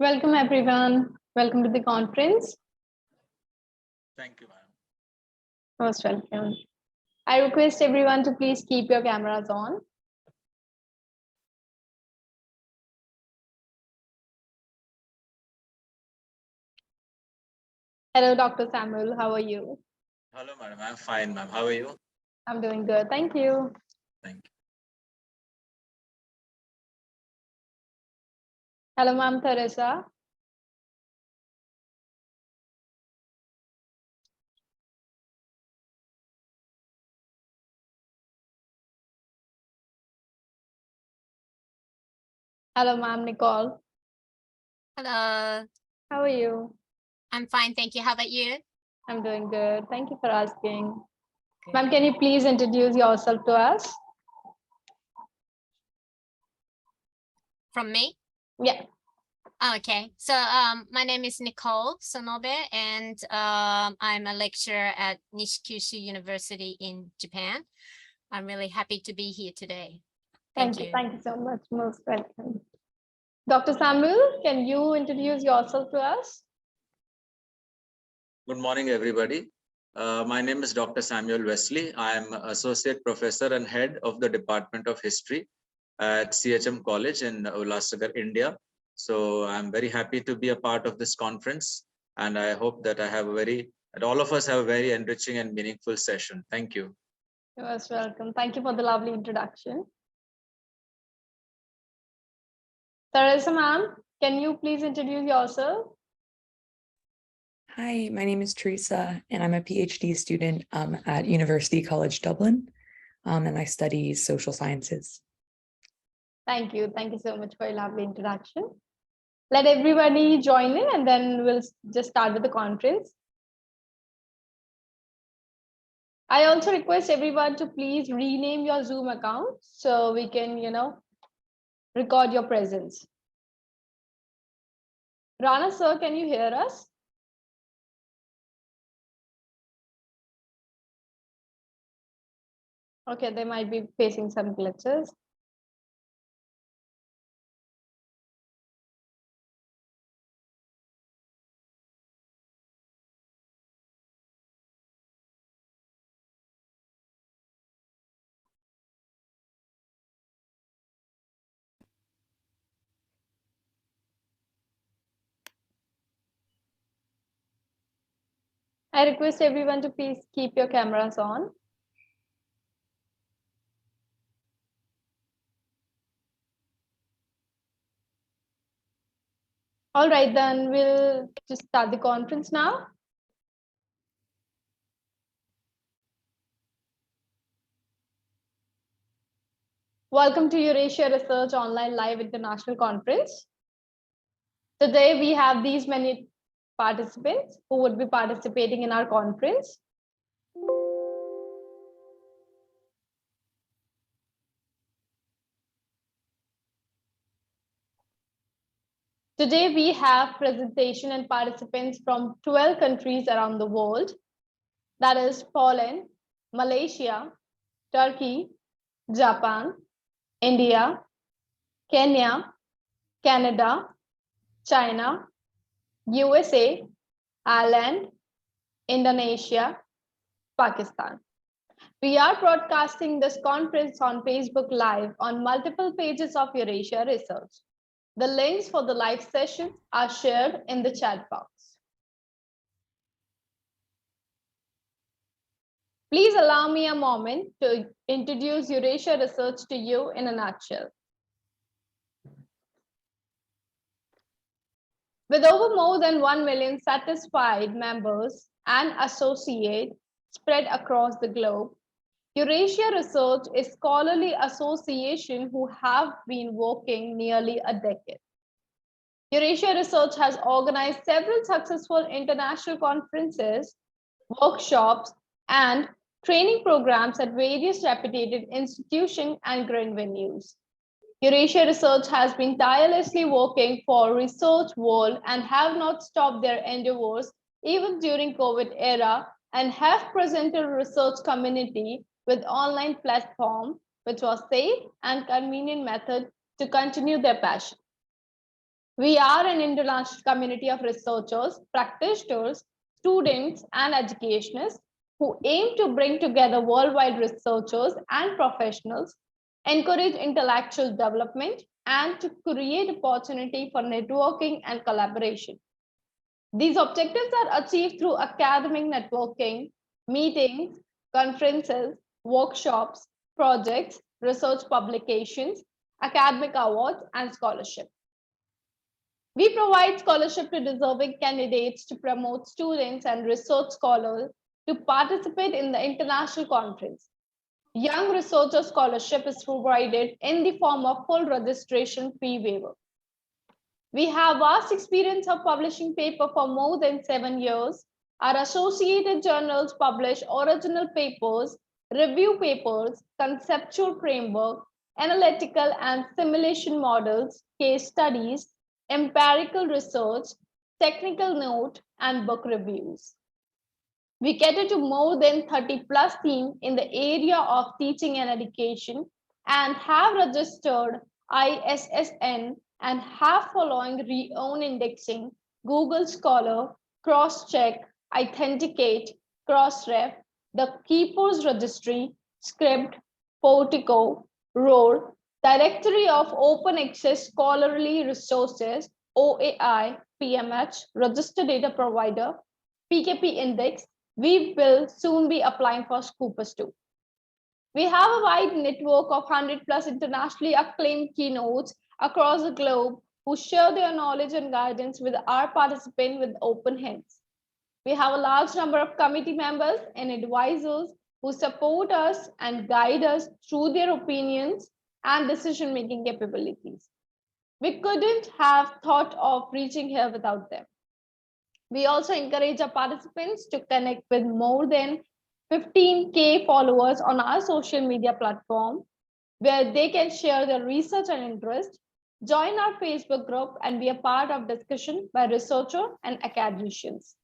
Welcome, everyone. Welcome to the conference. Thank you, ma'am. Most welcome. I request everyone to please keep your cameras on. Hello, Dr. Samuel. How are you? Hello, madam. I'm fine, ma'am. How are you? I'm doing good. Thank you. Thank you. Hello, Ma'am Teresa. Hello, Ma'am Nicole. Hello, How are you? I'm fine, thank you. How about you? I'm doing good. Thank you for asking. Ma'am, can you please introduce yourself to us? From me? Yeah. Oh, okay, so my name is Nicole Sonobe, and I'm a lecturer at Nishikyushu University in Japan. I'm really happy to be here today. Thank you. Thank you so much. Most welcome. Dr. Samuel, can you introduce yourself to us? Good morning, everybody. My name is Dr. Samuel Wesley. I am Associate Professor and Head of the Department of History at CHM College in Ulhasnagar, India. So I'm very happy to be a part of this conference, and I hope that all of us have a very enriching and meaningful session. Thank you. You're most welcome. Thank you for the lovely introduction. Teresa, ma'am, can you please introduce yourself? Hi, my name is Teresa, and I'm a PhD student at University College Dublin, and I study social sciences. Thank you. Thank you so much for your lovely introduction. Let everybody join in, and then we'll just start with the conference. I also request everyone to please rename your Zoom account so we can, record your presence. Rana sir, can you hear us? Okay, they might be facing some glitches. I request everyone to please keep your cameras on. All right, then we'll just start the conference now. Welcome to Eurasia Research Online Live International Conference. Today we have these many participants who would be participating in our conference. Today we have presentation and participants from 12 countries around the world. That is Poland, Malaysia, Turkey, Japan, India, Kenya, Canada, China, USA, Ireland, Indonesia, Pakistan. We are broadcasting this conference on Facebook Live on multiple pages of Eurasia Research. The links for the live sessions are shared in the chat box. Please allow me a moment to introduce Eurasia Research to you in a nutshell. With over more than 1 million satisfied members and associates spread across the globe, Eurasia Research is a scholarly association who have been working nearly a decade. Eurasia Research has organized several successful international conferences, workshops, and training programs at various reputed institutions and growing venues. Eurasia Research has been tirelessly working for research world and have not stopped their endeavors even during COVID era, and have presented research community with online platform, which was safe and convenient method to continue their passion. We are an international community of researchers, practitioners, students, and educationists who aim to bring together worldwide researchers and professionals, encourage intellectual development, and to create opportunity for networking and collaboration. These objectives are achieved through academic networking, meetings, conferences, workshops, projects, research publications, academic awards, and scholarship. We provide scholarship to deserving candidates to promote students and research scholars to participate in the international conference. Young researcher scholarship is provided in the form of full registration fee waiver. We have vast experience of publishing paper for more than 7 years. Our associated journals publish original papers, review papers, conceptual framework, analytical and simulation models, case studies, empirical research, technical note, and book reviews. We cater to more than 30 plus teams in the area of teaching and education and have registered ISSN and have following re-own indexing, Google Scholar, cross-check, authenticate, cross-ref, the Keepers Registry, Script, Portico, Roar, Directory of Open Access Scholarly Resources, OAI, PMH, Registered Data Provider, PKP Index. We will soon be applying for Scoopers too. We have a wide network of 100 plus internationally acclaimed keynotes across the globe who share their knowledge and guidance with our participants with open hands. We have a large number of committee members and advisors who support us and guide us through their opinions and decision-making capabilities. We couldn't have thought of reaching here without them. We also encourage our participants to connect with more than 15K followers on our social media platform, where they can share their research and interest, join our Facebook group, and be a part of discussion by researchers and academicians.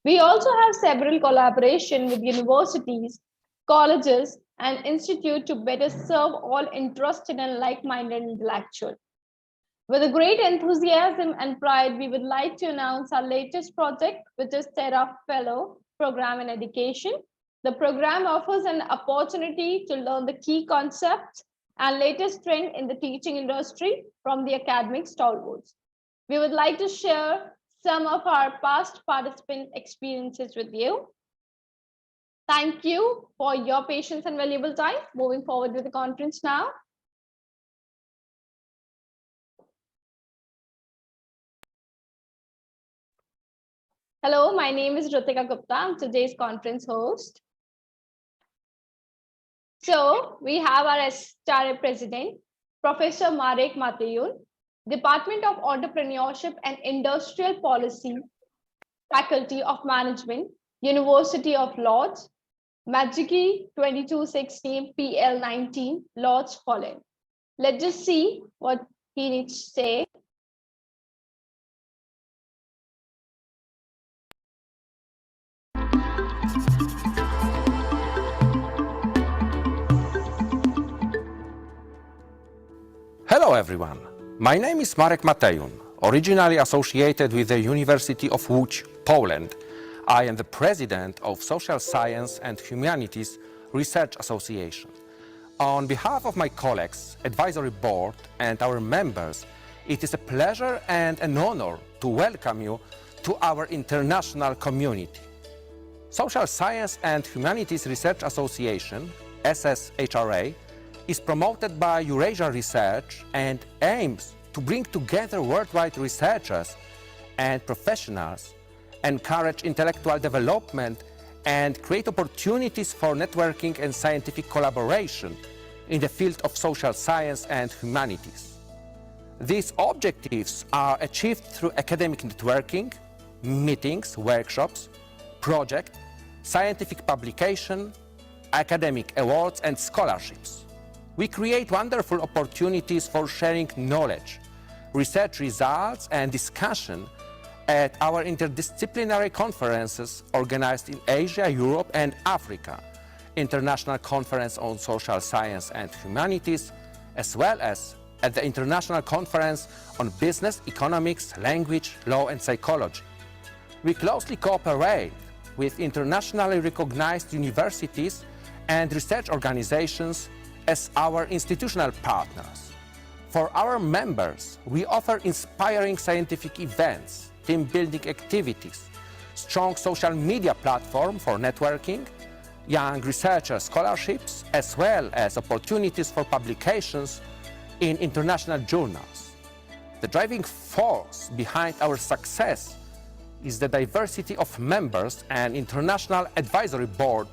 We also have several collaborations with universities, colleges, and institutes to better serve all interested and like-minded intellectuals. With a great enthusiasm and pride, we would like to announce our latest project, which is Terra Fellow Program in Education. The program offers an opportunity to learn the key concepts and latest trend in the teaching industry from the academic stalwarts. We would like to share some of our past participant experiences with you. Thank you for your patience and valuable time. Moving forward with the conference now. Hello, my name is Ritika Gupta. I'm today's conference host. So we have our SRA president, Professor Marek Matejun, Department of Entrepreneurship and Industrial Policy, Faculty of Management, University of Lodz, Majiki 2216 PL19, Lodz, Holland. Let's just see what he needs to say. Hello everyone, my name is Marek Matejun, originally associated with the University of Łódź, Poland. I am the president of Social Science and Humanities Research Association. On behalf of my colleagues, advisory board and our members, it is a pleasure and an honor to welcome you to our international community. Social Science and Humanities Research Association, SSHRA, is promoted by Eurasia Research and aims to bring together worldwide researchers and professionals, encourage intellectual development, and create opportunities for networking and scientific collaboration in the field of social science and humanities. These objectives are achieved through academic networking, meetings, workshops, projects, scientific publication, academic awards, and scholarships. We create wonderful opportunities for sharing knowledge, research results, and discussion at our interdisciplinary conferences organized in Asia, Europe, and Africa, International Conference on Social Science and Humanities, as well as at the International Conference on Business, Economics, Language, Law and Psychology. We closely cooperate with internationally recognized universities and research organizations as our institutional partners. For our members, we offer inspiring scientific events, team-building activities, strong social media platform for networking, young researcher scholarships, as well as opportunities for publications in international journals. The driving force behind our success is the diversity of members and international advisory board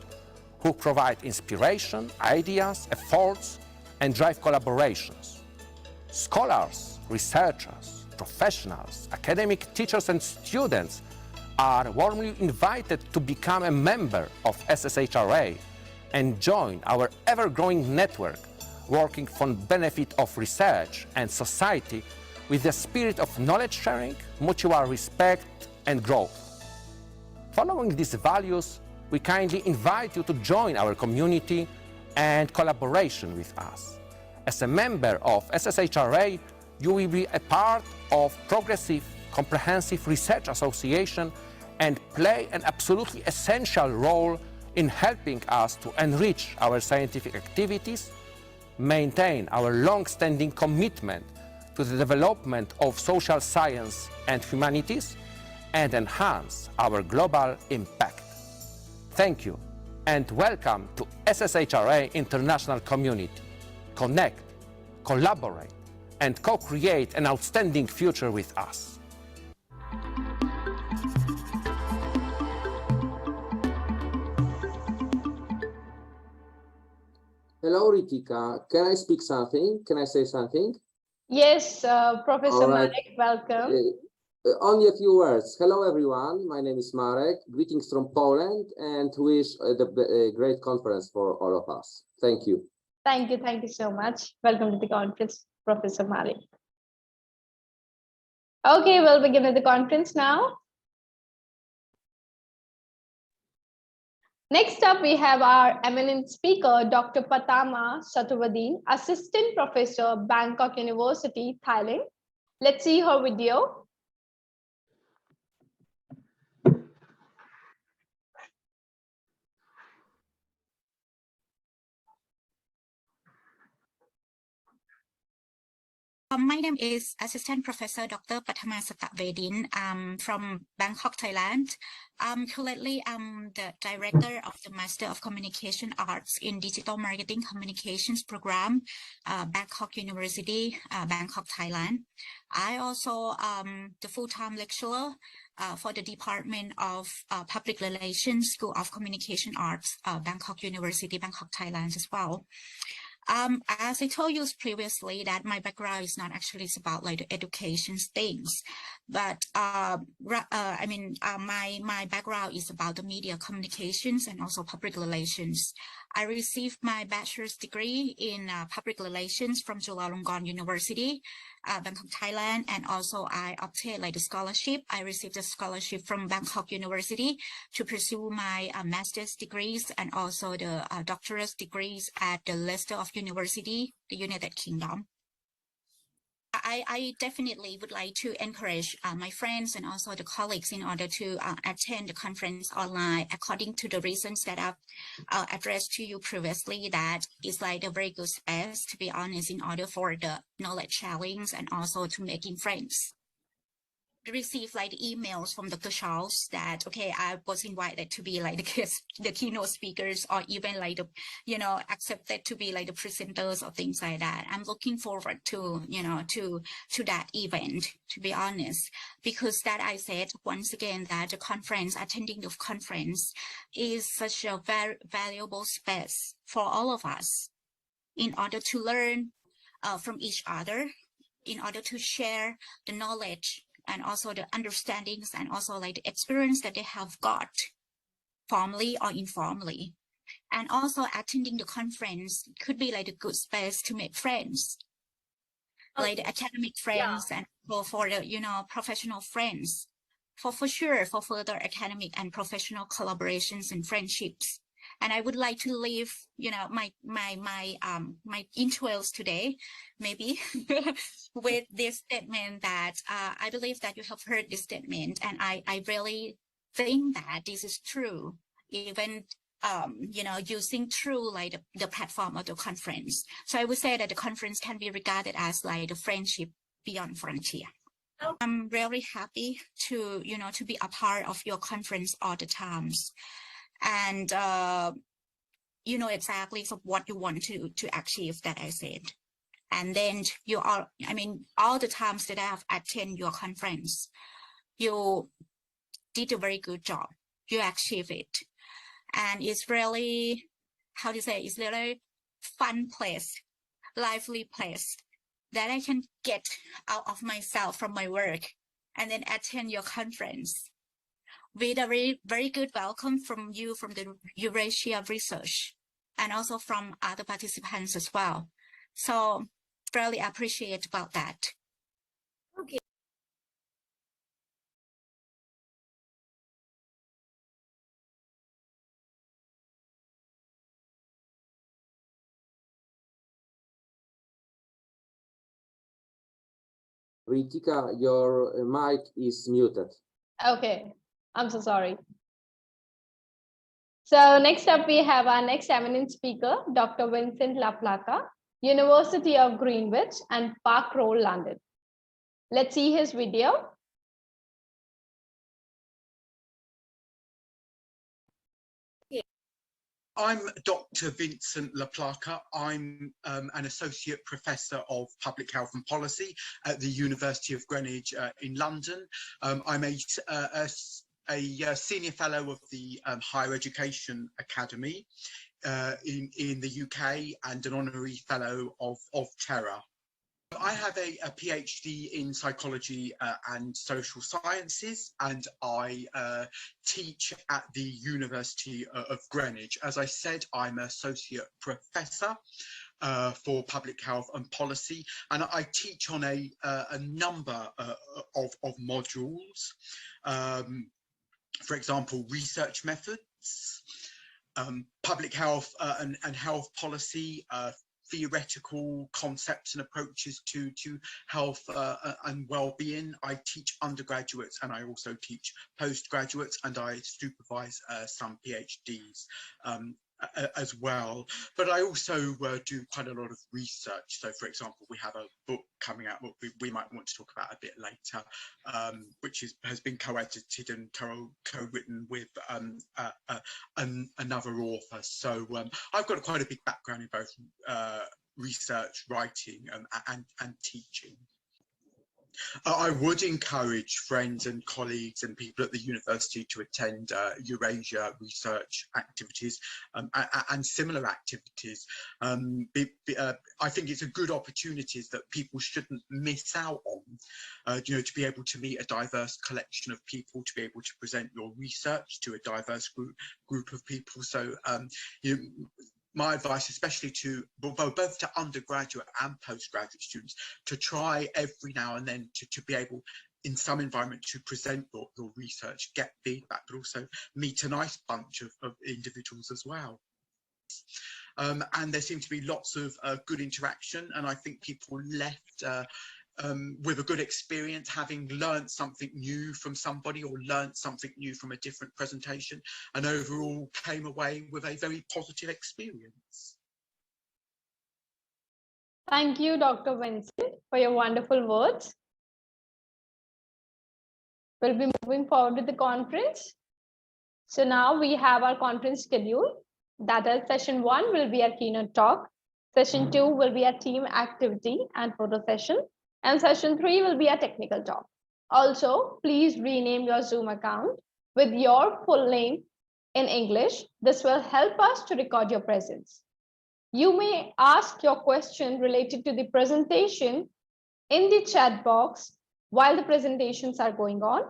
who provide inspiration, ideas, efforts, and drive collaborations. Scholars, researchers, professionals, academic teachers, and students are warmly invited to become a member of SSHRA and join our ever-growing network, working for the benefit of research and society with the spirit of knowledge sharing, mutual respect, and growth. Following these values, we kindly invite you to join our community and collaboration with us. As a member of SSHRA, you will be a part of progressive, comprehensive research association and play an absolutely essential role in helping us to enrich our scientific activities, maintain our long-standing commitment to the development of social science and humanities, and enhance our global impact. Thank you, and welcome to SSHRA International Community. Connect, collaborate, and co-create an outstanding future with us. Hello, Ritika. Can I speak something? Can I say something? Yes, Professor All right. Marek, welcome. Only a few words. Hello, everyone. My name is Marek. Greetings from Poland, and wish the great conference for all of us. Thank you. Thank you so much. Welcome to the conference, Professor Marek. Okay, we'll begin with the conference now. Next up, we have our eminent speaker, Dr. Patama Satuvadin, Assistant Professor, Bangkok University, Thailand. Let's see her video. My name is Assistant Professor Dr. Patama Satuvadin. I'm from Bangkok, Thailand. Currently, I'm the Director of the Master of Communication Arts in Digital Marketing Communications Program, Bangkok University, Bangkok, Thailand. I also the full-time lecturer for the Department of Public Relations, School of Communication Arts, Bangkok University, Bangkok, Thailand as well. As I told you previously, that my background is not actually about like the education things, but my background is about the media communications and also public relations. I received my bachelor's degree in public relations from Chulalongkorn University, Bangkok, Thailand, and also I obtained like the scholarship. I received a scholarship from Bangkok University to pursue my master's degrees and also the doctorate degrees at the Leicester of University, the United Kingdom. I definitely would like to encourage my friends and also the colleagues in order to attend the conference online according to the reasons that I've addressed to you previously. That is like a very good space, to be honest, in order for the knowledge sharing and also to making friends. Receive like emails from Dr. Charles that okay, I was invited to be like the keynote speakers, or even like the accepted to be like the presenters or things like that. I'm looking forward to to that event, to be honest, because that I said once again that the conference, attending the conference is such a very valuable space for all of us in order to learn from each other, in order to share the knowledge and also the understandings and also like the experience that they have got formally or informally. And also attending the conference could be like a good space to make friends, like the academic friends, and for the professional friends, for sure, for further academic and professional collaborations and friendships. And I would like to leave, my intros today, maybe with this statement that I believe that you have heard this statement, and I really think that this is true, even using through like the platform of the conference. So I would say that the conference can be regarded as like the friendship beyond frontier. I'm really happy to be a part of your conference all the times, and you know exactly what you want to achieve, that I said. And then all the times that I have attended your conference, you did a very good job. You achieved it. And it's really, it's really fun place, lively place that I can get out of myself from my work and then attend your conference with a very, very good welcome from you, from the Eurasia Research, and also from other participants as well. So really appreciate about that. Okay. Ritika, your mic is muted. Okay, I'm so sorry. So next up, we have our next eminent speaker, Dr. Vincent LaPlaca, University of Greenwich and Park Row, London. Let's see his video. I'm Dr. Vincent LaPlaca. I'm an Associate Professor of Public Health and Policy at the University of Greenwich in London. I'm a Senior Fellow of the Higher Education Academy in the UK and an Honorary Fellow of Terra. I have a PhD in psychology and social sciences, and I teach at the University of Greenwich. As I said, I'm an associate professor for public health and policy, and I teach on a number of modules. For example, research methods, public health and health policy, theoretical concepts and approaches to health and well-being. I teach undergraduates and I also teach postgraduates, and I supervise some PhDs as well. But I also do quite a lot of research. So, for example, we have a book coming out we might want to talk about a bit later, which has been co-edited and co-written with another author. So I've got quite a big background in both research, writing, and teaching. I would encourage friends and colleagues and people at the university to attend Eurasia Research activities and similar activities. I think it's a good opportunity that people shouldn't miss out on, to be able to meet a diverse collection of people, to be able to present your research to a diverse group of people. So my advice, especially to both to undergraduate and postgraduate students, to try every now and then to be able, in some environment, to present your research, get feedback, but also meet a nice bunch of individuals as well. And there seemed to be lots of good interaction, and I think people left with a good experience, having learned something new from somebody or learned something new from a different presentation, and overall came away with a very positive experience. Thank you, Dr. Vincent, for your wonderful words. We'll be moving forward with the conference. So now we have our conference schedule. That is, session 1 will be a keynote talk. Session 2 will be a team activity and photo session. And session 3 will be a technical talk. Also, please rename your Zoom account with your full name in English. This will help us to record your presence. You may ask your question related to the presentation in the chat box while the presentations are going on.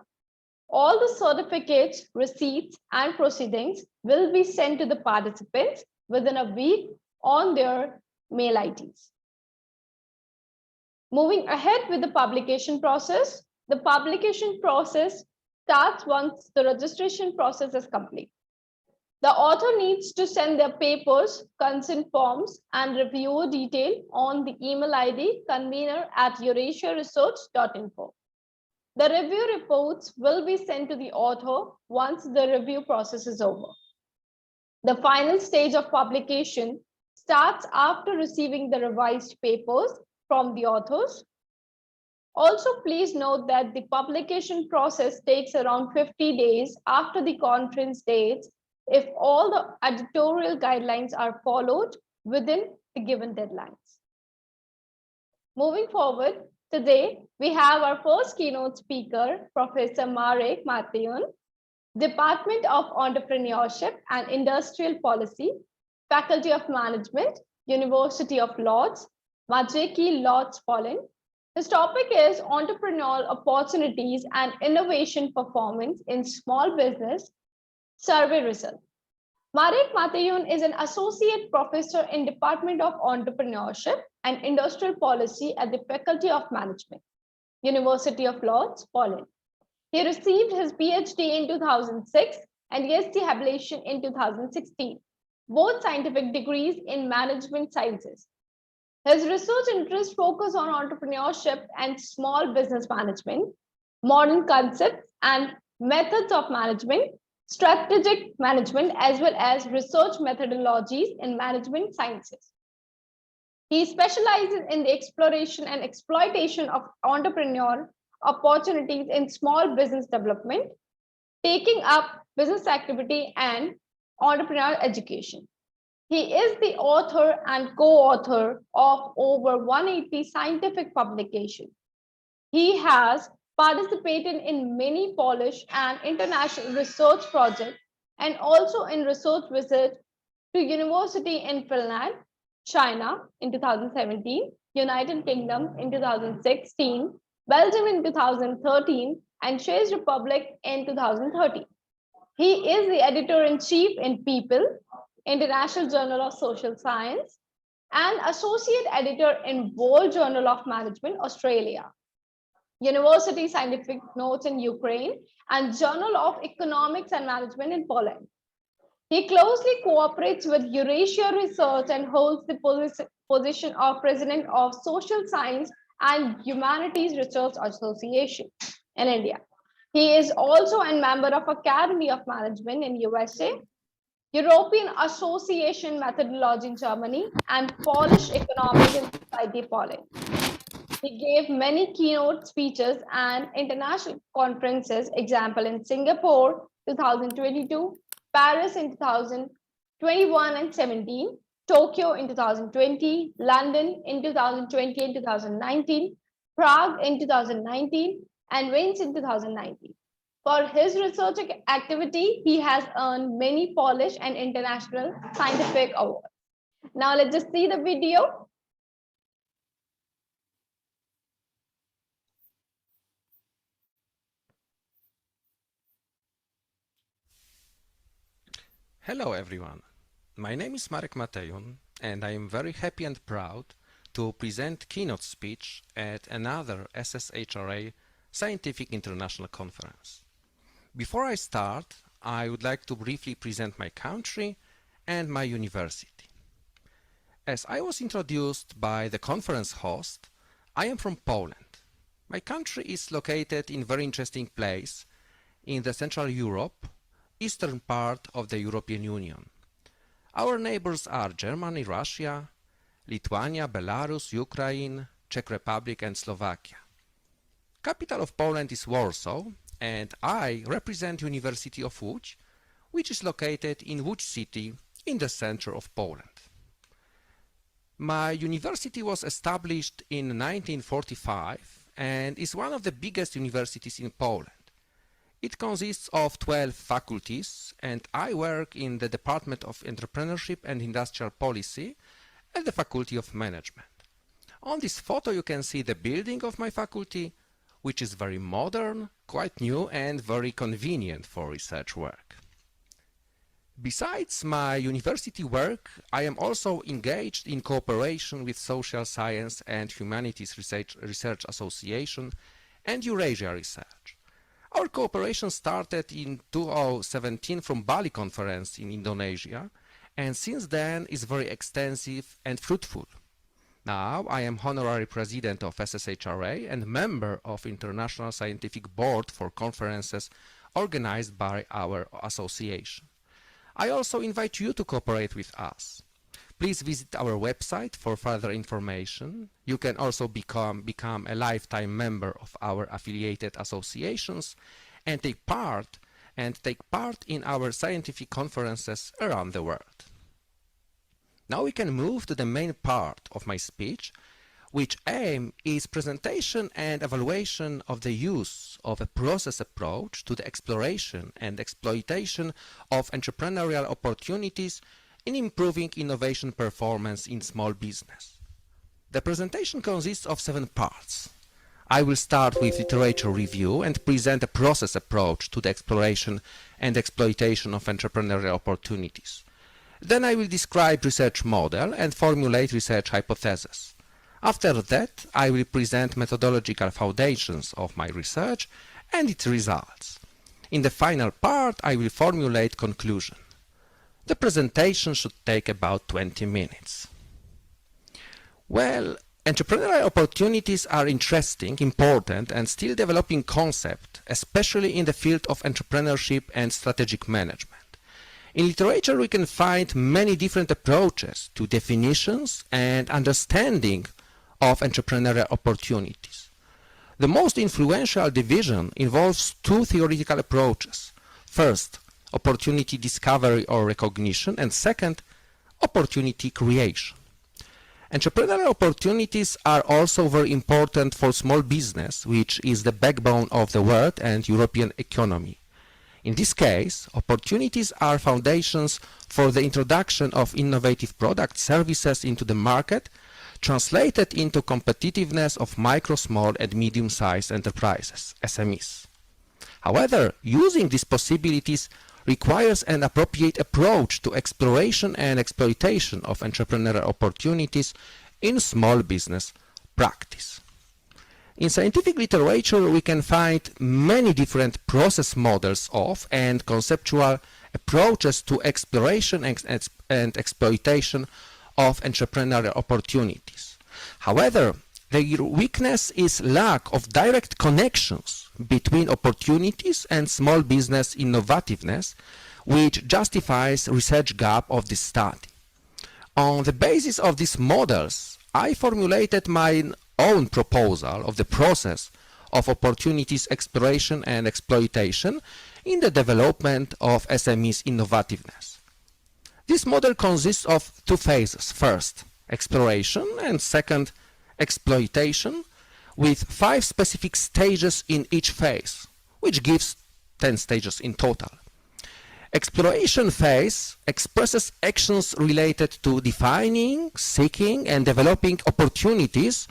All the certificates, receipts, and proceedings will be sent to the participants within a week on their mail IDs. Moving ahead with the publication process, the publication process starts once the registration process is complete. The author needs to send their papers, consent forms, and reviewer detail on the email ID convener@eurasiaresearch.info. The review reports will be sent to the author once the review process is over. The final stage of publication starts after receiving the revised papers from the authors. Also, please note that the publication process takes around 50 days after the conference dates if all the editorial guidelines are followed within the given deadlines. Moving forward, today we have our first keynote speaker, Professor Marek Matejun, Department of Entrepreneurship and Industrial Policy, Faculty of Management, University of Lodz, Maciejki, Lodz, Poland. His topic is entrepreneurial opportunities and innovation performance in small business survey result. Marek Matejun is an associate professor in Department of Entrepreneurship and Industrial Policy at the Faculty of Management, University of Lodz, Poland. He received his PhD in 2006 and ESC habilitation in 2016, both scientific degrees in management sciences. His research interests focus on entrepreneurship and small business management, modern concepts and methods of management, strategic management, as well as research methodologies in management sciences. He specializes in the exploration and exploitation of entrepreneurial opportunities in small business development, taking up business activity and entrepreneurial education. He is the author and co-author of over 180 scientific publications. He has participated in many Polish and international research projects and also in research visits to university in Finland, China in 2017, United Kingdom in 2016, Belgium in 2013, and Czech Republic in 2013. He is the editor-in-chief in People, International Journal of Social Science, and associate editor in World Journal of Management, Australia, University Scientific Notes in Ukraine, and Journal of Economics and Management in Poland. He closely cooperates with Eurasia Research and holds the position of President of Social Science and Humanities Research Association in India. He is also a member of Academy of Management in USA, European Association Methodology in Germany, and Polish Economics and Society Poland. He gave many keynote speeches and international conferences, example in Singapore 2022, Paris in 2021 and 17, Tokyo in 2020, London in 2020 and 2019, Prague in 2019, and Venice in 2019. For his research activity, he has earned many Polish and international scientific awards. Now let's just see the video. Hello everyone, my name is Marek Matejun and I am very happy and proud to present keynote speech at another SSHRA Scientific International Conference. Before I start, I would like to briefly present my country and my university. As I was introduced by the conference host, I am from Poland. My country is located in a very interesting place in the Central Europe, eastern part of the European Union. Our neighbors are Germany, Russia, Lithuania, Belarus, Ukraine, Czech Republic and Slovakia. Capital of Poland is Warsaw and I represent University of Łódź, which is located in Łódź city in the center of Poland. My university was established in 1945 and is one of the biggest universities in Poland. It consists of 12 faculties and I work in the Department of Entrepreneurship and Industrial Policy at the Faculty of Management. On this photo you can see the building of my faculty, which is very modern, quite new and very convenient for research work. Besides my university work, I am also engaged in cooperation with Social Science and Humanities Research Association and Eurasia Research. Our Our cooperation started in 2017 from Bali conference in Indonesia, and since then is very extensive and fruitful. Now I am honorary president of SSHRA and member of International Scientific Board for conferences organized by our association. I also invite you to cooperate with us. Please visit our website for further information. You can also become a lifetime member of our affiliated associations and take part in our scientific conferences around the world. Now we can move to the main part of my speech, which aim is presentation and evaluation of the use of a process approach to the exploration and exploitation of entrepreneurial opportunities in improving innovation performance in small business. The presentation consists of 7 parts. I will start with literature review and present a process approach to the exploration and exploitation of entrepreneurial opportunities. Then I will describe research model and formulate research hypotheses. After that, I will present methodological foundations of my research and its results. In the final part, I will formulate conclusion. The presentation should take about 20 minutes. Well, entrepreneurial opportunities are interesting, important, and still developing concept, especially in the field of entrepreneurship and strategic management. In literature, we can find many different approaches to definitions and understanding of entrepreneurial opportunities. The most influential division involves 2 theoretical approaches. First, opportunity discovery or recognition, and second, opportunity creation. Entrepreneurial opportunities are also very important for small business, which is the backbone of the world and European economy. In this case, opportunities are foundations for the introduction of innovative product services into the market, translated into competitiveness of micro, small, and medium-sized enterprises, SMEs. However, using these possibilities requires an appropriate approach to exploration and exploitation of entrepreneurial opportunities in small business practice. In scientific literature, we can find many different process models of and conceptual approaches to exploration and exploitation of entrepreneurial opportunities. However, their weakness is lack of direct connections between opportunities and small business innovativeness, which justifies research gap of this study. On the basis of these models, I formulated my own proposal of the process of opportunities exploration and exploitation in the development of SMEs innovativeness. This model consists of 2 phases. First, exploration, and second, exploitation, with 5 specific stages in each phase, which gives 10 stages in total. Exploration phase expresses actions related to defining, seeking, and developing opportunities,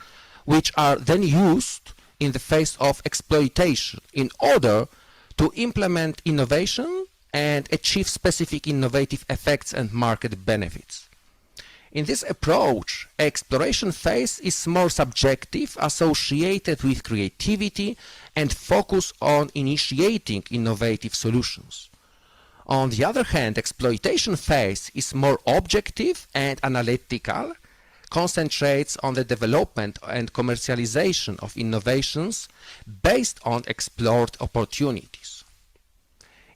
which are then used in the phase of exploitation in order to implement innovation and achieve specific innovative effects and market benefits. In this approach, exploration phase is more subjective, associated with creativity and focus on initiating innovative solutions. On the other hand, exploitation phase is more objective and analytical, concentrates on the development and commercialization of innovations based on explored opportunities.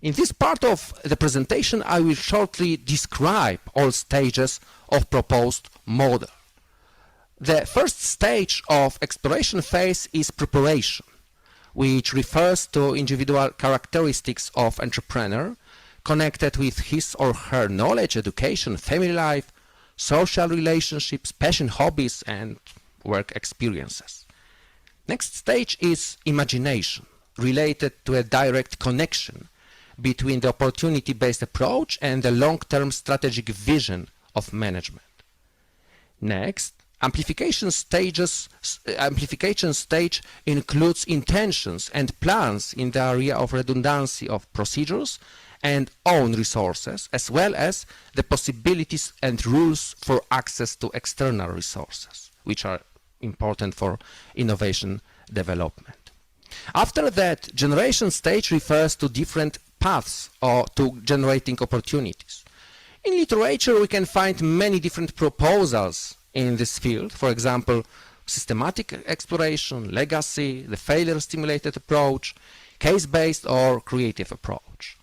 In this part of the presentation, I will shortly describe all stages of proposed model. The first stage of exploration phase is preparation, which refers to individual characteristics of entrepreneur connected with his or her knowledge, education, family life, social relationships, passion, hobbies, and work experiences. Next stage is imagination, related to a direct connection between the opportunity-based approach and the long-term strategic vision of management. Next, amplification stage includes intentions and plans in the area of redundancy of procedures and own resources, as well as the possibilities and rules for access to external resources, which are important for innovation development. After that, generation stage refers to different paths or to generating opportunities. In literature, we can find many different proposals in this field. For example, systematic exploration, legacy, the failure-stimulated approach, case-based or creative approach.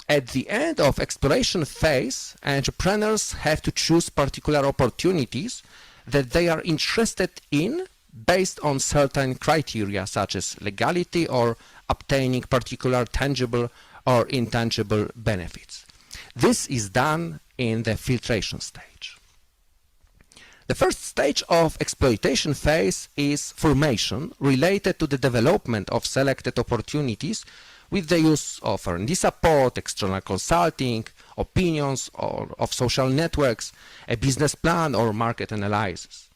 At the end of exploration phase, entrepreneurs have to choose particular opportunities that they are interested in based on certain criteria such as legality or obtaining particular tangible or intangible benefits. This is done in the filtration stage. The first stage of exploitation phase is formation, related to the development of selected opportunities with the use of R&D support, external consulting, opinions or of social networks, a business plan or market analysis.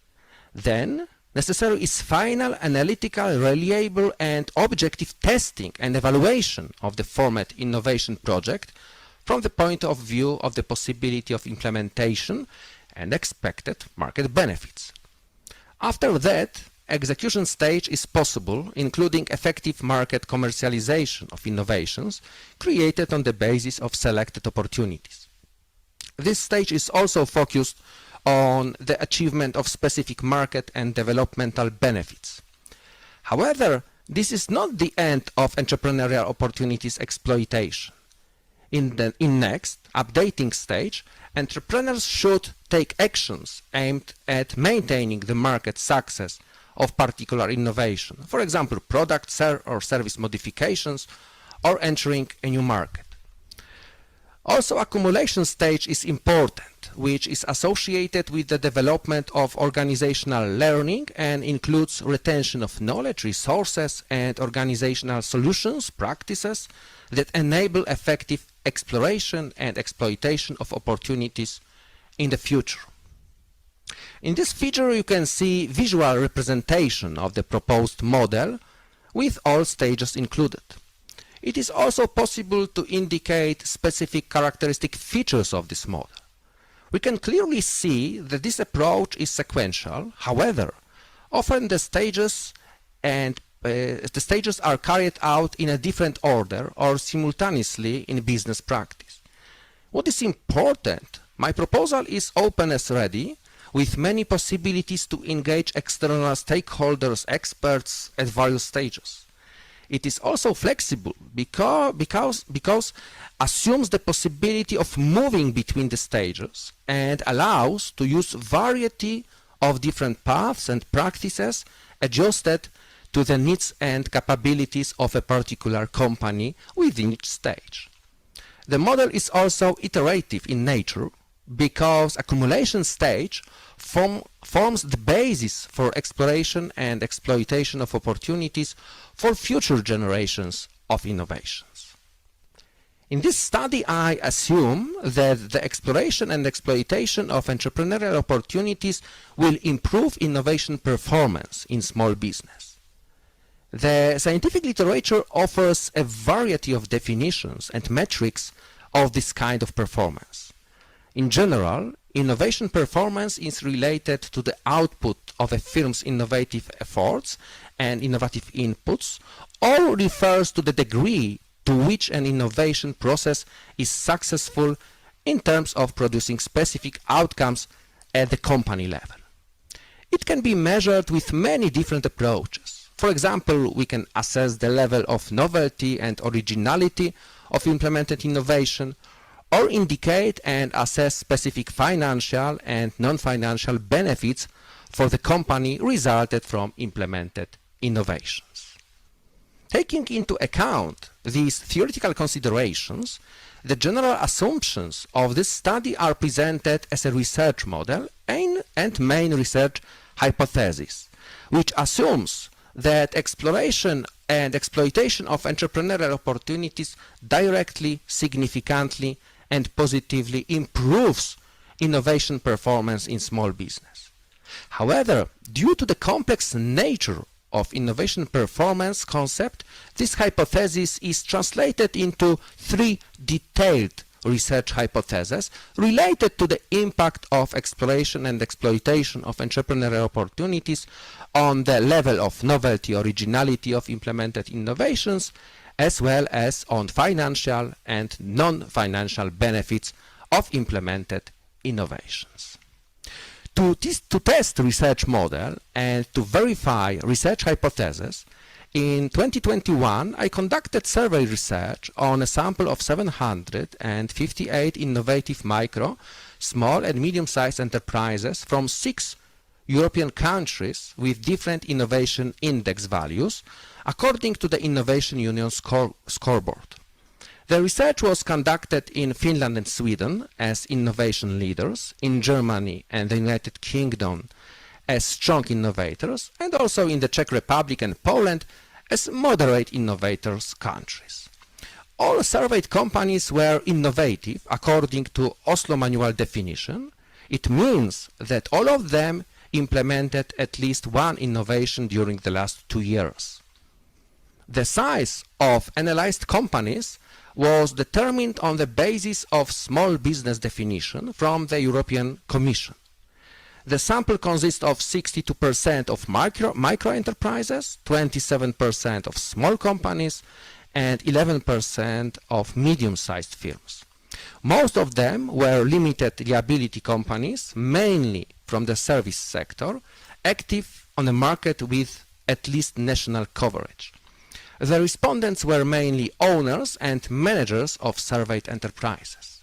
Then, necessary is final analytical, reliable and objective testing and evaluation of the formed innovation project from the point of view of the possibility of implementation and expected market benefits. After that, execution stage is possible, including effective market commercialization of innovations created on the basis of selected opportunities. This stage is also focused on the achievement of specific market and developmental benefits. However, this is not the end of entrepreneurial opportunities exploitation. In the next, updating stage, entrepreneurs should take actions aimed at maintaining the market success of particular innovation, for example, product or service modifications, or entering a new market. Also, accumulation stage is important, which is associated with the development of organizational learning and includes retention of knowledge, resources, and organizational solutions, practices that enable effective exploration and exploitation of opportunities in the future. In this feature, you can see visual representation of the proposed model with all stages included. It is also possible to indicate specific characteristic features of this model. We can clearly see that this approach is sequential. However, often the stages are carried out in a different order or simultaneously in business practice. What is important, my proposal is open as ready, with many possibilities to engage external stakeholders, experts at various stages. It is also flexible because assumes the possibility of moving between the stages and allows to use variety of different paths and practices adjusted to the needs and capabilities of a particular company within each stage. The model is also iterative in nature because accumulation stage forms the basis for exploration and exploitation of opportunities for future generations of innovations. In this study, I assume that the exploration and exploitation of entrepreneurial opportunities will improve innovation performance in small business. The scientific literature offers a variety of definitions and metrics of this kind of performance. In general, innovation performance is related to the output of a firm's innovative efforts and innovative inputs, or refers to the degree to which an innovation process is successful in terms of producing specific outcomes at the company level. It can be measured with many different approaches. For example, we can assess the level of novelty and originality of implemented innovation, or indicate and assess specific financial and non-financial benefits for the company resulted from implemented innovations. Taking into account these theoretical considerations, the general assumptions of this study are presented as a research model and main research hypothesis, which assumes that exploration and exploitation of entrepreneurial opportunities directly, significantly, and positively improves innovation performance in small business. However, due to the complex nature of innovation performance concept, this hypothesis is translated into three detailed research hypotheses related to the impact of exploration and exploitation of entrepreneurial opportunities on the level of novelty, originality of implemented innovations, as well as on financial and non-financial benefits of implemented innovations. To test research model and to verify research hypotheses, in 2021, I conducted survey research on a sample of 758 innovative micro, small and medium-sized enterprises from 6 European countries with different innovation index values according to the Innovation Union scoreboard. The research was conducted in Finland and Sweden as innovation leaders, in Germany and the United Kingdom as strong innovators, and also in the Czech Republic and Poland as moderate innovators countries. All surveyed companies were innovative according to Oslo manual definition. It means that all of them implemented at least one innovation during the last 2 years. The size of analyzed companies was determined on the basis of small business definition from the European Commission. The sample consists of 62% of micro enterprises, 27% of small companies, and 11% of medium-sized firms. Most of them were limited liability companies, mainly from the service sector, active on the market with at least national coverage. The respondents were mainly owners and managers of surveyed enterprises.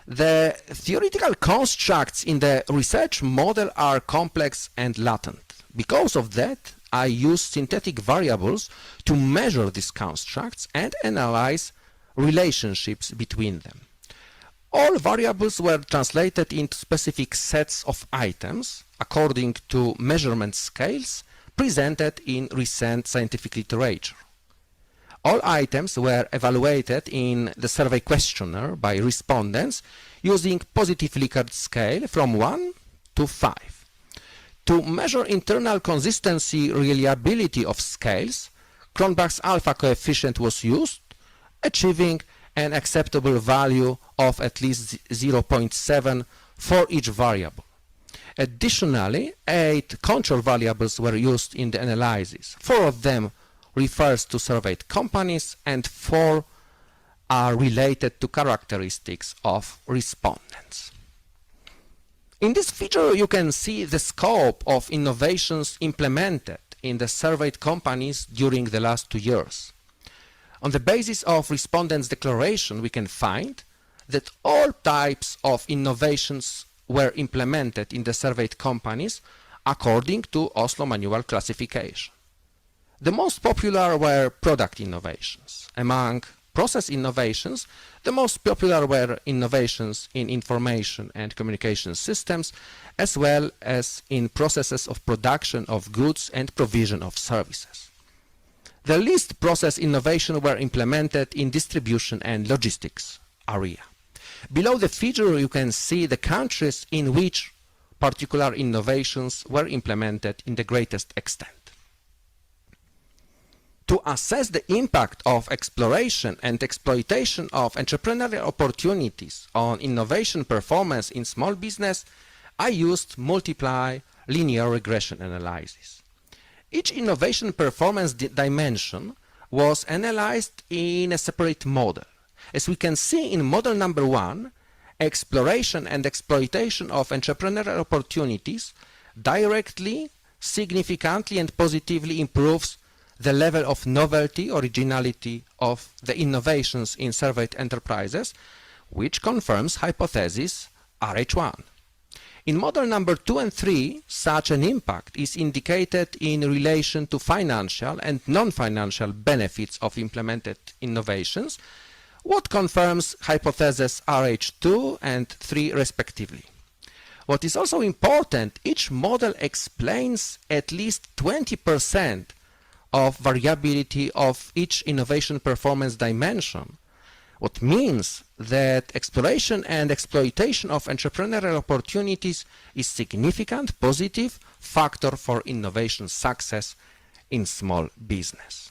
The theoretical constructs in the research model are complex and latent. Because of that, I use synthetic variables to measure these constructs and analyze relationships between them. All variables were translated into specific sets of items according to measurement scales presented in recent scientific literature. All items were evaluated in the survey questionnaire by respondents using positive Likert scale from 1 to 5. To measure internal consistency reliability of scales, Cronbach's alpha coefficient was used, achieving an acceptable value of at least 0.7 for each variable. Additionally, 8 control variables were used in the analysis. 4 of them refers to surveyed companies and 4 are related to characteristics of respondents. In this figure, you can see the scope of innovations implemented in the surveyed companies during the last 2 years. On the basis of respondents' declaration, we can find that all types of innovations were implemented in the surveyed companies according to Oslo manual classification. The most popular were product innovations. Among process innovations, the most popular were innovations in information and communication systems, as well as in processes of production of goods and provision of services. The least process innovation were implemented in distribution and logistics area. Below the figure, you can see the countries in which particular innovations were implemented in the greatest extent. To assess the impact of exploration and exploitation of entrepreneurial opportunities on innovation performance in small business, I used multiply linear regression analysis. Each innovation performance dimension was analyzed in a separate model. As we can see in model number 1, exploration and exploitation of entrepreneurial opportunities directly, significantly and positively improves the level of novelty, originality of the innovations in surveyed enterprises, which confirms hypothesis RH1. In model number 2 and 3, such an impact is indicated in relation to financial and non-financial benefits of implemented innovations, what confirms hypothesis RH2 and 3 respectively. What is also important, each model explains at least 20% of variability of each innovation performance dimension, what means that exploration and exploitation of entrepreneurial opportunities is significant positive factor for innovation success in small business.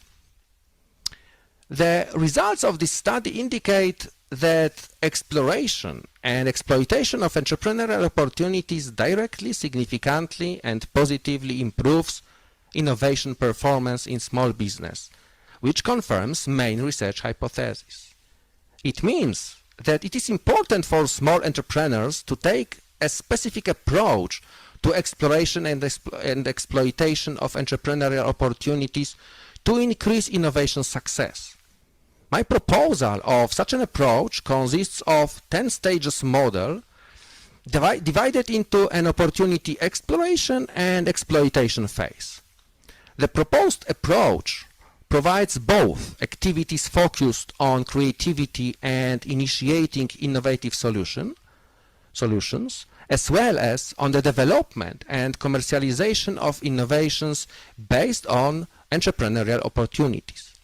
The results of this study indicate that exploration and exploitation of entrepreneurial opportunities directly, significantly, and positively improves innovation performance in small business, which confirms main research hypothesis. It means that it is important for small entrepreneurs to take a specific approach to exploration and exploitation of entrepreneurial opportunities to increase innovation success. My proposal of such an approach consists of 10 stages model divided into an opportunity exploration and exploitation phase. The proposed approach provides both activities focused on creativity and initiating innovative solutions, as well as on the development and commercialization of innovations based on entrepreneurial opportunities.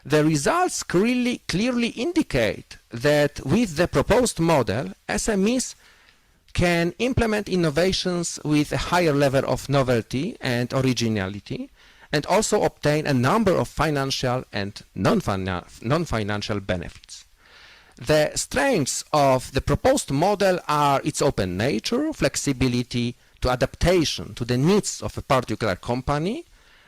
The results clearly indicate that with the proposed model, SMEs can implement innovations with a higher level of novelty and originality, and also obtain a number of financial and non-financial benefits. The strengths of the proposed model are its open nature, flexibility to adaptation to the needs of a particular company,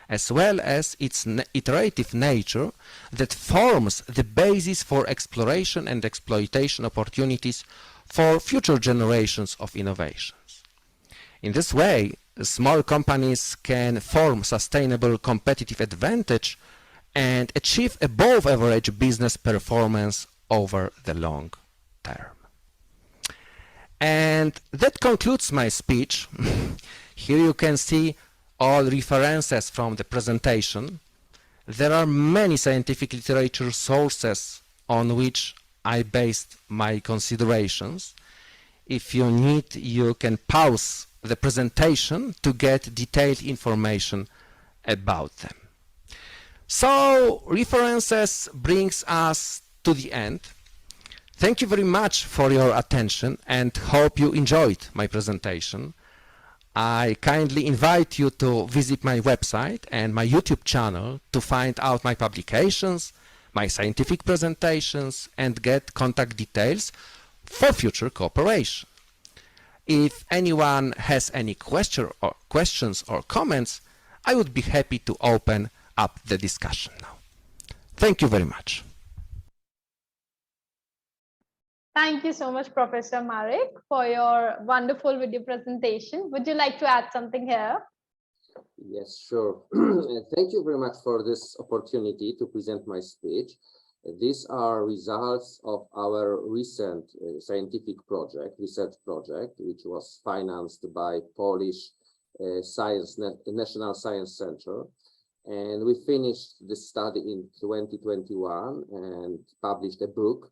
as well as its iterative nature that forms the basis for exploration and exploitation opportunities for future generations of innovations. In this way, small companies can form sustainable competitive advantage and achieve above average business performance over the long term. And that concludes my speech. Here you can see all references from the presentation. There are many scientific literature sources on which I based my considerations. If you need, you can pause the presentation to get detailed information about them. So, references brings us to the end. Thank you very much for your attention and hope you enjoyed my presentation. I kindly invite you to visit my website and my YouTube channel to find out my publications, my scientific presentations, and get contact details for future cooperation. If anyone has any questions or comments, I would be happy to open up the discussion now. Thank you very much. Thank you so much, Professor Marek, for your wonderful video presentation. Would you like to add something here? Yes, sure. Thank you very much for this opportunity to present my speech. These are results of our recent scientific research project, which was financed by Polish National Science Center. And we finished this study in 2021 and published a book.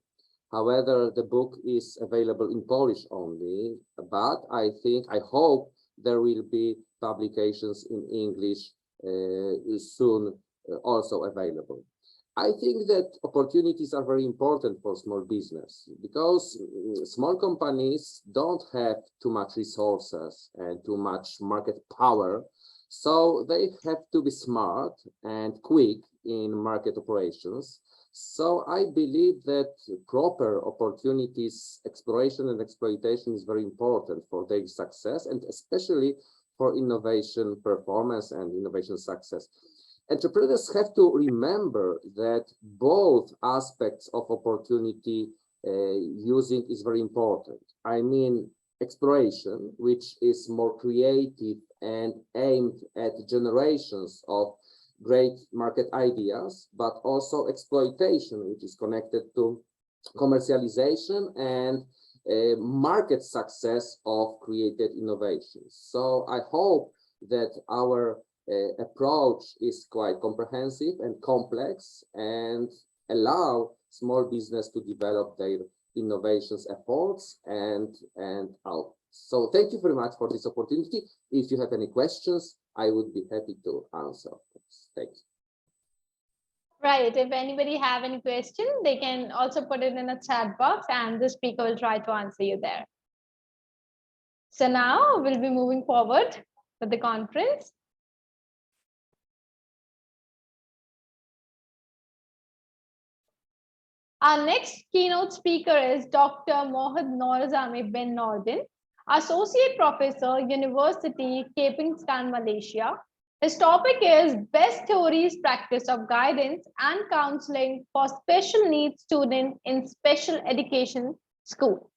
However, the book is available in Polish only, but I hope there will be publications in English soon also available. I think that opportunities are very important for small business because small companies don't have too much resources and too much market power. So they have to be smart and quick in market operations. So I believe that proper opportunities, exploration and exploitation is very important for their success and especially for innovation performance and innovation success. Entrepreneurs have to remember that both aspects of opportunity using is very important. I mean, exploration, which is more creative and aimed at generations of great market ideas, but also exploitation, which is connected to commercialization and market success of created innovations. So I hope that our approach is quite comprehensive and complex and allow small business to develop their innovations efforts and out. So thank you very much for this opportunity. If you have any questions, I would be happy to answer. Thank you. Right. If anybody have any question, they can also put it in a chat box and the speaker will try to answer you there. So now we'll be moving forward with the conference. Our next keynote speaker is Dr. Mohd Norazami bin Nordin, Associate Professor, University, Kingston, Malaysia. His topic is Best Theories Practice of Guidance and Counseling for Special Needs Students in Special Education School.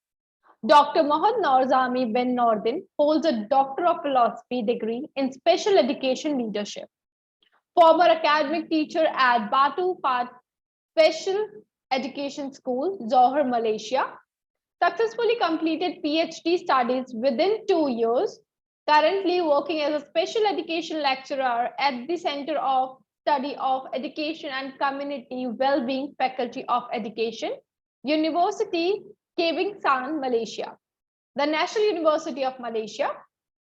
Dr. Mohd Norazami bin Nordin holds a Doctor of Philosophy degree in Special Education Leadership. Former academic teacher at Batu Pat Special Education School, Johor, Malaysia. Successfully completed PhD studies within 2 years. Currently working as a special education lecturer at the Center of Study of Education and Community Wellbeing Faculty of Education, University Kingston, Malaysia, the National University of Malaysia.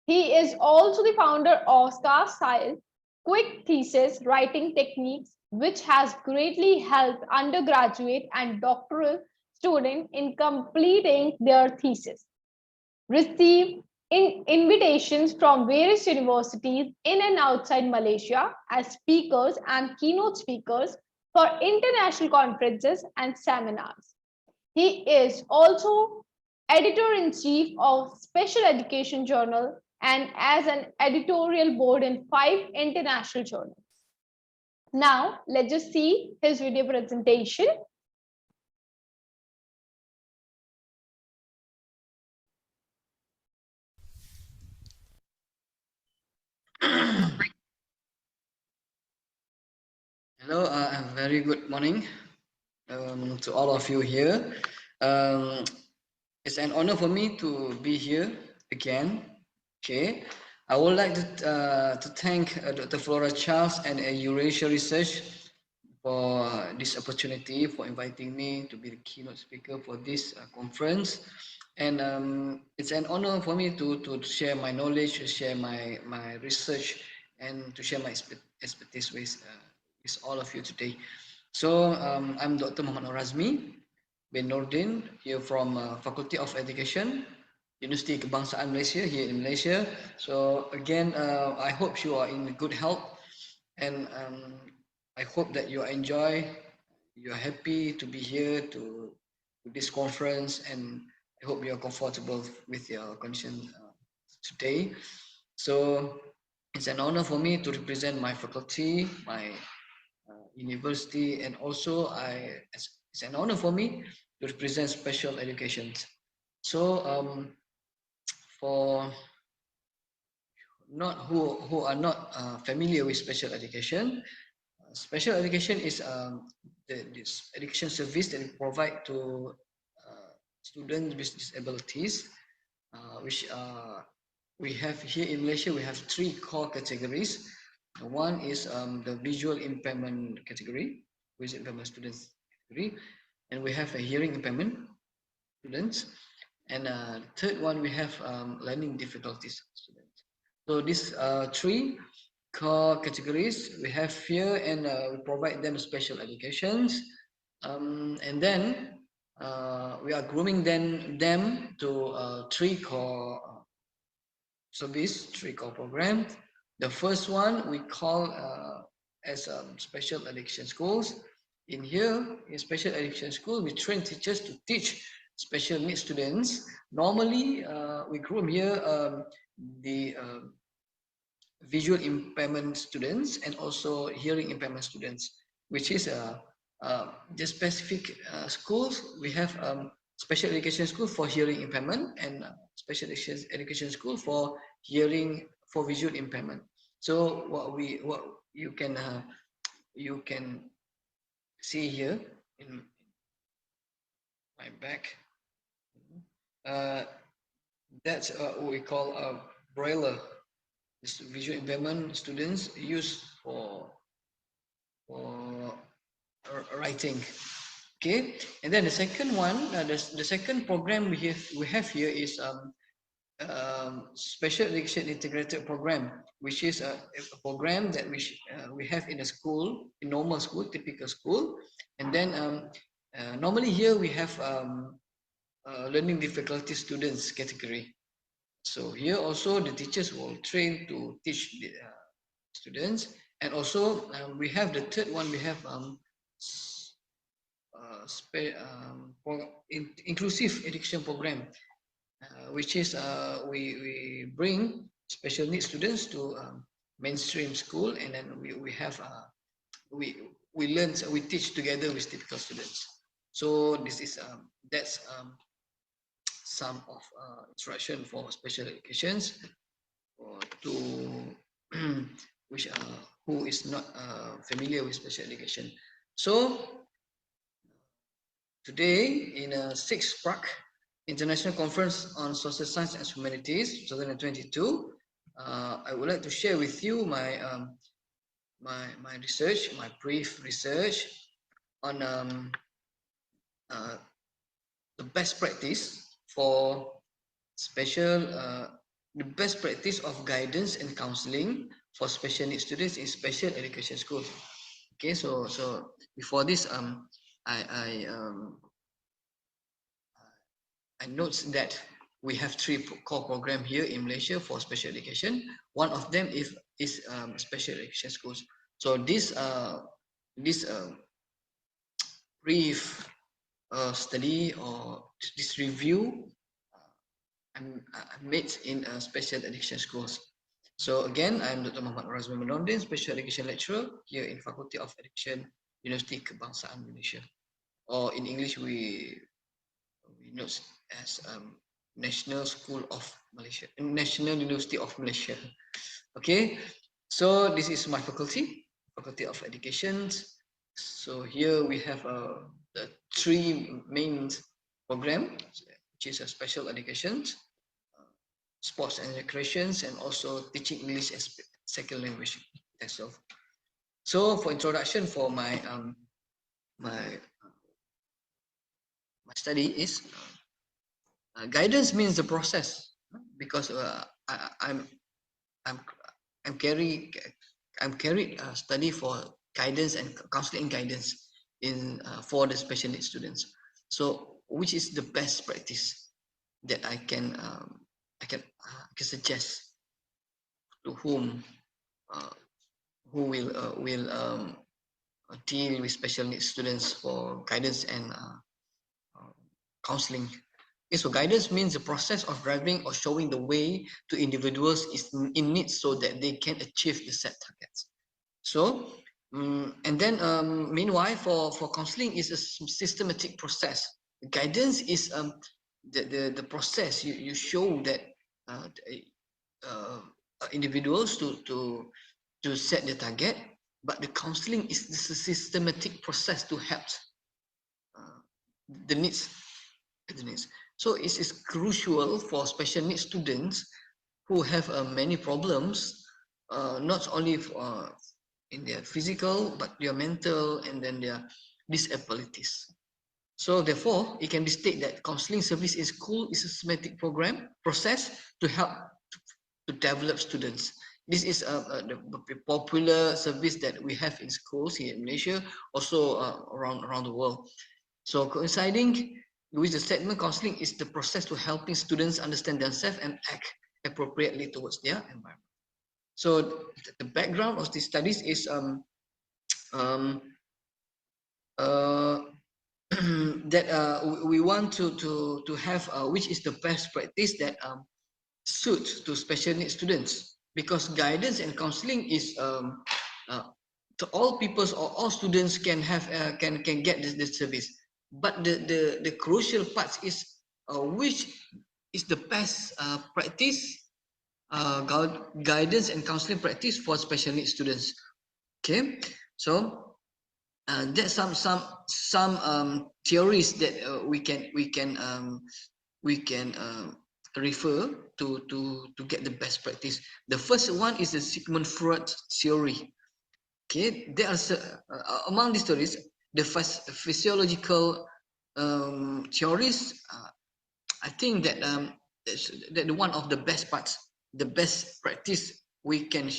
He is also the founder of SCAR-style quick thesis writing techniques, which has greatly helped undergraduate and doctoral students in completing their thesis. Receive invitations from various universities in and outside Malaysia as speakers and keynote speakers for international conferences and seminars. He is also editor-in-chief of Special Education Journal and as an editorial board in 5 international journals. Now, let's just see his video presentation. Hello, a very good morning to all of you here. It's an honor for me to be here again. Okay, I would like to thank Dr. Flora Charles and Eurasia Research for this opportunity, for inviting me to be the keynote speaker for this conference. And it's an honor for me to share my knowledge, to share my research, and to share my expertise with all of you today. So I'm Dr. Mohd Norazami bin Nordin, here from Faculty of Education, University Kebangsaan Malaysia, here in Malaysia. So again, I hope you are in good health, and I hope that you enjoy, you're happy to be here to this conference, and I hope you're comfortable with your condition today. So it's an honor for me to represent my faculty, my university, and also it's an honor for me to represent special education. So for not who are not familiar with special education, special education is this education service that we provide to students with disabilities, which we have here in Malaysia. We have 3 core categories. One is the visual impairment category, visual impairment students category, and we have a hearing impairment students, and the third one we have learning difficulties students. So these 3 core categories we have here, and we provide them special educations, and then we are grooming them to 3 core service, 3 core programs. The first one we call as special education schools. In here, in special education school, we train teachers to teach special needs students. Normally, we groom here the visual impairment students and also hearing impairment students, which is the specific schools. We have special education school for hearing impairment and special education school for visual impairment. So what you can see here in my back, that's what we call a braille. This visual impairment students use for writing. Okay, and then the second one, the second program we have here is special education integrated program, which is a program that we have in a school, in normal school, typical school, and then normally here we have learning difficulty students category. So here also the teachers will train to teach the students, and also we have the third one. We have inclusive education program, which is we bring special needs students to mainstream school, and then we have we teach together with typical students. So this is that's some of instruction for special educations to which who is not familiar with special education. So today in a 6th Prague International Conference on Social Science and Humanities 2022, I would like to share with you my my research, my brief research on the best practice for special the best practice of guidance and counseling for special needs students in special education schools. Okay, so before this I note that we have 3 core programs here in Malaysia for special education. One of them is special education schools. So this brief study or this review I made in special education schools. So again, I'm Dr. Muhammad Razmi Menondin, special education lecturer here in Faculty of Education, University Kebangsaan Malaysia, or in English we know as National School of Malaysia, National University of Malaysia. Okay, so this is my faculty, Faculty of Education. So here we have the 3 main program, which is a special education, sports and recreations, and also teaching English as second language. That's all. So for introduction for my my study is guidance means the process, because I'm carried study for guidance and counseling guidance in for the special needs students. So which is the best practice that I can suggest to whom who will deal with special needs students for guidance and counseling. Okay, so guidance means the process of driving or showing the way to individuals in need so that they can achieve the set targets. So and then meanwhile for counseling is a systematic process. Guidance is the process you show that individuals to set the target, but the counseling is this systematic process to help the needs. So it is crucial for special needs students who have many problems, not only in their physical, but their mental and then their disabilities. So therefore, it can be stated that counseling service in school is a systematic process to help to develop students. This is the popular service that we have in schools here in Malaysia, also around the world. So coinciding with the segment, counseling is the process to helping students understand themselves and act appropriately towards their environment. So the background of these studies is that we want to have which is the best practice that suits to special needs students, because guidance and counseling is to all peoples or all students can have can get this service, but the crucial part is which is the best practice guidance and counseling practice for special needs students. Okay, so there's some theories that we can refer to get the best practice. The first one is the Sigmund Freud theory. Okay, there are among these theories, the physiological theories. I think that that one of the best parts, the best practice we can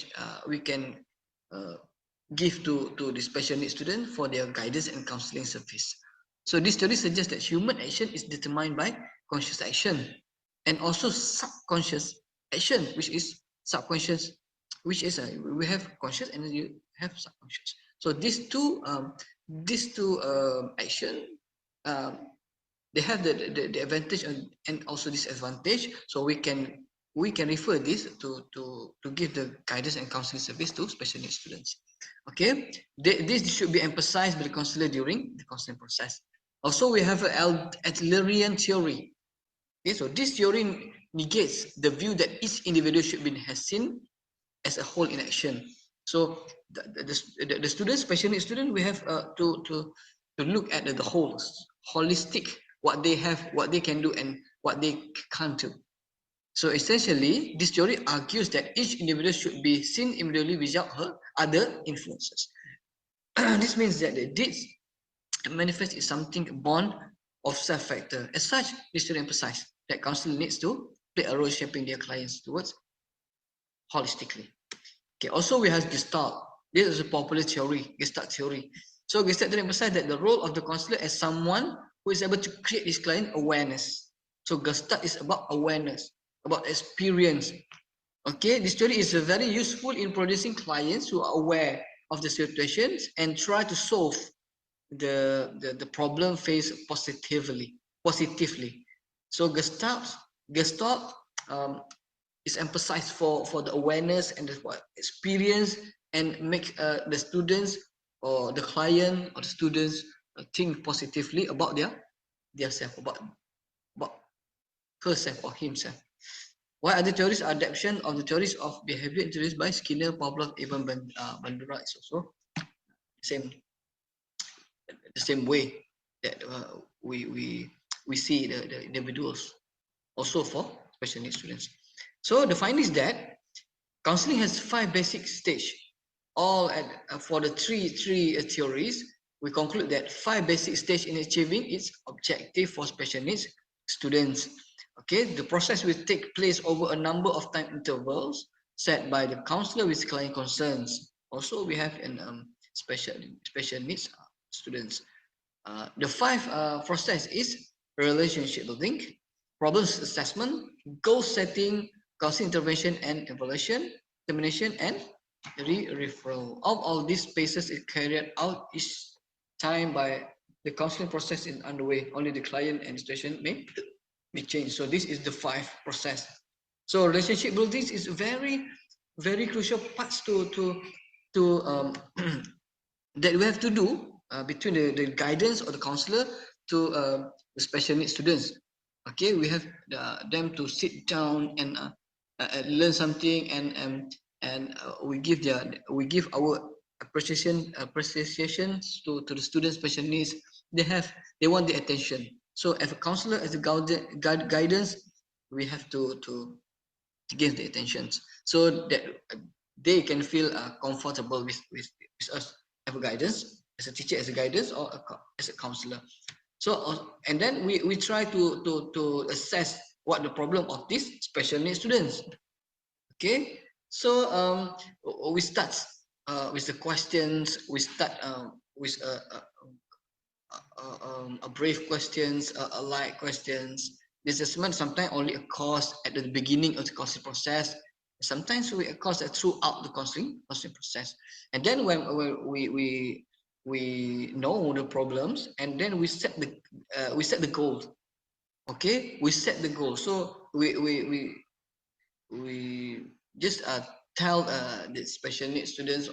give to the special needs student for their guidance and counseling service. So this theory suggests that human action is determined by conscious action and also subconscious action, which is subconscious, which is we have conscious and you have subconscious. So these two these two action, they have the advantage and also disadvantage. So we can refer this to give the guidance and counseling service to special needs students. Okay, this should be emphasized by the counselor during the counseling process. Also, we have an Adlerian theory. Okay, so this theory negates the view that each individual should be seen as a whole in action. So the students, special needs student, we have to look at the whole, holistic, what they have, what they can do, and what they can't do. So essentially, this theory argues that each individual should be seen individually without her other influences. This means that the deeds manifest is something born of self-factor. As such, this should emphasize that counselor needs to play a role shaping their clients towards holistically. Okay, also we have Gestalt. This is a popular theory, Gestalt theory. So Gestalt emphasizes that the role of the counselor as someone who is able to create his client awareness. So Gestalt is about awareness, about experience. Okay, this theory is very useful in producing clients who are aware of the situations and try to solve the problem faced positively. So Gestalt is emphasized for the awareness and the experience, and make the students or the client or the students think positively about their self, about herself or himself. While other theories are adaptation of the theories of behavior introduced by Skinner, Pavlov, even Bandura is also the same way that we see the individuals also for special needs students. So the finding is that counseling has 5 basic stages. All for the three theories, we conclude that 5 basic stages in achieving its objective for special needs students. Okay, the process will take place over a number of time intervals set by the counselor with client concerns. Also, we have an special needs students. The 5 process is relationship building, problems assessment, goal setting, counseling intervention and evaluation, termination, and referral. All these phases is carried out each time by the counseling process is underway. Only the client and situation may be changed. So this is the 5 process. So relationship building is very crucial parts to that we have to do between the guidance or the counselor to the special needs students. Okay, we have them to sit down and learn something, and we give our appreciations to the students special needs. They want the attention. So as a counselor, as a guidance, we have to give the attentions so that they can feel comfortable with us as a guidance, as a teacher, as a guidance, or as a counselor. So and then we try to assess what the problem of these special needs students. Okay, so we start with the questions. We start with a brave questions, a light questions. This assessment sometimes only occurs at the beginning of the counseling process. Sometimes we occurs throughout the counseling process. And then when we know the problems, and then we set the goal. Okay, we set the goal. So we just tell the special needs students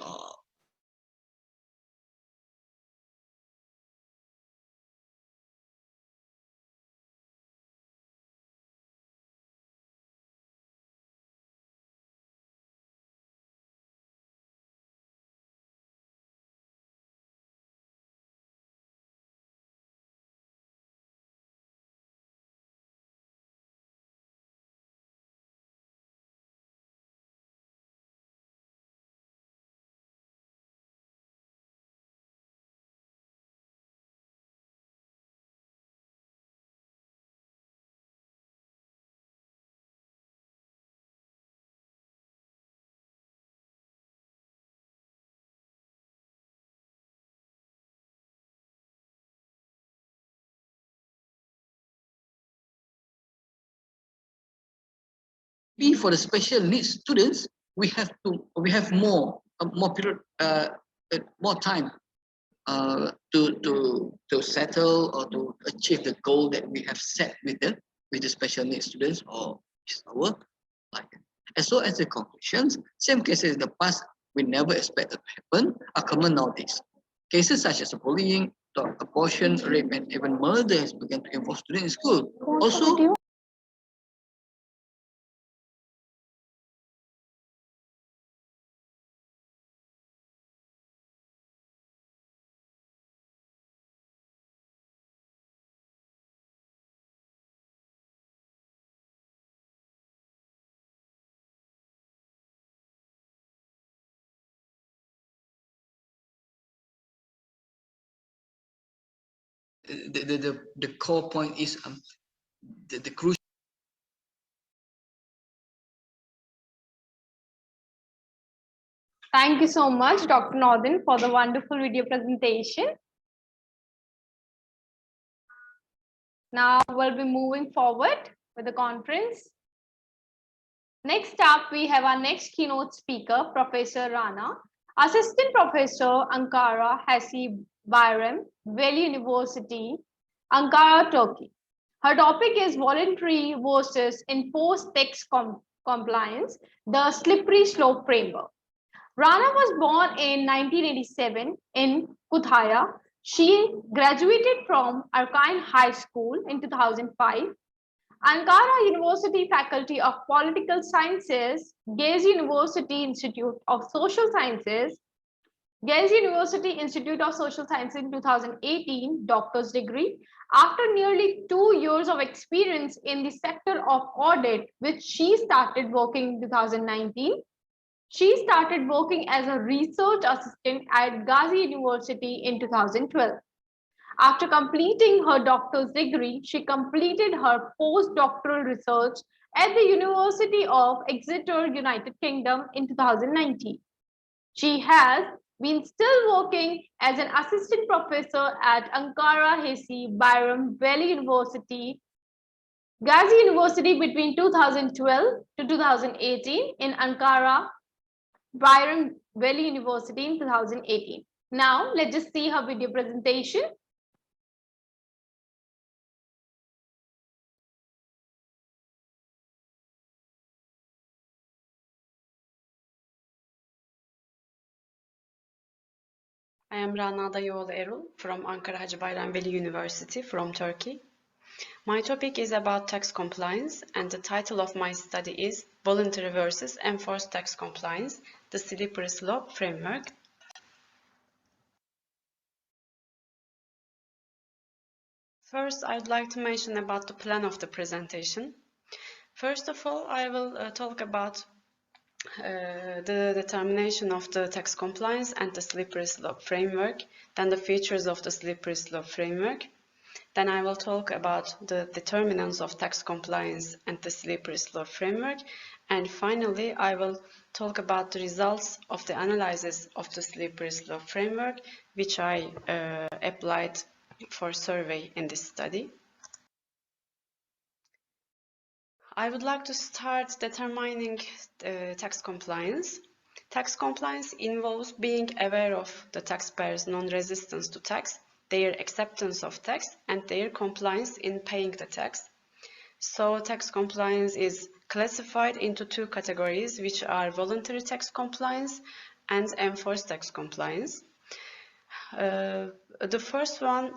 for the special needs students, we have more period, more time to settle or to achieve the goal that we have set with the special needs students or our like. As well as the conclusions, same cases in the past we never expected to happen are common nowadays. Cases such as bullying, abortion, rape, and even murder has begun to involve students in school. Also, the core point is the crucial. Thank you so much, Dr. Northern, for the wonderful video presentation. Now we'll be moving forward with the conference. Next up, we have our next keynote speaker, Professor Rana, Assistant Professor, Ankara Hasi Bayram, Veli University, Ankara, Turkey. Her topic is voluntary versus enforced text compliance, the slippery slope framework. Rana was born in 1987 in Kuthaya. She graduated from Arkain High School in 2005. Ankara University Faculty of Political Sciences, Gezi University Institute of Social Sciences, Gezi University Institute of Social Sciences in 2018, doctor's degree. After nearly 2 years of experience in the sector of audit, which she started working in 2019, she started working as a research assistant at Gazi University in 2012. After completing her doctor's degree, she completed her postdoctoral research at the University of Exeter, United Kingdom in 2019. She has been still working as an assistant professor at Ankara Hesi Bayram Veli University, Gazi University between 2012 to 2018 in Ankara, Byron Valley University in 2018. Now, let's just see her video presentation. I am Rana Dayıoğlu Erol from Ankara Hacı Bayram Veli University from Turkey. My topic is about tax compliance, and the title of my study is Voluntary versus Enforced Tax Compliance, the Slippery Slope Framework. First, I'd like to mention about the plan of the presentation. First of all, I will talk about the determination of the tax compliance and the slippery slope framework, then the features of the slippery slope framework. Then I will talk about the determinants of tax compliance and the slippery slope framework. And finally, I will talk about the results of the analysis of the slippery slope framework, which I applied for survey in this study. I would like to start determining tax compliance. Tax compliance involves being aware of the taxpayer's non-resistance to tax, their acceptance of tax, and their compliance in paying the tax. So tax compliance is classified into two categories, which are voluntary tax compliance and enforced tax compliance. The first one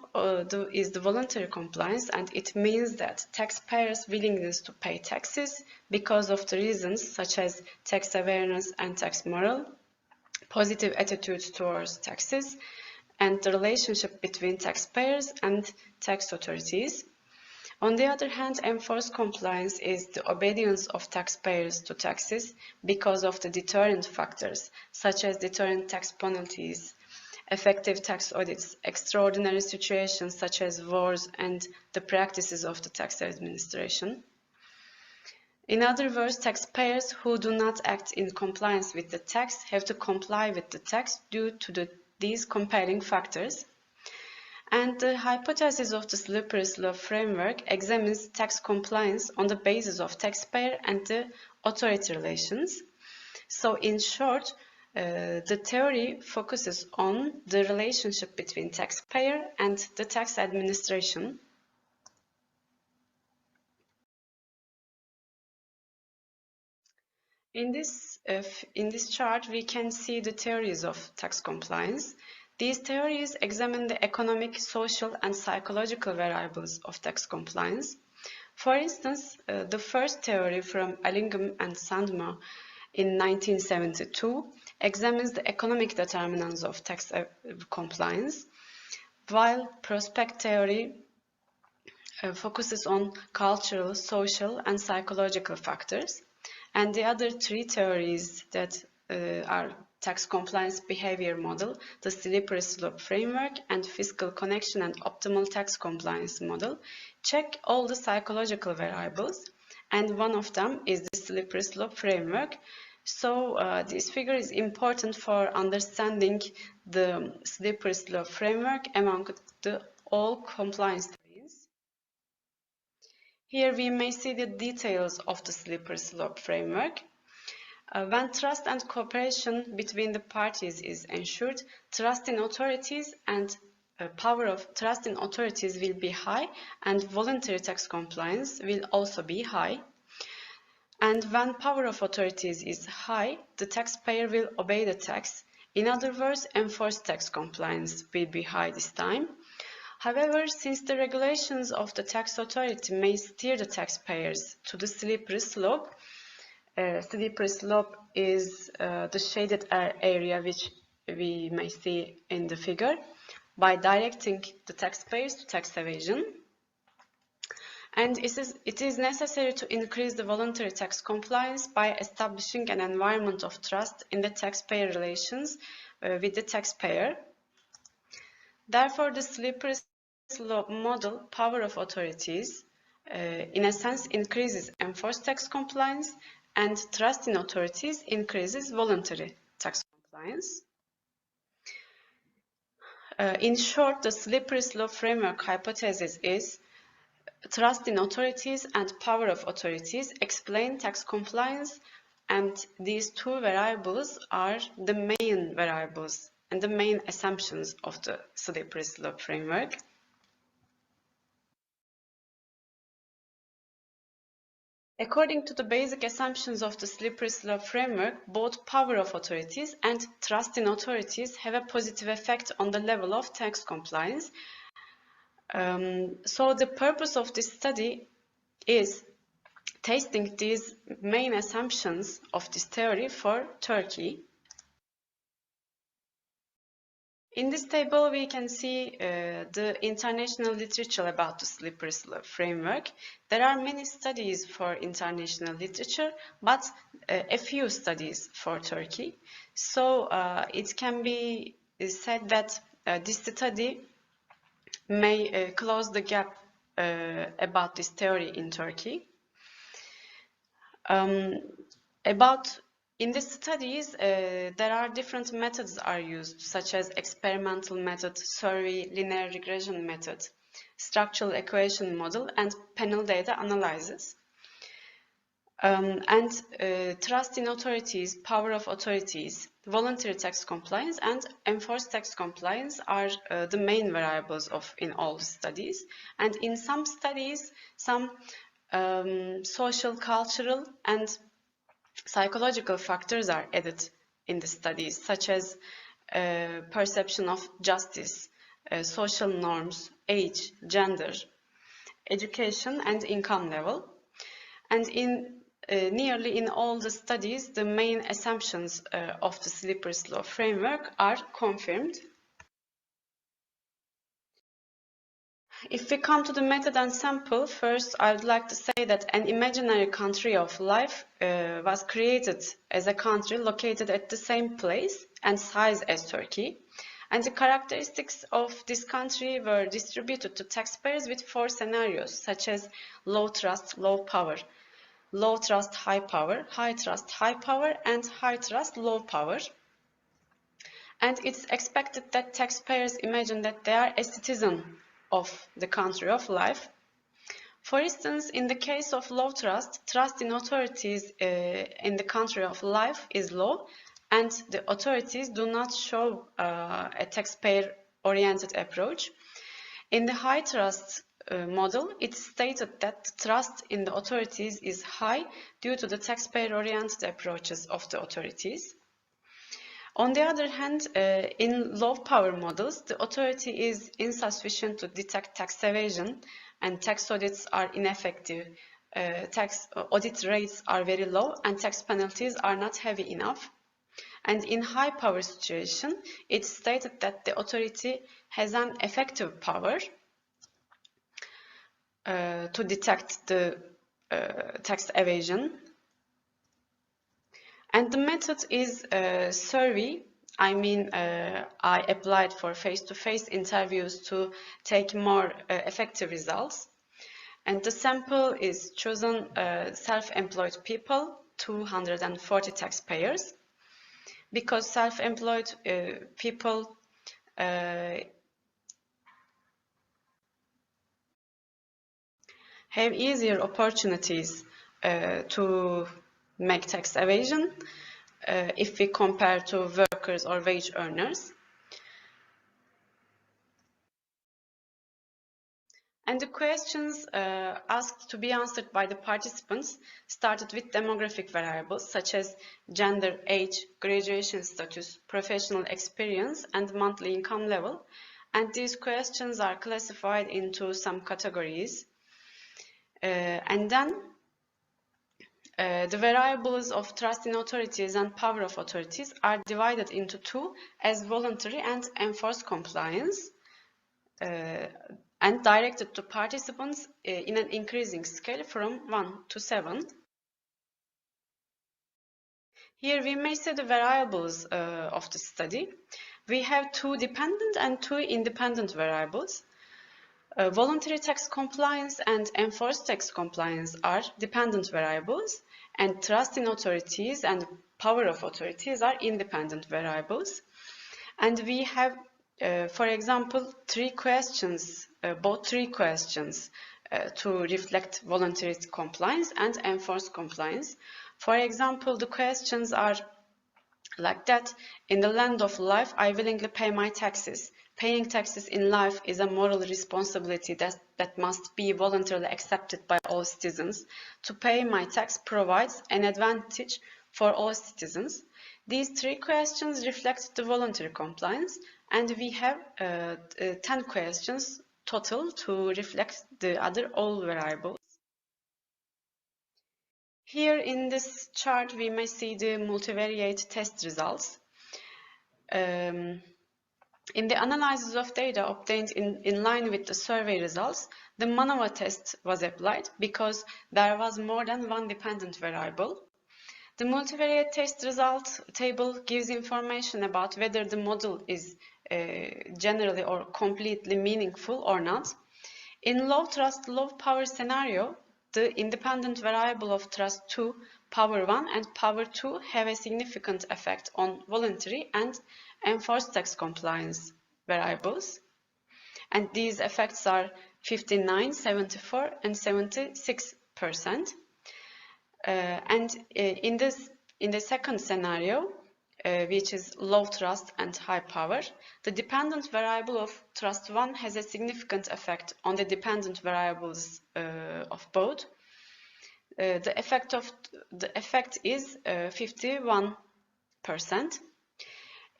is the voluntary compliance, and it means that taxpayers' willingness to pay taxes because of the reasons such as tax awareness and tax moral, positive attitudes towards taxes, and the relationship between taxpayers and tax authorities. On the other hand, enforced compliance is the obedience of taxpayers to taxes because of the deterrent factors, such as deterrent tax penalties, effective tax audits, extraordinary situations such as wars, and the practices of the tax administration. In other words, taxpayers who do not act in compliance with the tax have to comply with the tax due to these compelling factors. And the hypothesis of the slippery slope framework examines tax compliance on the basis of taxpayer and the authority relations. So in short, The theory focuses on the relationship between taxpayer and the tax administration. In this chart, we can see the theories of tax compliance. These theories examine the economic, social, and psychological variables of tax compliance. For instance, the first theory from Allingham and Sandma in 1972 examines the economic determinants of tax compliance, while prospect theory focuses on cultural, social, and psychological factors. And the other three theories that are tax compliance behavior model, the slippery slope framework, and fiscal connection and optimal tax compliance model, check all the psychological variables. And one of them is the slippery slope framework. So this figure is important for understanding the slippery slope framework among the all compliance theories. Here we may see the details of the slippery slope framework. When trust and cooperation between the parties is ensured, trust in authorities and power of trust in authorities will be high, and voluntary tax compliance will also be high. And when power of authorities is high, the taxpayer will obey the tax. In other words, enforced tax compliance will be high this time. However, since the regulations of the tax authority may steer the taxpayers to the slippery slope is the shaded area which we may see in the figure, by directing the taxpayers to tax evasion. And it is necessary to increase the voluntary tax compliance by establishing an environment of trust in the taxpayer relations with the taxpayer. Therefore, the slippery slope model, power of authorities, in a sense increases enforced tax compliance, and trust in authorities increases voluntary tax compliance. In short, the slippery slope framework hypothesis is trust in authorities and power of authorities explain tax compliance, and these two variables are the main variables and the main assumptions of the slippery slope framework. According to the basic assumptions of the slippery slope framework, both power of authorities and trust in authorities have a positive effect on the level of tax compliance. So the purpose of this study is testing these main assumptions of this theory for Turkey. In this table, we can see the international literature about the slippery slope framework. There are many studies for international literature, but a few studies for Turkey. So it can be said that this study may close the gap about this theory in Turkey. In these studies, there are different methods are used, such as experimental method, survey, linear regression method, structural equation model, and panel data analysis. Trust in authorities, power of authorities, voluntary tax compliance, and enforced tax compliance are the main variables in all studies. And in some studies, some social, cultural, and psychological factors are added in the studies, such as perception of justice, social norms, age, gender, education, and income level. And nearly in all the studies, the main assumptions of the slippery slope framework are confirmed. If we come to the method and sample, first I would like to say that an imaginary country of life was created as a country located at the same place and size as Turkey. And the characteristics of this country were distributed to taxpayers with 4 scenarios, such as low trust, low power, low trust, high power, high trust, high power, and high trust, low power. And it's expected that taxpayers imagine that they are a citizen of the country of life. For instance, in the case of low trust, trust in authorities in the country of life is low, and the authorities do not show a taxpayer-oriented approach. In the high trust model, it's stated that trust in the authorities is high due to the taxpayer-oriented approaches of the authorities. On the other hand, in low power models, the authority is insufficient to detect tax evasion and tax audits are ineffective. Tax audit rates are very low and tax penalties are not heavy enough. And in high power situation, it's stated that the authority has an effective power to detect the tax evasion. And the method is survey. I mean, I applied for face-to-face interviews to take more effective results. And the sample is chosen self-employed people, 240 taxpayers, because self-employed people have easier opportunities to make tax evasion if we compare to workers or wage earners. And the questions asked to be answered by the participants started with demographic variables such as gender, age, graduation status, professional experience, and monthly income level. And these questions are classified into some categories. And then the variables of trust in authorities and power of authorities are divided into two as voluntary and enforced compliance and directed to participants in an increasing scale from 1 to 7. Here we may see the variables of the study. We have two dependent and two independent variables. Voluntary tax compliance and enforced tax compliance are dependent variables, and trust in authorities and power of authorities are independent variables. And we have, for example, both three questions to reflect voluntary compliance and enforced compliance. For example, the questions are like that: in the land of life, I willingly pay my taxes. Paying taxes in life is a moral responsibility that must be voluntarily accepted by all citizens. To pay my tax provides an advantage for all citizens. These three questions reflect the voluntary compliance, and we have 10 questions total to reflect the other all variables. Here in this chart, we may see the multivariate test results. In the analysis of data obtained in line with the survey results, the MANOVA test was applied because there was more than one dependent variable. The multivariate test result table gives information about whether the model is generally or completely meaningful or not. In low trust, low power scenario, the independent variable of trust 2, power 1 and power 2 have a significant effect on voluntary and enforced tax compliance variables. And these effects are 59, 74 and 76%. And in the second scenario, which is low trust and high power, the dependent variable of trust 1 has a significant effect on the dependent variables of both. The effect is 51%.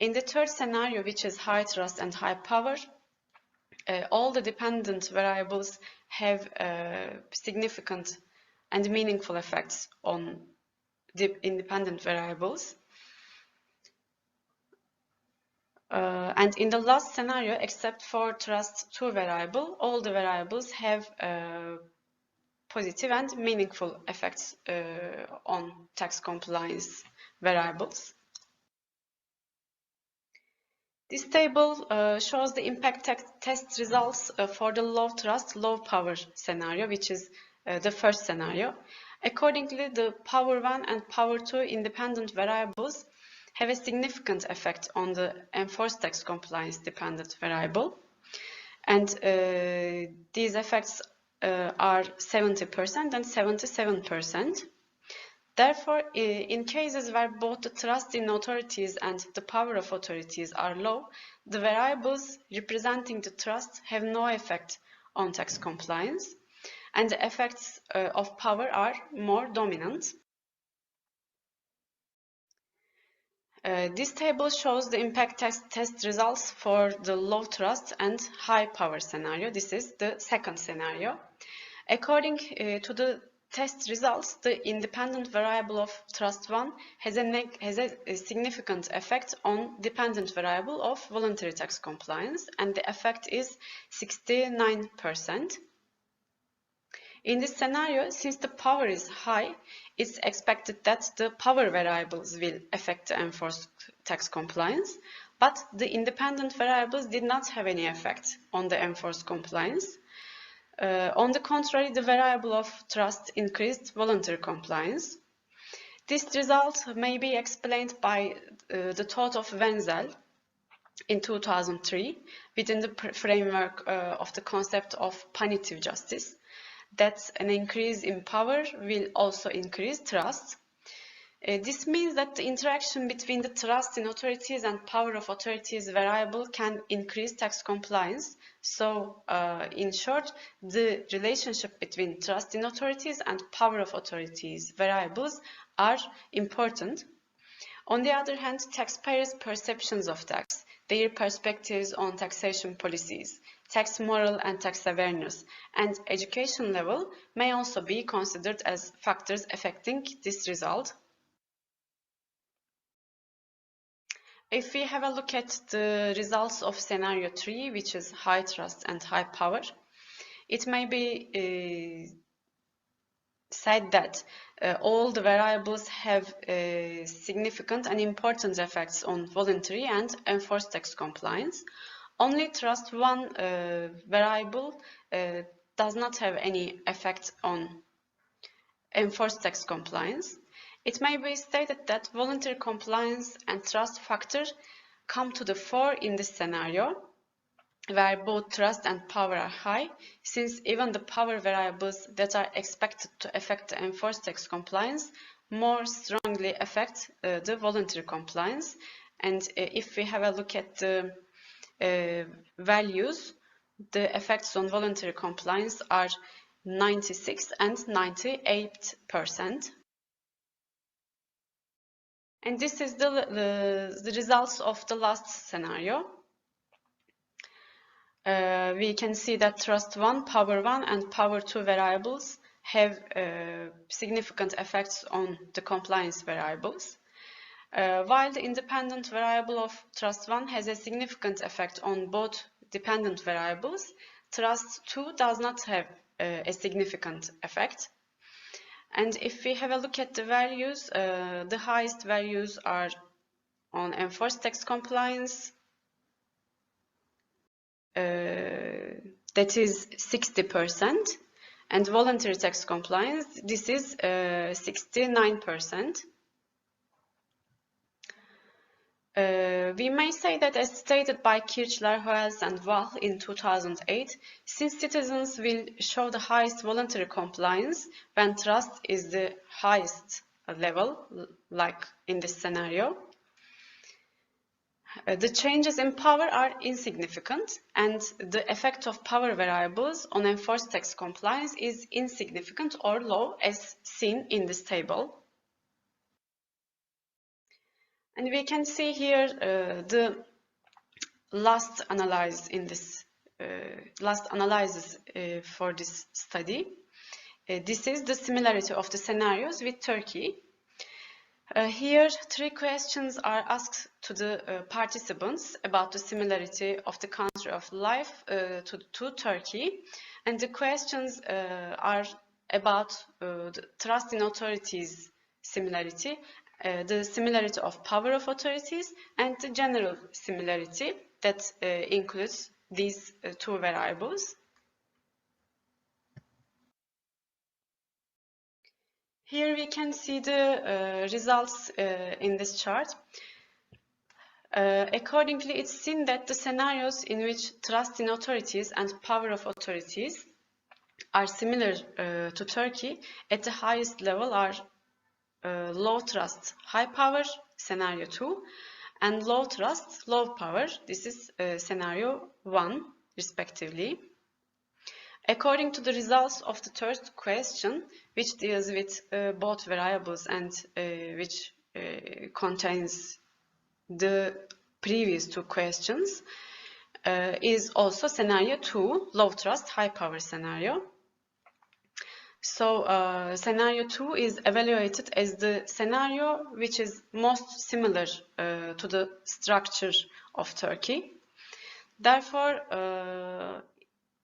In the third scenario, which is high trust and high power, all the dependent variables have significant and meaningful effects on the independent variables. And in the last scenario, except for trust 2 variable, all the variables have positive and meaningful effects on tax compliance variables. This table shows the impact test results for the low trust, low power scenario, which is the first scenario. Accordingly, the power 1 and power 2 independent variables have a significant effect on the enforced tax compliance dependent variable. And these effects are 70% and 77%. Therefore, in cases where both the trust in authorities and the power of authorities are low, the variables representing the trust have no effect on tax compliance, and the effects of power are more dominant. This table shows the impact test results for the low trust and high power scenario. This is the second scenario. According to the test results, the independent variable of trust 1 has a significant effect on dependent variable of voluntary tax compliance, and the effect is 69%. In this scenario, since the power is high, it's expected that the power variables will affect the enforced tax compliance, but the independent variables did not have any effect on the enforced compliance. On the contrary, the variable of trust increased voluntary compliance. This result may be explained by the thought of Wenzel in 2003 within the framework of the concept of punitive justice, that an increase in power will also increase trust. This means that the interaction between the trust in authorities and power of authorities variable can increase tax compliance. So, in short, the relationship between trust in authorities and power of authorities variables are important. On the other hand, taxpayers' perceptions of tax, their perspectives on taxation policies, tax moral and tax awareness, and education level may also be considered as factors affecting this result. If we have a look at the results of scenario 3, which is high trust and high power, it may be said that all the variables have significant and important effects on voluntary and enforced tax compliance. Only trust 1 variable does not have any effect on enforced tax compliance. It may be stated that voluntary compliance and trust factor come to the fore in this scenario, where both trust and power are high, since even the power variables that are expected to affect the enforced tax compliance more strongly affect the voluntary compliance. And if we have a look at the values, the effects on voluntary compliance are 96 and 98%. And this is the results of the last scenario. We can see that trust 1, power 1, and power 2 variables have significant effects on the compliance variables, while the independent variable of trust 1 has a significant effect on both dependent variables. Trust 2 does not have a significant effect. And if we have a look at the values, the highest values are on enforced tax compliance, that is 60%, and voluntary tax compliance, this is 69%. We may say that, as stated by Kirchler, Hoels, and Wahl in 2008, since citizens will show the highest voluntary compliance when trust is the highest level, like in this scenario, the changes in power are insignificant, and the effect of power variables on enforced tax compliance is insignificant or low, as seen in this table. And we can see here the last analysis in this analysis for this study. This is the similarity of the scenarios with Turkey. Here, 3 questions are asked to the participants about the similarity of the country of life to Turkey, and the questions are about the trust in authorities similarity, the similarity of power of authorities, and the general similarity that includes these 2 variables. Here we can see the results in this chart. Accordingly, it's seen that the scenarios in which trust in authorities and power of authorities are similar to Turkey at the highest level are low trust, high power, scenario 2, and low trust, low power, this is scenario 1, respectively. According to the results of the third question, which deals with both variables and which contains the previous two questions, is also scenario 2, low trust, high power scenario. So scenario 2 is evaluated as the scenario which is most similar to the structure of Turkey. Therefore,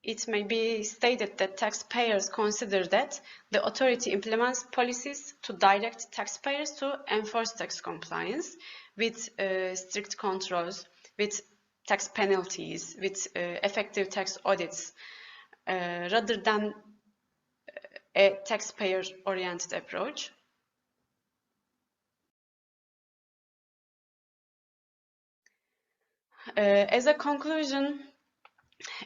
it may be stated that taxpayers consider that the authority implements policies to direct taxpayers to enforce tax compliance with strict controls, with tax penalties, with effective tax audits, rather than a taxpayer-oriented approach. As a conclusion,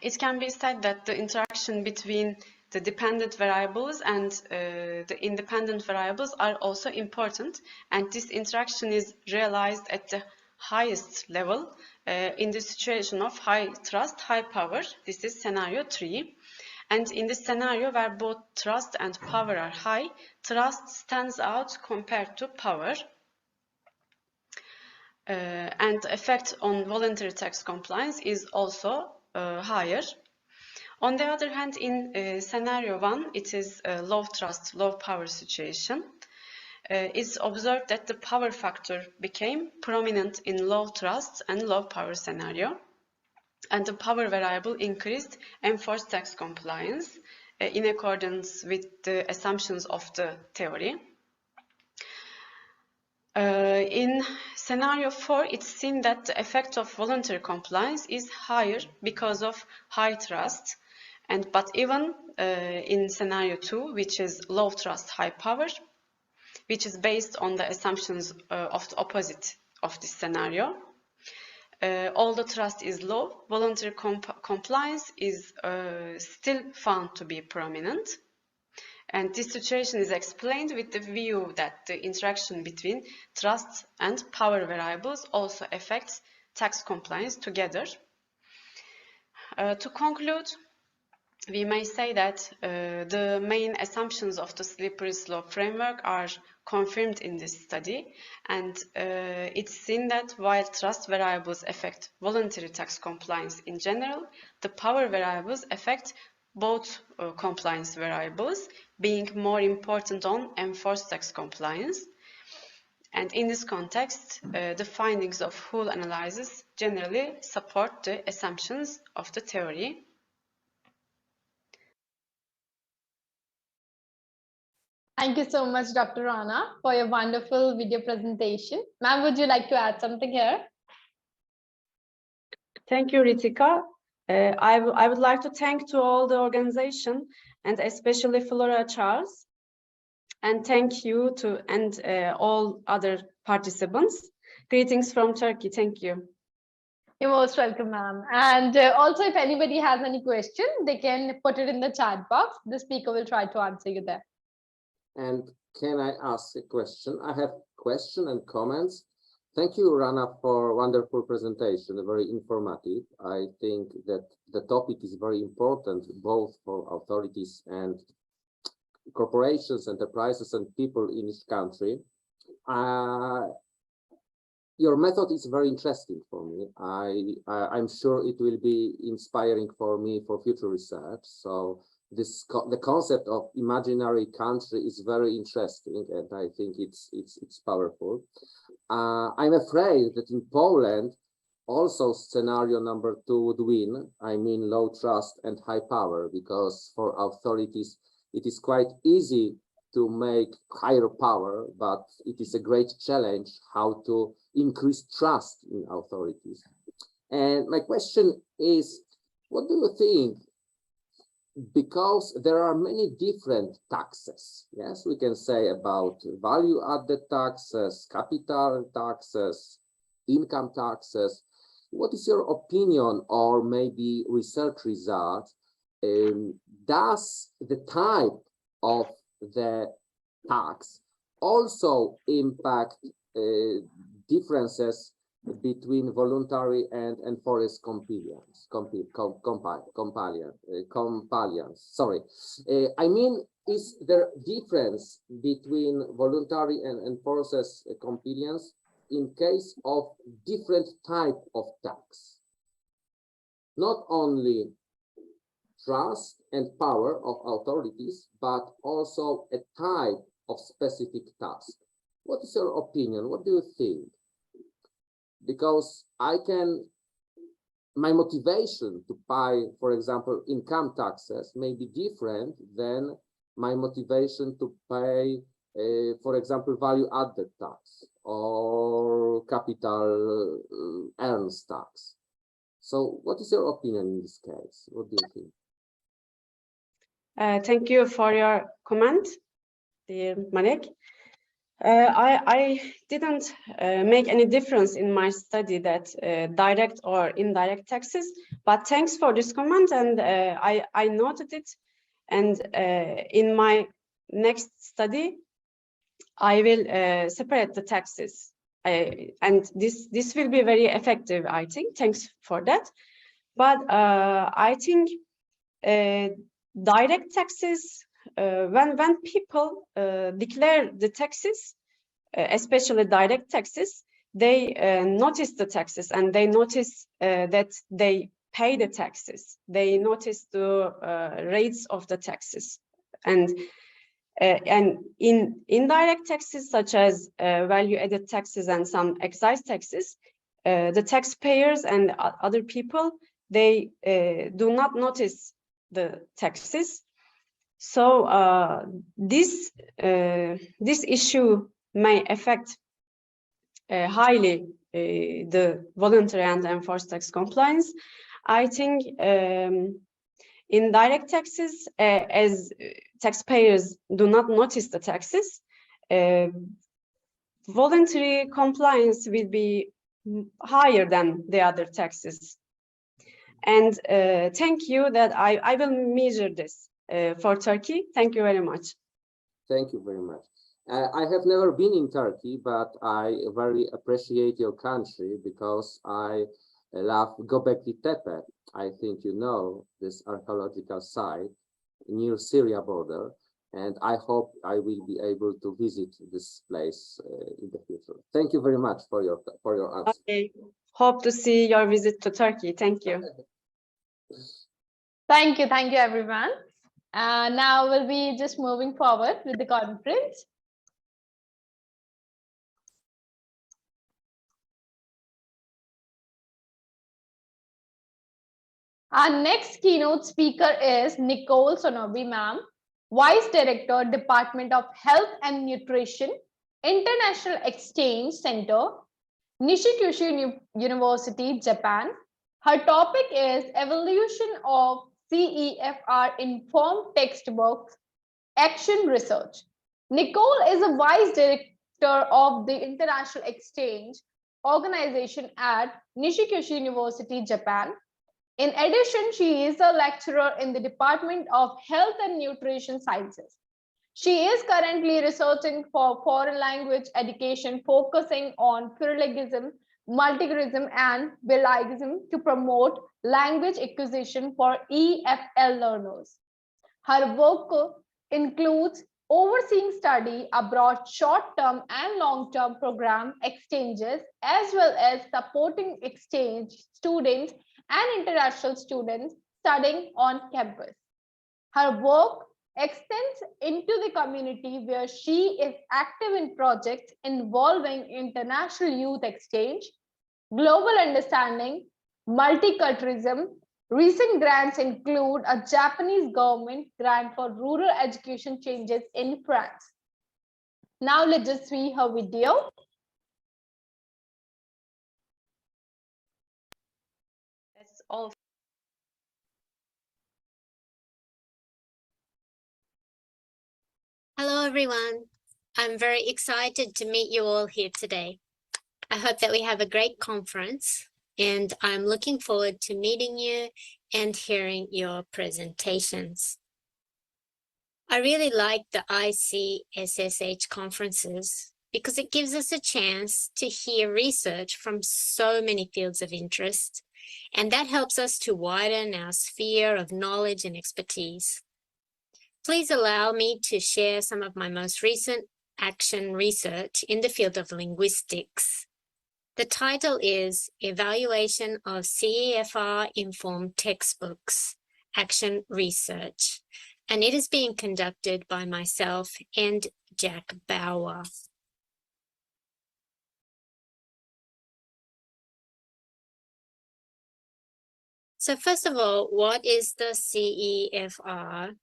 it can be said that the interaction between the dependent variables and the independent variables are also important, and this interaction is realized at the highest level in the situation of high trust, high power. This is scenario 3. And in this scenario where both trust and power are high, trust stands out compared to power. And the effect on voluntary tax compliance is also higher. On the other hand, in scenario 1, it is a low trust, low power situation. It's observed that the power factor became prominent in low trust and low power scenario, and the power variable increased enforced tax compliance in accordance with the assumptions of the theory. In scenario 4, it's seen that the effect of voluntary compliance is higher because of high trust, but even in scenario 2, which is low trust, high power, which is based on the assumptions of the opposite of this scenario, all the trust is low, voluntary compliance is still found to be prominent. And this situation is explained with the view that the interaction between trust and power variables also affects tax compliance together. To conclude, we may say that the main assumptions of the slippery slope framework are confirmed in this study, and it's seen that while trust variables affect voluntary tax compliance in general, the power variables affect both compliance variables, being more important on enforced tax compliance. And in this context, the findings of Hull analysis generally support the assumptions of the theory. Thank you so much, Dr. Rana, for your wonderful video presentation. Ma'am, would you like to add something here? Thank you, Ritika. I would like to thank to all the organization and especially Flora Charles, and thank you to all other participants. Greetings from Turkey. Thank you. You're most welcome, ma'am. And also, if anybody has any question, they can put it in the chat box. The speaker will try to answer you there. And can I ask a question? I have question and comments. Thank you, Rana, for wonderful presentation, very informative. I think that the topic is very important, both for authorities and corporations, enterprises, and people in each country. Your method is very interesting for me. I'm sure it will be inspiring for me for future research. So the concept of imaginary country is very interesting, and I think it's powerful. I'm afraid that in Poland, also scenario number 2 would win. I mean, low trust and high power, because for authorities, it is quite easy to make higher power, but it is a great challenge how to increase trust in authorities. And my question is, what do you think? Because there are many different taxes. Yes, we can say about value-added taxes, capital taxes, income taxes. What is your opinion, or maybe research result? Does the type of the tax also impact differences between voluntary and enforced compliance. Sorry, I mean, is there difference between voluntary and enforced compliance in case of different type of tax? Not only trust and power of authorities, but also a type of specific task. What is your opinion? What do you think? Because my motivation to pay, for example, income taxes may be different than my motivation to pay, for example, value-added tax or capital earns tax. So what is your opinion in this case? What do you think? Thank you for your comment, dear Marek. I didn't make any difference in my study that direct or indirect taxes, but thanks for this comment, and I noted it. And in my next study, I will separate the taxes, and this will be very effective, I think. Thanks for that. But I think direct taxes, when people declare the taxes, especially direct taxes, they notice the taxes and they notice that they pay the taxes. They notice the rates of the taxes, and in indirect taxes such as value-added taxes and some excise taxes, the taxpayers and other people, they do not notice the taxes. So this issue may affect highly the voluntary and enforced tax compliance. I think indirect taxes, as taxpayers do not notice the taxes, voluntary compliance will be higher than the other taxes. And thank you that I will measure this for Turkey. Thank you very much. Thank you very much. I have never been in Turkey, but I very appreciate your country because I love Göbekli Tepe. I think you know this archaeological site near Syria border, and I hope I will be able to visit this place in the future. Thank you very much for your answer. Okay. Hope to see your visit to Turkey. Thank you. Thank you, everyone. Now we'll be just moving forward with the conference. Our next keynote speaker is Nicole Sonobe, ma'am, Vice Director, Department of Health and Nutrition, International Exchange Center, Nishikushi University, Japan. Her topic is Evolution of CEFR Informed Textbooks Action Research. Nicole is a Vice Director of the International Exchange Organization at Nishikushi University, Japan. In addition, she is a lecturer in the Department of Health and Nutrition Sciences. She is currently researching for foreign language education, focusing on pluralism, multilingualism, and bilingualism to promote language acquisition for EFL learners. Her work includes overseeing study abroad short-term and long-term program exchanges, as well as supporting exchange students and international students studying on campus. Her work extends into the community where she is active in projects involving international youth exchange, global understanding, multiculturalism. Recent grants include a Japanese government grant for rural education changes in France. Now let's just see her video. That's all. Hello, everyone. I'm very excited to meet you all here today. I hope that we have a great conference, and I'm looking forward to meeting you and hearing your presentations. I really like the ICSSH conferences because it gives us a chance to hear research from so many fields of interest, and that helps us to widen our sphere of knowledge and expertise. Please allow me to share some of my most recent action research in the field of linguistics. The title is Evaluation of CEFR-Informed Textbooks, Action Research, and it is being conducted by myself and Jack Bauer. So first of all, what is the CEFR?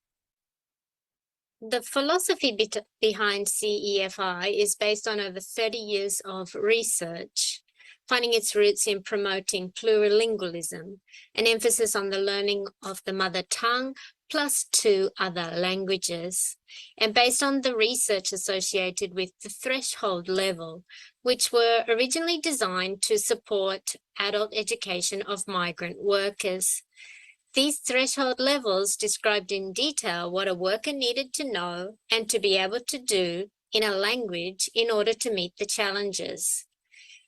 The philosophy behind CEFR is based on over 30 years of research, finding its roots in promoting plurilingualism, an emphasis on the learning of the mother tongue plus 2 other languages, and based on the research associated with the threshold level, which were originally designed to support adult education of migrant workers. These threshold levels described in detail what a worker needed to know and to be able to do in a language in order to meet the challenges.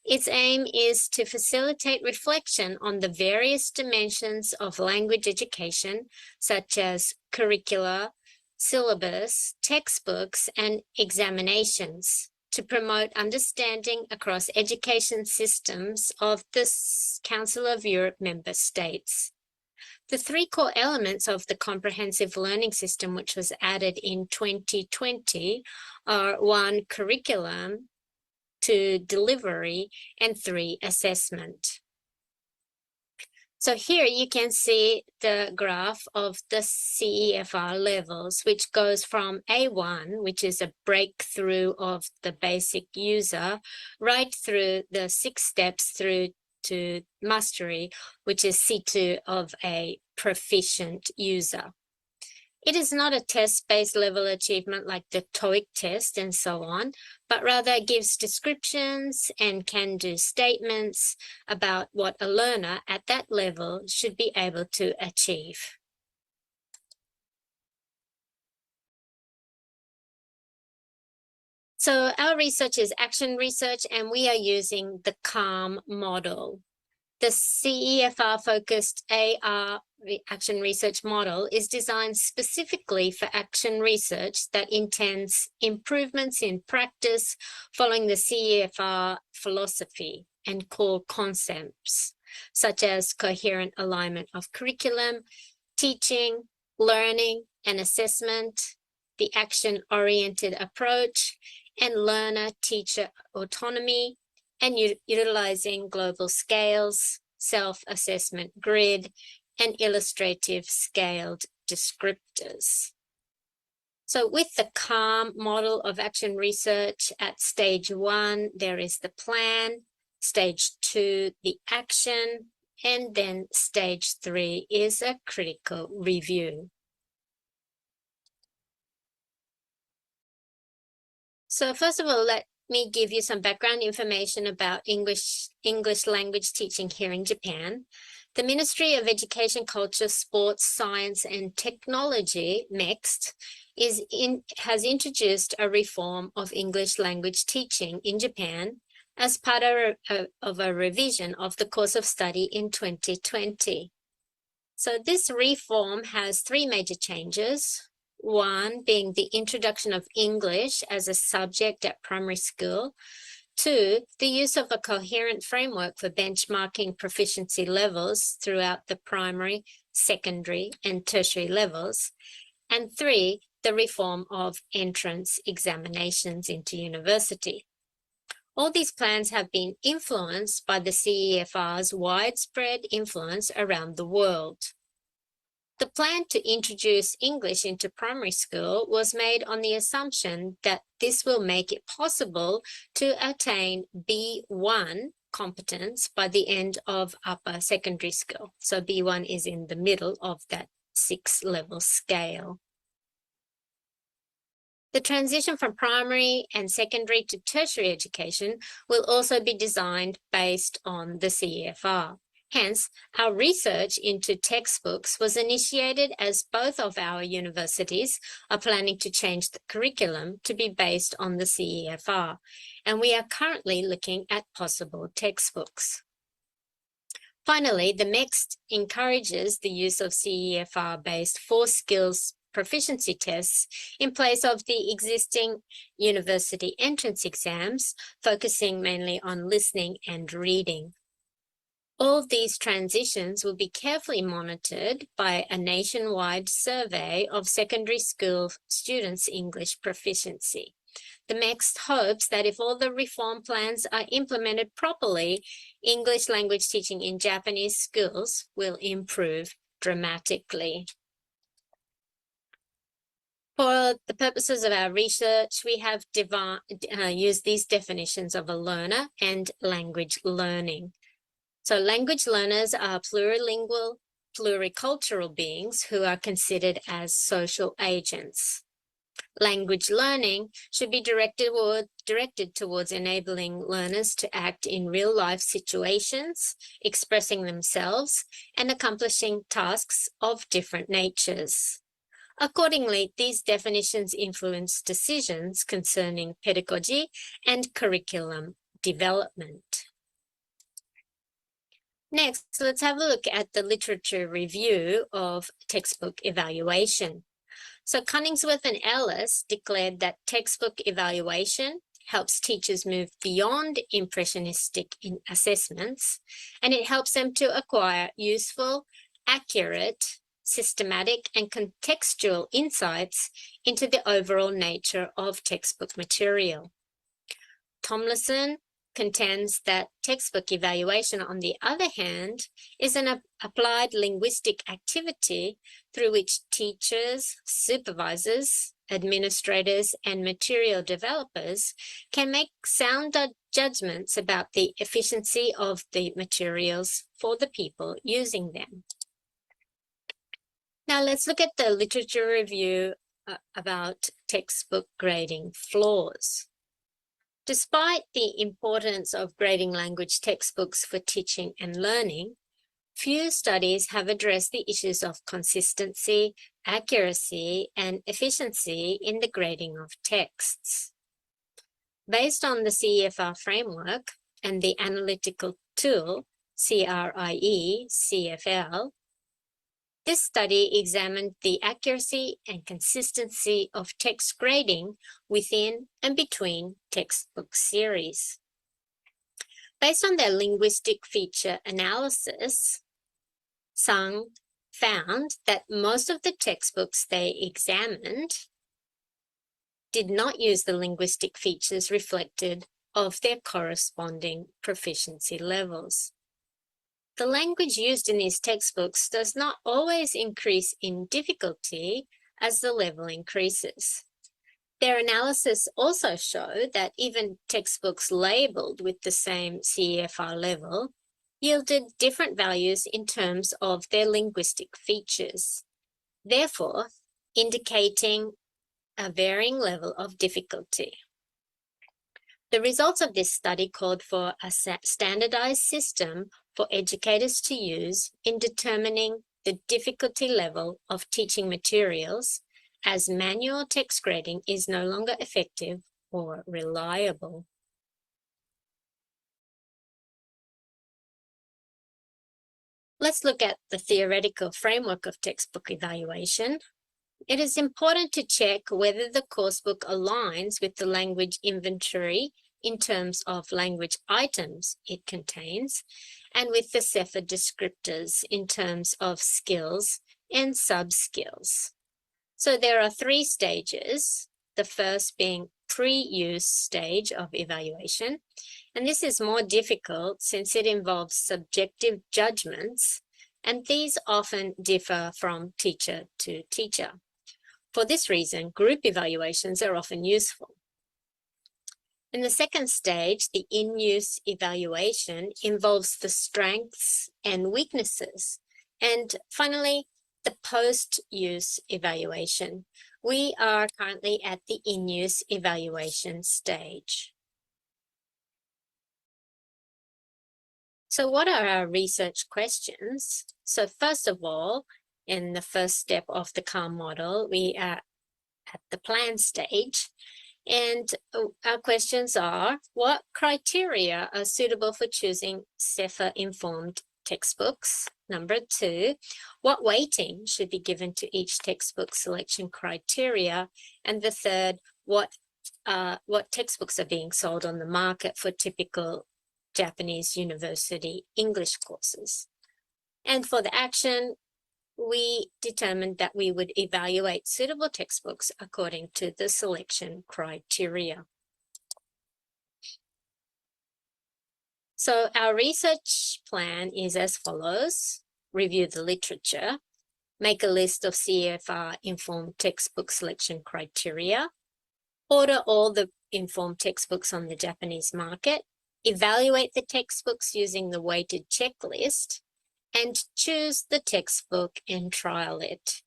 Its aim is to facilitate reflection on the various dimensions of language education, such as curricula, syllabus, textbooks, and examinations, to promote understanding across education systems of the Council of Europe member states. The 3 core elements of the comprehensive learning system, which was added in 2020, are 1, curriculum, 2, delivery, and 3, assessment. So here you can see the graph of the CEFR levels, which goes from A1, which is a breakthrough of the basic user, right through the 6 steps through to mastery, which is C2 of a proficient user. It is not a test-based level achievement like the TOEIC test and so on, but rather gives descriptions and can-do statements about what a learner at that level should be able to achieve. So our research is action research, and we are using the CALM model. The CEFR-focused AR action research model is designed specifically for action research that intends improvements in practice following the CEFR philosophy and core concepts, such as coherent alignment of curriculum, teaching, learning, and assessment, the action-oriented approach, and learner-teacher autonomy, and utilizing global scales, self-assessment grid, and illustrative scaled descriptors. So with the CALM model of action research, at stage 1, there is the plan, stage 2, the action, and then stage 3 is a critical review. So first of all, let me give you some background information about English language teaching here in Japan. The Ministry of Education, Culture, Sports, Science and Technology, MEXT, has introduced a reform of English language teaching in Japan as part of a revision of the course of study in 2020. So this reform has 3 major changes. 1 being the introduction of English as a subject at primary school. 2, the use of a coherent framework for benchmarking proficiency levels throughout the primary, secondary, and tertiary levels. And 3, the reform of entrance examinations into university. All these plans have been influenced by the CEFR's widespread influence around the world. The plan to introduce English into primary school was made on the assumption that this will make it possible to attain B1 competence by the end of upper secondary school. So B1 is in the middle of that 6-level scale. The transition from primary and secondary to tertiary education will also be designed based on the CEFR. Hence, our research into textbooks was initiated as both of our universities are planning to change the curriculum to be based on the CEFR, and we are currently looking at possible textbooks. Finally, the MEXT encourages the use of CEFR-based 4 skills proficiency tests in place of the existing university entrance exams, focusing mainly on listening and reading. All of these transitions will be carefully monitored by a nationwide survey of secondary school students' English proficiency. The MEXT hopes that if all the reform plans are implemented properly, English language teaching in Japanese schools will improve dramatically. For the purposes of our research, we have used these definitions of a learner and language learning. So language learners are plurilingual, pluricultural beings who are considered as social agents. Language learning should be directed towards enabling learners to act in real-life situations, expressing themselves, and accomplishing tasks of different natures. Accordingly, these definitions influence decisions concerning pedagogy and curriculum development. Next, let's have a look at the literature review of textbook evaluation. So Cunningsworth and Ellis declared that textbook evaluation helps teachers move beyond impressionistic assessments, and it helps them to acquire useful, accurate, systematic, and contextual insights into the overall nature of textbook material. Tomlinson contends that textbook evaluation, on the other hand, is an applied linguistic activity through which teachers, supervisors, administrators, and material developers can make sound judgments about the efficiency of the materials for the people using them. Now let's look at the literature review about textbook grading flaws. Despite the importance of grading language textbooks for teaching and learning, few studies have addressed the issues of consistency, accuracy, and efficiency in the grading of texts. Based on the CEFR framework and the analytical tool, CRIE-CFL, this study examined the accuracy and consistency of text grading within and between textbook series. Based on their linguistic feature analysis, Sung found that most of the textbooks they examined did not use the linguistic features reflected of their corresponding proficiency levels. The language used in these textbooks does not always increase in difficulty as the level increases. Their analysis also showed that even textbooks labeled with the same CEFR level yielded different values in terms of their linguistic features, therefore indicating a varying level of difficulty. The results of this study called for a standardized system for educators to use in determining the difficulty level of teaching materials, as manual text grading is no longer effective or reliable. Let's look at the theoretical framework of textbook evaluation. It is important to check whether the coursebook aligns with the language inventory in terms of language items it contains, and with the CEFR descriptors in terms of skills and sub-skills. So there are 3 stages, the first being pre-use stage of evaluation, and this is more difficult since it involves subjective judgments, and these often differ from teacher to teacher. For this reason, group evaluations are often useful. In the second stage, the in-use evaluation involves the strengths and weaknesses. And finally, the post-use evaluation. We are currently at the in-use evaluation stage. So what are our research questions? So first of all, in the first step of the CALM model, we are at the plan stage. And our questions are, what criteria are suitable for choosing CEFA-informed textbooks? Number 2, what weighting should be given to each textbook selection criteria? And the third, what textbooks are being sold on the market for typical Japanese university English courses? And for the action, we determined that we would evaluate suitable textbooks according to the selection criteria. So our research plan is as follows: review the literature, make a list of CFR-informed textbook selection criteria, order all the informed textbooks on the Japanese market, evaluate the textbooks using the weighted checklist, and choose the textbook and trial it.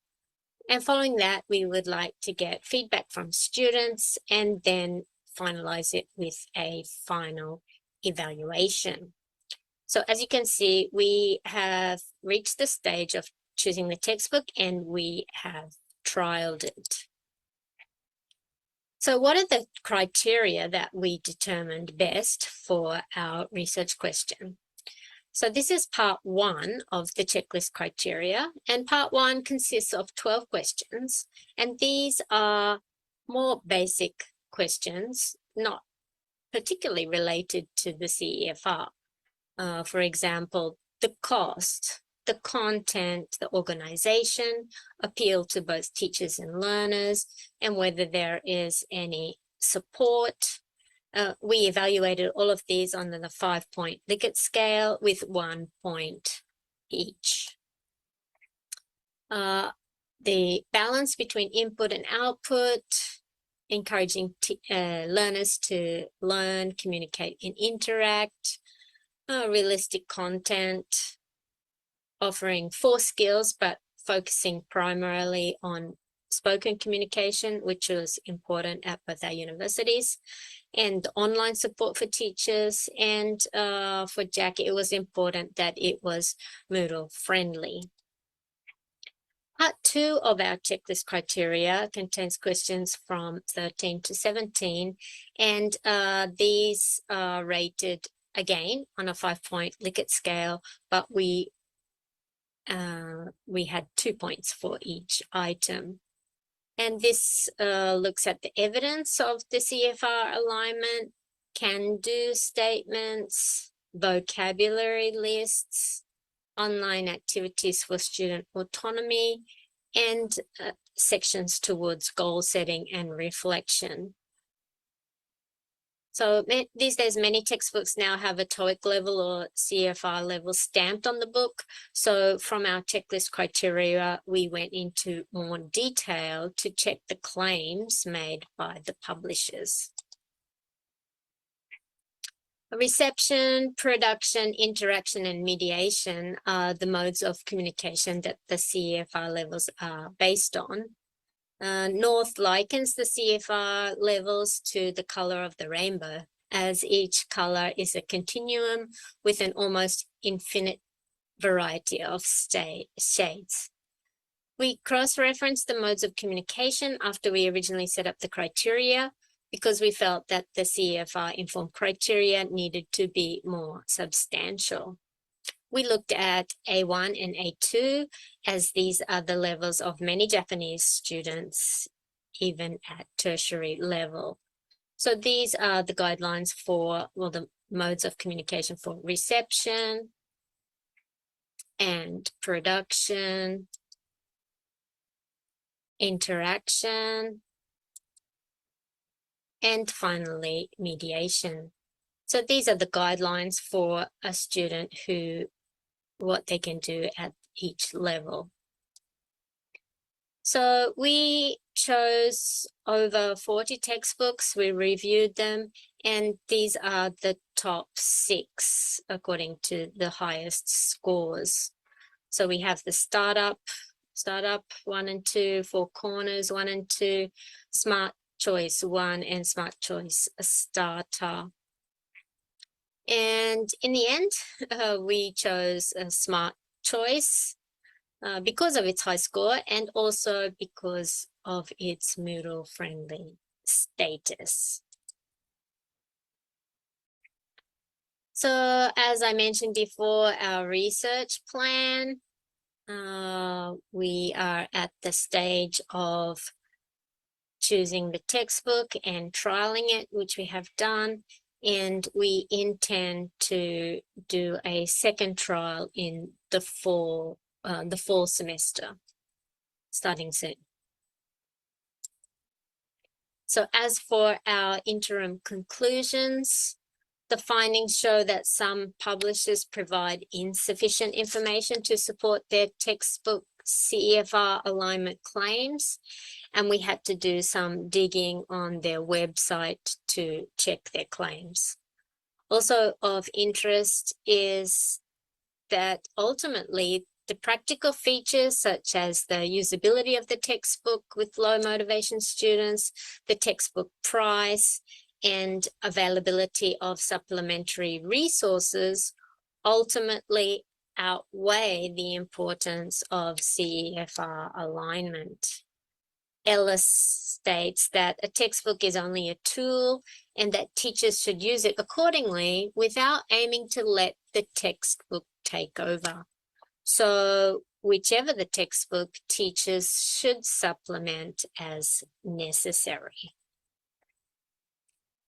And following that, we would like to get feedback from students and then finalize it with a final evaluation. So as you can see, we have reached the stage of choosing the textbook and we have trialed it. So what are the criteria that we determined best for our research question? So this is part 1 of the checklist criteria, and part 1 consists of 12 questions, and these are more basic questions, not particularly related to the CEFR. For example, the cost, the content, the organization, appeal to both teachers and learners, and whether there is any support. We evaluated all of these on the 5-point Likert scale with 1 point each. The balance between input and output, encouraging learners to learn, communicate, and interact, realistic content, offering 4 skills, but focusing primarily on spoken communication, which was important at both our universities, and online support for teachers. And for Jackie, it was important that it was Moodle friendly. Part 2 of our checklist criteria contains questions from 13 to 17, and these are rated again on a 5-point Likert scale, but we had 2 points for each item. And this looks at the evidence of the CFR alignment, can-do statements, vocabulary lists, online activities for student autonomy, and sections towards goal setting and reflection. So these days, many textbooks now have a TOEIC level or CFR level stamped on the book. So from our checklist criteria, we went into more detail to check the claims made by the publishers. Reception, production, interaction, and mediation are the modes of communication that the CFR levels are based on. North likens the CFR levels to the color of the rainbow, as each color is a continuum with an almost infinite variety of shades. We cross-referenced the modes of communication after we originally set up the criteria, because we felt that the CFR-informed criteria needed to be more substantial. We looked at A1 and A2, as these are the levels of many Japanese students, even at tertiary level. So these are the guidelines for, well, the modes of communication for reception and production, interaction, and finally, mediation. So these are the guidelines for a student what they can do at each level. So we chose over 40 textbooks, we reviewed them, and these are the top 6 according to the highest scores. So we have the Startup 1 and 2, 4 Corners 1 and 2, Smart Choice 1, and Smart Choice Starter. And in the end, we chose a smart choice because of its high score and also because of its Moodle friendly status. So as I mentioned before, our research plan, we are at the stage of choosing the textbook and trialing it, which we have done. And we intend to do a second trial in the fall semester, starting soon. So as for our interim conclusions, the findings show that some publishers provide insufficient information to support their textbook CEFR alignment claims, and we had to do some digging on their website to check their claims. Also of interest is that ultimately the practical features such as the usability of the textbook with low motivation students, the textbook price, and availability of supplementary resources ultimately outweigh the importance of CEFR alignment. Ellis states that a textbook is only a tool and that teachers should use it accordingly without aiming to let the textbook take over. So whichever the textbook, teachers should supplement as necessary.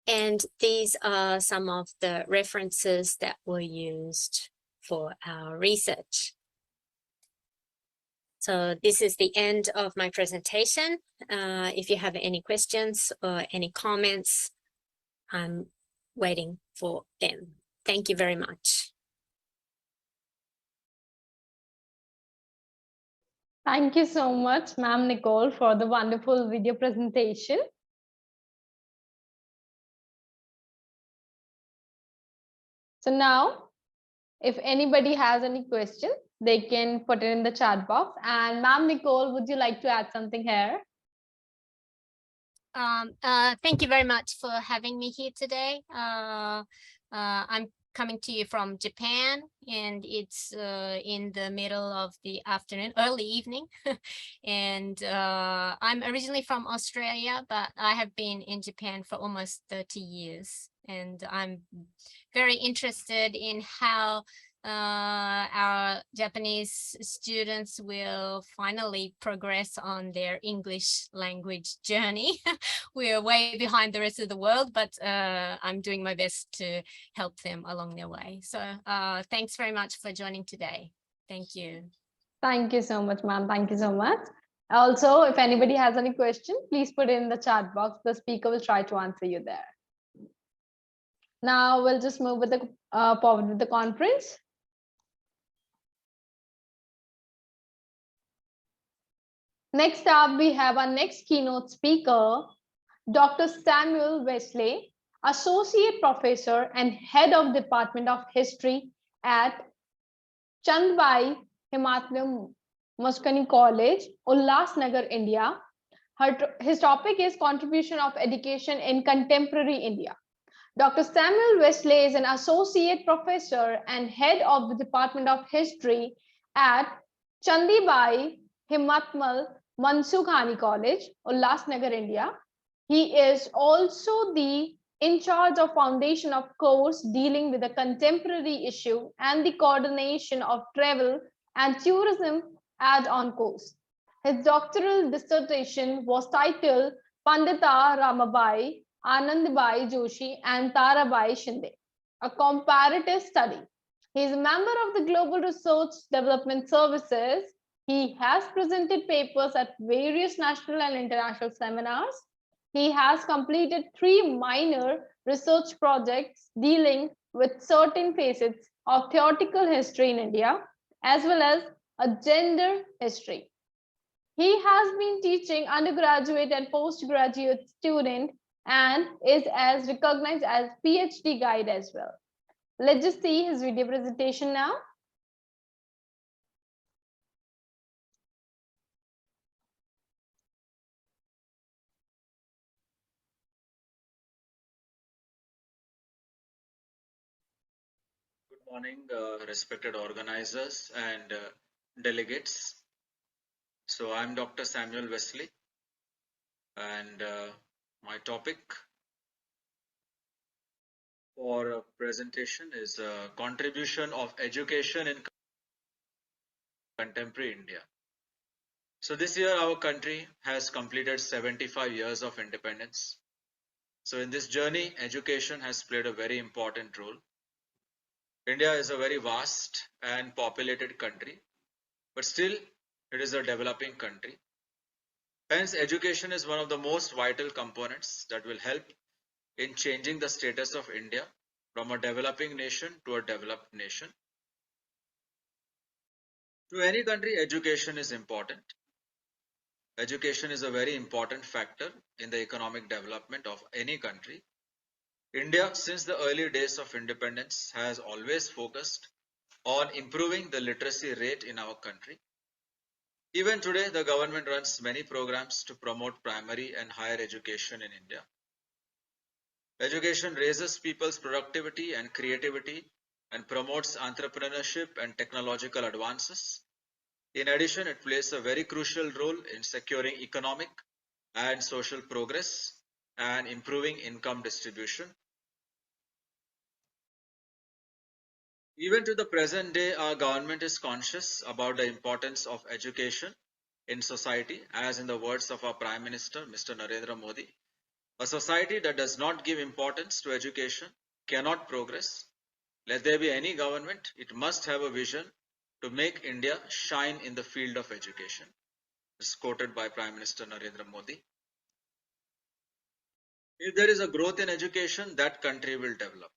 And these are some of the references that were used for our research. So this is the end of my presentation. If you have any questions or any comments, I'm waiting for them. Thank you very much. Thank you so much, Ma'am Nicole, for the wonderful video presentation. So now, if anybody has any question, they can put it in the chat box. And Ma'am Nicole, would you like to add something here? Thank you very much for having me here today. I'm coming to you from Japan, and it's in the middle of the afternoon, early evening. And I'm originally from Australia, but I have been in Japan for almost 30 years. And I'm very interested in how our Japanese students will finally progress on their English language journey. We're way behind the rest of the world, but I'm doing my best to help them along their way. So thanks very much for joining today. Thank you. Thank you so much, ma'am. Thank you so much. Also, if anybody has any question, please put it in the chat box. The speaker will try to answer you there. Now we'll just move with the forward with the conference. Next up, we have our next keynote speaker, Dr. Samuel Wesley, Associate Professor and Head of Department of History at Chandbai Himatlam Muskani College, Ulhasnagar, India. His topic is Contribution of Education in Contemporary India. Dr. Samuel Wesley is an Associate Professor and Head of the Department of History at Chandibai Himatmal Mansukhani College, Ulhasnagar, India. He is also the in charge of foundation of course dealing with the contemporary issue and the coordination of travel and tourism add-on course. His doctoral dissertation was titled Pandita Ramabai, Anandbai Joshi and Tarabai Shinde, a comparative study. He is a member of the Global Research Development Services. He has presented papers at various national and international seminars. He has completed 3 minor research projects dealing with certain facets of theoretical history in India, as well as a gender history. He has been teaching undergraduate and postgraduate students and is as recognized as PhD guide as well. Let's just see his video presentation now. Morning, respected organizers and delegates. So I'm Dr. Samuel Wesley, and my topic for presentation is contribution of education in contemporary India. So this year our country has completed 75 years of independence. So in this journey, education has played a very important role. India is a very vast and populated country, but still it is a developing country. Hence, education is one of the most vital components that will help in changing the status of India from a developing nation to a developed nation. To any country, education is important. Education is a very important factor in the economic development of any country. India, since the early days of independence, has always focused on improving the literacy rate in our country. Even today, the government runs many programs to promote primary and higher education in India. Education raises people's productivity and creativity and promotes entrepreneurship and technological advances. In addition, it plays a very crucial role in securing economic and social progress and improving income distribution. Even to the present day, our government is conscious about the importance of education in society, as in the words of our Prime Minister, Mr. Narendra Modi. A society that does not give importance to education cannot progress. Let there be any government, it must have a vision to make India shine in the field of education. This is quoted by Prime Minister Narendra Modi. If there is a growth in education, that country will develop.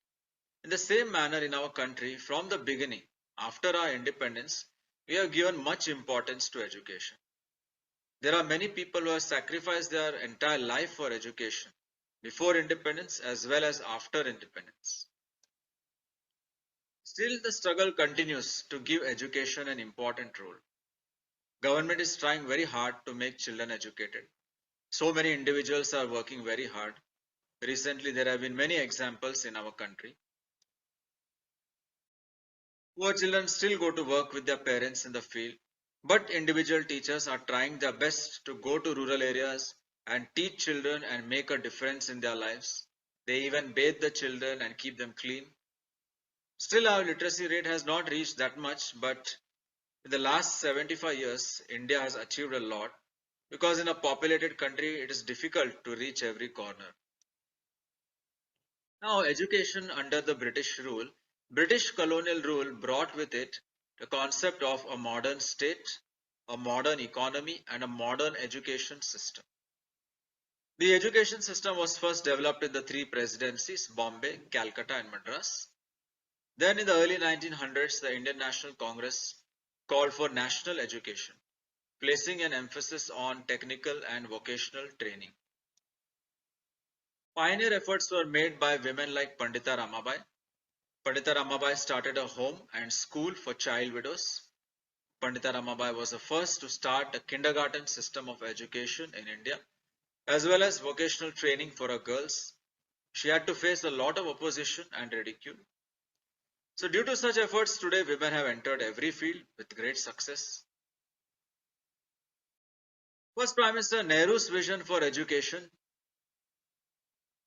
In the same manner, in our country, from the beginning, after our independence, we have given much importance to education. There are many people who have sacrificed their entire life for education, before independence as well as after independence. Still, the struggle continues to give education an important role. Government is trying very hard to make children educated. So many individuals are working very hard. Recently, there have been many examples in our country. Poor children still go to work with their parents in the field, but individual teachers are trying their best to go to rural areas and teach children and make a difference in their lives. They even bathe the children and keep them clean. Still, our literacy rate has not reached that much, but in the last 75 years, India has achieved a lot, because in a populated country, it is difficult to reach every corner. Now, education under the British rule, British colonial rule brought with it the concept of a modern state, a modern economy, and a modern education system. The education system was first developed in the three presidencies, Bombay, Calcutta, and Madras. Then in the early 1900s, the Indian National Congress called for national education, placing an emphasis on technical and vocational training. Pioneer efforts were made by women like Pandita Ramabai. Pandita Ramabai started a home and school for child widows. Pandita Ramabai was the first to start a kindergarten system of education in India, as well as vocational training for her girls. She had to face a lot of opposition and ridicule. So due to such efforts, today women have entered every field with great success. First Prime Minister Nehru's vision for education.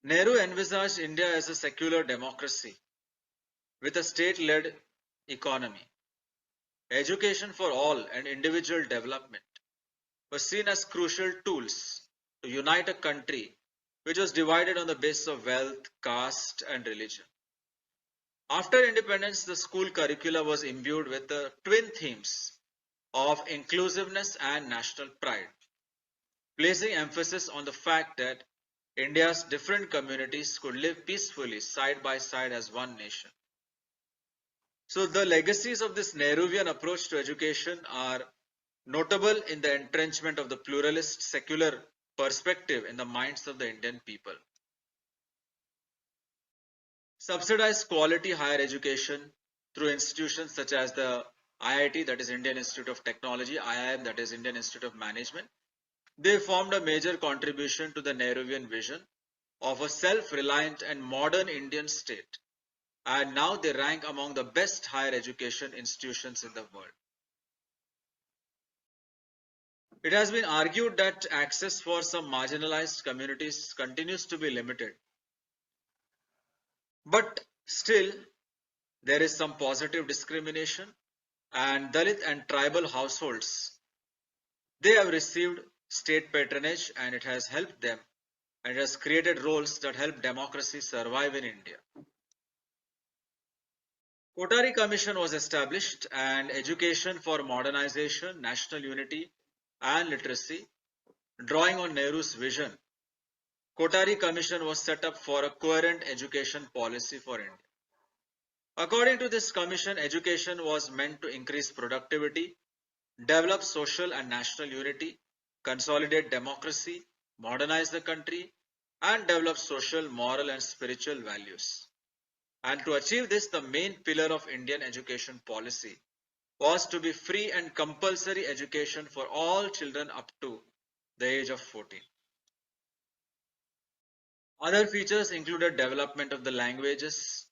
Nehru envisaged India as a secular democracy with a state-led economy. Education for all and individual development were seen as crucial tools to unite a country which was divided on the basis of wealth, caste, and religion. After independence, the school curricula was imbued with the twin themes of inclusiveness and national pride, placing emphasis on the fact that India's different communities could live peacefully side by side as one nation. So the legacies of this Nehruvian approach to education are notable in the entrenchment of the pluralist secular perspective in the minds of the Indian people. Subsidized quality higher education through institutions such as the IIT, that is Indian Institute of Technology, IIM, that is Indian Institute of Management. They formed a major contribution to the Nehruvian vision of a self-reliant and modern Indian state. and now they rank among the best higher education institutions in the world. It has been argued that access for some marginalized communities continues to be limited. But still, there is some positive discrimination, and Dalit and tribal households, they have received state patronage, and it has helped them, and it has created roles that help democracy survive in India. Kotari Commission was established, and education for modernization, national unity and literacy, drawing on Nehru's vision. Kotari Commission was set up for a coherent education policy for India. According to this commission, education was meant to increase productivity, develop social and national unity, consolidate democracy, modernize the country, and develop social, moral, and spiritual values. And to achieve this, the main pillar of Indian education policy was to be free and compulsory education for all children up to the age of 14. Other features included development of the languages,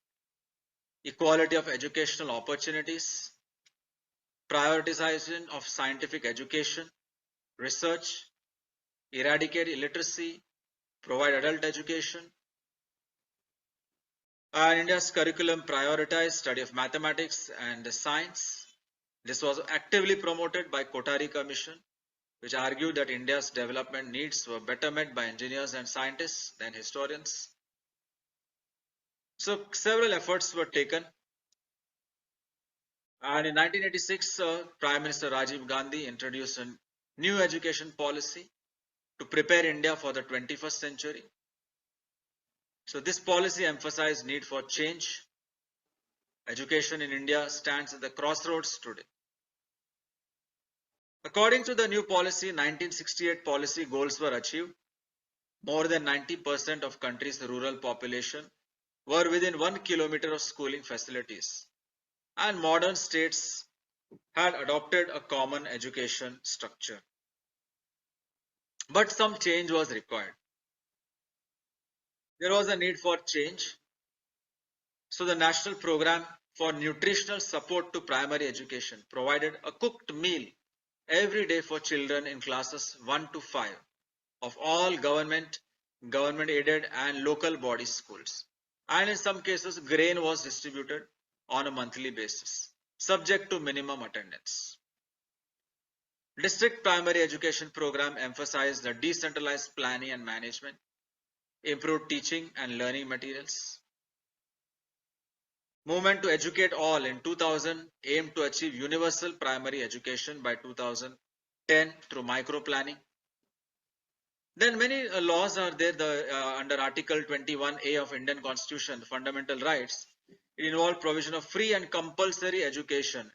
equality of educational opportunities, prioritization of scientific education, research, eradicate illiteracy, provide adult education. And India's curriculum prioritized study of mathematics and science. This was actively promoted by Kotari Commission, which argued that India's development needs were better met by engineers and scientists than historians. So several efforts were taken. And in 1986, Prime Minister Rajiv Gandhi introduced a new education policy to prepare India for the 21st century. So this policy emphasized need for change. Education in India stands at the crossroads today. According to the new policy, 1968 policy goals were achieved. More than 90% of country's rural population were within 1 kilometer of schooling facilities, and modern states had adopted a common education structure. But some change was required. There was a need for change. So the National Program for Nutritional Support to Primary Education provided a cooked meal every day for children in classes 1 to 5 of all government aided and local body schools. And in some cases, grain was distributed on a monthly basis, subject to minimum attendance. District primary education program emphasized the decentralized planning and management, improved teaching and learning materials. Movement to educate all in 2000 aimed to achieve universal primary education by 2010 through micro planning. Then many laws are there under Article 21A of Indian Constitution, Fundamental Rights. It involves provision of free and compulsory education,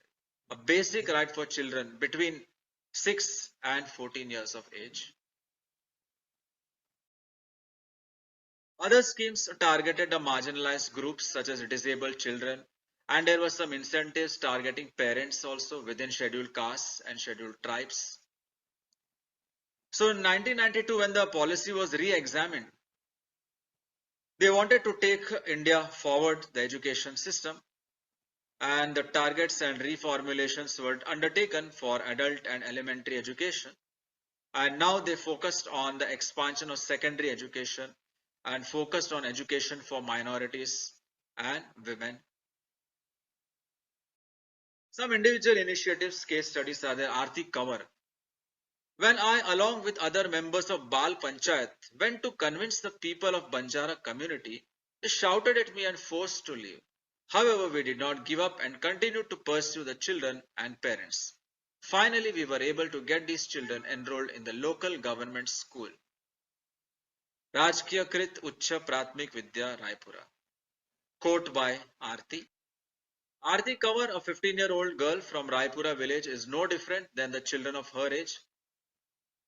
a basic right for children between 6 and 14 years of age. Other schemes targeted the marginalized groups such as disabled children, and there were some incentives targeting parents also within scheduled castes and scheduled tribes. So in 1992, when the policy was re-examined, they wanted to take India forward, the education system, and the targets and reformulations were undertaken for adult and elementary education. And now they focused on the expansion of secondary education and focused on education for minorities and women. Some individual initiatives, case studies are there. Arthi Kanwar. When I, along with other members of Bal Panchayat, went to convince the people of Banjara community, they shouted at me and forced to leave. However, we did not give up and continued to pursue the children and parents. Finally, we were able to get these children enrolled in the local government school, Rajkiyakrit Ucha Pratmik Vidya Raipura. Quote by Arti. Arti Kanwar, a 15-year-old girl from Raipura village, is no different than the children of her age.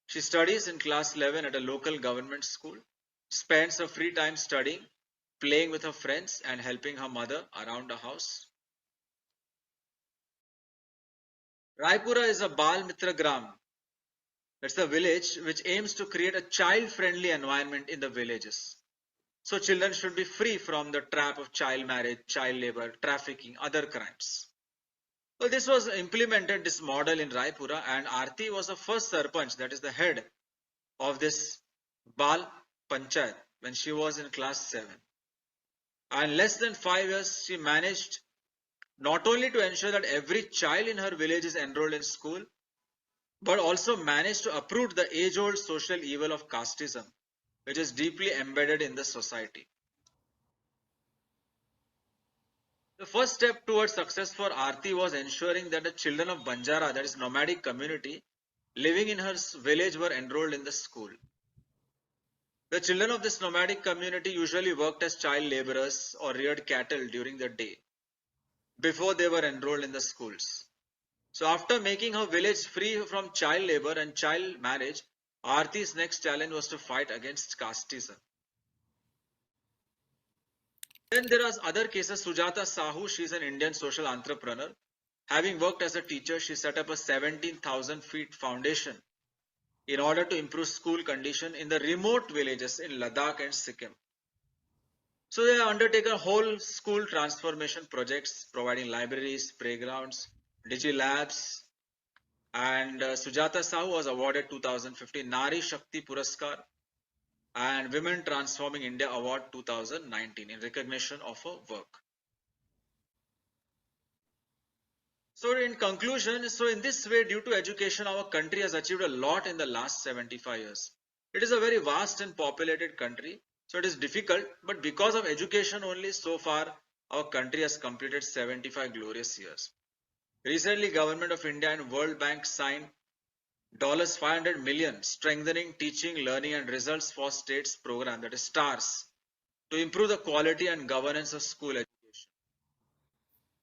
She studies in class 11 at a local government school, spends her free time studying, playing with her friends and helping her mother around the house. Raipura is a Bal Mitra Gram. It's a village which aims to create a child-friendly environment in the villages. So children should be free from the trap of child marriage, child labor, trafficking, other crimes. Well, this was implemented, this model in Raipura, and Aarti was the first Sarpanch, that is the head of this Bal Panchayat when she was in class 7. And less than 5 years, she managed not only to ensure that every child in her village is enrolled in school, but also managed to uproot the age-old social evil of casteism, which is deeply embedded in the society. The first step towards success for Aarti was ensuring that the children of Banjara, that is nomadic community, living in her village were enrolled in the school. The children of this nomadic community usually worked as child laborers or reared cattle during the day before they were enrolled in the schools. So after making her village free from child labor and child marriage, Aarti's next challenge was to fight against casteism. Then there are other cases. Sujata Sahu, she is an Indian social entrepreneur. Having worked as a teacher, she set up a 17,000 feet foundation in order to improve school condition in the remote villages in Ladakh and Sikkim. So they undertake a whole school transformation projects, providing libraries, playgrounds, digi-labs, and Sujata Sahu was awarded 2015 Nari Shakti Puraskar and Women Transforming India Award 2019 in recognition of her work. So in conclusion, so in this way, due to education, our country has achieved a lot in the last 75 years. It is a very vast and populated country, so it is difficult, but because of education only, so far our country has completed 75 glorious years. Recently, Government of India and World Bank signed $500 million strengthening teaching, learning and results for states program, that is STARS, to improve the quality and governance of school education.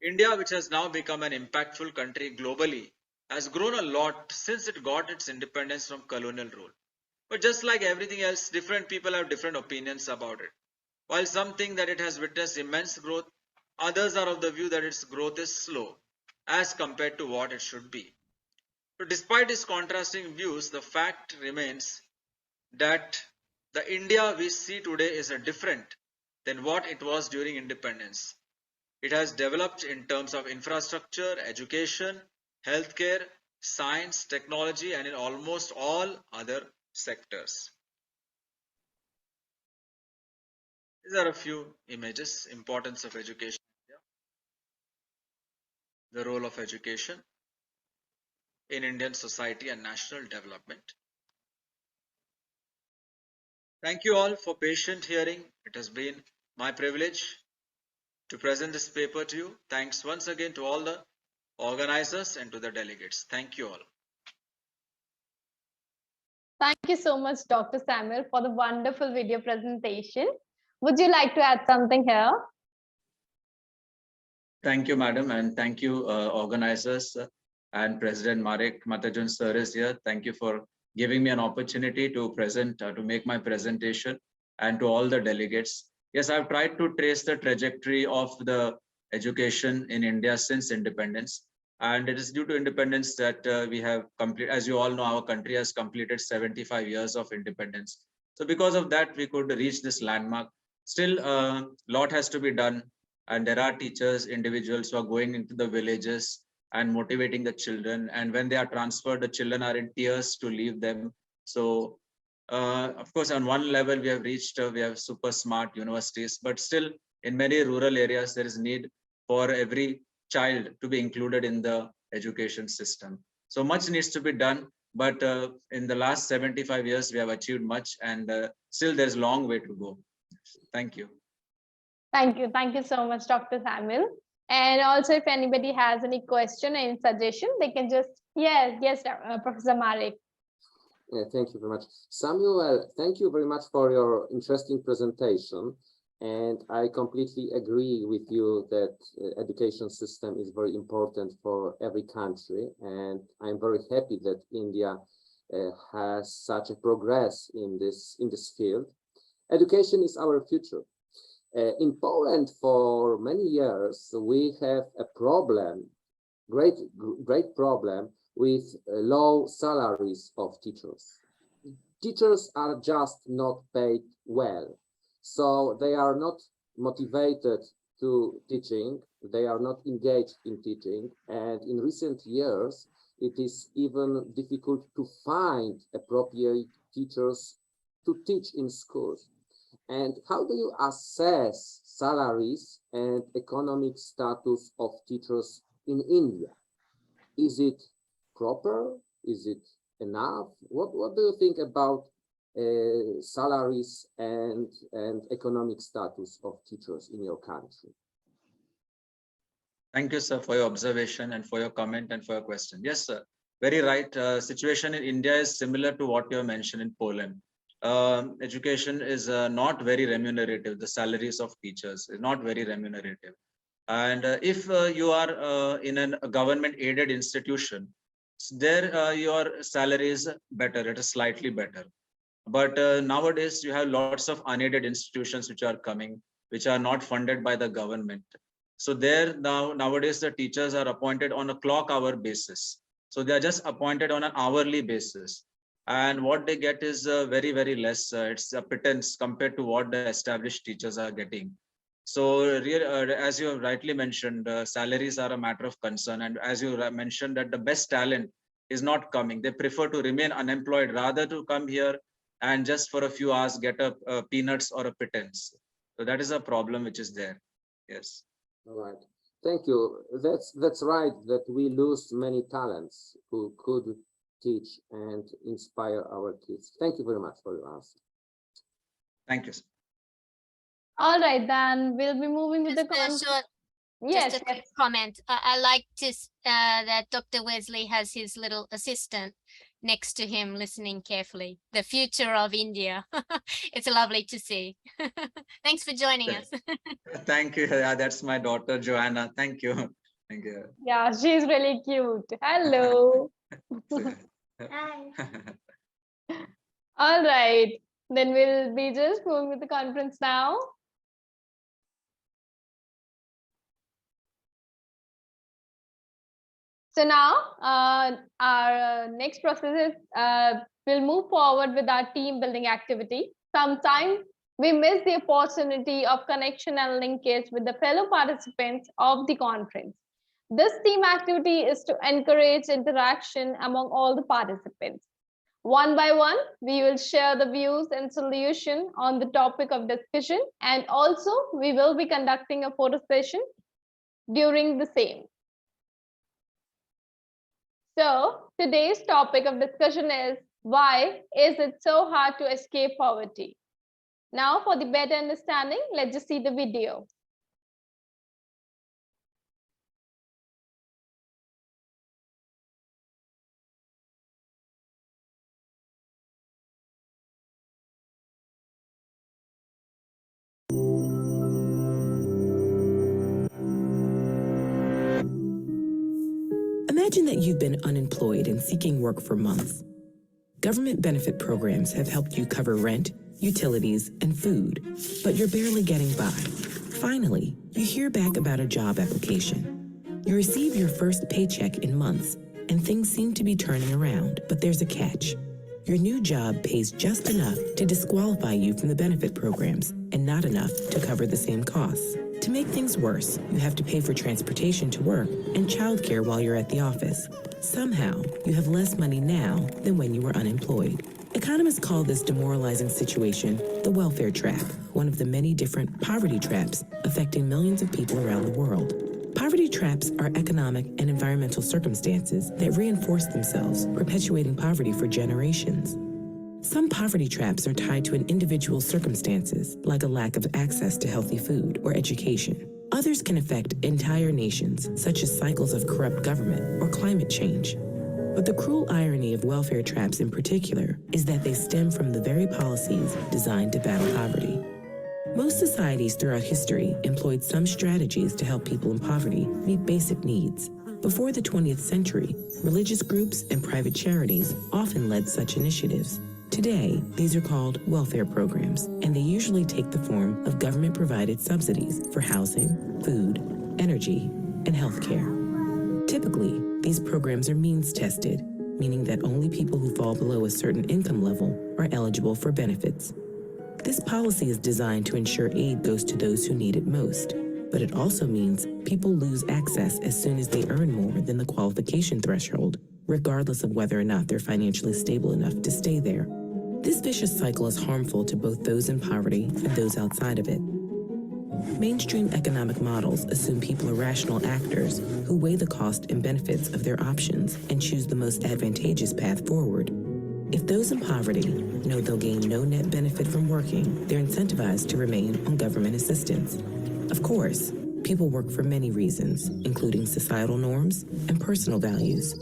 India, which has now become an impactful country globally, has grown a lot since it got its independence from colonial rule. But just like everything else, different people have different opinions about it. While some think that it has witnessed immense growth, others are of the view that its growth is slow as compared to what it should be. So despite these contrasting views, the fact remains that the India we see today is different than what it was during independence. It has developed in terms of infrastructure, education, healthcare, science, technology, and in almost all other sectors. These are a few images. Importance of education, the role of education in Indian society and national development. Thank you all for patient hearing. It has been my privilege to present this paper to you. Thanks once again to all the organizers and to the delegates. Thank you all. Thank you so much, Dr. Samuel, for the wonderful video presentation. Would you like to add something here? Thank you, madam, and thank you, organizers and President Marek Matajun sir is here. Thank you for giving me an opportunity to present, to make my presentation, and to all the delegates. Yes, I've tried to trace the trajectory of the education in India since independence. And it is due to independence that we have completed, as you all know, our country has completed 75 years of independence. So because of that, we could reach this landmark. Still, a lot has to be done. And there are teachers, individuals who are going into the villages and motivating the children. And when they are transferred, the children are in tears to leave them. So, of course, on one level, we have reached, we have super smart universities, but still in many rural areas, there is need for every child to be included in the education system. So much needs to be done, but in the last 75 years, we have achieved much, and still there's a long way to go. Thank you. Thank you. Thank you so much, Dr. Samuel. And also, if anybody has any question, any suggestion, they can just, yes, Professor Marek. Yeah, thank you very much. Samuel, thank you very much for your interesting presentation. And I completely agree with you that education system is very important for every country. And I'm very happy that India has such a progress in this field. Education is our future. In Poland, for many years, we have a problem, great problem with low salaries of teachers. Teachers are just not paid well. So they are not motivated to teaching, they are not engaged in teaching, and in recent years, it is even difficult to find appropriate teachers to teach in schools. And how do you assess salaries and economic status of teachers in India? Is it proper? Is it enough? What do you think about salaries and economic status of teachers in your country? Thank you, sir, for your observation and for your comment and for your question. Yes, sir, very right. Situation in India is similar to what you mentioned in Poland. Education is not very remunerative. The salaries of teachers is not very remunerative. And if you are in a government aided institution, there your salary is better, it is slightly better. But nowadays you have lots of unaided institutions which are coming, which are not funded by the government. So there nowadays the teachers are appointed on a clock hour basis. So they are just appointed on an hourly basis. And what they get is very, very less. It's a pittance compared to what the established teachers are getting. So as you have rightly mentioned, salaries are a matter of concern. And as you mentioned that the best talent is not coming. They prefer to remain unemployed rather to come here and just for a few hours get a peanuts or a pittance. So that is a problem which is there. Yes. All right. Thank you. That's right, that we lose many talents who could teach and inspire our kids. Thank you very much for your answer. Thank you, sir. All right, then we'll be moving with the Just a quick comment. I like to that Dr. Wesley has his little assistant next to him listening carefully. The future of India. It's lovely to see. Thanks for joining us. Thank you. Yeah, that's my daughter, Joanna. Thank you. Thank you. Yeah, she's really cute. Hello. Hi. All right, then we'll be just moving with the conference now. So now our next process is we'll move forward with our team building activity. Sometimes we miss the opportunity of connection and linkage with the fellow participants of the conference. This team activity is to encourage interaction among all the participants. One by one, we will share the views and solution on the topic of discussion, and also we will be conducting a photo session during the same. So today's topic of discussion is, why is it so hard to escape poverty? Now for the better understanding, let's just see the video. Imagine that you've been unemployed and seeking work for months. Government benefit programs have helped you cover rent, utilities, and food, but you're barely getting by. Finally, you hear back about a job application. You receive your first paycheck in months, and things seem to be turning around, but there's a catch. Your new job pays just enough to disqualify you from the benefit programs and not enough to cover the same costs. To make things worse, you have to pay for transportation to work and childcare while you're at the office. Somehow, you have less money now than when you were unemployed. Economists call this demoralizing situation the welfare trap, one of the many different poverty traps affecting millions of people around the world. Poverty traps are economic and environmental circumstances that reinforce themselves, perpetuating poverty for generations. Some poverty traps are tied to an individual's circumstances, like a lack of access to healthy food or education. Others can affect entire nations, such as cycles of corrupt government or climate change. But the cruel irony of welfare traps in particular is that they stem from the very policies designed to battle poverty. Most societies throughout history employed some strategies to help people in poverty meet basic needs. Before the 20th century, religious groups and private charities often led such initiatives. Today, these are called welfare programs, and they usually take the form of government-provided subsidies for housing, food, energy, and healthcare. Typically, these programs are means-tested, meaning that only people who fall below a certain income level are eligible for benefits. This policy is designed to ensure aid goes to those who need it most, but it also means people lose access as soon as they earn more than the qualification threshold, regardless of whether or not they're financially stable enough to stay there. This vicious cycle is harmful to both those in poverty and those outside of it. Mainstream economic models assume people are rational actors who weigh the cost and benefits of their options and choose the most advantageous path forward. If those in poverty know they'll gain no net benefit from working, they're incentivized to remain on government assistance. Of course, people work for many reasons, including societal norms and personal values.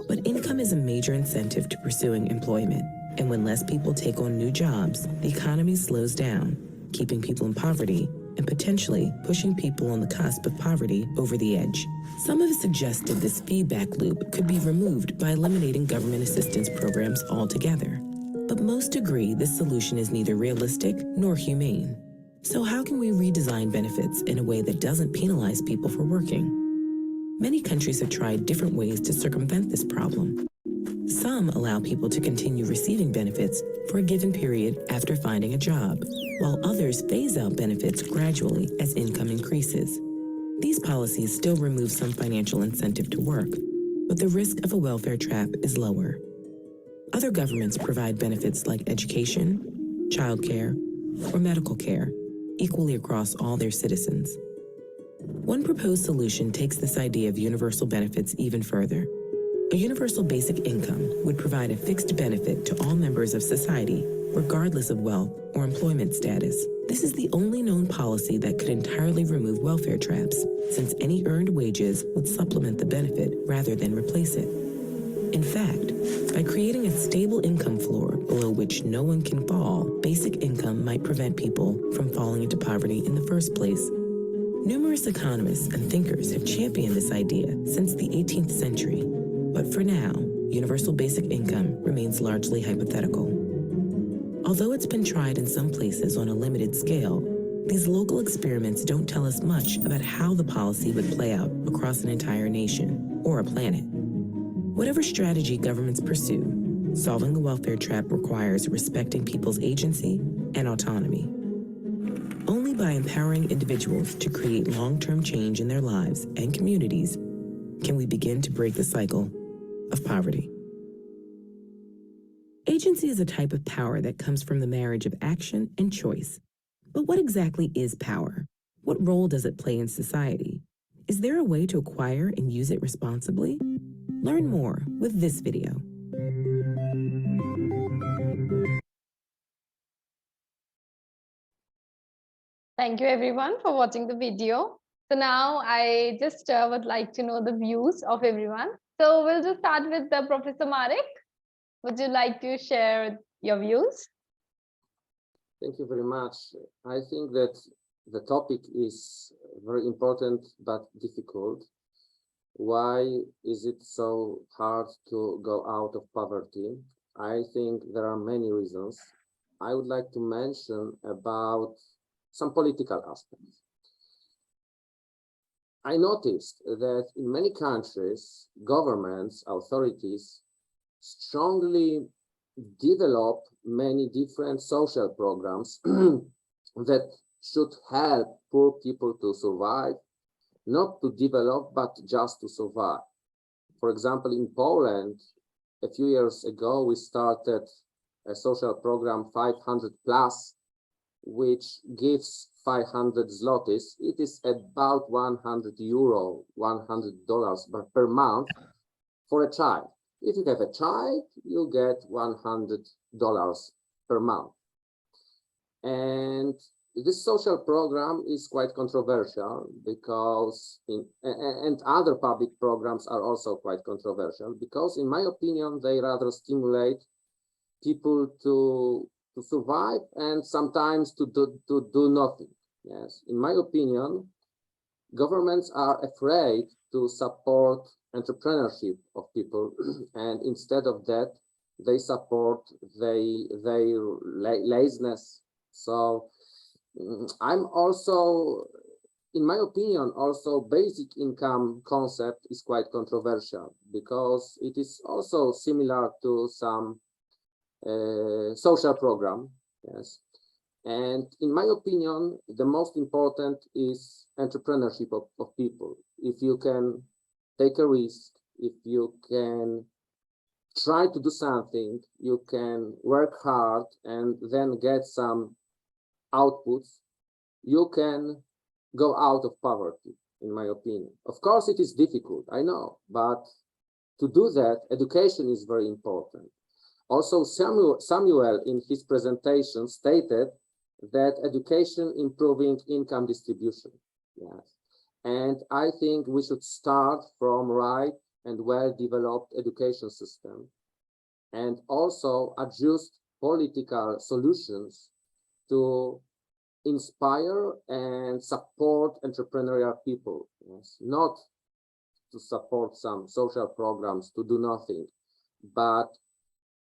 But income is a major incentive to pursuing employment. And when less people take on new jobs, the economy slows down, keeping people in poverty and potentially pushing people on the cusp of poverty over the edge. Some have suggested this feedback loop could be removed by eliminating government assistance programs altogether. But most agree this solution is neither realistic nor humane. So how can we redesign benefits in a way that doesn't penalize people for working? Many countries have tried different ways to circumvent this problem. Some allow people to continue receiving benefits for a given period after finding a job, while others phase out benefits gradually as income increases. These policies still remove some financial incentive to work, but the risk of a welfare trap is lower. Other governments provide benefits like education, childcare, or medical care, equally across all their citizens. One proposed solution takes this idea of universal benefits even further. A universal basic income would provide a fixed benefit to all members of society, regardless of wealth or employment status. This is the only known policy that could entirely remove welfare traps, since any earned wages would supplement the benefit rather than replace it. In fact, by creating a stable income floor below which no one can fall, basic income might prevent people from falling into poverty in the first place. Numerous economists and thinkers have championed this idea since the 18th century. But for now, universal basic income remains largely hypothetical. Although it's been tried in some places on a limited scale, these local experiments don't tell us much about how the policy would play out across an entire nation or a planet. Whatever strategy governments pursue, solving the welfare trap requires respecting people's agency and autonomy. Only by empowering individuals to create long-term change in their lives and communities can we begin to break the cycle of poverty. Agency is a type of power that comes from the marriage of action and choice. But what exactly is power? What role does it play in society? Is there a way to acquire and use it responsibly? Learn more with this video. Thank you everyone for watching the video. So now I just would like to know the views of everyone. So we'll just start with Professor Marek. Would you like to share your views? Thank you very much. I think that the topic is very important but difficult. Why is it so hard to go out of poverty? I think there are many reasons. I would like to mention about some political aspects. I noticed that in many countries, governments, authorities strongly develop many different social programs that should help poor people to survive, not to develop, but just to survive. For example, in Poland, a few years ago, we started a social program 500 plus, which gives 500 zlotys. It is about 100 euro, $100 per month for a child. If you have a child, you get $100 per month. And this social program is quite controversial because, and other public programs are also quite controversial because, in my opinion, they rather stimulate people to survive and sometimes to do nothing. Yes, in my opinion, governments are afraid to support entrepreneurship of people, and instead of that, they support their laziness. So I'm also, in my opinion, also basic income concept is quite controversial because it is also similar to some social program. Yes, And in my opinion, the most important is entrepreneurship of people. If you can take a risk, if you can try to do something, you can work hard and then get some outputs, you can go out of poverty, in my opinion. Of course, it is difficult, I know, but to do that, education is very important. Also, Samuel in his presentation stated that education improving income distribution. Yes. And I think we should start from right and well-developed education system and also adjust political solutions to inspire and support entrepreneurial people. Yes. Not to support some social programs to do nothing, but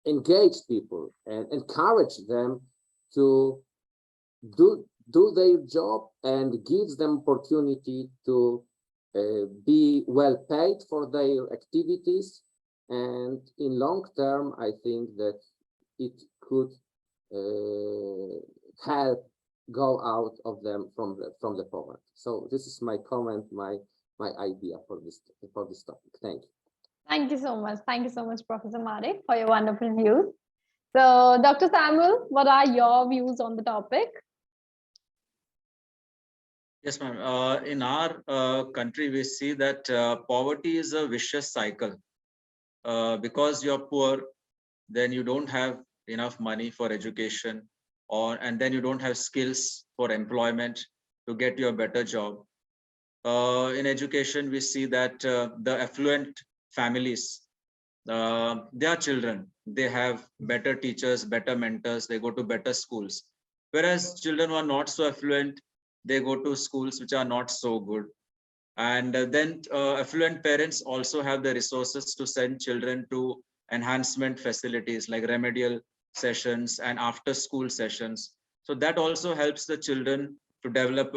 engage people and encourage them to do their job and gives them opportunity to be well paid for their activities. And in long term, I think that it could help go out of them from the poverty. So this is my comment, my idea for this topic. Thank you. Thank you so much. Thank you so much, Professor Marek, for your wonderful views. So, Dr. Samuel, what are your views on the topic? Yes, ma'am. In our country, we see that poverty is a vicious cycle. Because you're poor, then you don't have enough money for education, and then you don't have skills for employment to get you a better job. In education, we see that the affluent families, their children, they have better teachers, better mentors, they go to better schools. Whereas children who are not so affluent, they go to schools which are not so good. And then affluent parents also have the resources to send children to enhancement facilities like remedial sessions and after school sessions. So that also helps the children to develop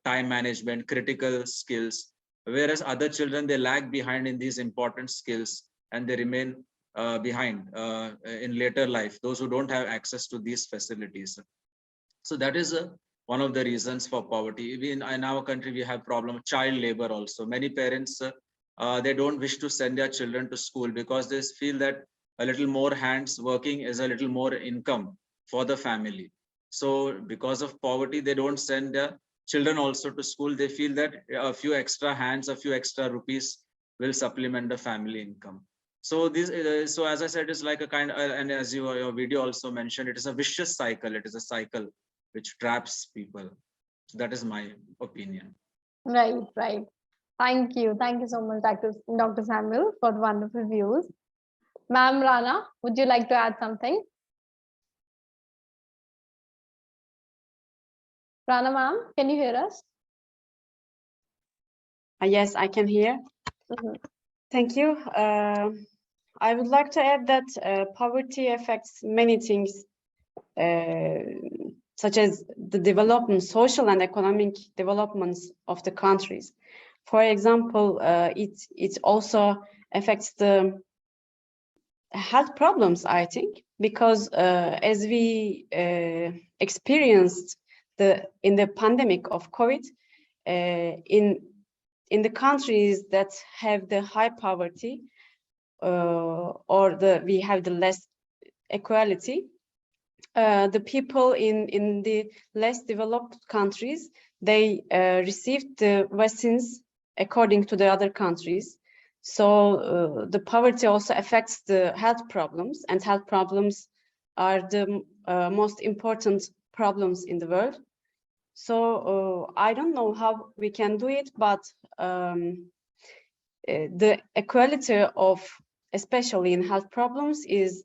time management, critical skills, whereas other children, they lag behind in these important skills and they remain behind in later life, those who don't have access to these facilities. So that is one of the reasons for poverty. Even in our country, we have problem of child labor also. Many parents, they don't wish to send their children to school because they feel that a little more hands working is a little more income for the family. So because of poverty, they don't send their children also to school. They feel that a few extra hands, a few extra rupees will supplement the family income. So this, so as I said, it's like a kind of, and as your video also mentioned, it is a vicious cycle. It is a cycle which traps people. That is my opinion. Right, right. Thank you. Thank you so much, Dr. Samuel, for the wonderful views. Ma'am Rana, would you like to add something? Rana ma'am, can you hear us? Yes, I can hear. Thank you. I would like to add that poverty affects many things, such as the development, social and economic developments of the countries. For example, it also affects the health problems, I think, because as we experienced in the pandemic of COVID, in the countries that have the high poverty or we have the less equality, the people in the less developed countries, they received the vaccines according to the other countries. So the poverty also affects the health problems, and health problems are the most important problems in the world. So I don't know how we can do it, but the equality of, especially in health problems, is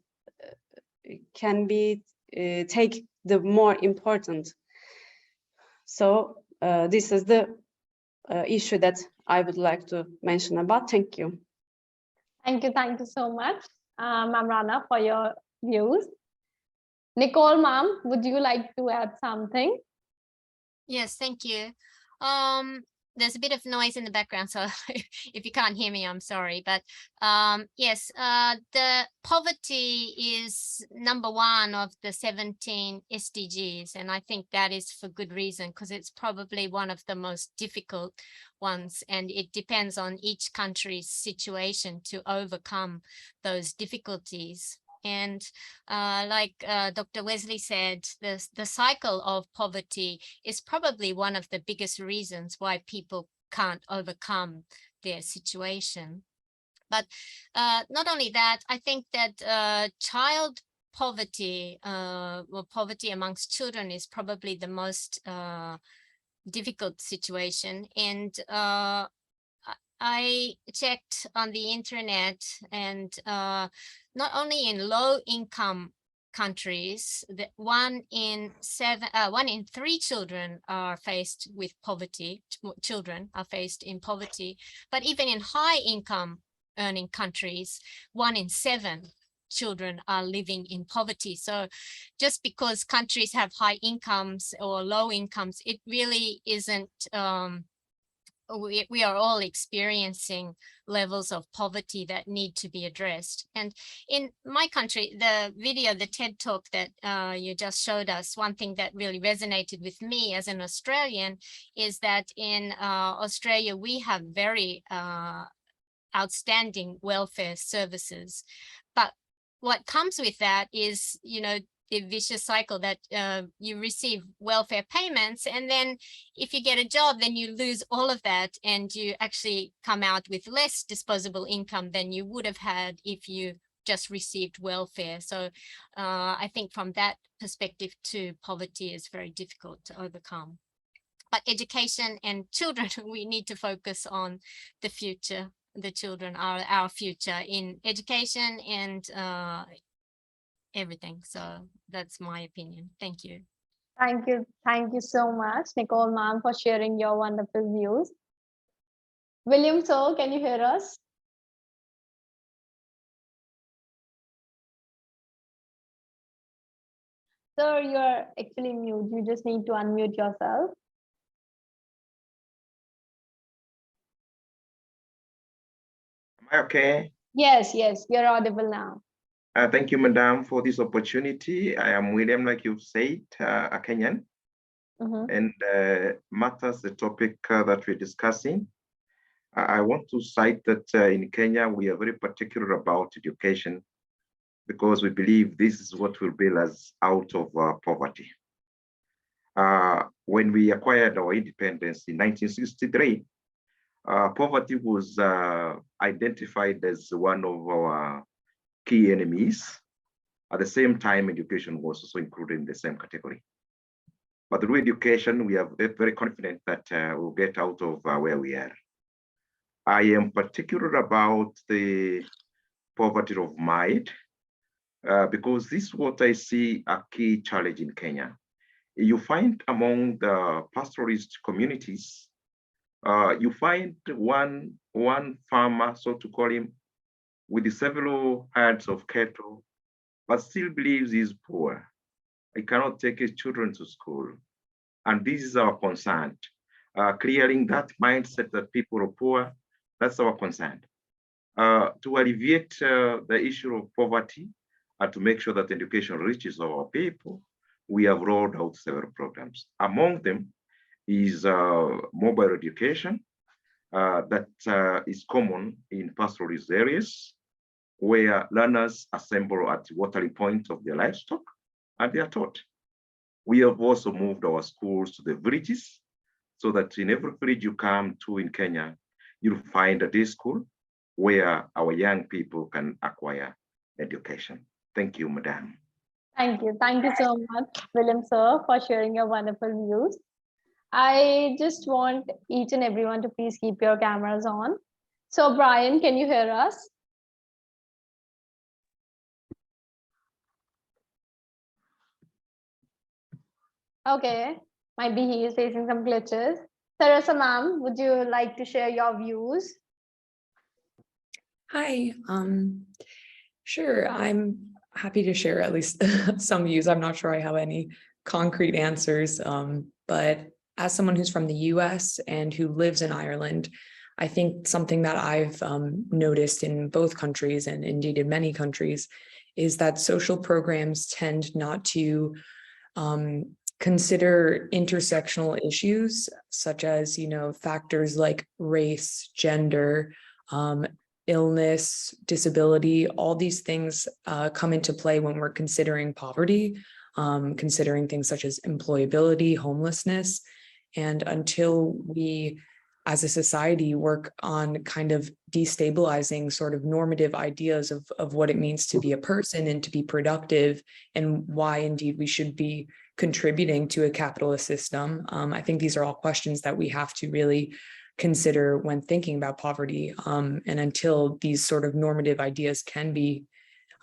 can be take the more important. So this is the issue that I would like to mention about. Thank you. Thank you so much, Ma'am Rana, for your views. Nicole ma'am, would you like to add something? Yes, thank you. there's a bit of noise in the background, so if you can't hear me, I'm sorry. But yes, the poverty is #1 of the 17 SDGs. And I think that is for good reason, because it's probably one of the most difficult ones. And it depends on each country's situation to overcome those difficulties. And like Dr. Wesley said, the cycle of poverty is probably one of the biggest reasons why people can't overcome their situation. But not only that, I think that child poverty, well, poverty amongst children is probably the most difficult situation. And I checked on the internet, and not only in low-income countries, that 1 in 3 children are faced with poverty. Children are faced in poverty, but even in high-income earning countries, 1 in 7 children are living in poverty. So just because countries have high incomes or low incomes, it really isn't. We are all experiencing levels of poverty that need to be addressed. And in my country, the video, the TED talk that you just showed us, one thing that really resonated with me as an Australian is that in Australia, we have very outstanding welfare services. But what comes with that is, you know, the vicious cycle that you receive welfare payments, and then if you get a job, then you lose all of that, and you actually come out with less disposable income than you would have had if you just received welfare. So I think from that perspective too, poverty is very difficult to overcome. But education and children, we need to focus on the future. The children are our future in education and everything. So that's my opinion. Thank you. Thank you. Thank you so much, Nicole ma'am, for sharing your wonderful views. William sir, can you hear us? Sir, you're actually mute. You just need to unmute yourself. Am I okay? Yes, yes, you're audible now. Thank you, Madam, for this opportunity. I am William, like you've said, a Kenyan, and matters the topic that we're discussing. I want to cite that in Kenya, we are very particular about education because we believe this is what will bail us out of poverty. When we acquired our independence in 1963, poverty was identified as one of our key enemies. At the same time, education was also included in the same category. But through education, we are very confident that we'll get out of where we are. I am particular about the poverty of mind because this is what I see a key challenge in Kenya. You find among the pastoralist communities, you find one farmer, so to call him, with several herds of cattle, but still believes he's poor. He cannot take his children to school. And this is our concern. Clearing that mindset that people are poor, that's our concern. To alleviate the issue of poverty and to make sure that education reaches our people, we have rolled out several programs. Among them is mobile education that is common in pastoralist areas, where learners assemble at the watering point of their livestock and they are taught. We have also moved our schools to the villages so that in every village you come to in Kenya, you'll find a day school where our young people can acquire education. Thank you, Madam. Thank you. Thank you so much, William sir, for sharing your wonderful views. I just want each and everyone to please keep your cameras on. So Brian, can you hear us? Okay, might be he is facing some glitches. Teresa ma'am, would you like to share your views? Hi, sure, I'm happy to share at least some views. I'm not sure I have any concrete answers, but as someone who's from the US and who lives in Ireland, I think something that I've noticed in both countries and indeed in many countries is that social programs tend not to consider intersectional issues such as, factors like race, gender, illness, disability. All these things come into play when we're considering poverty, considering things such as employability, homelessness. And until we, as a society, work on kind of destabilizing sort of normative ideas of what it means to be a person and to be productive, and why indeed we should be contributing to a capitalist system. I think these are all questions that we have to really consider when thinking about poverty. And until these sort of normative ideas can be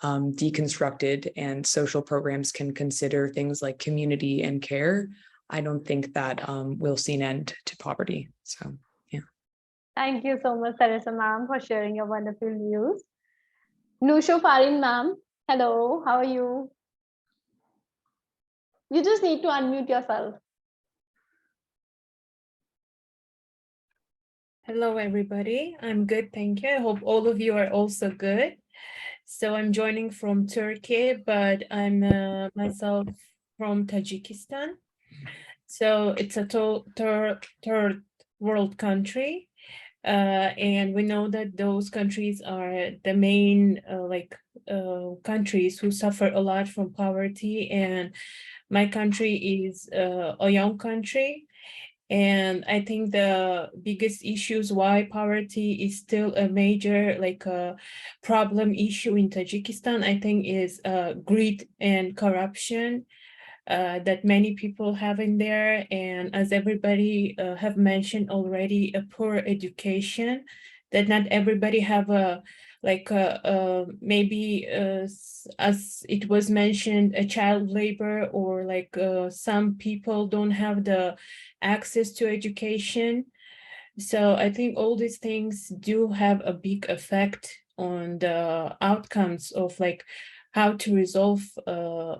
deconstructed and social programs can consider things like community and care, I don't think that we'll see an end to poverty. So, yeah. Thank you so much, Sarasa ma'am, for sharing your wonderful views. Nusho Farin ma'am, hello, how are you? You just need to unmute yourself. Hello, everybody. I'm good, thank you. I hope all of you are also good. So I'm joining from Turkey, but I'm myself from Tajikistan. So it's a third world country. And we know that those countries are the main countries who suffer a lot from poverty. And my country is a young country. And I think the biggest issues why poverty is still a major problem issue in Tajikistan, I think, is greed and corruption that many people have in there. And as everybody have mentioned already, a poor education, that not everybody have a maybe as it was mentioned, a child labor, or some people don't have the access to education. So I think all these things do have a big effect on the outcomes of how to resolve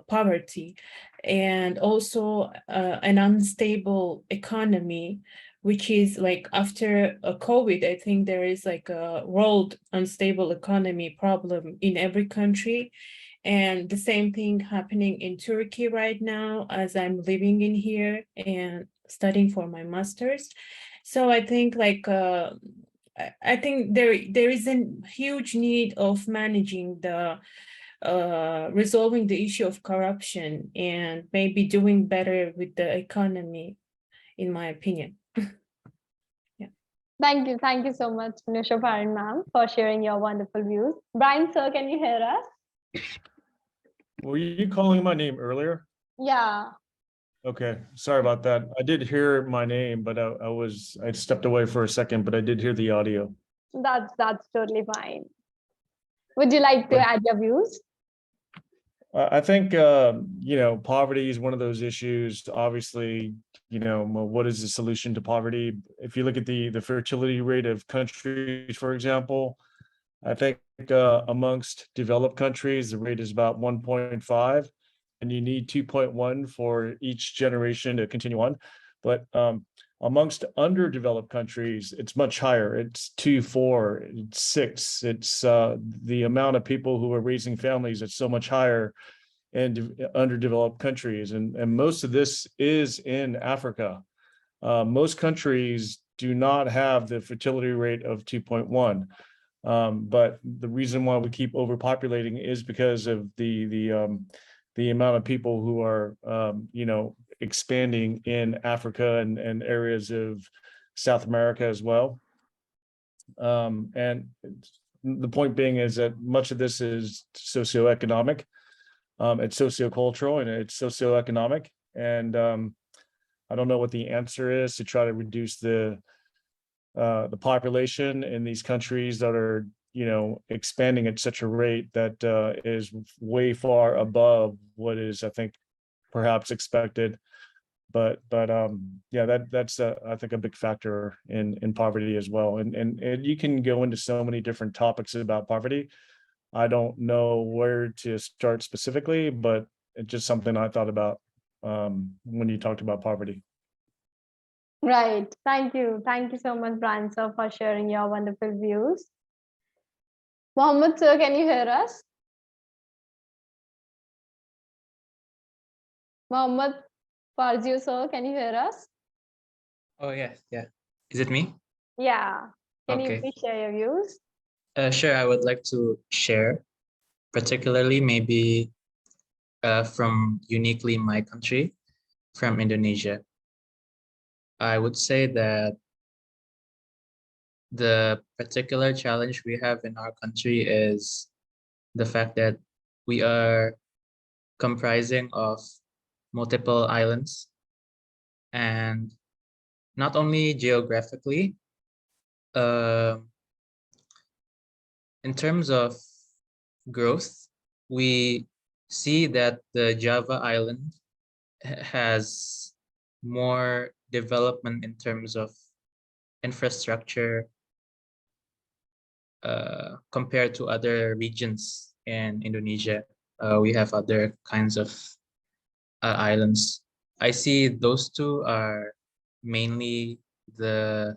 poverty, and also an unstable economy, which is after COVID, I think there is a world unstable economy problem in every country. And the same thing happening in Turkey right now, as I'm living in here and studying for my master's. So I think I think there is a huge need of managing the resolving the issue of corruption and maybe doing better with the economy, in my opinion. Yeah. Thank you so much, Nusho Farin ma'am, for sharing your wonderful views. Brian sir, can you hear us? Were you calling my name earlier? Yeah. Okay, sorry about that. I did hear my name, but I stepped away for a second, but I did hear the audio. That's totally fine. Would you like to add your views? I think poverty is one of those issues. Obviously, what is the solution to poverty? If you look at the fertility rate of countries, for example, I think amongst developed countries, the rate is about 1.5, and you need 2.1 for each generation to continue on. But amongst underdeveloped countries, it's much higher. It's 2, 4, it's 6. It's the amount of people who are raising families that's so much higher in underdeveloped countries. And most of this is in Africa. Most countries do not have the fertility rate of 2.1. But the reason why we keep overpopulating is because of the amount of people who are expanding in Africa and areas of South America as well. And the point being is that much of this is socioeconomic, it's sociocultural, and it's socioeconomic. And I don't know what the answer is to try to reduce the population in these countries that are expanding at such a rate that is way far above what is, I think, perhaps expected. But yeah, that's I think a big factor in poverty as well. And you can go into so many different topics about poverty. I don't know where to start specifically, but it's just something I thought about when you talked about poverty. Right. Thank you. Thank you so much, Brian sir, for sharing your wonderful views. Mohammed sir, can you hear us? Mohammed Farzio sir, can you hear us? Oh, yeah, yeah. Is it me? Yeah. Can you Okay. please share your views? Sure, I would like to share, particularly maybe from uniquely my country, from Indonesia. I would say that the particular challenge we have in our country is the fact that we are comprising of multiple islands, and not only geographically, in terms of growth, we see that the Java island has more development in terms of infrastructure compared to other regions in Indonesia. We have other kinds of islands. I see those two are mainly the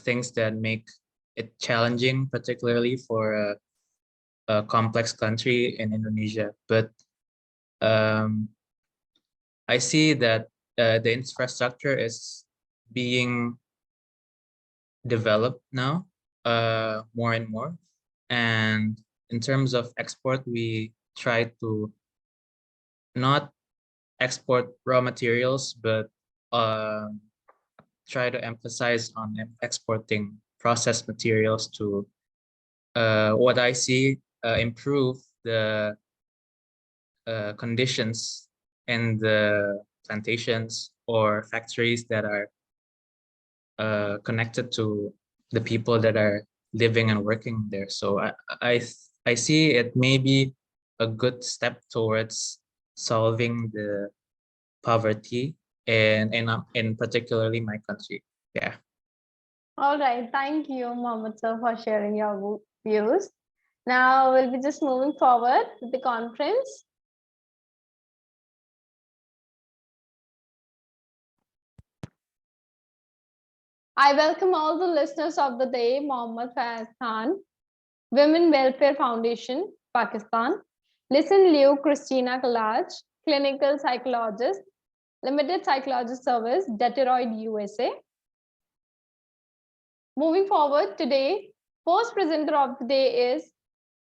things that make it challenging, particularly for a complex country in Indonesia. But I see that the infrastructure is being developed now more and more. And in terms of export, we try to not export raw materials, but try to emphasize on exporting processed materials to what I see improve the conditions in the plantations or factories that are connected to the people that are living and working there. So I see it may be a good step towards solving the poverty in particularly my country. Yeah. All right. Thank you, Mohammed sir, for sharing your views. Now we'll be just moving forward with the conference. I welcome all the listeners of the day, Mohammed Faiz Khan, Women Welfare Foundation, Pakistan, Listen Liu Christina Kalaj, Clinical Psychologist, Limited Psychologist Service, Detroit, USA. Moving forward today, first presenter of the day is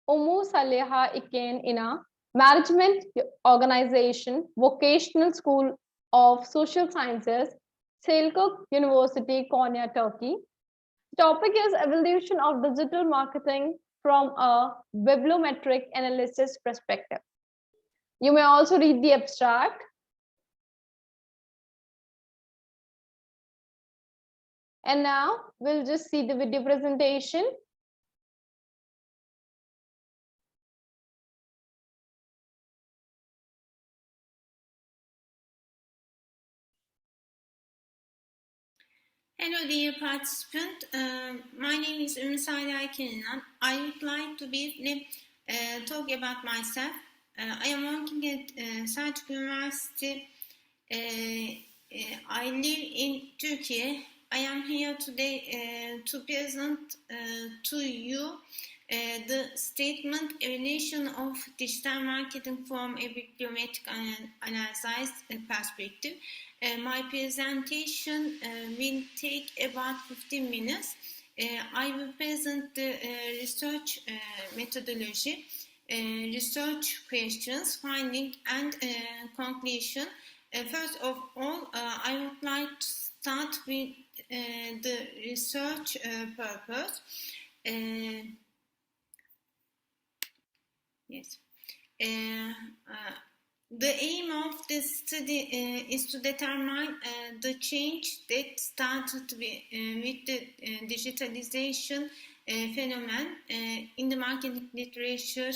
Umu Saleha Iken Ina, Management Organization, Vocational School of Social Sciences, Selçuk University, Konya, Turkey. The topic is evolution of digital marketing from a bibliometric analysis perspective. You may also read the abstract. And now we'll just see the video presentation. Hello, dear participant. My name is Ümsal Kenan. I would like to briefly talk about myself. I am working at Salient University. I live in Turkey. I am here today to present to you the statement evaluation of digital marketing from a bibliometric analysis perspective. My presentation will take about 15 minutes. I will present the research methodology, research questions, finding, and conclusion. First of all, I would like to start with the research purpose. Yes. The aim of this study is to determine the change that started with the digitalization phenomenon in the marketing literature,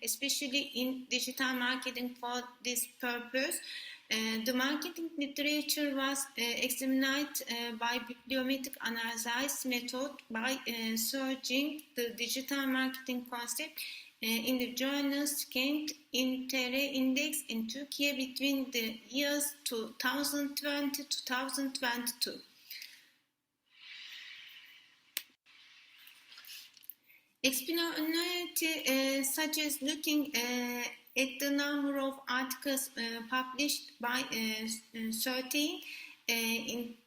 especially in digital marketing for this purpose. The marketing literature was examined by bibliometric analysis method by searching the digital marketing concept in the journals count in TR index in Turkey between the years 2020-2022. Explainability such as looking at the number of articles published by certain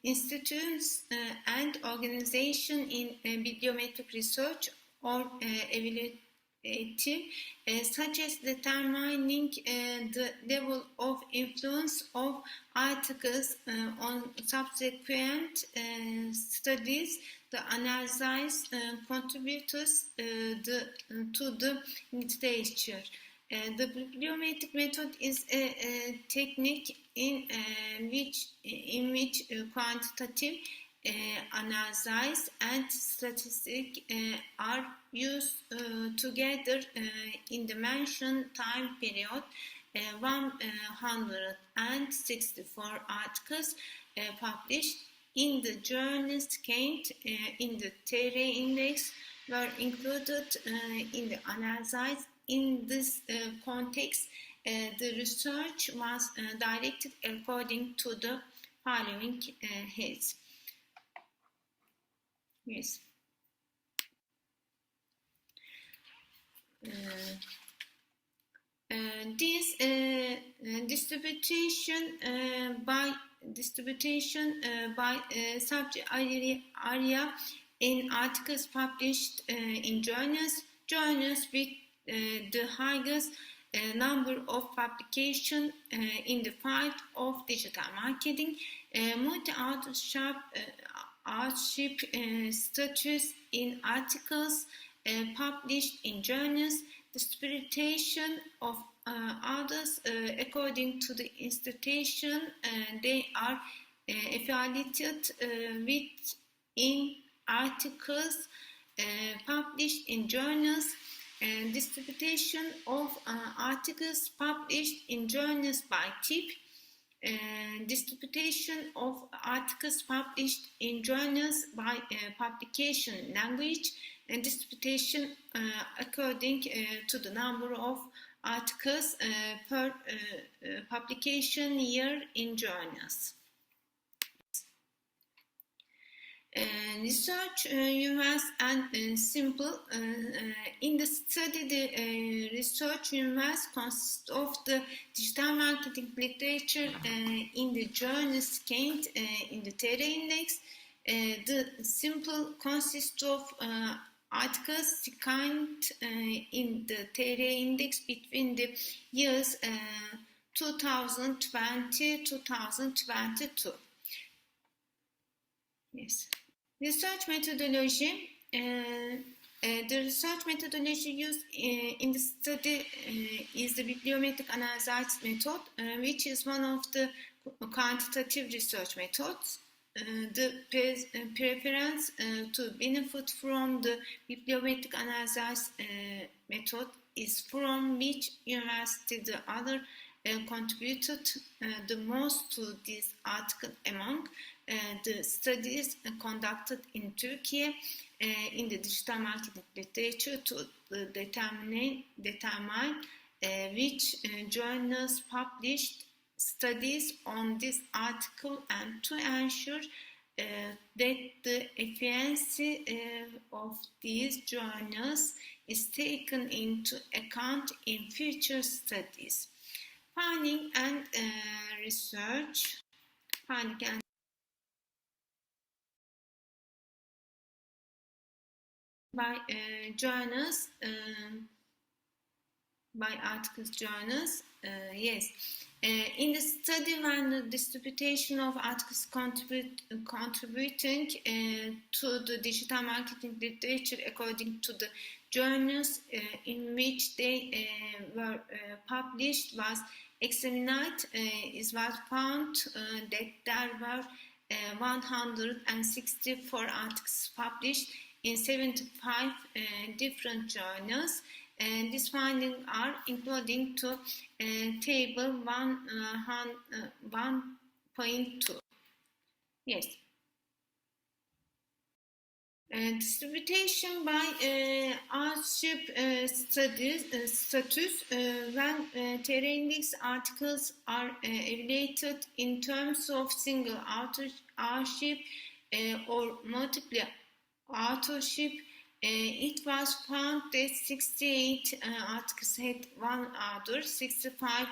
institutions and organizations in bibliometric research or evaluative, such as determining the level of influence of articles on subsequent studies, the analysis contributors to the literature. The bibliometric method is a technique in which quantitative analysis and statistics are used together in the mentioned time period. 164 articles published in the journals count in the TR index were included in the analysis. In this context, the research was directed according to the following heads. Yes. This distribution by subject area in articles published in journals with the highest number of publications in the field of digital marketing, multi-authorship status in articles published in journals, distribution of others according to the institution they are affiliated with in articles published in journals, and distribution of articles published in journals by type, distribution of articles published in journals by publication language, and distribution according to the number of articles per publication year in journals. Research universe and simple. In the study, the research universe consists of the digital marketing literature in the journals count in the TR index. The simple consists of articles count in the TR index between the years 2020-2022. Yes. Research methodology. The research methodology used in the study is the bibliometric analysis method, which is one of the quantitative research methods. The preference to benefit from the bibliometric analysis method is from which university the other contributed the most to this article among the studies conducted in Turkey in the digital marketing literature to determine which journals published studies on this article and to ensure that the efficiency of these journals is taken into account in future studies. Finding and research. Finding and by journals, by articles journals, yes. In the study, when the distribution of articles contributing to the digital marketing literature according to the journals in which they were published was examined, it was found that there were 164 articles published in 75 different journals, and these findings are including to table 1.2. Yes. Distribution by authorship status when terraindex articles are evaluated in terms of single authorship or multiple authorship. It was found that 68 articles had one author, 65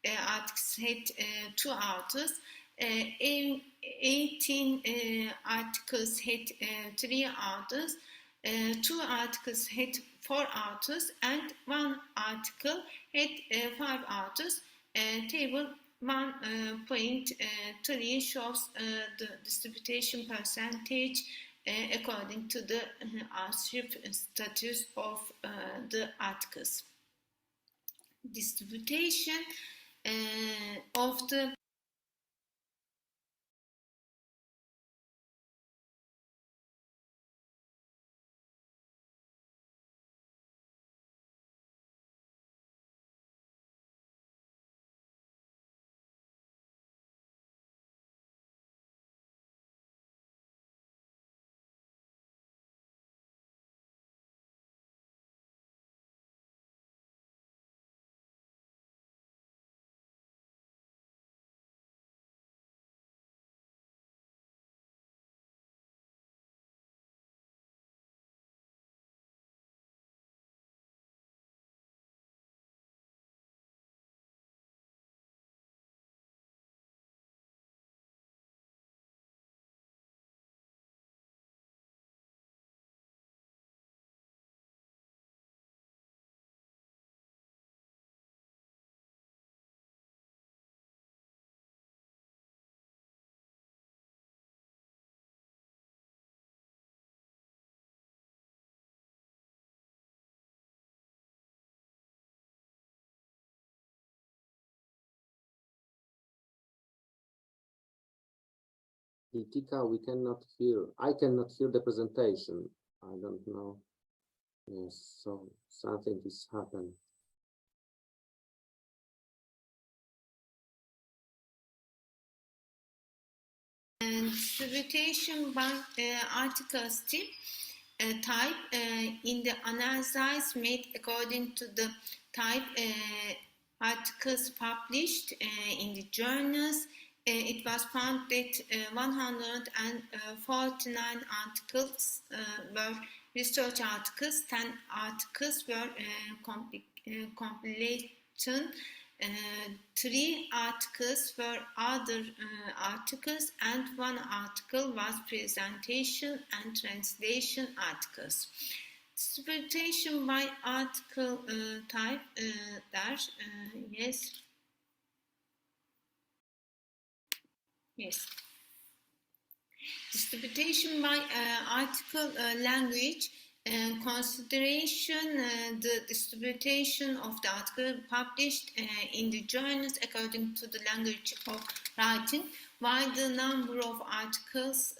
articles had two authors, 18 articles had three authors, 2 articles had 4 authors, and 1 article had 5 authors. Table 1.3 shows the distribution percentage according to the authorship status of the articles. Distribution of the Ritika, we cannot hear. I cannot hear the presentation. I don't know. Yes, so something is happening. And distribution by articles type in the analysis made according to the type articles published in the journals. It was found that 149 articles were research articles, 10 articles were compilation, 3 articles were other articles, and 1 article was presentation and translation articles. Distribution by article type yes. Yes. Distribution by article language consideration the distribution of the article published in the journals according to the language of writing, while the number of articles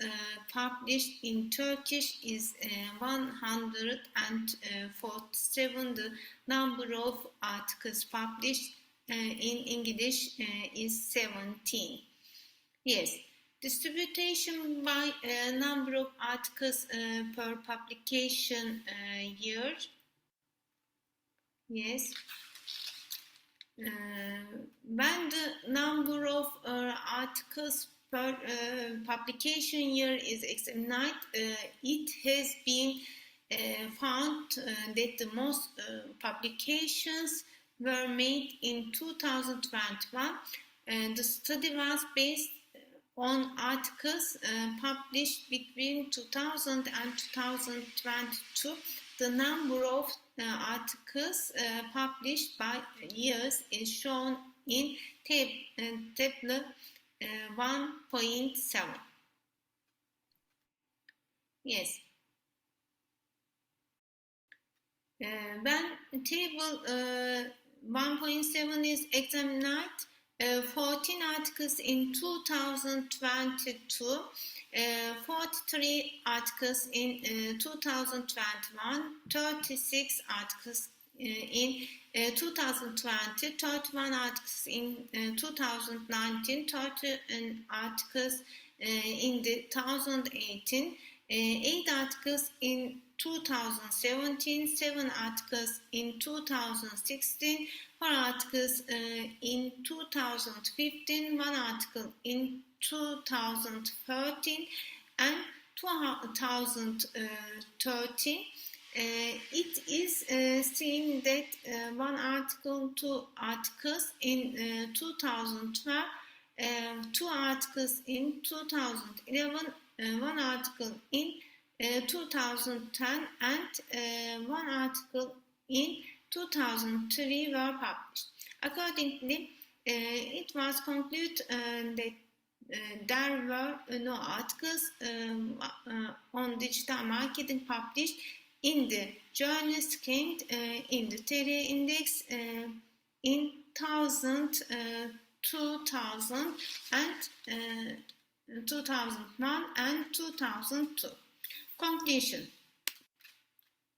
published in Turkish is 147, the number of articles published in English is 17. Yes. Distribution by number of articles per publication year. Yes. When the number of articles per publication year is examined, it has been found that the most publications were made in 2021. The study was based on articles published between 2000 and 2022. The number of articles published by years is shown in table 1.7. Yes. When table 1.7 is examined, 14 articles in 2022, 43 articles in 2021, 36 articles in 2020, 31 articles in 2019, 30 articles in 2018, 8 articles in 2017, 7 articles in 2016, 4 articles in 2015, 1 article in 2013, and 2013. It is seen that 1 article, 2 articles in 2012, 2 articles in 2011, 1 article in 2010, and 1 article in 2003 were published. Accordingly, it was concluded that there were no articles on digital marketing published in the journals claimed in the TR index in 2000, 2000 and 2001 and 2002. Conclusion.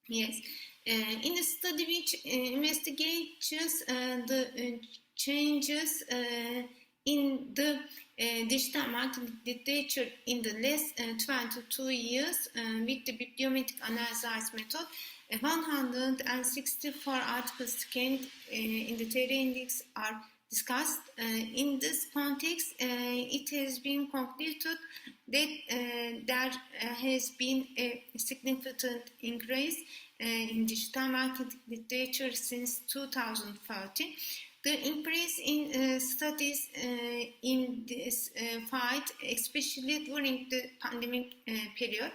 Yes, in the study which investigates the changes in the digital marketing literature in the last 22 years with the bibliometric analysis method, 164 articles scanned in the TR index are discussed. In this context, it has been concluded that there has been a significant increase in digital marketing literature since 2013. The increase in studies in this fight, especially during the pandemic period,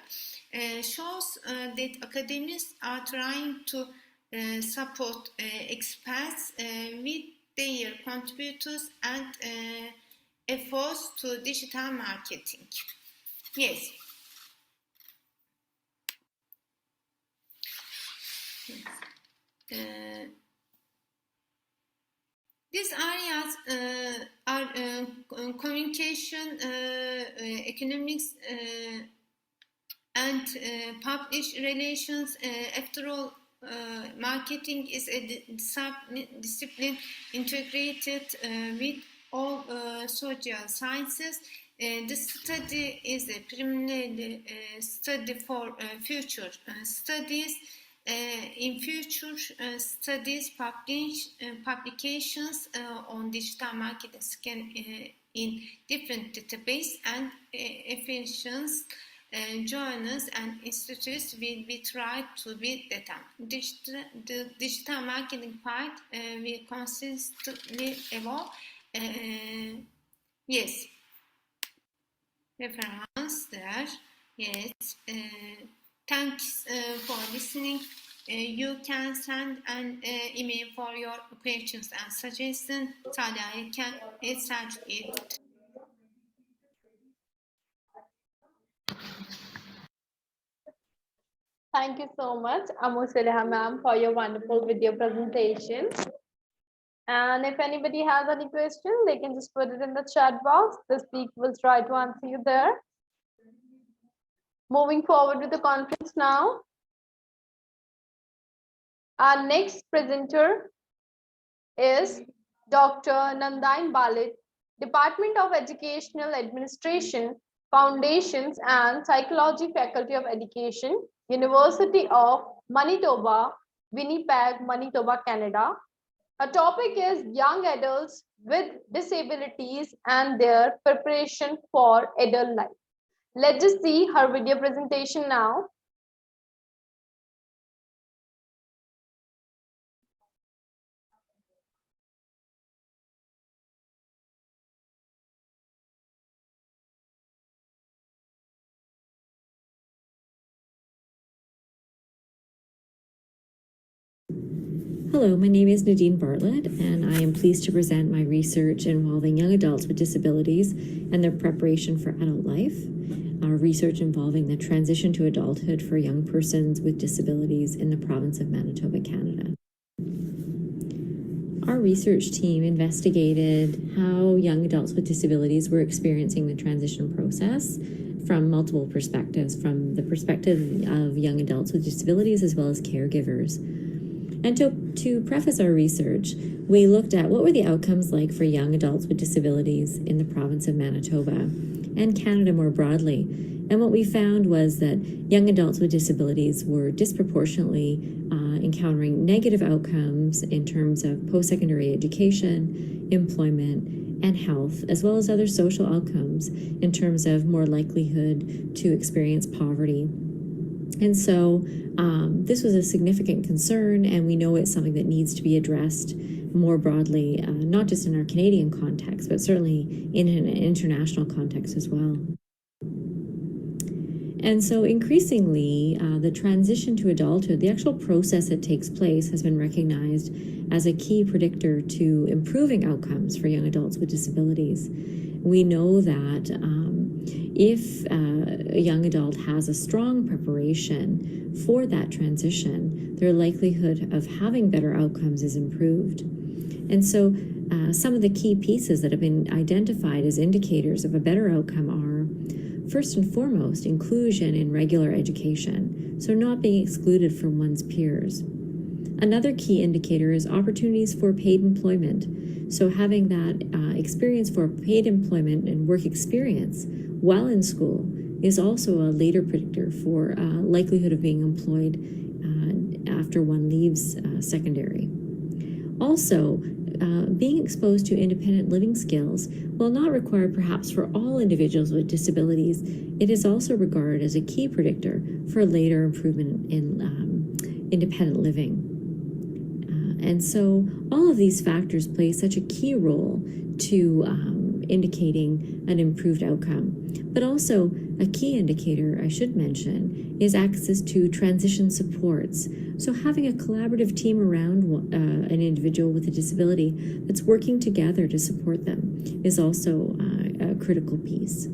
shows that academics are trying to support experts with their contributors and efforts to digital marketing. Yes. These areas are communication, economics, and public relations. After all, marketing is a discipline integrated with all social sciences. This study is a preliminary study for future studies. In future studies, publications on digital marketing scan in different databases and efficient journals and institutes will be tried to be data. The digital marketing part will consistently evolve. Yes, reference there. Yes. Thanks for listening. You can send an email for your questions and suggestions so that I can research it. Thank you so much, Amu Saleha ma'am, for your wonderful video presentation. And if anybody has any question, they can just put it in the chat box. The speaker will try to answer you there. Moving forward with the conference now. Our next presenter is Dr. Nandain Balit, Department of Educational Administration, Foundations and Psychology, Faculty of Education, University of Manitoba, Winnipeg, Manitoba, Canada. Our topic is young adults with disabilities and their preparation for adult life. Let's just see her video presentation now. Hello, my name is Nadine Bartlett, and I am pleased to present my research involving young adults with disabilities and their preparation for adult life. Our research involving the transition to adulthood for young persons with disabilities in the province of Manitoba, Canada. Our research team investigated how young adults with disabilities were experiencing the transition process from multiple perspectives, from the perspective of young adults with disabilities as well as caregivers. And to preface our research, we looked at what were the outcomes like for young adults with disabilities in the province of Manitoba. and Canada more broadly. And what we found was that young adults with disabilities were disproportionately encountering negative outcomes in terms of post-secondary education, employment, and health, as well as other social outcomes in terms of more likelihood to experience poverty. And so this was a significant concern, and we know it's something that needs to be addressed more broadly, not just in our Canadian context, but certainly in an international context as well. And so increasingly, the transition to adulthood, the actual process that takes place, has been recognized as a key predictor to improving outcomes for young adults with disabilities. We know that if a young adult has a strong preparation for that transition, their likelihood of having better outcomes is improved. And so some of the key pieces that have been identified as indicators of a better outcome are, first and foremost, inclusion in regular education, so not being excluded from one's peers. Another key indicator is opportunities for paid employment. So having that experience for paid employment and work experience while in school is also a later predictor for likelihood of being employed after one leaves secondary. Also, being exposed to independent living skills, while not required perhaps for all individuals with disabilities, it is also regarded as a key predictor for later improvement in independent living. And so all of these factors play such a key role to indicating an improved outcome. But also a key indicator I should mention is access to transition supports. So having a collaborative team around an individual with a disability that's working together to support them is also a critical piece.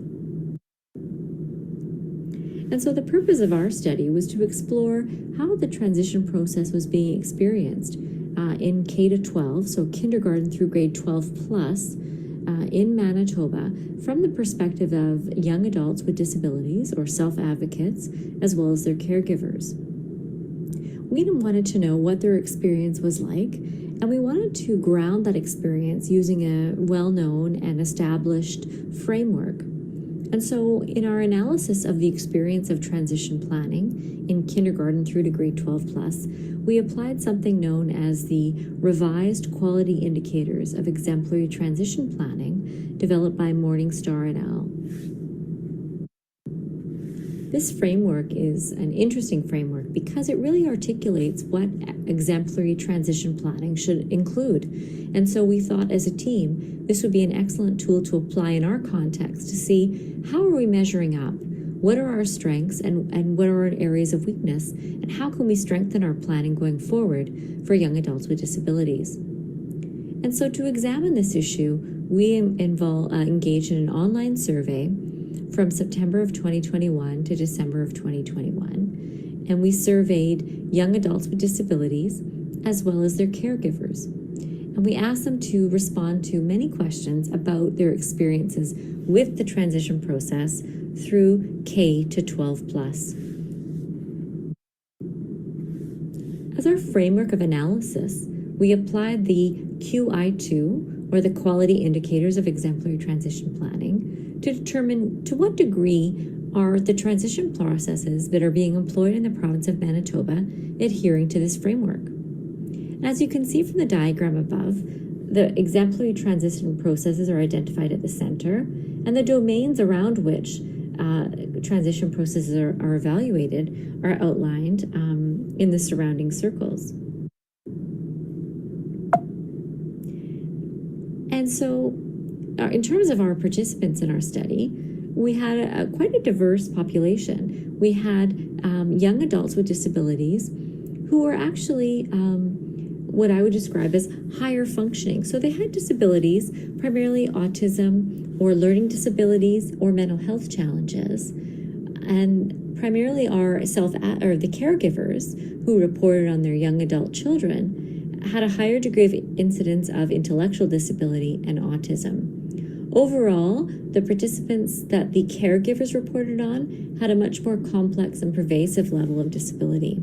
And so the purpose of our study was to explore how the transition process was being experienced in K-12, so kindergarten through grade 12 plus, in Manitoba, from the perspective of young adults with disabilities or self-advocates, as well as their caregivers. We wanted to know what their experience was like, and we wanted to ground that experience using a well-known and established framework. And so in our analysis of the experience of transition planning in kindergarten through to grade 12 plus, we applied something known as the Revised Quality Indicators of Exemplary Transition Planning, developed by Morningstar et al. This framework is an interesting framework because it really articulates what exemplary transition planning should include. And so we thought as a team, this would be an excellent tool to apply in our context to see how are we measuring up? What are our strengths and what are our areas of weakness? And how can we strengthen our planning going forward for young adults with disabilities? And so to examine this issue, we engaged in an online survey from September of 2021 to December of 2021. And we surveyed young adults with disabilities as well as their caregivers. And we asked them to respond to many questions about their experiences with the transition process through K to 12 plus. As our framework of analysis, we applied the QI2, or the Quality Indicators of Exemplary Transition Planning, to determine to what degree are the transition processes that are being employed in the province of Manitoba adhering to this framework. As you can see from the diagram above, the exemplary transition processes are identified at the center, and the domains around which transition processes are evaluated are outlined in the surrounding circles. And so, in terms of our participants in our study, we had quite a diverse population. We had young adults with disabilities who were actually what I would describe as higher functioning. So they had disabilities, primarily autism or learning disabilities or mental health challenges. And primarily the caregivers who reported on their young adult children had a higher degree of incidence of intellectual disability and autism. Overall, the participants that the caregivers reported on had a much more complex and pervasive level of disability.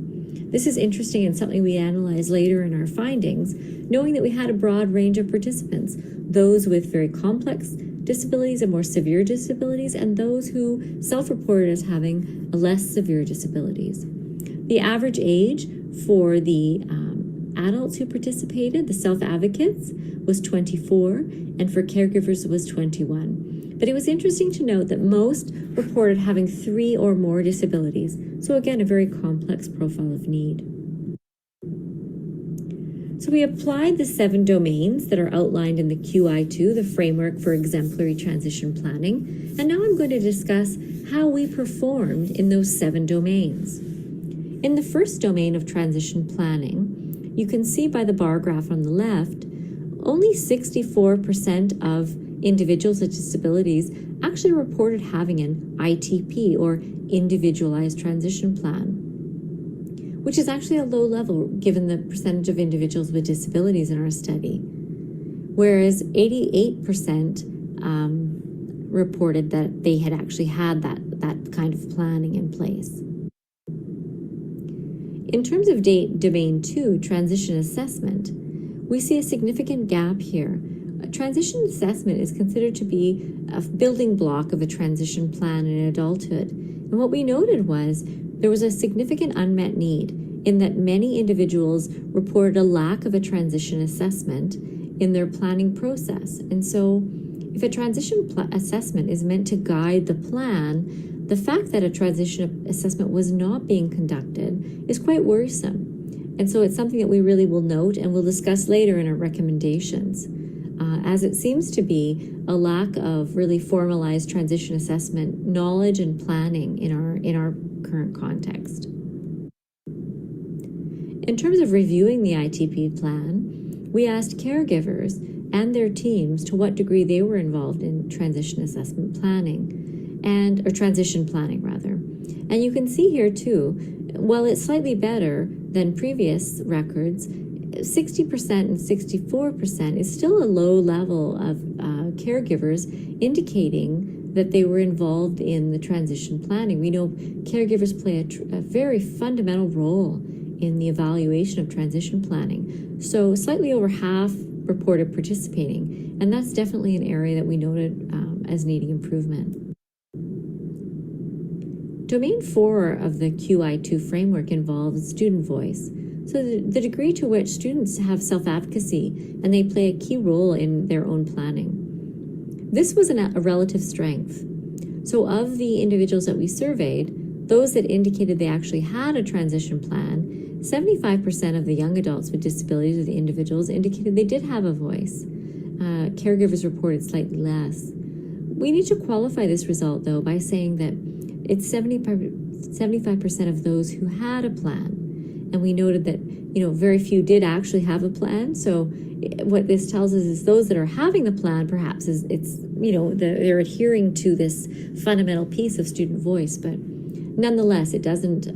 This is interesting and something we analyzed later in our findings, knowing that we had a broad range of participants, those with very complex disabilities and more severe disabilities, and those who self-reported as having less severe disabilities. The average age for the adults who participated, the self-advocates, was 24, and for caregivers was 21. But it was interesting to note that most reported having 3 or more disabilities. So again, a very complex profile of need. So we applied the 7 domains that are outlined in the QI2, the Framework for Exemplary Transition Planning. And now I'm going to discuss how we performed in those 7 domains. In the first domain of transition planning, you can see by the bar graph on the left, only 64% of individuals with disabilities actually reported having an ITP, or Individualized Transition Plan, which is actually a low level given the percentage of individuals with disabilities in our study, whereas 88% reported that they had actually had that kind of planning in place. In terms of domain 2, transition assessment, we see a significant gap here. A transition assessment is considered to be a building block of a transition plan in adulthood. And what we noted was there was a significant unmet need in that many individuals reported a lack of a transition assessment in their planning process. And so if a transition assessment is meant to guide the plan, the fact that a transition assessment was not being conducted is quite worrisome. And so it's something that we really will note and we'll discuss later in our recommendations, as it seems to be a lack of really formalized transition assessment knowledge and planning in our current context. In terms of reviewing the ITP plan, we asked caregivers and their teams to what degree they were involved in transition assessment planning, or transition planning rather. And you can see here too, while it's slightly better than previous records, 60% and 64% is still a low level of caregivers indicating that they were involved in the transition planning. We know caregivers play a very fundamental role in the evaluation of transition planning. So slightly over half reported participating, and that's definitely an area that we noted as needing improvement. Domain 4 of the QI2 framework involves student voice. So the degree to which students have self-advocacy and they play a key role in their own planning. This was a relative strength. So of the individuals that we surveyed, those that indicated they actually had a transition plan, 75% of the young adults with disabilities or the individuals indicated they did have a voice. Caregivers reported slightly less. We need to qualify this result though by saying that it's 75% of those who had a plan. And we noted that, very few did actually have a plan. So what this tells us is those that are having the plan, perhaps they're adhering to this fundamental piece of student voice. But nonetheless, it doesn't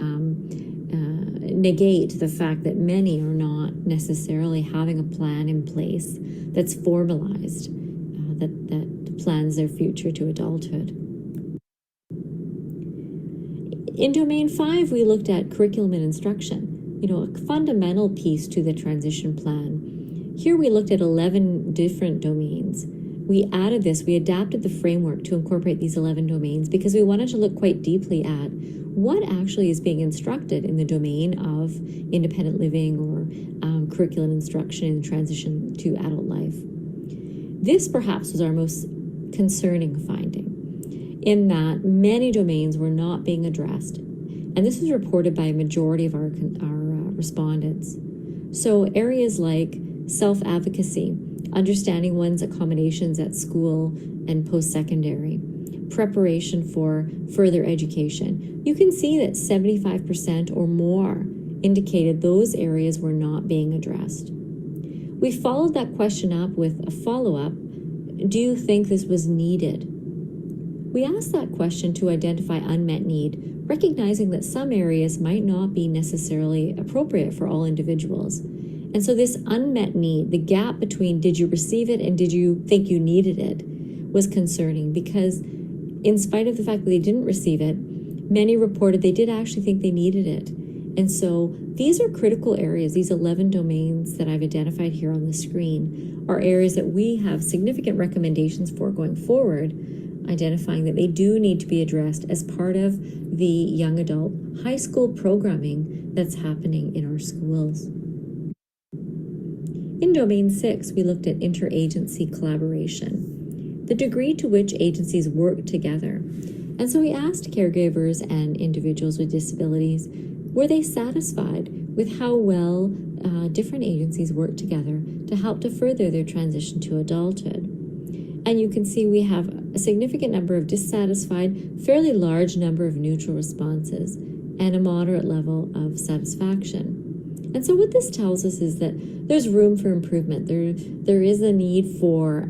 negate the fact that many are not necessarily having a plan in place that's formalized, that plans their future to adulthood. In domain 5, we looked at curriculum and instruction, a fundamental piece to the transition plan. Here we looked at 11 different domains. We adapted the framework to incorporate these 11 domains because we wanted to look quite deeply at what actually is being instructed in the domain of independent living or curriculum instruction in transition to adult life. This perhaps was our most concerning finding, in that many domains were not being addressed. And this was reported by a majority of our respondents. So areas like self-advocacy, understanding one's accommodations at school and post-secondary, preparation for further education. You can see that 75% or more indicated those areas were not being addressed. We followed that question up with a follow-up. Do you think this was needed? We asked that question to identify unmet need, recognizing that some areas might not be necessarily appropriate for all individuals. And so this unmet need, the gap between did you receive it and did you think you needed it, was concerning because in spite of the fact that they didn't receive it, many reported they did actually think they needed it. And so these are critical areas. These 11 domains that I've identified here on the screen are areas that we have significant recommendations for going forward, identifying that they do need to be addressed as part of the young adult high school programming that's happening in our schools. In Domain 6, we looked at interagency collaboration, the degree to which agencies work together. And so we asked caregivers and individuals with disabilities, were they satisfied with how well different agencies work together to help to further their transition to adulthood? And you can see we have a significant number of dissatisfied, fairly large number of neutral responses, and a moderate level of satisfaction. And so what this tells us is that there's room for improvement. There is a need for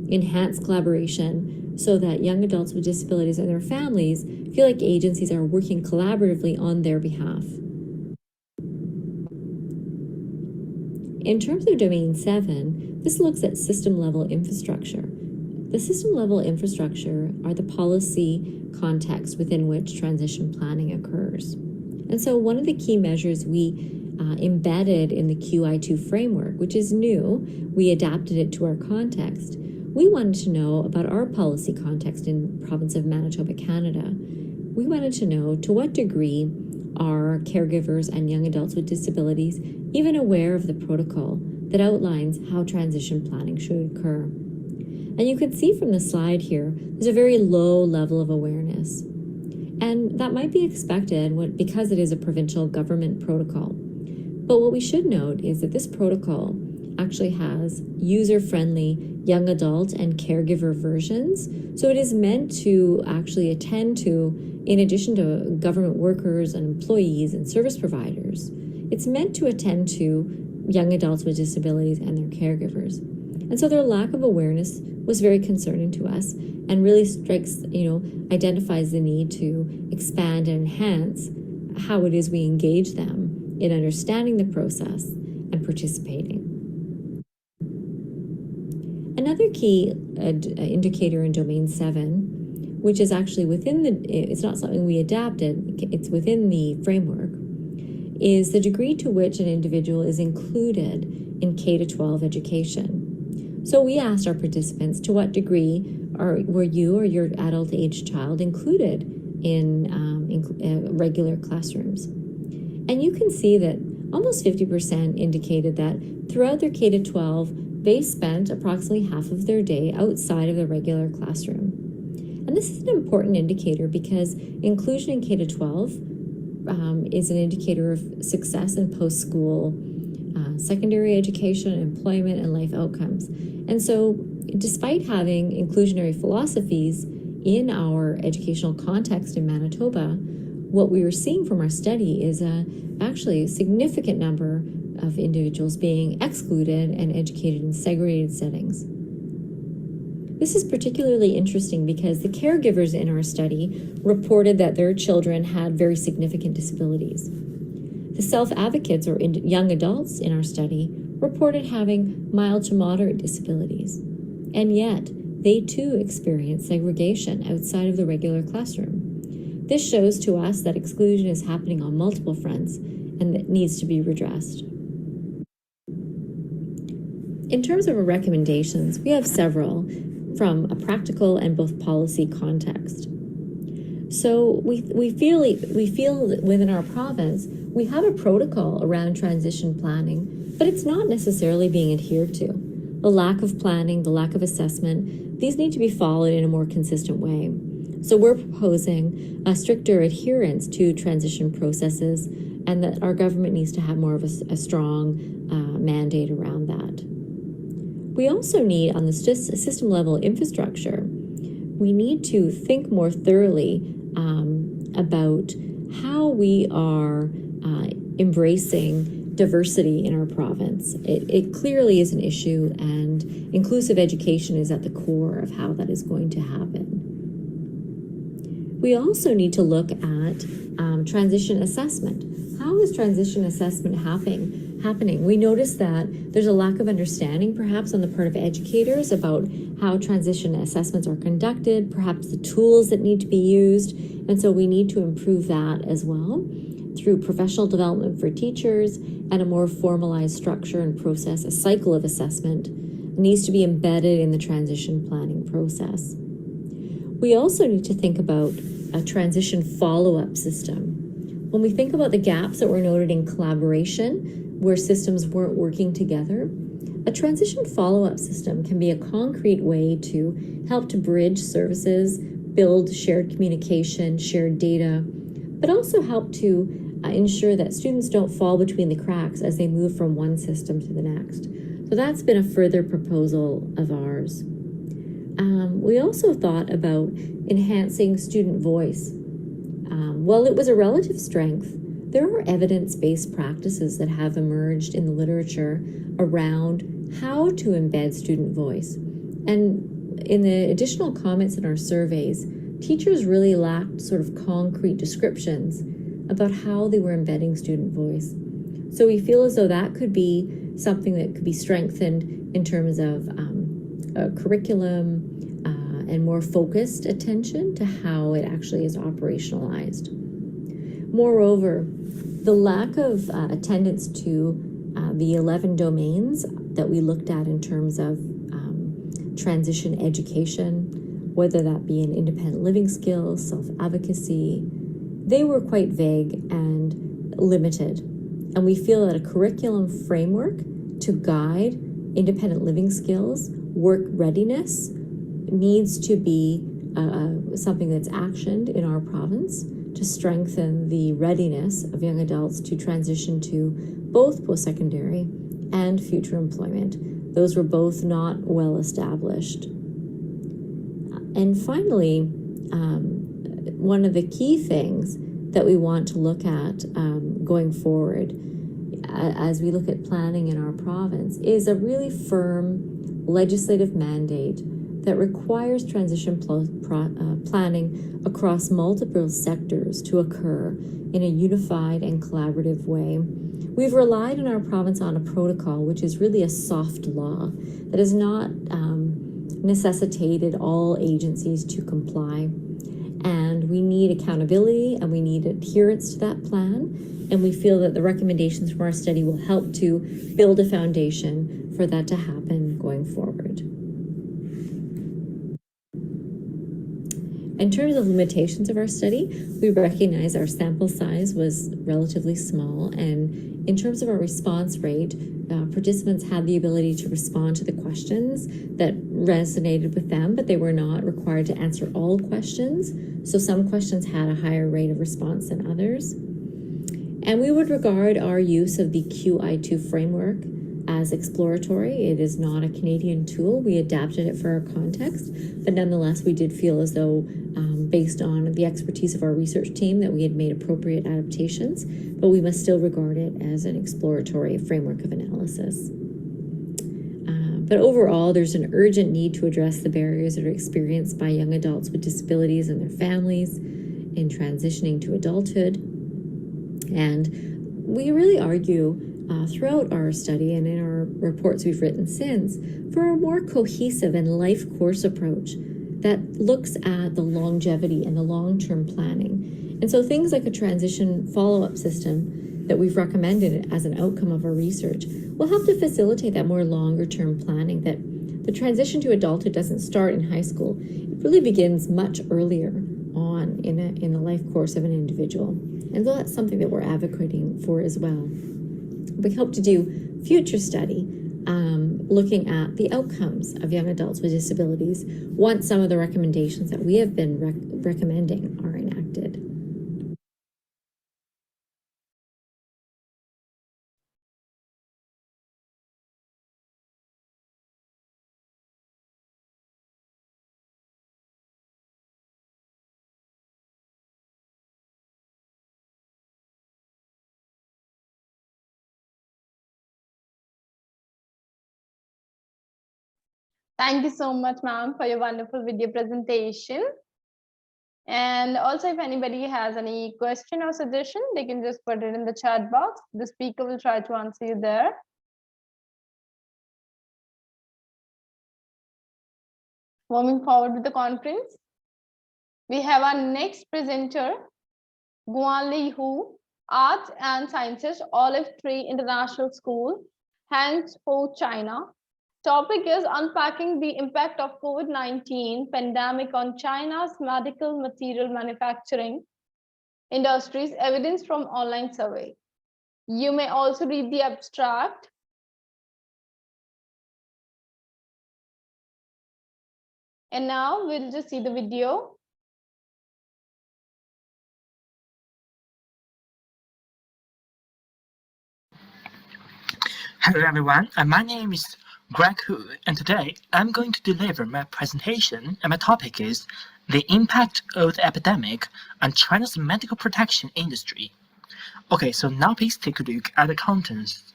enhanced collaboration so that young adults with disabilities and their families feel like agencies are working collaboratively on their behalf. In terms of Domain 7, this looks at system-level infrastructure. The system-level infrastructure are the policy context within which transition planning occurs. And so one of the key measures we embedded in the QI2 framework, which is new, we adapted it to our context. We wanted to know about our policy context in the province of Manitoba, Canada. We wanted to know to what degree are caregivers and young adults with disabilities even aware of the protocol that outlines how transition planning should occur. And you can see from the slide here, there's a very low level of awareness. And that might be expected because it is a provincial government protocol. But what we should note is that this protocol actually has user-friendly young adult and caregiver versions. So it is meant to actually attend to, in addition to government workers and employees and service providers, it's meant to attend to young adults with disabilities and their caregivers. And so their lack of awareness was very concerning to us and really identifies the need to expand and enhance how it is we engage them in understanding the process and participating. Another key indicator in Domain 7, which is actually it's not something we adapted, it's within the framework, is the degree to which an individual is included in K-12 education. So we asked our participants, to what degree were you or your adult-aged child included in regular classrooms? And you can see that almost 50% indicated that throughout their K-12, they spent approximately half of their day outside of the regular classroom. And this is an important indicator because inclusion in K-12 is an indicator of success in post-school secondary education, employment, and life outcomes. And so despite having inclusionary philosophies in our educational context in Manitoba, what we were seeing from our study is actually a significant number of individuals being excluded and educated in segregated settings. This is particularly interesting because the caregivers in our study reported that their children had very significant disabilities. The self-advocates or young adults in our study reported having mild to moderate disabilities, and yet they too experienced segregation outside of the regular classroom. This shows to us that exclusion is happening on multiple fronts and that needs to be redressed. In terms of our recommendations, we have several from a practical and both policy context. So we feel that within our province, we have a protocol around transition planning, but it's not necessarily being adhered to. The lack of planning, the lack of assessment, these need to be followed in a more consistent way. So we're proposing a stricter adherence to transition processes and that our government needs to have more of a strong mandate around that. We also need, on the system level infrastructure, we need to think more thoroughly about how we are embracing diversity in our province. It clearly is an issue, and inclusive education is at the core of how that is going to happen. We also need to look at transition assessment. How is transition assessment happening? We notice that there's a lack of understanding, perhaps on the part of educators, about how transition assessments are conducted, perhaps the tools that need to be used, and so we need to improve that as well. through professional development for teachers and a more formalized structure and process, a cycle of assessment needs to be embedded in the transition planning process. We also need to think about a transition follow-up system. When we think about the gaps that were noted in collaboration, where systems weren't working together, a transition follow-up system can be a concrete way to help to bridge services, build shared communication, shared data, but also help to ensure that students don't fall between the cracks as they move from one system to the next. So that's been a further proposal of ours. We also thought about enhancing student voice. While it was a relative strength, there are evidence-based practices that have emerged in the literature around how to embed student voice. And in the additional comments in our surveys, teachers really lacked sort of concrete descriptions about how they were embedding student voice. So we feel as though that could be something that could be strengthened in terms of a curriculum and more focused attention to how it actually is operationalized. Moreover, the lack of attendance to the 11 domains that we looked at in terms of transition education, whether that be in independent living skills, self-advocacy, they were quite vague and limited. And we feel that a curriculum framework to guide independent living skills, work readiness, needs to be something that's actioned in our province to strengthen the readiness of young adults to transition to both post-secondary and future employment. Those were both not well established. And finally, one of the key things that we want to look at going forward as we look at planning in our province is a really firm legislative mandate that requires transition planning across multiple sectors to occur in a unified and collaborative way. We've relied in our province on a protocol, which is really a soft law that has not necessitated all agencies to comply. And we need accountability and we need adherence to that plan. And we feel that the recommendations from our study will help to build a foundation for that to happen going forward. In terms of limitations of our study, we recognize our sample size was relatively small, and in terms of our response rate, participants had the ability to respond to the questions that resonated with them, but they were not required to answer all questions. So some questions had a higher rate of response than others. And we would regard our use of the QI2 framework as exploratory. It is not a Canadian tool. We adapted it for our context, but nonetheless, we did feel as though, based on the expertise of our research team, that we had made appropriate adaptations, but we must still regard it as an exploratory framework of analysis. But overall, there's an urgent need to address the barriers that are experienced by young adults with disabilities and their families in transitioning to adulthood. And we really argue throughout our study and in our reports we've written since for a more cohesive and life course approach that looks at the longevity and the long-term planning. And so things like a transition follow-up system that we've recommended as an outcome of our research will help to facilitate that more longer-term planning, that the transition to adulthood doesn't start in high school. It really begins much earlier on in the life course of an individual. And so that's something that we're advocating for as well. We hope to do future study looking at the outcomes of young adults with disabilities once some of the recommendations that we have been recommending are enacted. Thank you so much, ma'am, for your wonderful video presentation. And also, if anybody has any question or suggestion, they can just put it in the chat box. The speaker will try to answer you there. Moving forward with the conference, we have our next presenter, Guan Li Hu, Arts and Sciences, Olive Tree International School, henceforth China. Topic is unpacking the impact of COVID-19 pandemic on China's medical material manufacturing industries, evidence from online survey. You may also read the abstract. And now we'll just see the video. Hello everyone, my name is Greg Hu, and today I'm going to deliver my presentation, and my topic is the impact of the epidemic on China's medical protection industry. Okay, so now please take a look at the contents.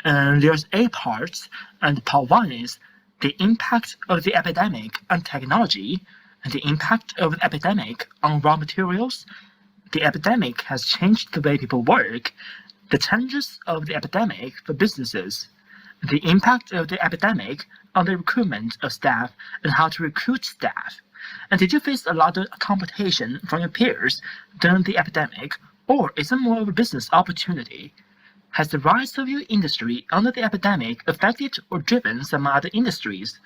There's 8 parts, and part 1 is the impact of the epidemic on technology, and the impact of the epidemic on raw materials. The epidemic has changed the way people work. The challenges of the epidemic for businesses, the impact of the epidemic on the recruitment of staff and how to recruit staff. And did you face a lot of competition from your peers during the epidemic, or is it more of a business opportunity? Has the rise of your industry under the epidemic affected or driven some other industries?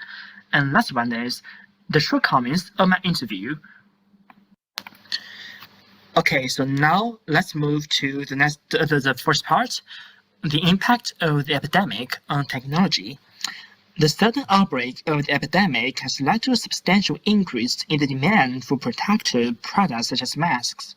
And last one is the shortcomings of my interview. Okay, so now let's move to the first part, the impact of the epidemic on technology. The sudden outbreak of the epidemic has led to a substantial increase in the demand for protective products such as masks.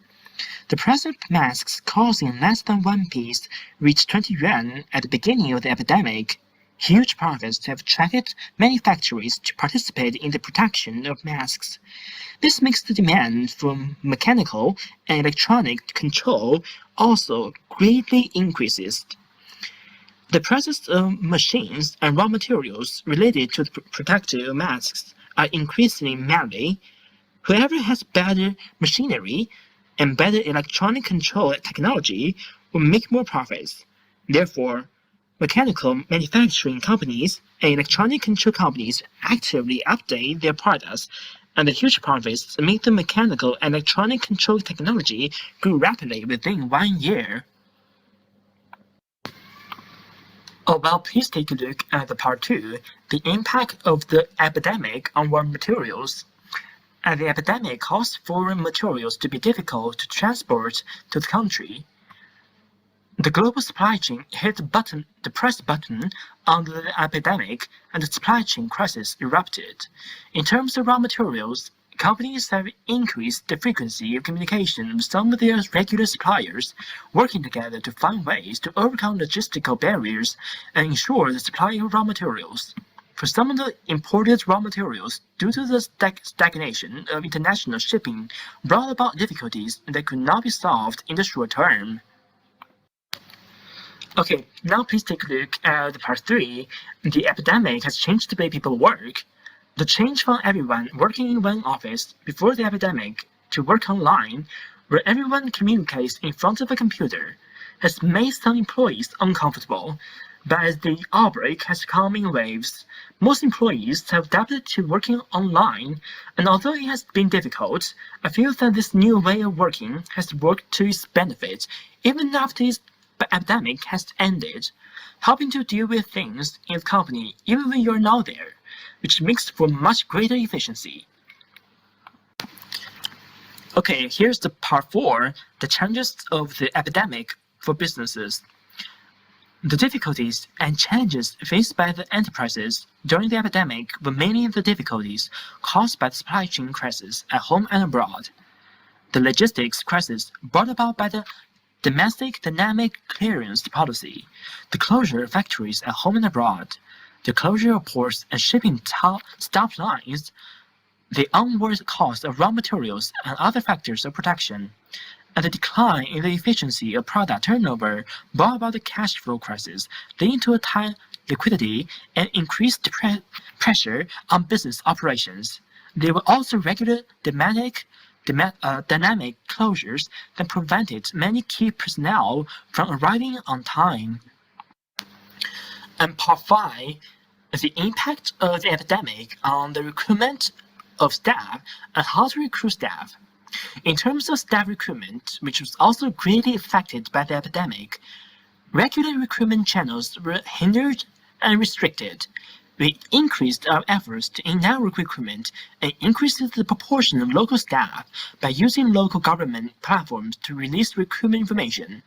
The price of masks costing less than 1 piece reached 20 yuan at the beginning of the epidemic. Huge profits have attracted many factories to participate in the production of masks. This makes the demand for mechanical and electronic control also greatly increases. The prices of machines and raw materials related to the protective masks are increasing madly. Whoever has better machinery and better electronic control technology will make more profits. Therefore, mechanical manufacturing companies and electronic control companies actively update their products, and the huge profits make the mechanical and electronic control technology grow rapidly within 1 year. Oh, well, please take a look at the part 2, the impact of the epidemic on raw materials. And the epidemic caused foreign materials to be difficult to transport to the country. The global supply chain hit the press button under the epidemic, and the supply chain crisis erupted. In terms of raw materials, companies have increased the frequency of communication with some of their regular suppliers, working together to find ways to overcome logistical barriers and ensure the supply of raw materials. For some of the imported raw materials, due to the stagnation of international shipping, brought about difficulties that could not be solved in the short term. Okay, now please take a look at part 3. The epidemic has changed the way people work. The change from everyone working in one office before the epidemic to work online, where everyone communicates in front of a computer, has made some employees uncomfortable. But as the outbreak has come in waves, most employees have adapted to working online, and although it has been difficult, I feel that this new way of working has worked to its benefit, even after this epidemic has ended, helping to deal with things in the company even when you're not there, which makes for much greater efficiency. Okay, here's the part 4, the challenges of the epidemic for businesses. The difficulties and challenges faced by the enterprises during the epidemic were mainly the difficulties caused by the supply chain crisis at home and abroad. The logistics crisis brought about by the domestic dynamic clearance policy, the closure of factories at home and abroad, the closure of ports and shipping stop lines, the onward cost of raw materials and other factors of production, and the decline in the efficiency of product turnover brought about the cash flow crisis, leading to a tight liquidity and increased pressure on business operations. There were also regular dynamic closures that prevented many key personnel from arriving on time. And part 5 is the impact of the epidemic on the recruitment of staff and how to recruit staff. In terms of staff recruitment, which was also greatly affected by the epidemic, regular recruitment channels were hindered and restricted. We increased our efforts to in-network recruitment and increased the proportion of local staff by using local government platforms to release recruitment information,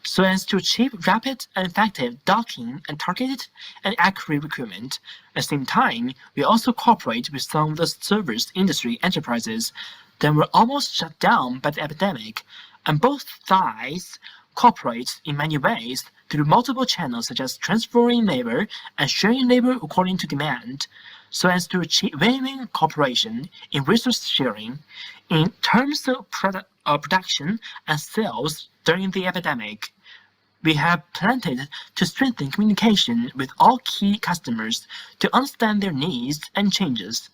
so as to achieve rapid and effective docking and targeted and accurate recruitment. At the same time, we also cooperate with some of the service industry enterprises that were almost shut down by the epidemic, and both sides cooperate in many ways through multiple channels such as transferring labor and sharing labor according to demand, so as to achieve win-win cooperation in resource sharing in terms of production and sales during the epidemic. We have planned to strengthen communication with all key customers to understand their needs and changes.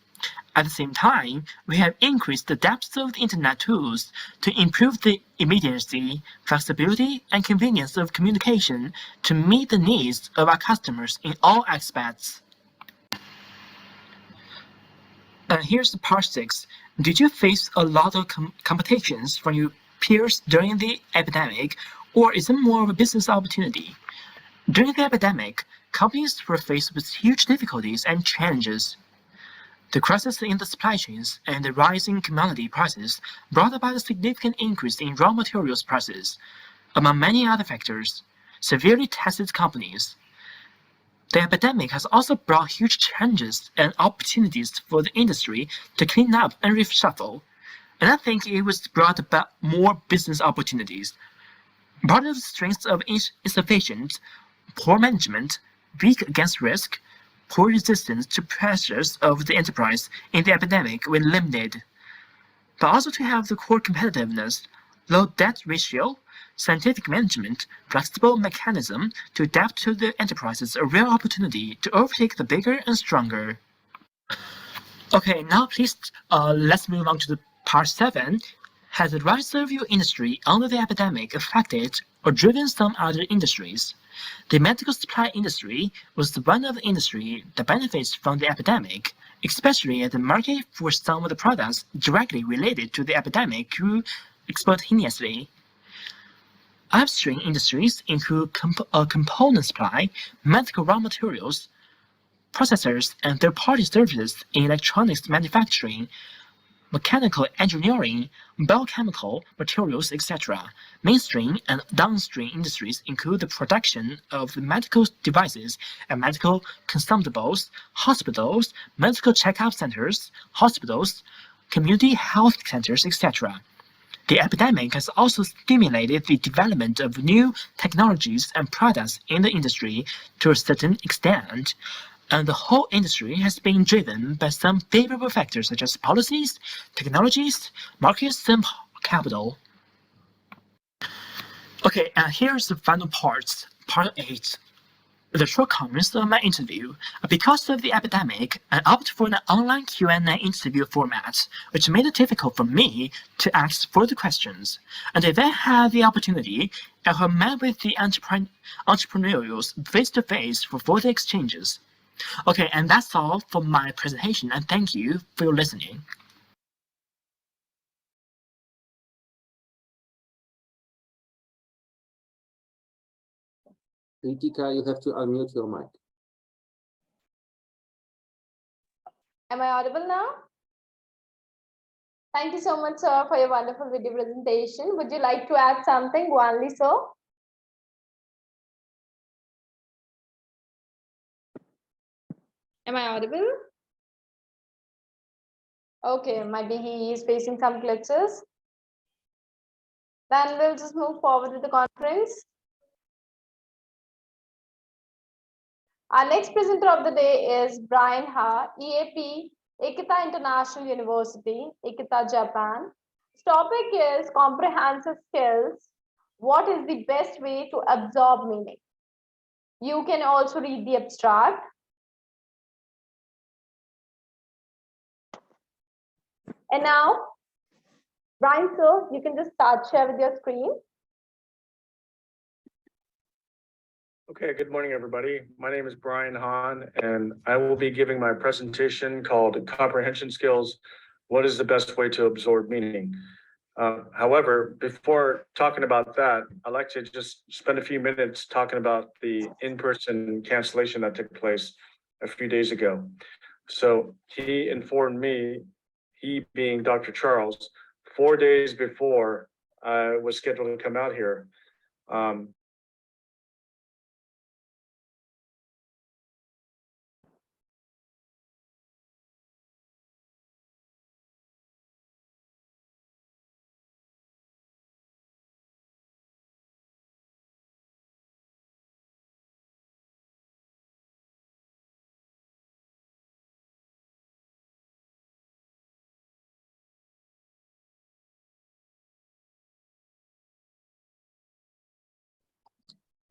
At the same time, we have increased the depth of the internet tools to improve the immediacy, flexibility, and convenience of communication to meet the needs of our customers in all aspects. And here's the part 6. Did you face a lot of competitions from your peers during the epidemic, or is it more of a business opportunity? During the epidemic, companies were faced with huge difficulties and challenges. The crisis in the supply chains and the rising commodity prices brought about a significant increase in raw materials prices, among many other factors, severely tested companies. The epidemic has also brought huge challenges and opportunities for the industry to clean up and reshuffle, and I think it was brought about more business opportunities. Part of the strengths of insufficient, poor management, weak against risk, poor resistance to pressures of the enterprise in the epidemic were limited, but also to have the core competitiveness, low debt ratio, scientific management, flexible mechanism to adapt to the enterprises a real opportunity to overtake the bigger and stronger. Okay, now please let's move on to the part 7. Has the rise of your industry under the epidemic affected or driven some other industries? The medical supply industry was one of the industries that benefits from the epidemic, especially as the market for some of the products directly related to the epidemic grew spontaneously. Upstream industries include component supply, medical raw materials, processors, and third-party services in electronics manufacturing, mechanical engineering, biochemical materials, etc. Mainstream and downstream industries include the production of medical devices and medical consumables, hospitals, medical checkup centers, hospitals, community health centers, etc. The epidemic has also stimulated the development of new technologies and products in the industry to a certain extent, and the whole industry has been driven by some favorable factors such as policies, technologies, markets, and capital. Okay, and here's the final part, part 8. The shortcomings of my interview. Because of the epidemic, I opted for an online Q&A interview format, which made it difficult for me to ask further questions. And if I had the opportunity, I have met with the entrepreneurs face-to-face for further exchanges. Okay, and that's all for my presentation, and thank you for your listening. Kritika, you have to unmute your mic. Am I audible now? Thank you so much, sir, for your wonderful video presentation. Would you like to add something, Guanli, sir? Am I audible? Okay, maybe he is facing some glitches. Then we'll just move forward with the conference. Our next presenter of the day is Brian Ha, EAP, Ekita International University, Ekita, Japan. His topic is comprehensive skills. What is the best way to absorb meaning? You can also read the abstract. And now, Brian, sir, you can just start share with your screen. Okay, good morning, everybody. My name is Brian Hahn, and I will be giving my presentation called Comprehension Skills, What is the Best Way to Absorb Meaning? However, before talking about that, I'd like to just spend a few minutes talking about the in-person cancellation that took place a few days ago. So he informed me, he being Dr. Charles, 4 days before I was scheduled to come out here.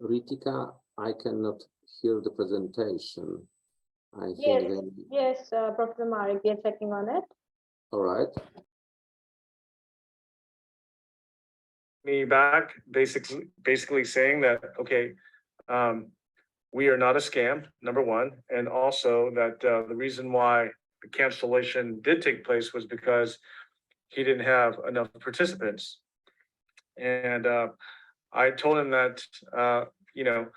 Ritika, I cannot hear the presentation. I think Yes, then, yes, Professor Marek, we are checking on it. all right. Me back, basically saying that, okay, we are not a scam, number one, and also that the reason why the cancellation did take place was because he didn't have enough participants. And I told him that, you know,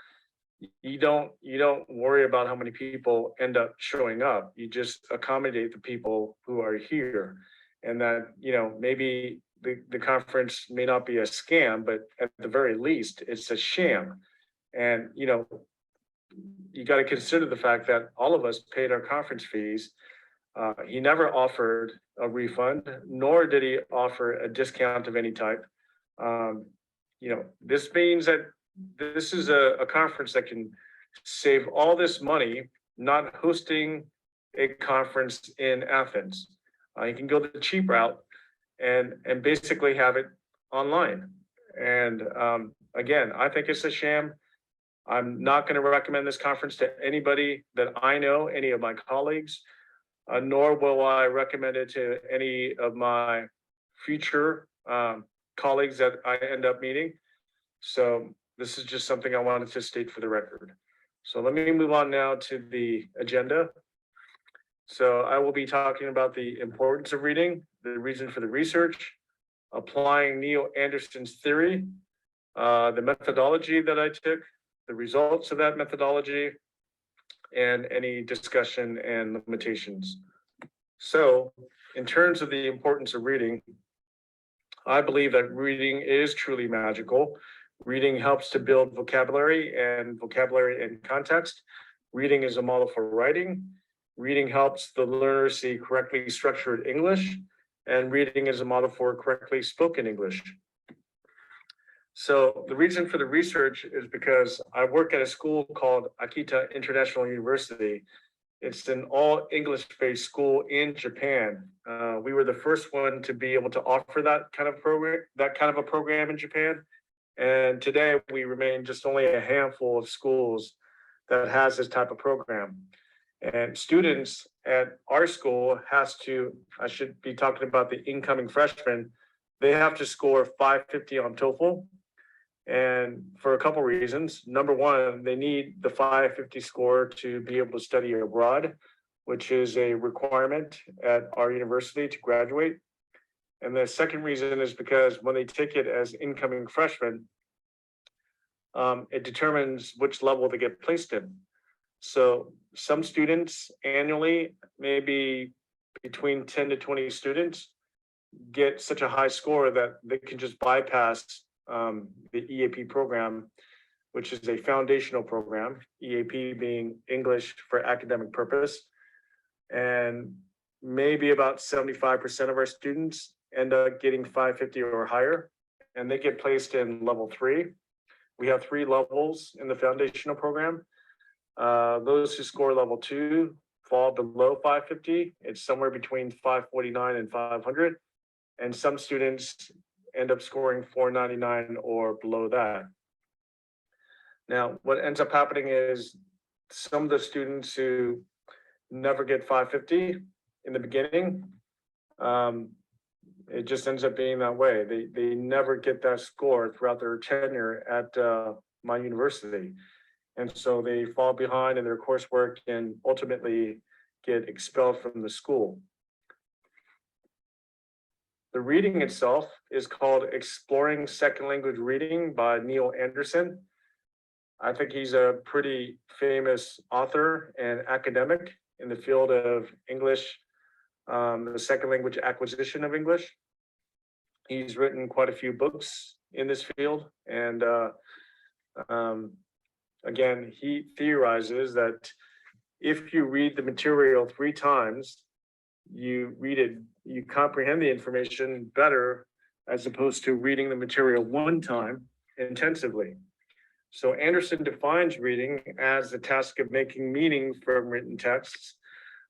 you don't worry about how many people end up showing up. You just accommodate the people who are here. And that, you know, maybe the conference may not be a scam, but at the very least, it's a sham. And, you know, you got to consider the fact that all of us paid our conference fees. He never offered a refund, nor did he offer a discount of any type. You know, this means that this is a conference that can save all this money, not hosting a conference in Athens. You can go the cheap route and basically have it online. And again, I think it's a sham. I'm not going to recommend this conference to anybody that I know, any of my colleagues, nor will I recommend it to any of my future colleagues that I end up meeting. So this is just something I wanted to state for the record. So let me move on now to the agenda. So I will be talking about the importance of reading, the reason for the research, applying Neil Anderson's theory, the methodology that I took, the results of that methodology, and any discussion and limitations. So in terms of the importance of reading, I believe that reading is truly magical. Reading helps to build vocabulary and context. Reading is a model for writing. Reading helps the learner see correctly structured English, and reading is a model for correctly spoken English. So the reason for the research is because I work at a school called Akita International University. It's an all English-based school in Japan. We were the first one to be able to offer that kind of a program in Japan. And today we remain just only a handful of schools that has this type of program. And students at our school I should be talking about the incoming freshmen, they have to score 550 on TOEFL. And for a couple reasons. Number one, they need the 550 score to be able to study abroad, which is a requirement at our university to graduate. And the second reason is because when they take it as incoming freshmen, it determines which level they get placed in. So some students annually, maybe between 10 to 20 students, get such a high score that they can just bypass the EAP program, which is a foundational program, EAP being English for academic purpose. And maybe about 75% of our students end up getting 550 or higher, and they get placed in level 3. We have 3 levels in the foundational program. Those who score level 2 fall below 550. It's somewhere between 549 and 500. And some students end up scoring 499 or below that. Now, what ends up happening is some of the students who never get 550 in the beginning, it just ends up being that way. They never get that score throughout their tenure at my university. And so they fall behind in their coursework and ultimately get expelled from the school. The reading itself is called Exploring Second Language Reading by Neil Anderson. I think he's a pretty famous author and academic in the field of English, the second language acquisition of English. He's written quite a few books in this field. And again, he theorizes that if you read the material 3 times, you comprehend the information better as opposed to reading the material 1 time intensively. So Anderson defines reading as the task of making meaning from written texts.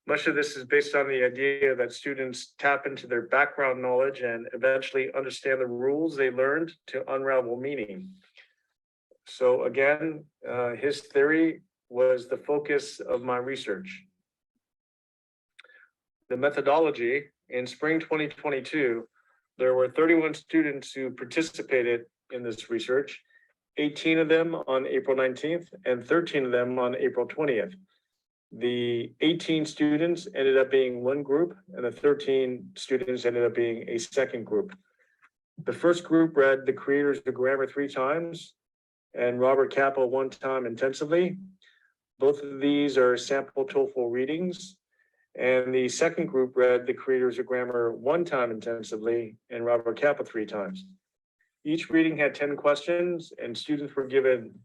Much of this is based on the idea that students tap into their background knowledge and eventually understand the rules they learned to unravel meaning. So again, his theory was the focus of my research. The methodology: in spring 2022, there were 31 students who participated in this research, 18 of them on April 19th and 13 of them on April 20th. The 18 students ended up being one group, and the 13 students ended up being a second group. The first group read The Creators of Grammar 3 times and Robert Capa 1 time intensively. Both of these are sample TOEFL readings. And the second group read The Creators of Grammar 1 time intensively and Robert Capa 3 times. Each reading had 10 questions, and students were given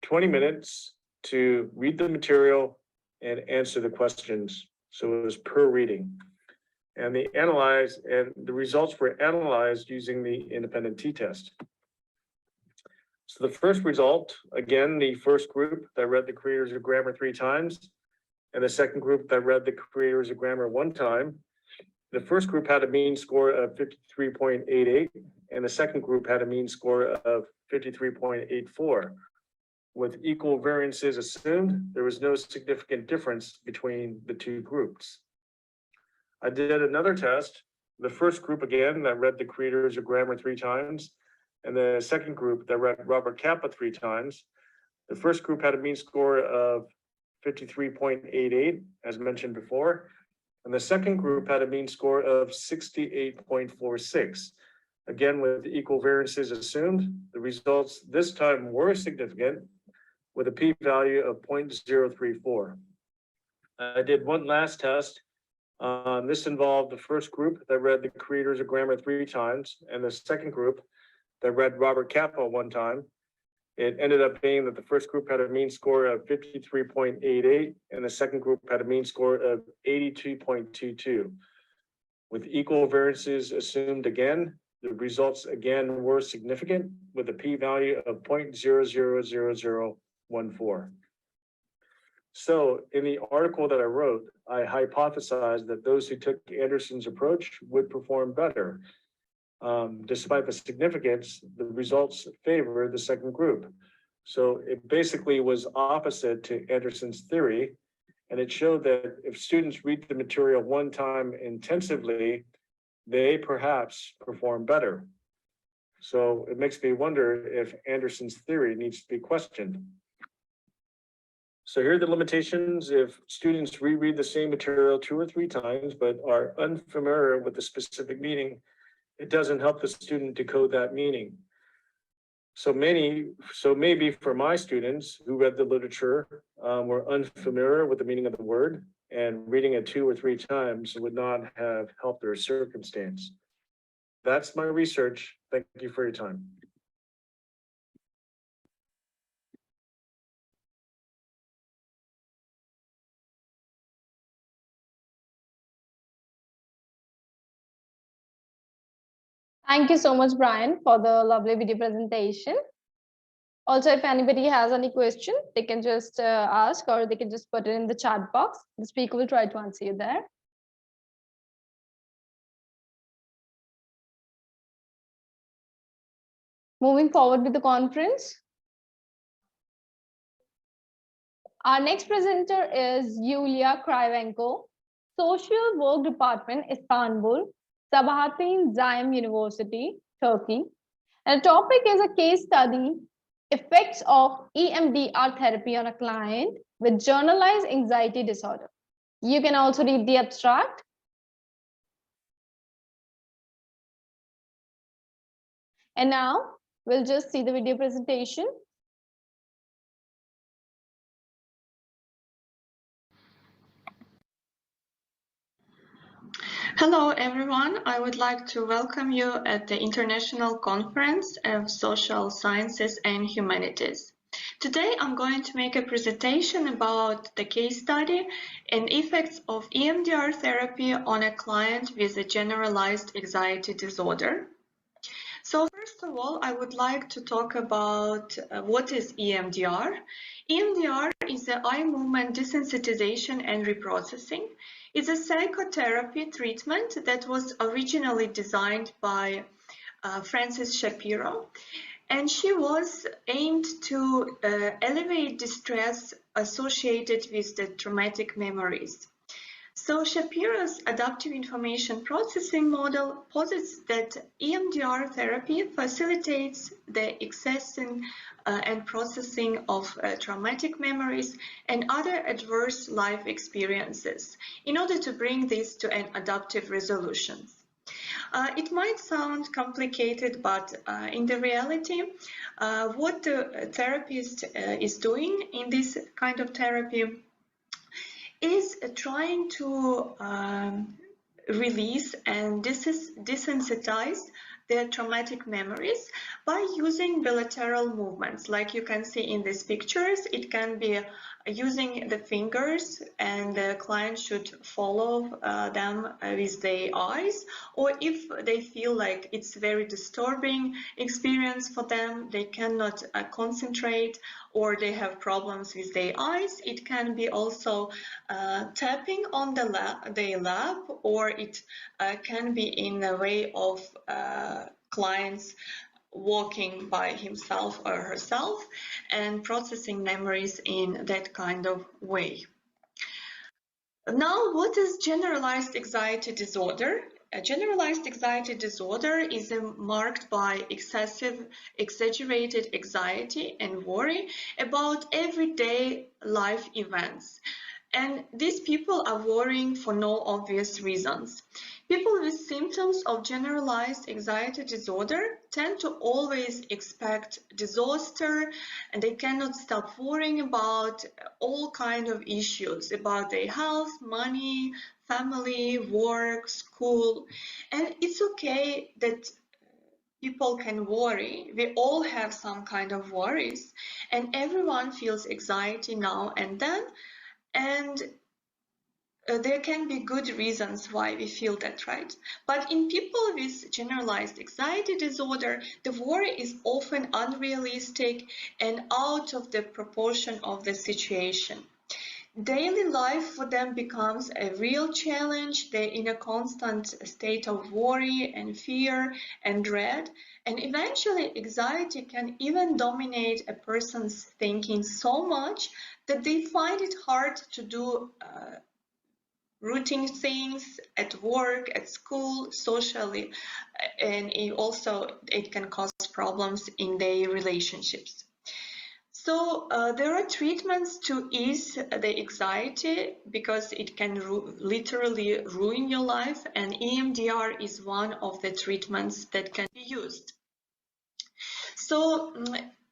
20 minutes to read the material and answer the questions. So it was per reading. And the results were analyzed using the independent t-test. So the first result, again, the first group that read The Creators of Grammar 3 times, and the second group that read The Creators of Grammar 1 time. The first group had a mean score of 53.88, and the second group had a mean score of 53.84. With equal variances assumed, there was no significant difference between the 2 groups. I did another test. The first group, again, that read The Creators of Grammar 3 times, and the second group that read Robert Capa 3 times. The first group had a mean score of 53.88, as mentioned before, and the second group had a mean score of 68.46. Again, with equal variances assumed, the results this time were significant with a p-value of 0.034. I did one last test. This involved the first group that read The Creators of Grammar 3 times and the second group that read Robert Capa 1 time. It ended up being that the first group had a mean score of 53.88 and the second group had a mean score of 82.22. With equal variances assumed again, the results again were significant with a p-value of 0.000014. So in the article that I wrote, I hypothesized that those who took Anderson's approach would perform better. Despite the significance, the results favor the second group. So it basically was opposite to Anderson's theory, and it showed that if students read the material 1 time intensively, they perhaps perform better. So it makes me wonder if Anderson's theory needs to be questioned. So here are the limitations. If students reread the same material 2 or 3 times, but are unfamiliar with the specific meaning, it doesn't help the student decode that meaning. So maybe for my students who read the literature were unfamiliar with the meaning of the word, and reading it 2 or 3 times would not have helped their circumstance. That's my research. Thank you for your time. Thank you so much, Brian, for the lovely video presentation. Also, if anybody has any question, they can just ask, or they can just put it in the chat box. The speaker will try to answer you there. Moving forward with the conference. Our next presenter is Yulia Kryvenko, Social Work Department, Istanbul, Sabahattin Zaim University, Turkey. And the topic is a case study, effects of EMDR therapy on a client with generalized anxiety disorder. You can also read the abstract. And now we'll just see the video presentation. Hello, everyone. I would like to welcome you at the International Conference of Social Sciences and Humanities. Today, I'm going to make a presentation about the case study and effects of EMDR therapy on a client with a generalized anxiety disorder. So first of all, I would like to talk about what is EMDR. EMDR is the eye movement desensitization and reprocessing. It's a psychotherapy treatment that was originally designed by Frances Shapiro, and she was aimed to elevate distress associated with the traumatic memories. So Shapiro's adaptive information processing model posits that EMDR therapy facilitates the accessing and processing of traumatic memories and other adverse life experiences in order to bring this to an adaptive resolution. It might sound complicated, but in the reality, what the therapist is doing in this kind of therapy is trying to release and desensitize their traumatic memories by using bilateral movements. Like you can see in these pictures, it can be using the fingers, and the client should follow them with their eyes, or if they feel like it's very disturbing experience for them, they cannot concentrate, or they have problems with their eyes, it can be also tapping on their lap, or it can be in a way of clients walking by himself or herself and processing memories in that kind of way. Now, what is generalized anxiety disorder? A generalized anxiety disorder is marked by excessive, exaggerated anxiety and worry about everyday life events. And these people are worrying for no obvious reasons. People with symptoms of generalized anxiety disorder tend to always expect disaster, and they cannot stop worrying about all kinds of issues about their health, money, family, work, school. And it's okay that people can worry. We all have some kind of worries, and everyone feels anxiety now and then. And there can be good reasons why we feel that, right? But in people with generalized anxiety disorder, the worry is often unrealistic and out of the proportion of the situation. Daily life for them becomes a real challenge. They're in a constant state of worry and fear and dread. And eventually, anxiety can even dominate a person's thinking so much that they find it hard to do routine things at work, at school, socially, and it can cause problems in their relationships. So there are treatments to ease the anxiety because it can literally ruin your life, and EMDR is one of the treatments that can be used. So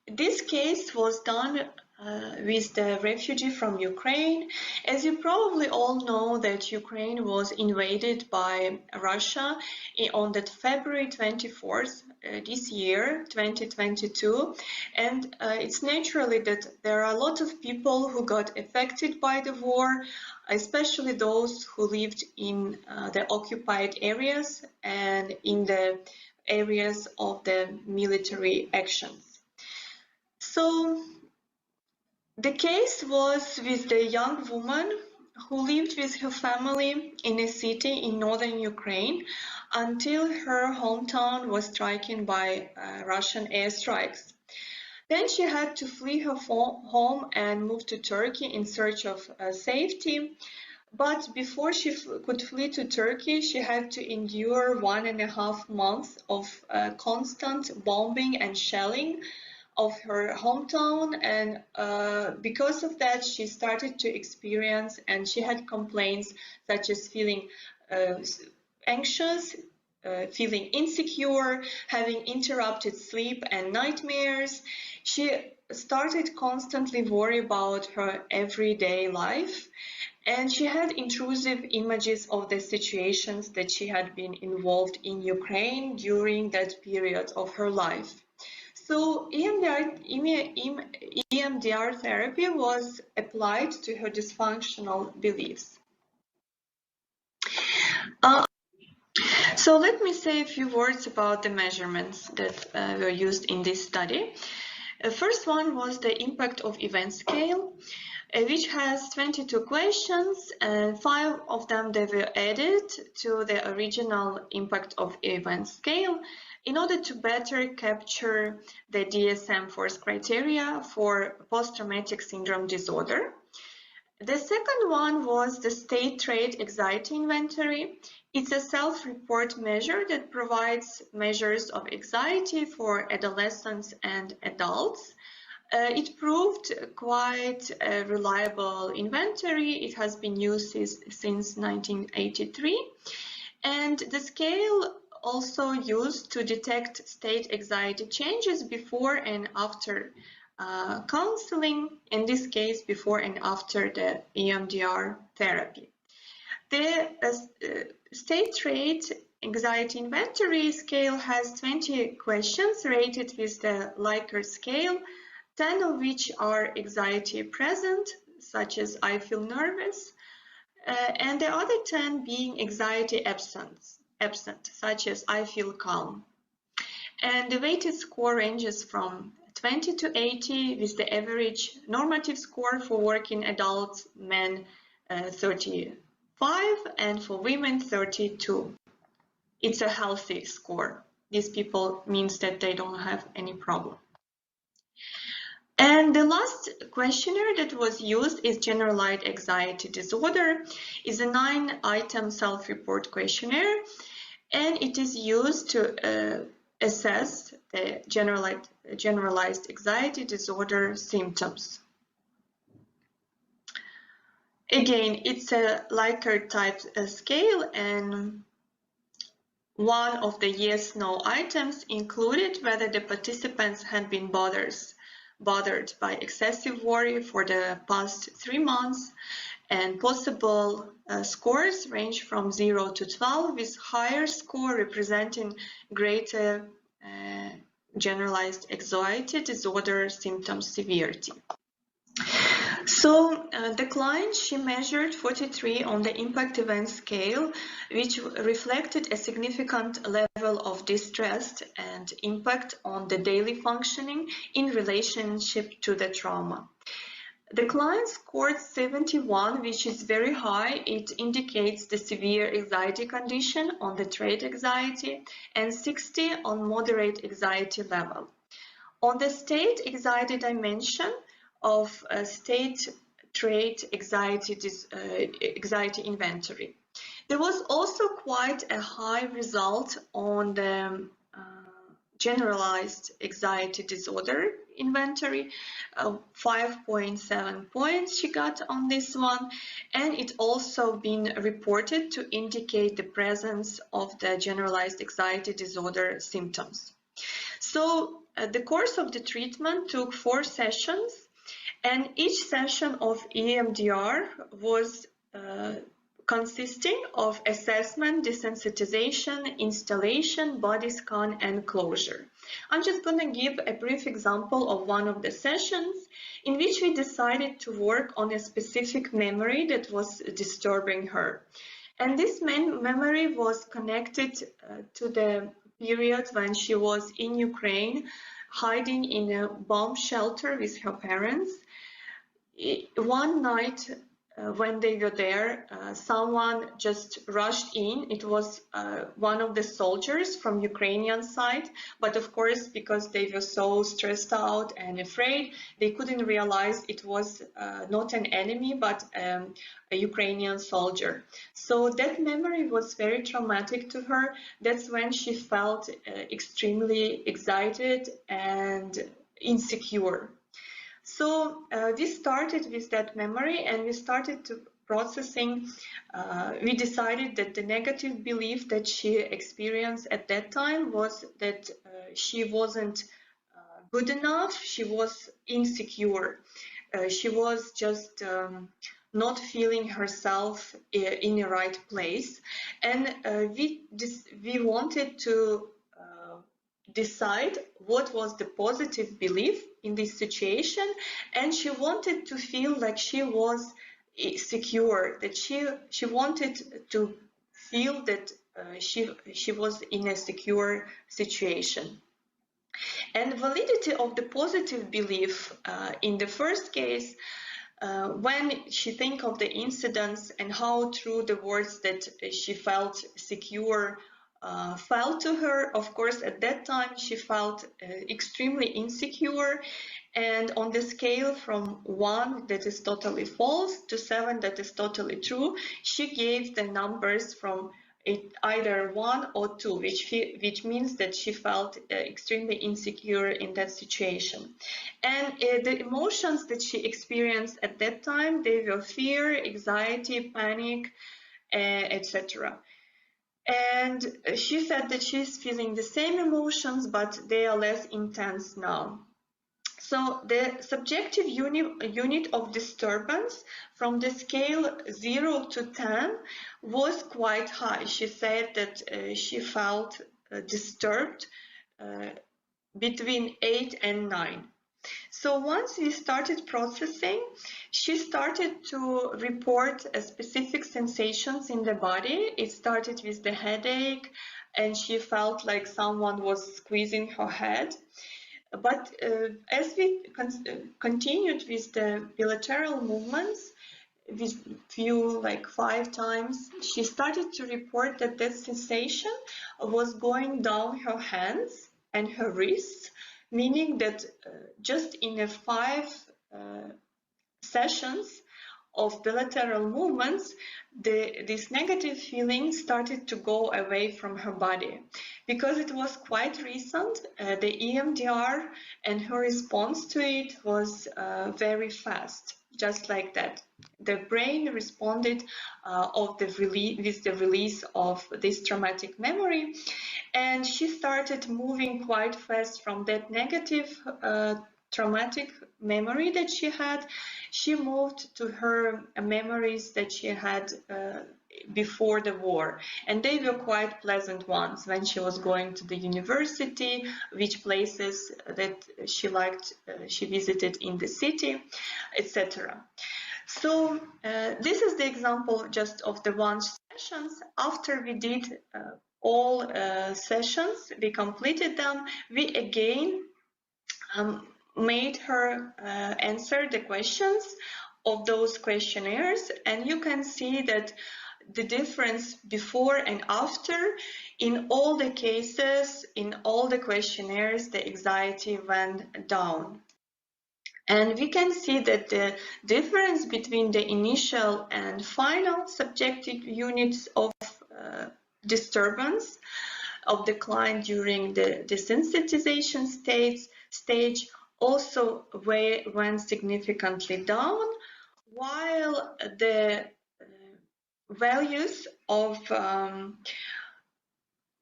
this case was done with the refugee from Ukraine. As you probably all know, that Ukraine was invaded by Russia on that February 24th this year, 2022, and it's naturally that there are a lot of people who got affected by the war, especially those who lived in the occupied areas and in the areas of the military actions. So the case was with the young woman who lived with her family in a city in northern Ukraine until her hometown was striken by Russian airstrikes. Then she had to flee her home and move to Turkey in search of safety. But before she could flee to Turkey, she had to endure 1.5 months of constant bombing and shelling of her hometown, and because of that she started to experience, and she had complaints such as feeling anxious, feeling insecure, having interrupted sleep and nightmares. She started constantly worry about her everyday life, and she had intrusive images of the situations that she had been involved in Ukraine during that period of her life. So EMDR therapy was applied to her dysfunctional beliefs. So let me say a few words about the measurements that were used in this study. First one was the impact of event scale, which has 22 questions, and 5 of them they were added to the original impact of event scale in order to better capture the DSM-4 criteria for post-traumatic syndrome disorder. The second one was the state trait anxiety inventory. It's a self-report measure that provides measures of anxiety for adolescents and adults. It proved quite a reliable inventory. It has been used since 1983. And the scale also used to detect state anxiety changes before and after counseling, in this case before and after the EMDR therapy. The state trait anxiety inventory scale has 20 questions rated with the Likert scale, 10 of which are anxiety present, such as I feel nervous, and the other 10 being anxiety absent, such as I feel calm. And the weighted score ranges from 20 to 80, with the average normative score for working adults, men 35, and for women 32. It's a healthy score. These people means that they don't have any problem. And the last questionnaire that was used is generalized anxiety disorder. It's a 9-item self-report questionnaire, and it is used to assess the generalized anxiety disorder symptoms. Again, it's a Likert type scale, and one of the yes/no items included whether the participants had been bothered by excessive worry for the past 3 months, and possible scores range from 0 to 12, with higher score representing greater generalized anxiety disorder symptom severity. So the client, she measured 43 on the impact event scale, which reflected a significant level of distress and impact on the daily functioning in relationship to the trauma. The client scored 71, which is very high. It indicates the severe anxiety condition on the trait anxiety, and 60 on moderate anxiety level. On the state anxiety dimension of state trait anxiety inventory, there was also quite a high result on the generalized anxiety disorder inventory. 5.7 points she got on this one, and it also been reported to indicate the presence of the generalized anxiety disorder symptoms. So the course of the treatment took 4 sessions, and each session of EMDR was consisting of assessment, desensitization, installation, body scan, and closure. I'm just going to give a brief example of one of the sessions in which we decided to work on a specific memory that was disturbing her. And this memory was connected to the period when she was in Ukraine, hiding in a bomb shelter with her parents. One night when they were there, someone just rushed in. It was one of the soldiers from Ukrainian side, but of course, because they were so stressed out and afraid, they couldn't realize it was not an enemy, but a Ukrainian soldier. So that memory was very traumatic to her. That's when she felt extremely excited and insecure. So we started with that memory, and we started to processing, we decided that the negative belief that she experienced at that time was that she wasn't good enough, she was insecure. She was just not feeling herself in the right place. And we wanted to decide what was the positive belief in this situation, and she wanted to feel like she was secure, that she wanted to feel that she was in a secure situation. And validity of the positive belief in the first case, when she think of the incidents and how true the words that she felt secure felt to her, of course, at that time she felt extremely insecure. And on the scale from 1 that is totally false to 7 that is totally true, she gave the numbers from either 1 or 2, which means that she felt extremely insecure in that situation. And the emotions that she experienced at that time, they were fear, anxiety, panic, etc. And she said that she's feeling the same emotions, but they are less intense now. So the subjective unit of disturbance from the scale 0 to 10 was quite high. She said that she felt disturbed between 8 and 9. So once we started processing, she started to report specific sensations in the body. It started with the headache, and she felt like someone was squeezing her head. But as we continued with the bilateral movements, with few, like 5 times, she started to report that that sensation was going down her hands and her wrists, meaning that just in a 5 sessions of bilateral movements, this negative feeling started to go away from her body. Because it was quite recent, the EMDR and her response to it was very fast, just like that. The brain responded with the release of this traumatic memory, and she started moving quite fast from that negative traumatic memory that she had. She moved to her memories that she had before the war, and they were quite pleasant ones. When she was going to the university, which places that she liked, she visited in the city, etc. So this is the example just of the 1 sessions. After we did all sessions, we completed them, we again made her answer the questions of those questionnaires, and you can see that the difference before and after, in all the cases, in all the questionnaires, the anxiety went down. And we can see that the difference between the initial and final subjective units of disturbance of the client during the desensitization stage also went significantly down, while the values of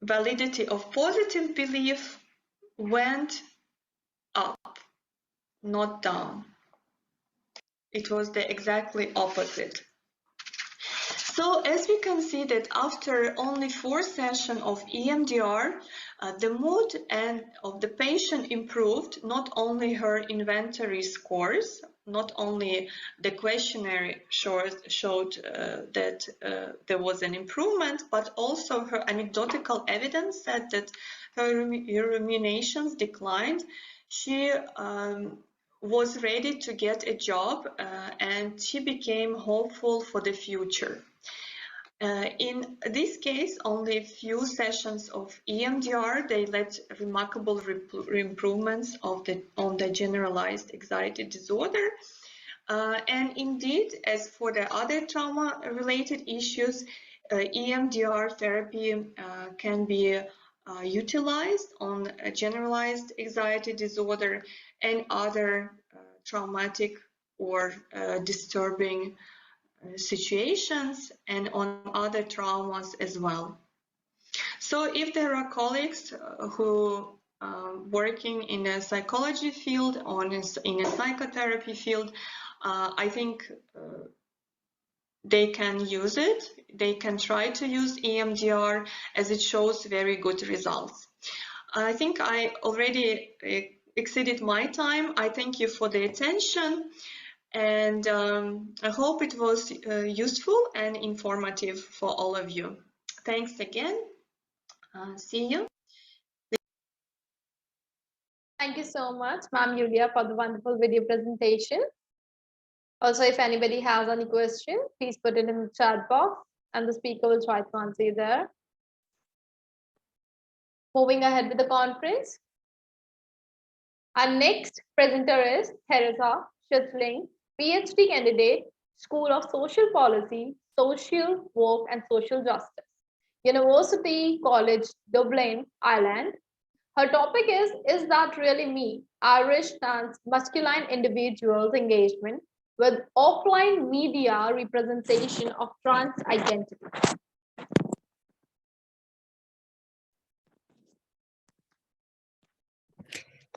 validity of positive belief went up, not down. It was the exactly opposite. So as we can see that after only 4 sessions of EMDR, the mood of the patient improved, not only her inventory scores, not only the questionnaire showed that there was an improvement, but also her anecdotal evidence said that her ruminations declined. She was ready to get a job and she became hopeful for the future. In this case, only a few sessions of EMDR, they led remarkable improvements on the generalized anxiety disorder. And indeed, as for the other trauma-related issues, EMDR therapy can be utilized on a generalized anxiety disorder and other traumatic or disturbing situations and on other traumas as well. So if there are colleagues who working in a psychology field or in a psychotherapy field, I think they can use it. They can try to use EMDR as it shows very good results. I think I already exceeded my time. I thank you for the attention, and I hope it was useful and informative for all of you. Thanks again. See you. Thank you so much, Ma'am Yulia, for the wonderful video presentation. Also, if anybody has any question, please put it in the chat box and the speaker will try to answer you there. Moving ahead with the conference. Our next presenter is Teresa Schützling, PhD candidate, School of Social Policy, Social Work and Social Justice, University College Dublin, Ireland. Her topic is that really me? Irish trans masculine individuals' engagement with offline media representation of trans identity.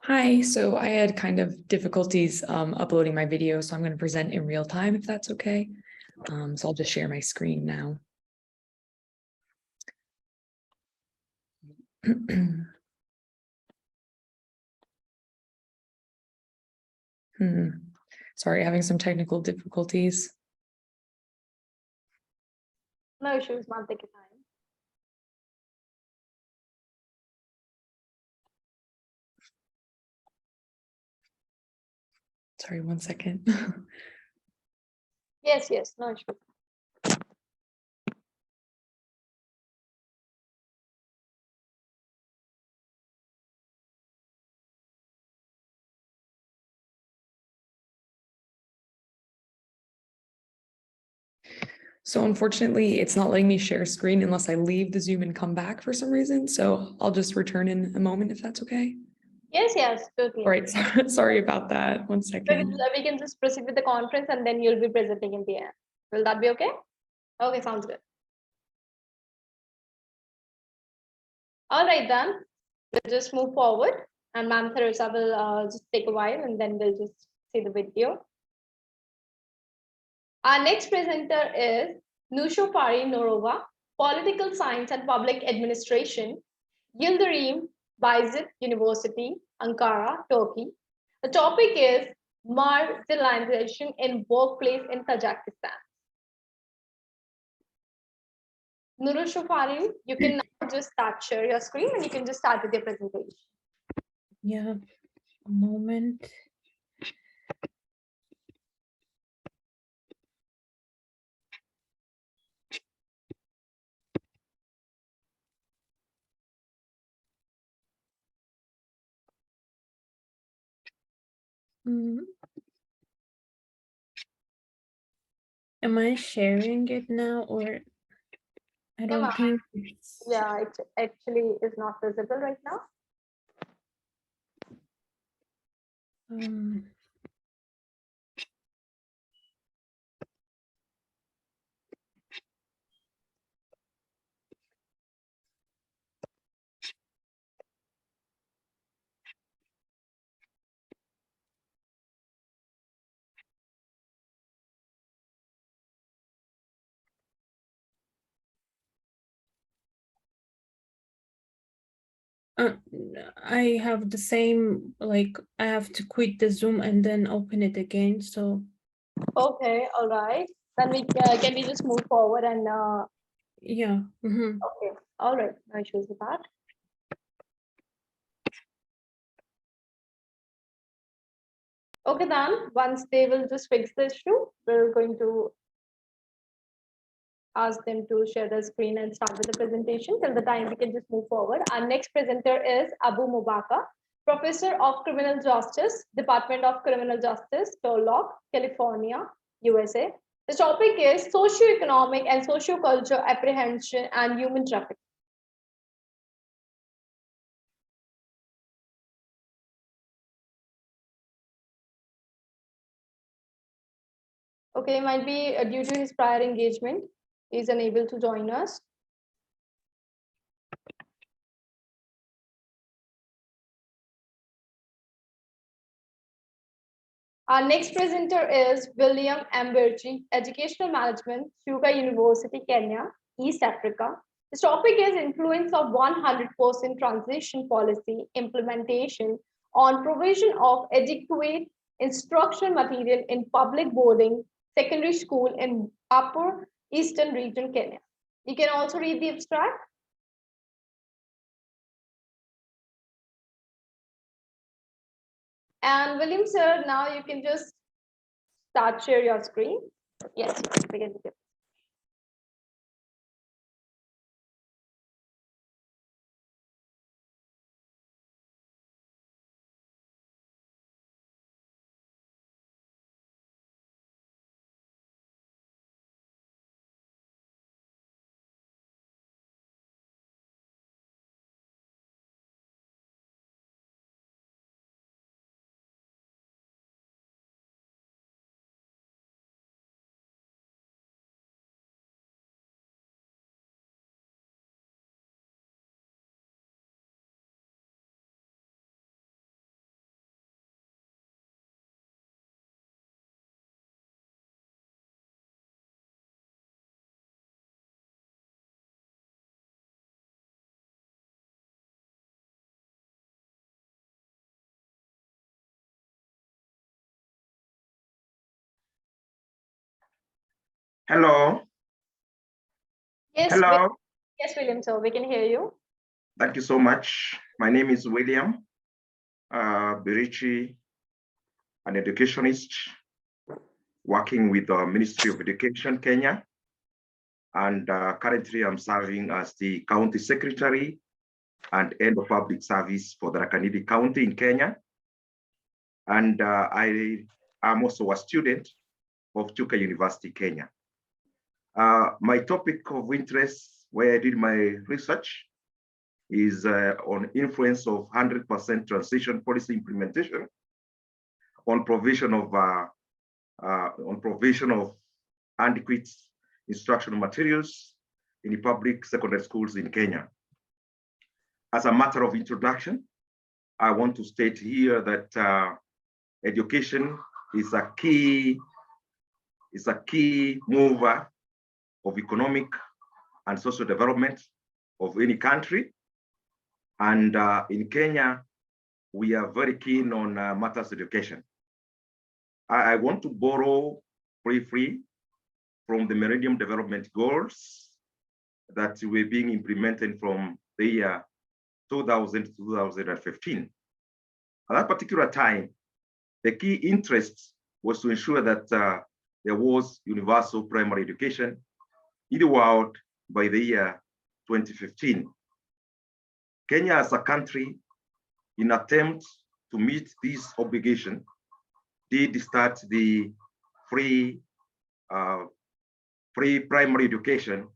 Hi, so I had kind of difficulties uploading my video, so I'm going to present in real time if that's okay. So I'll just share my screen now. Sorry, having some technical difficulties. No issues, ma'am, take your time. Sorry, one second. Yes, no issues. So unfortunately, it's not letting me share screen unless I leave the Zoom and come back for some reason. So I'll just return in a moment if that's okay. Yes, totally. All right, sorry about that. One second. We can just proceed with the conference and then you'll be presenting in the end. Will that be okay? Okay, sounds good. All right, then we'll just move forward and Ma'am Teresa will just take a while and then we'll just see the video. Our next presenter is Nushopari Norova, Political Science and Public Administration, Yildirim Bayezid University, Ankara, Turkey. The topic is marginalization in workplace in Tajikistan. Nushopari, you can now just start share your screen and you can just start with your presentation. Yeah, a moment. Am I sharing it now or I don't think it's... Yeah, it actually is not visible right now. I have the same, like I have to quit the Zoom and then open it again. So okay, all right. Then we can we just move forward and yeah. Okay, all right, no issues with that. Okay, then once they will just fix the issue, we're going to ask them to share the screen and start with the presentation. Till the time we can just move forward. Our next presenter is Abu Mubaka, Professor of Criminal Justice, Department of Criminal Justice, Turlock, California, USA. The topic is socioeconomic and sociocultural apprehension and human trafficking. Okay, might be due to his prior engagement, he's unable to join us. Our next presenter is William Amberji, Educational Management, Chuka University, Kenya, East Africa. The topic is influence of 100% transition policy implementation on provision of adequate instructional material in public boarding secondary school in Upper Eastern Region, Kenya. You can also read the abstract. And William sir, now you can just start share your screen. Yes, you can begin with it. Hello. Yes, Hello. Yes, William, sir, we can hear you. Thank you so much. My name is William Birichi, an educationist working with the Ministry of Education, Kenya. And currently I'm serving as the County Secretary and Head of Public Service for the Tharaka County in Kenya. And I am also a student of Chuka University, Kenya. My topic of interest where I did my research is on influence of 100% transition policy implementation on provision of adequate instructional materials in the public secondary schools in Kenya. As a matter of introduction, I want to state here that education is a key mover of economic and social development of any country. And in Kenya, we are very keen on matters education. I want to borrow briefly from the Millennium Development Goals that were being implemented from the year 2000 to 2015. At that particular time, the key interest was to ensure that there was universal primary education in the world by the year 2015. Kenya as a country, in attempt to meet this obligation, did start the free primary education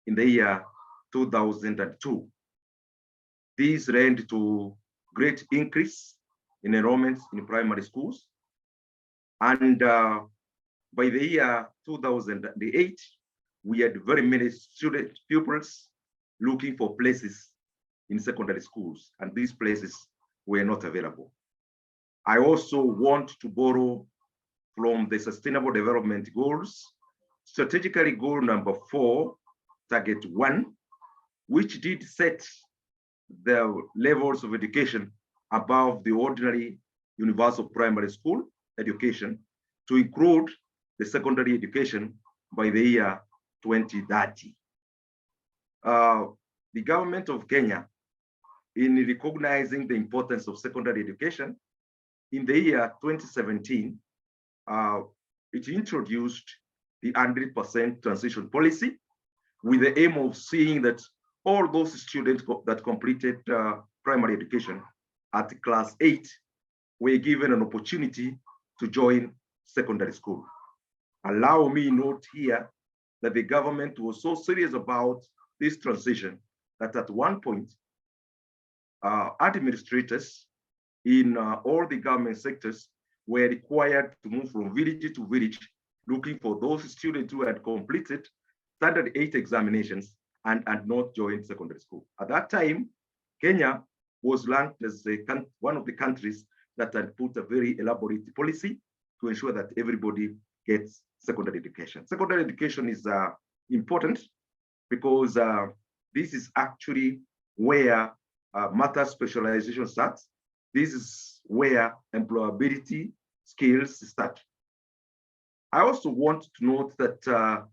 in the year 2002. This led to great increase in enrollments in primary schools. And by the year 2008, we had very many pupils looking for places in secondary schools, and these places were not available. I also want to borrow from the Sustainable Development Goals, strategically goal number 4, target 1, which did set the levels of education above the ordinary universal primary school education to include the secondary education by the year 2030. The government of Kenya, in recognizing the importance of secondary education, in the year 2017, it introduced the 100% transition policy with the aim of seeing that all those students that completed primary education at class 8 were given an opportunity to join secondary school. Allow me note here that the government was so serious about this transition that at one point, administrators in all the government sectors were required to move from village to village looking for those students who had completed standard 8 examinations and had not joined secondary school. At that time, Kenya was ranked as one of the countries that had put a very elaborate policy to ensure that everybody gets secondary education. Secondary education is important because this is actually where matter specialization starts. This is where employability skills start. I also want to note that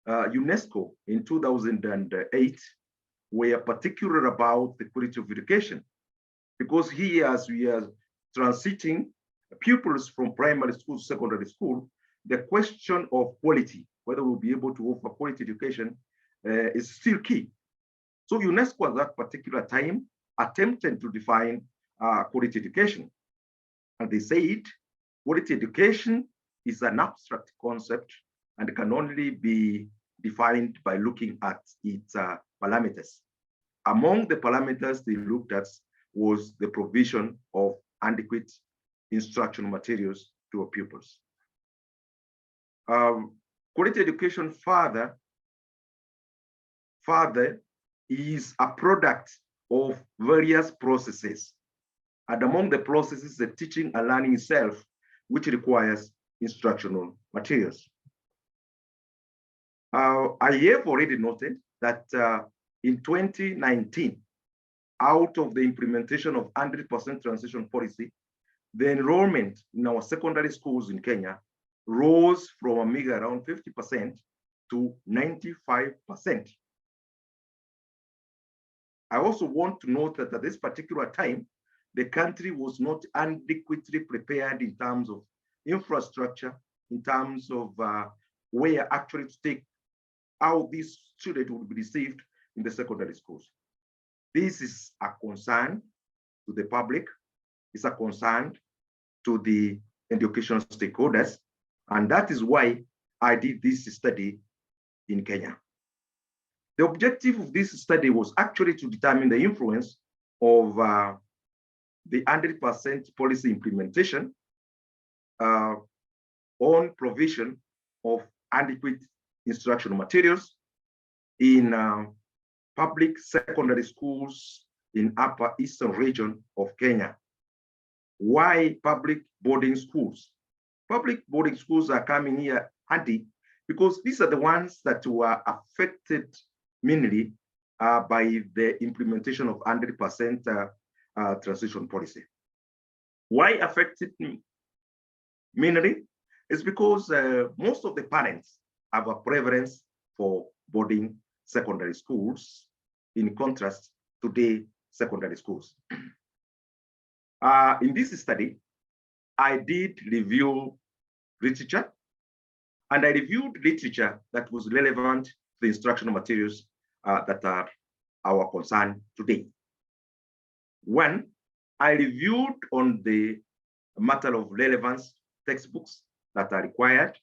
UNESCO in 2008 were particular about the quality of education, because here, as we are transiting pupils from primary school to secondary school, the question of quality, whether we'll be able to offer quality education, is still key. So UNESCO at that particular time attempted to define quality education. And they said quality education is an abstract concept and can only be defined by looking at its parameters. Among the parameters they looked at was the provision of adequate instructional materials to our pupils. Quality education further is a product of various processes. And among the processes, the teaching and learning itself, which requires instructional materials. I have already noted that in 2019, out of the implementation of 100% transition policy, the enrollment in our secondary schools in Kenya rose from a meager around 50% to 95%. I also want to note that at this particular time, the country was not adequately prepared in terms of infrastructure, in terms of where actually to take how these students will be received in the secondary schools. This is a concern to the public, it's a concern to the educational stakeholders, and that is why I did this study in Kenya. The objective of this study was actually to determine the influence of the 100% policy implementation on provision of adequate instructional materials in public secondary schools in Upper Eastern region of Kenya. Why public boarding schools? Public boarding schools are coming here handy because these are the ones that were affected mainly by the implementation of 100% transition policy. Why affected mainly? It's because most of the parents have a preference for boarding secondary schools in contrast to day secondary schools. In this study, I did review literature, and I reviewed literature that was relevant to the instructional materials that are our concern today. One, I reviewed on the matter of relevance textbooks that are required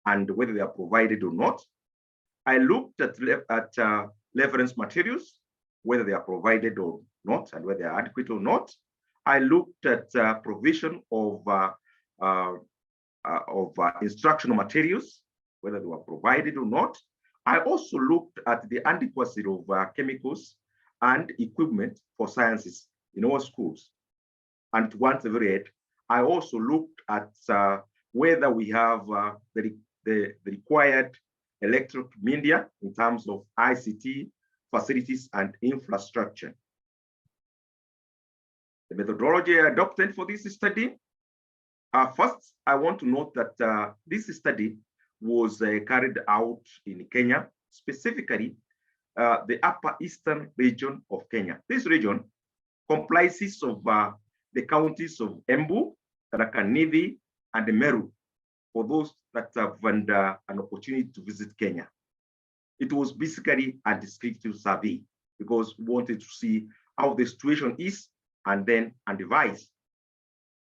and whether they are provided or not. I looked at reference materials, whether they are provided or not, and whether they are adequate or not. I looked at provision of instructional materials, whether they were provided or not. I also looked at the adequacy of chemicals and equipment for sciences in our schools. And to answer the rate, I also looked at whether we have the required electronic media in terms of ICT facilities and infrastructure. The methodology I adopted for this study. First, I want to note that this study was carried out in Kenya, specifically the Upper Eastern region of Kenya. This region comprises of the counties of Embu, Tharaka Nithi, and Meru, for those that have had an opportunity to visit Kenya. It was basically a descriptive survey because we wanted to see how the situation is and then advise.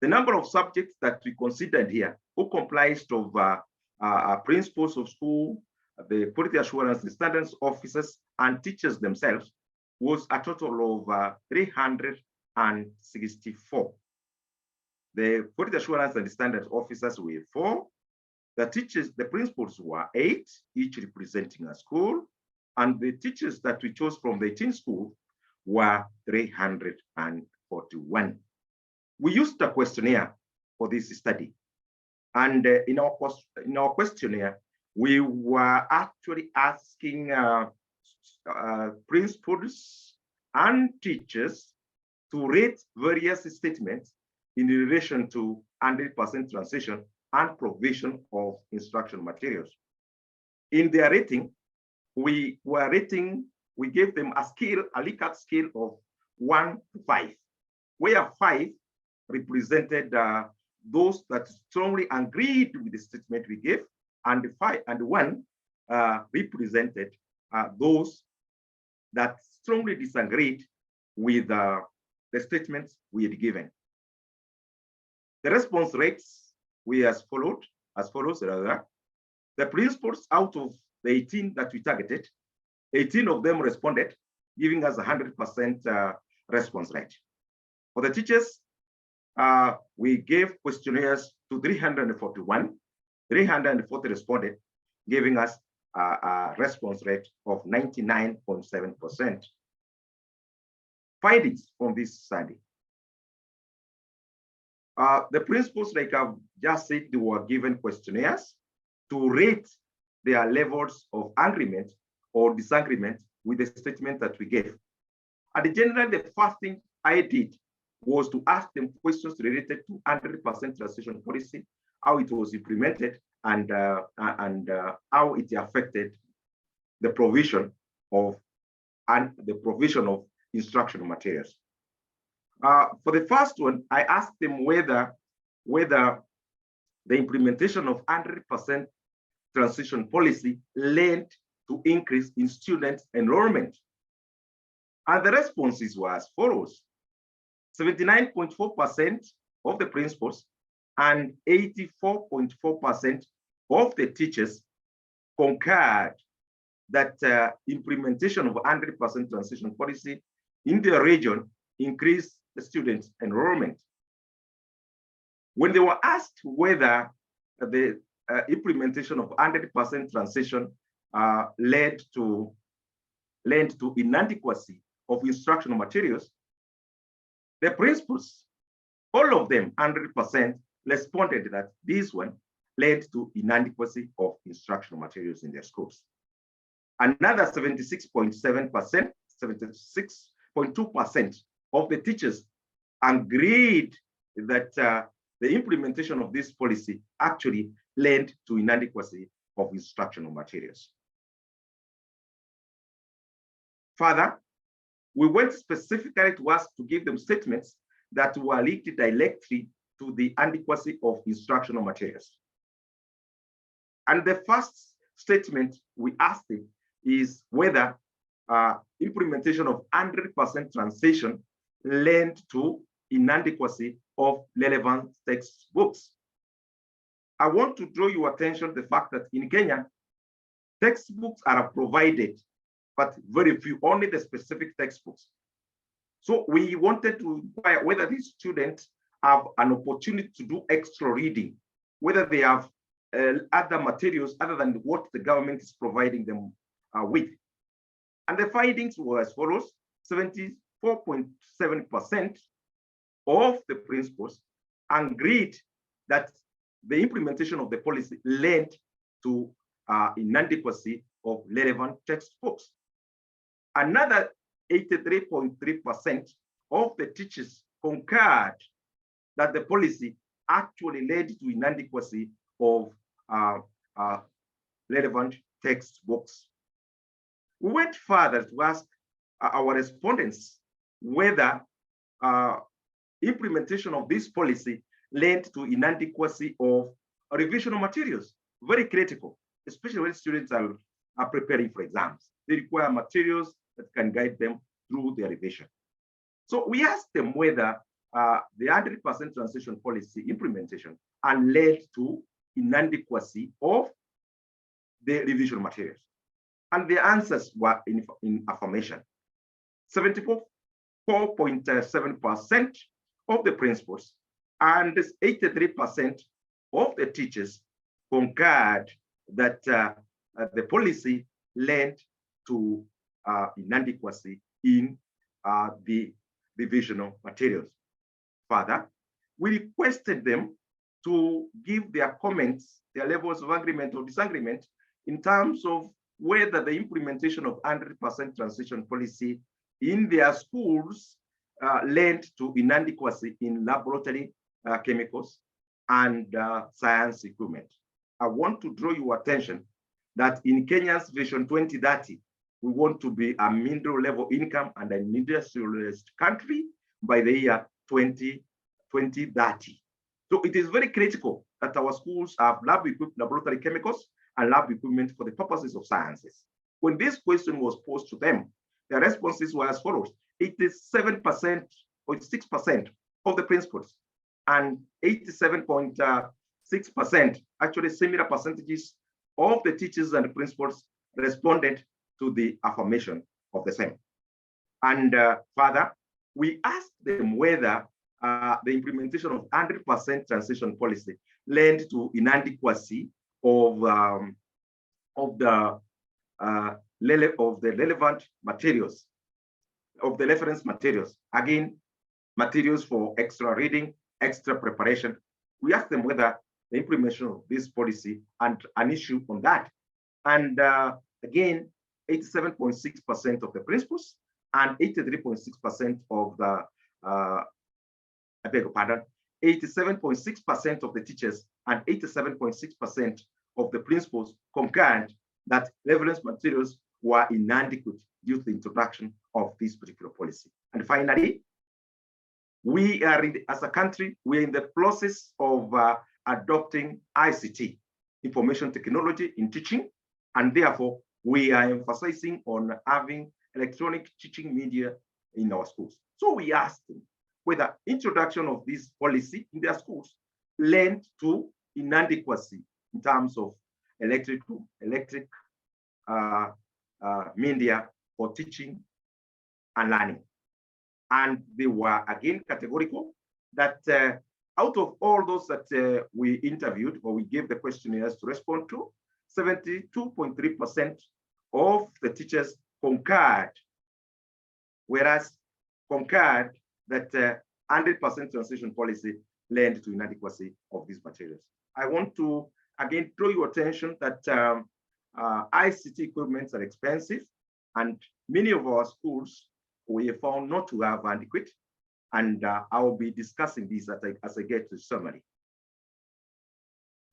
The number of subjects that we considered here, who comprised of principals of school, the quality assurance and standards officers, and teachers themselves, was a total of 364. The quality assurance and standards officers were 4, the principals were 8, each representing a school, and the teachers that we chose from the 18 schools were 341. We used a questionnaire for this study, and in our questionnaire, we were actually asking principals and teachers to rate various statements in relation to 100% translation and provision of instruction materials. In their rating, we gave them a Likert scale of 1 to 5, where 5 represented those that strongly agreed with the statement we gave, and 1 represented those that strongly disagreed with the statements we had given. The response rates were as follows. The principals, out of the 18 that we targeted, 18 of them responded, giving us 100% response rate. For the teachers, we gave questionnaires to 341. 340 responded, giving us a response rate of 99.7%. Findings from this study. The principals, like I've just said, they were given questionnaires to rate their levels of agreement or disagreement with the statement that we gave. And generally, the first thing I did was to ask them questions related to 100% translation policy, how it was implemented, and how it affected the provision of instructional materials. For the first one, I asked them whether the implementation of 100% transition policy led to increase in student enrollment. And the responses were as follows. 79.4% of the principals and 84.4% of the teachers concurred that implementation of 100% transition policy in the region increased the students' enrollment. When they were asked whether the implementation of 100% transition led to inadequacy of instructional materials, the principals, all of them, 100%, responded that this one led to inadequacy of instructional materials in their schools. Another 76.7%, 76.2% of the teachers agreed that the implementation of this policy actually led to inadequacy of instructional materials. Further, we went specifically to ask to give them statements that were linked directly to the inadequacy of instructional materials. And the first statement we asked them is whether implementation of 100% translation led to inadequacy of relevant textbooks. I want to draw your attention to the fact that in Kenya, textbooks are provided, but very few, only the specific textbooks. So we wanted to inquire whether these students have an opportunity to do extra reading, whether they have other materials other than what the government is providing them with. And the findings were as follows: 74.7% of the principals agreed that the implementation of the policy led to inadequacy of relevant textbooks. Another 83.3% of the teachers concurred that the policy actually led to inadequacy of relevant textbooks. We went further to ask our respondents whether implementation of this policy led to inadequacy of revisional materials. Very critical, especially when students are preparing for exams. They require materials that can guide them through their revision. So we asked them whether the 100% translation policy implementation and led to inadequacy of the revision materials. And the answers were in affirmation. 74.7% of the principals and 83% of the teachers concurred that the policy led to inadequacy in the divisional materials. Further, we requested them to give their comments, their levels of agreement or disagreement in terms of whether the implementation of 100% transition policy in their schools led to inadequacy in laboratory chemicals and science equipment. I want to draw your attention that in Kenya's Vision 2030, we want to be a middle level income and an industrialist country by the year 2030. So it is very critical that our schools have lab-equipped laboratory chemicals and lab equipment for the purposes of sciences. When this question was posed to them, their responses were as follows: 87% or 6% of the principals and 87.6%, actually similar percentages of the teachers and the principals responded to the affirmation of the same. And further, we asked them whether the implementation of 100% transition policy led to inadequacy of the relevant materials, of the reference materials. Again, materials for extra reading, extra preparation. We asked them whether the implementation of this policy and an issue on that. And again, 87.6% of the principals and 83.6% of the, I beg your pardon, 87.6% of the teachers and 87.6% of the principals concurred that reference materials were inadequate due to the introduction of this particular policy. And finally, we are, as a country, we're in the process of adopting ICT, information technology in teaching, and therefore we are emphasizing on having electronic teaching media in our schools. So we asked them whether introduction of this policy in their schools led to inadequacy in terms of electric media for teaching and learning. And they were again categorical that out of all those that we interviewed or we gave the questionnaires to respond to, 72.3% of the teachers concurred, whereas concurred that 100% transition policy led to inadequacy of these materials. I want to again draw your attention that ICT equipments are expensive, and many of our schools we have found not to have adequate, and I will be discussing this as I get to summary.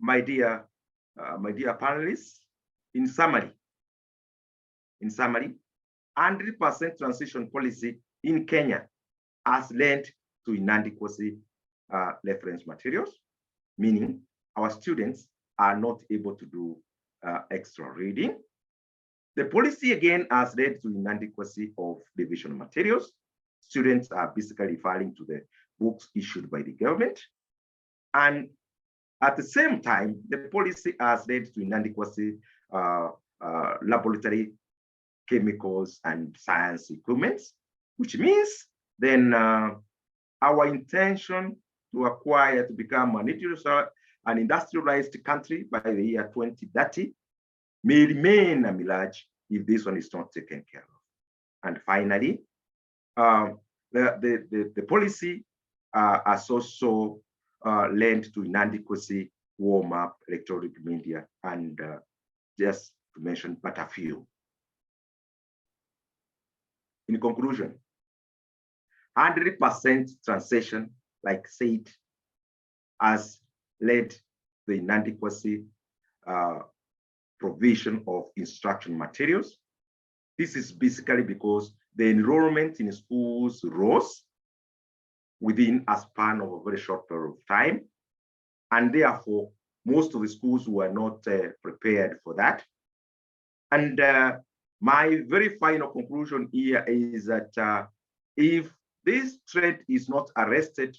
My dear panelists, in summary, 100% transition policy in Kenya has led to inadequacy reference materials, meaning our students are not able to do extra reading. The policy again has led to inadequacy of division materials. Students are basically referring to the books issued by the government. And at the same time, the policy has led to inadequacy laboratory chemicals and science equipment, which means then our intention to acquire, to become an industrialized country by the year 2030 may remain a mirage if this one is not taken care of. And finally, the policy has also led to inadequacy, warm-up, electronic media, and just to mention but a few. In conclusion, 100% transition, like said, has led to the inadequacy provision of instruction materials. This is basically because the enrollment in schools rose within a span of a very short period of time, and therefore most of the schools were not prepared for that. And my very final conclusion here is that if this trend is not arrested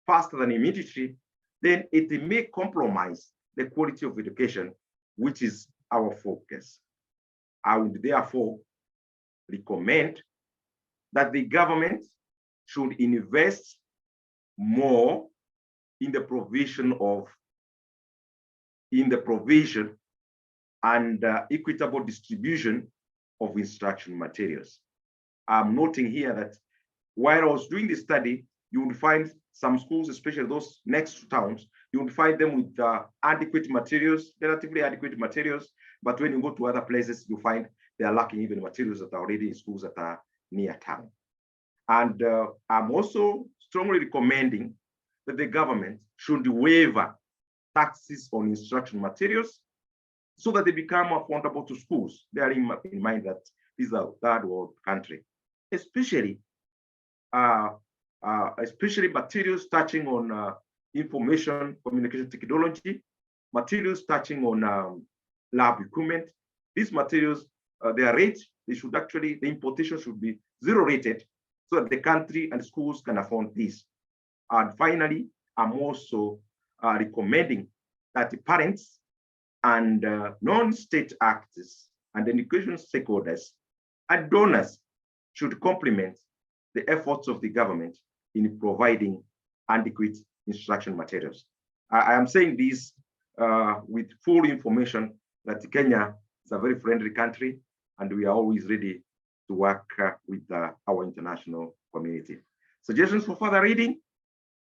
faster than immediately, then it may compromise the quality of education, which is our focus. I would therefore recommend that the government should invest more in the provision of in the provision and equitable distribution of instruction materials. I'm noting here that while I was doing the study, you would find some schools, especially those next to towns, you would find them with adequate materials, relatively adequate materials. But when you go to other places, you find they are lacking even materials that are already in schools that are near town. And I'm also strongly recommending that the government should waive taxes on instruction materials so that they become affordable to schools, bearing in mind that this is a third world country, especially materials touching on information communication technology, materials touching on lab equipment. These materials, their rate, the importation should be zero rated so that the country and schools can afford this. And finally, I'm also recommending that the parents and non-state actors and education stakeholders and donors should complement the efforts of the government in providing adequate instruction materials. I am saying this with full information that Kenya is a very friendly country and we are always ready to work with our international community. Suggestions for further reading?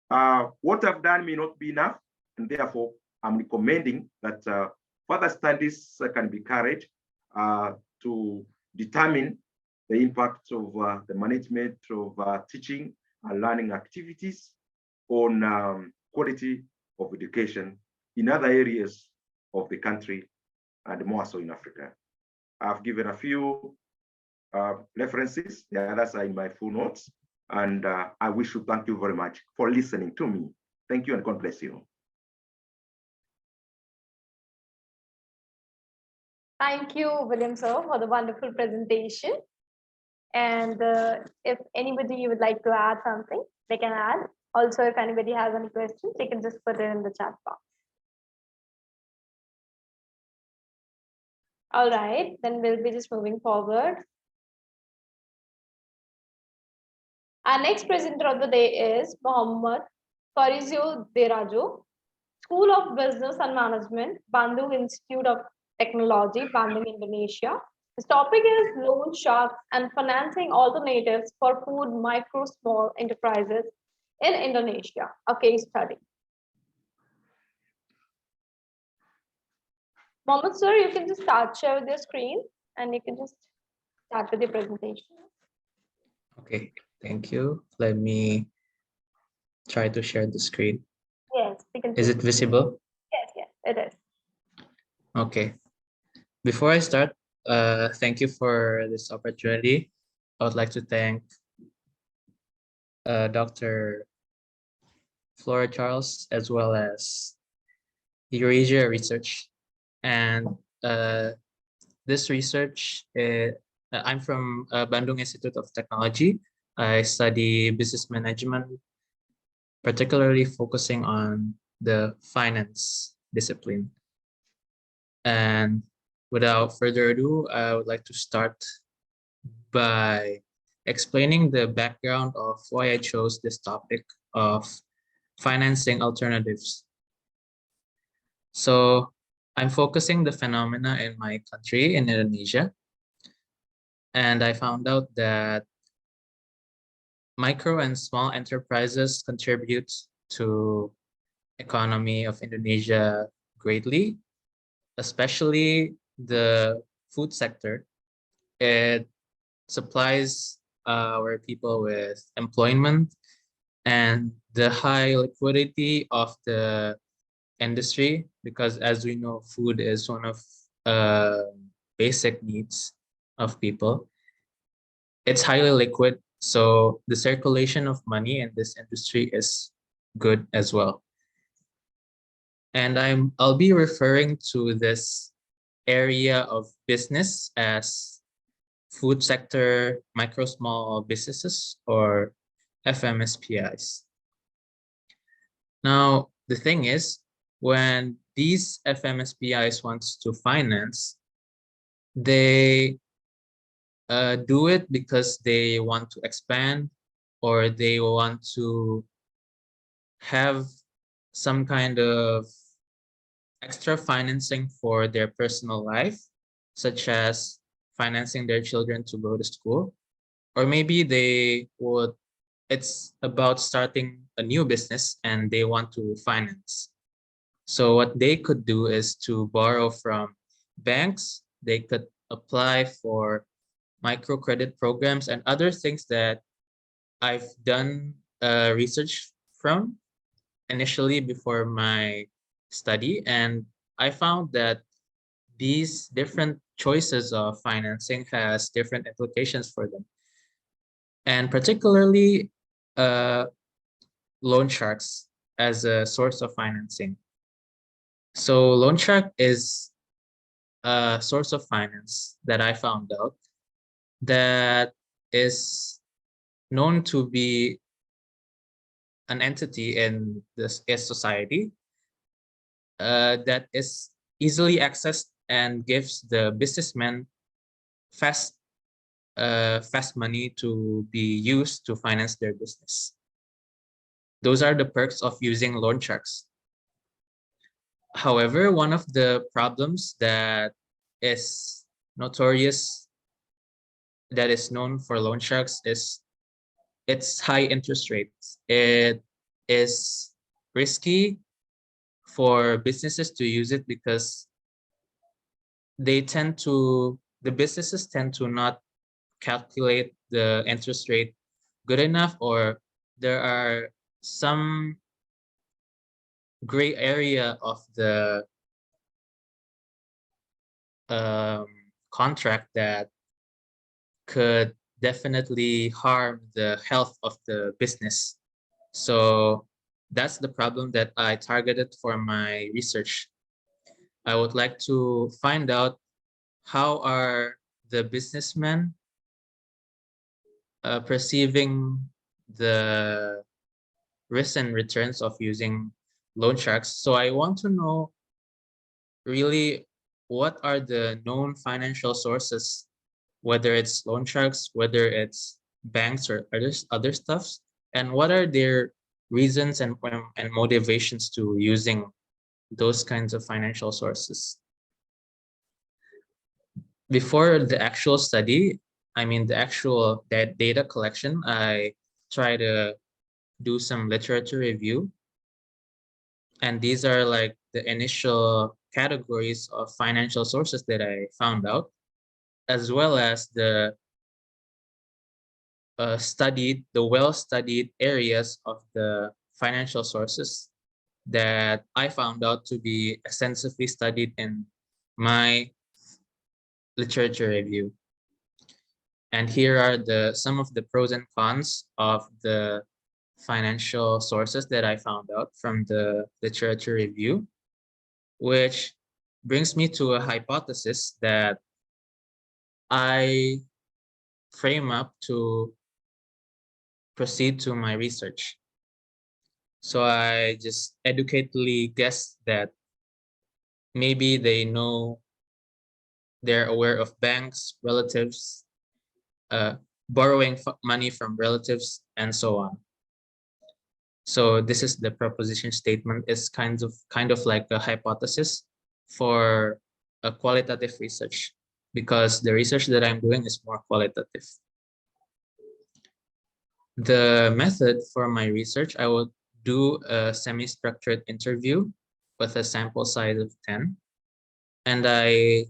What I've done may not be enough, and therefore I'm recommending that further studies can be carried to determine the impact of the management of teaching and learning activities on quality of education in other areas of the country and more so in Africa. I've given a few references, the others are in my full notes, and I wish to thank you very much for listening to me. Thank you and God bless you. Thank you, William sir, for the wonderful presentation. And if anybody would like to add something, they can add. Also, if anybody has any questions, they can just put it in the chat box. All right, then we'll be just moving forward. Our next presenter of the day is Mohammad Farizio Derajo, School of Business and Management, Bandung Institute of Technology, Bandung, Indonesia. This topic is loan sharks and financing alternatives for food micro small enterprises in Indonesia, a case study. Mohammed sir, you can just share with your screen and you can just start with the presentation. Okay, thank you. Let me try to share the screen. Yes, we can. Is it visible? Yes, it is. Okay. Before I start, thank you for this opportunity. I would like to thank Dr. Flora Charles as well as Eurasia Research. And this research, I'm from Bandung Institute of Technology. I study business management, particularly focusing on the finance discipline. And without further ado, I would like to start by explaining the background of why I chose this topic of financing alternatives. So I'm focusing the phenomena in my country, in Indonesia, and I found out that micro and small enterprises contribute to economy of Indonesia greatly, especially the food sector. It supplies our people with employment, and the high liquidity of the industry, because as we know, food is one of basic needs of people. It's highly liquid, so the circulation of money in this industry is good as well. And I'll be referring to this area of business as food sector micro small businesses, or FMSPIs. Now, the thing is, when these FMSPIs wants to finance, they do it because they want to expand, or they want to have some kind of extra financing for their personal life, such as financing their children to go to school, or maybe it's about starting a new business and they want to finance. So what they could do is to borrow from banks. They could apply for microcredit programs and other things that I've done research from initially before my study. And I found that these different choices of financing has different implications for them. And particularly loan sharks as a source of financing. So loan shark is a source of finance that I found out that is known to be an entity in this society that is easily accessed and gives the businessmen fast money to be used to finance their business. Those are the perks of using loan sharks. However, one of the problems that is notorious, that is known for loan sharks, is its high interest rates. It is risky for businesses to use it because the businesses tend to not calculate the interest rate good enough, or there are some gray area of the contract that could definitely harm the health of the business. So that's the problem that I targeted for my research. I would like to find out how are the businessmen perceiving the risks and returns of using loan sharks. So I want to know really what are the known financial sources, whether it's loan sharks, whether it's banks or other stuffs, and what are their reasons and motivations to using those kinds of financial sources. Before the actual study, I mean the actual data collection, I try to do some literature review. And these are like the initial categories of financial sources that I found out, as well as the well-studied areas of the financial sources that I found out to be extensively studied in my literature review. And here are some of the pros and cons of the financial sources that I found out from the literature review, which brings me to a hypothesis that I frame up to proceed to my research. So I just educatedly guessed that maybe they're aware of banks, relatives, borrowing money from relatives, and so on. So this is the proposition statement. Is kind of like a hypothesis for a qualitative research, because the research that I'm doing is more qualitative. The method for my research, I will do a semi-structured interview with a sample size of 10. And I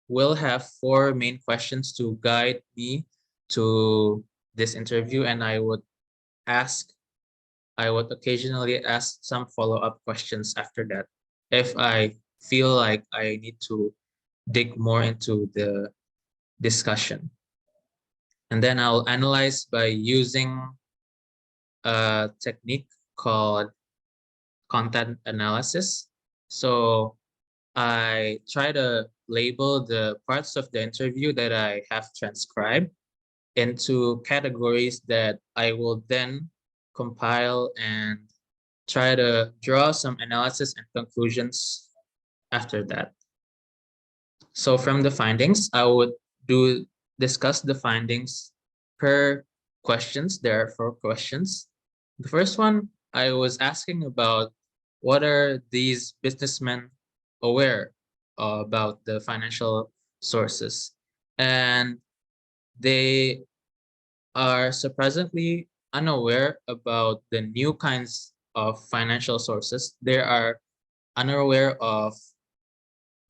will have 4 main questions to guide me to this interview. And I would occasionally ask some follow-up questions after that, if I feel like I need to dig more into the discussion. And then I'll analyze by using a technique called content analysis. So I try to label the parts of the interview that I have transcribed into categories that I will then compile and try to draw some analysis and conclusions after that. So from the findings, I would discuss the findings per questions. There are 4 questions. The first one, I was asking about what are these businessmen aware about the financial sources, and they are surprisingly unaware about the new kinds of financial sources. They are unaware of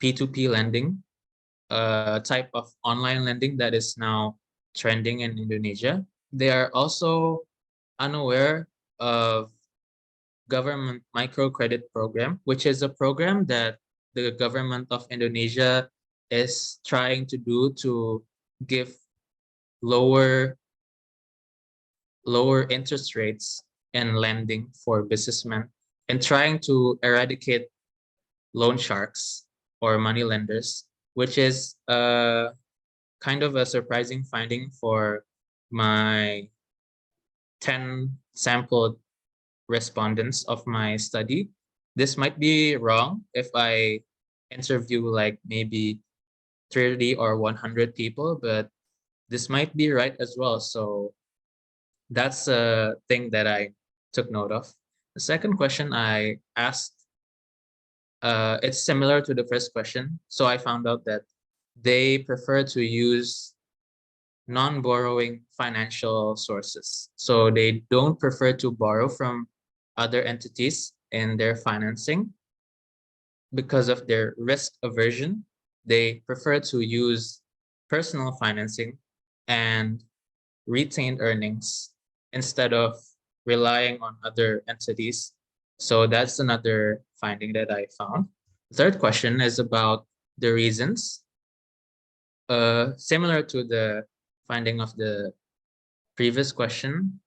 P2P lending, a type of online lending that is now trending in Indonesia. They are also unaware of government microcredit program, which is a program that the government of Indonesia is trying to do to give lower interest rates and lending for businessmen, and trying to eradicate loan sharks or money lenders, which is kind of a surprising finding for my 10 sampled respondents of my study. This might be wrong if I interview like maybe 30 or 100 people, but this might be right as well. So that's a thing that I took note of. The second question I asked, it's similar to the first question. So I found out that they prefer to use non-borrowing financial sources. So they don't prefer to borrow from other entities in their financing because of their risk aversion. They prefer to use personal financing and retained earnings instead of relying on other entities. So that's another finding that I found. The third question is about the reasons. Similar to the finding of the previous question,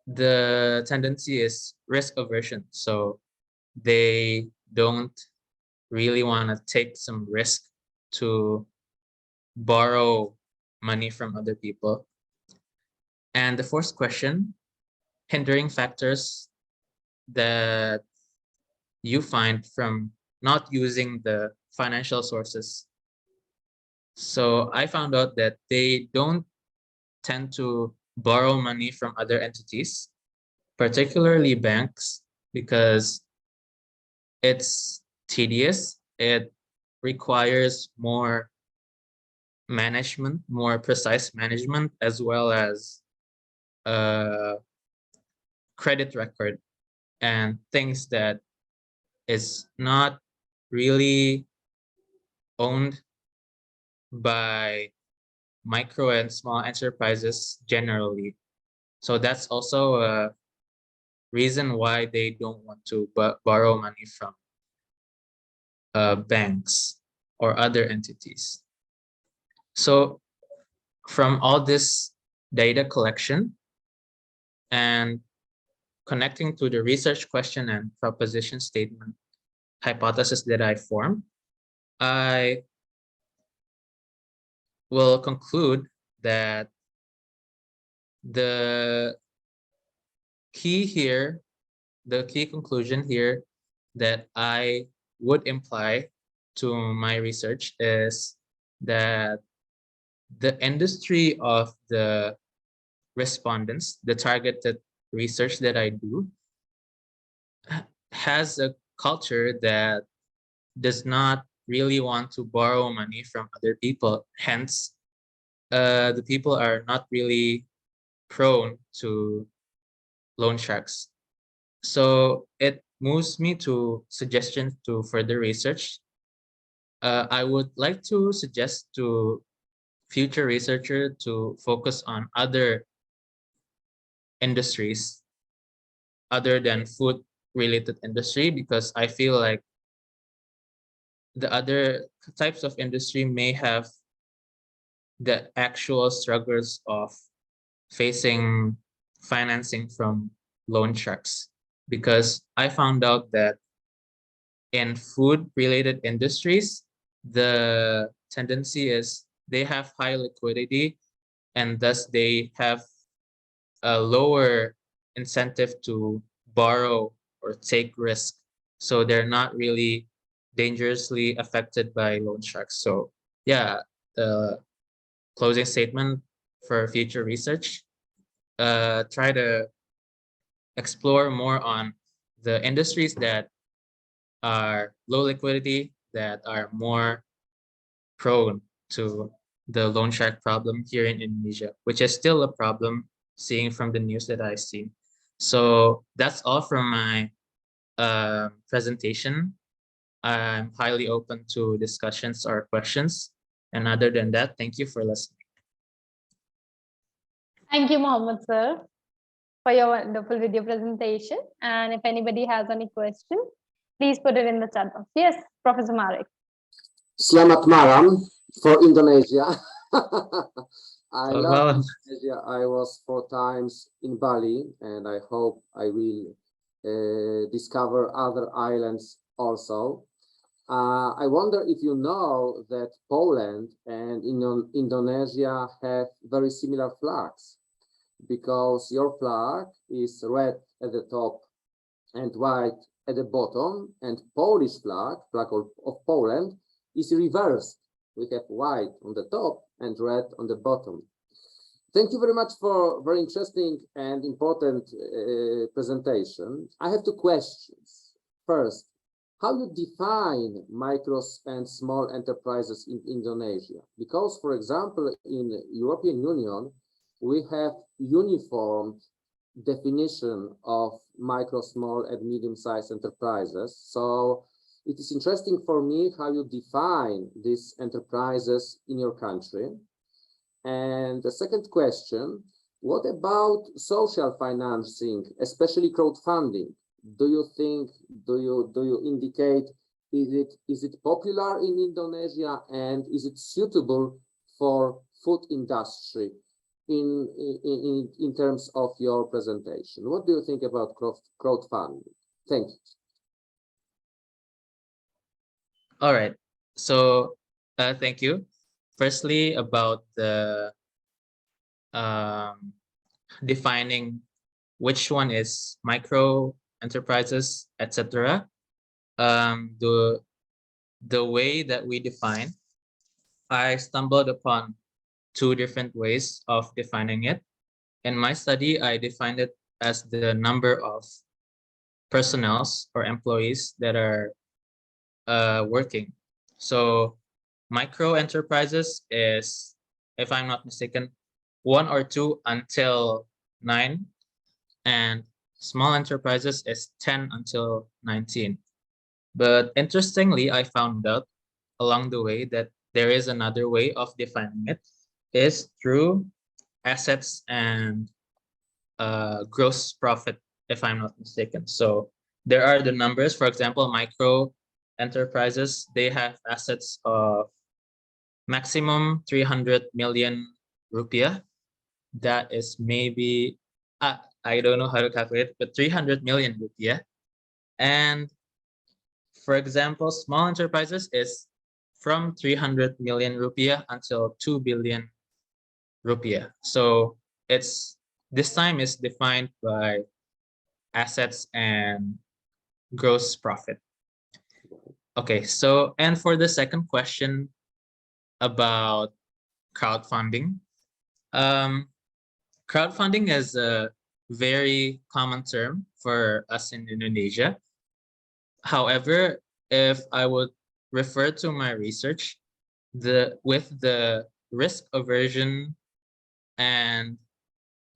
the tendency is risk aversion. So they don't really want to take some risk to borrow money from other people. And the fourth question, hindering factors that you find from not using the financial sources. So I found out that they don't tend to borrow money from other entities, particularly banks, because it's tedious. It requires more management, more precise management, as well as credit record and things that is not really owned by micro and small enterprises generally. So that's also a reason why they don't want to borrow money from banks or other entities. So from all this data collection and connecting to the research question and proposition statement hypothesis that I formed, I will conclude that the key here, the key conclusion here that I would imply to my research is that the industry of the respondents, the targeted research that I do, has a culture that does not really want to borrow money from other people. Hence, the people are not really prone to loan sharks. So it moves me to suggestions to further research. I would like to suggest to future researcher to focus on other industries other than food related industry, because I feel like the other types of industry may have the actual struggles of facing financing from loan sharks. Because I found out that in food related industries, the tendency is they have high liquidity and thus they have a lower incentive to borrow or take risk. So they're not really dangerously affected by loan sharks. So yeah, the closing statement for future research, try to explore more on the industries that are low liquidity, that are more prone to the loan shark problem here in Indonesia, which is still a problem seeing from the news that I've seen. So that's all from my presentation. I'm highly open to discussions or questions. And other than that, thank you for listening. Thank you, Mohammed sir, for your wonderful video presentation. And if anybody has any question, please put it in the chat box. Yes, Professor Marek. Selamat malam for Indonesia. I love Malam. Indonesia. I was 4 times in Bali, and I hope I will discover other islands also. I wonder if you know that Poland and Indonesia have very similar flags, because your flag is red at the top and white at the bottom, and Polish flag of Poland, is reversed. We have white on the top and red on the bottom. Thank you very much for very interesting and important presentation. I have 2 questions. First, how you define micro and small enterprises in Indonesia? Because, for example, in the European Union, we have uniform definition of micro, small, and medium-sized enterprises. So it is interesting for me how you define these enterprises in your country. And the second question, what about social financing, especially crowdfunding? Do you think, do you indicate, is it popular in Indonesia, and is it suitable for food industry in terms of your presentation? What do you think about crowdfunding? Thank you. All right. So thank you. Firstly, about the defining which one is micro enterprises, etc. The way that we define, I stumbled upon 2 different ways of defining it. In my study, I defined it as the number of personnels or employees that are working. So micro enterprises is, if I'm not mistaken, 1 or 2 until 9, and small enterprises is 10 until 19. But interestingly, I found out along the way that there is another way of defining it, is through assets and gross profit, if I'm not mistaken. So there are the numbers. For example, micro enterprises, they have assets of maximum 300 million rupiah. That is maybe, I don't know how to calculate, but 300 million rupiah. And for example, small enterprises is from 300 million rupiah until 2 billion rupiah. So this time is defined by assets and gross profit. Okay, so, and for the second question about crowdfunding, crowdfunding is a very common term for us in Indonesia. However, if I would refer to my research, with the risk aversion and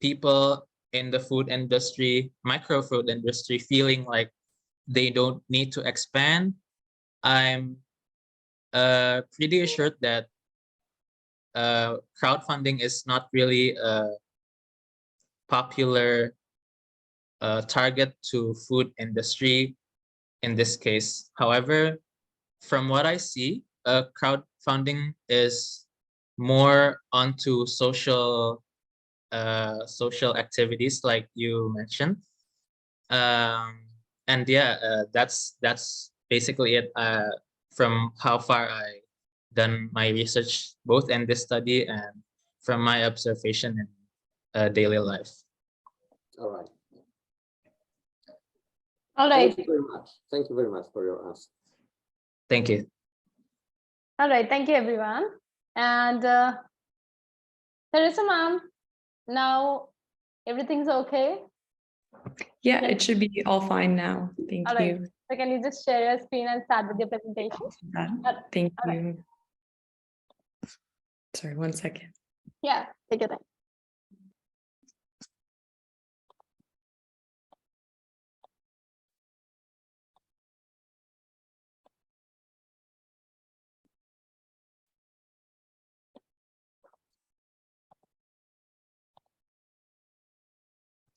people in the food industry, micro food industry, feeling like they don't need to expand, I'm pretty assured that crowdfunding is not really a popular target to food industry in this case. However, from what I see, crowdfunding is more onto social activities, like you mentioned. And yeah, that's basically it from how far I done my research, both in this study and from my observation in daily life. All right. All right. Thank you very much. Thank you very much for your answer. Thank you. All right. Thank you, everyone. And Teresa, ma'am, now everything's okay? Yeah, Yes. it should be all fine now. Thank All right. you. So can you just share your screen and start with your presentation? Thank all right. you. Sorry, 1 second. Yeah, take your time.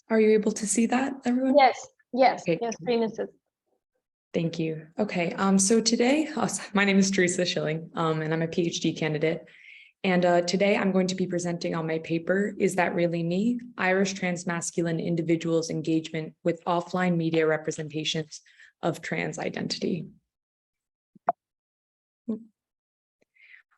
Are you able to see that, everyone? Yes, yes, Okay. your screen is. Thank you. Okay, so today, my name is Teresa Schilling, and I'm a PhD candidate. And today I'm going to be presenting on my paper, Is That Really Me? Irish Transmasculine Individuals' Engagement with Offline Media Representations of Trans Identity.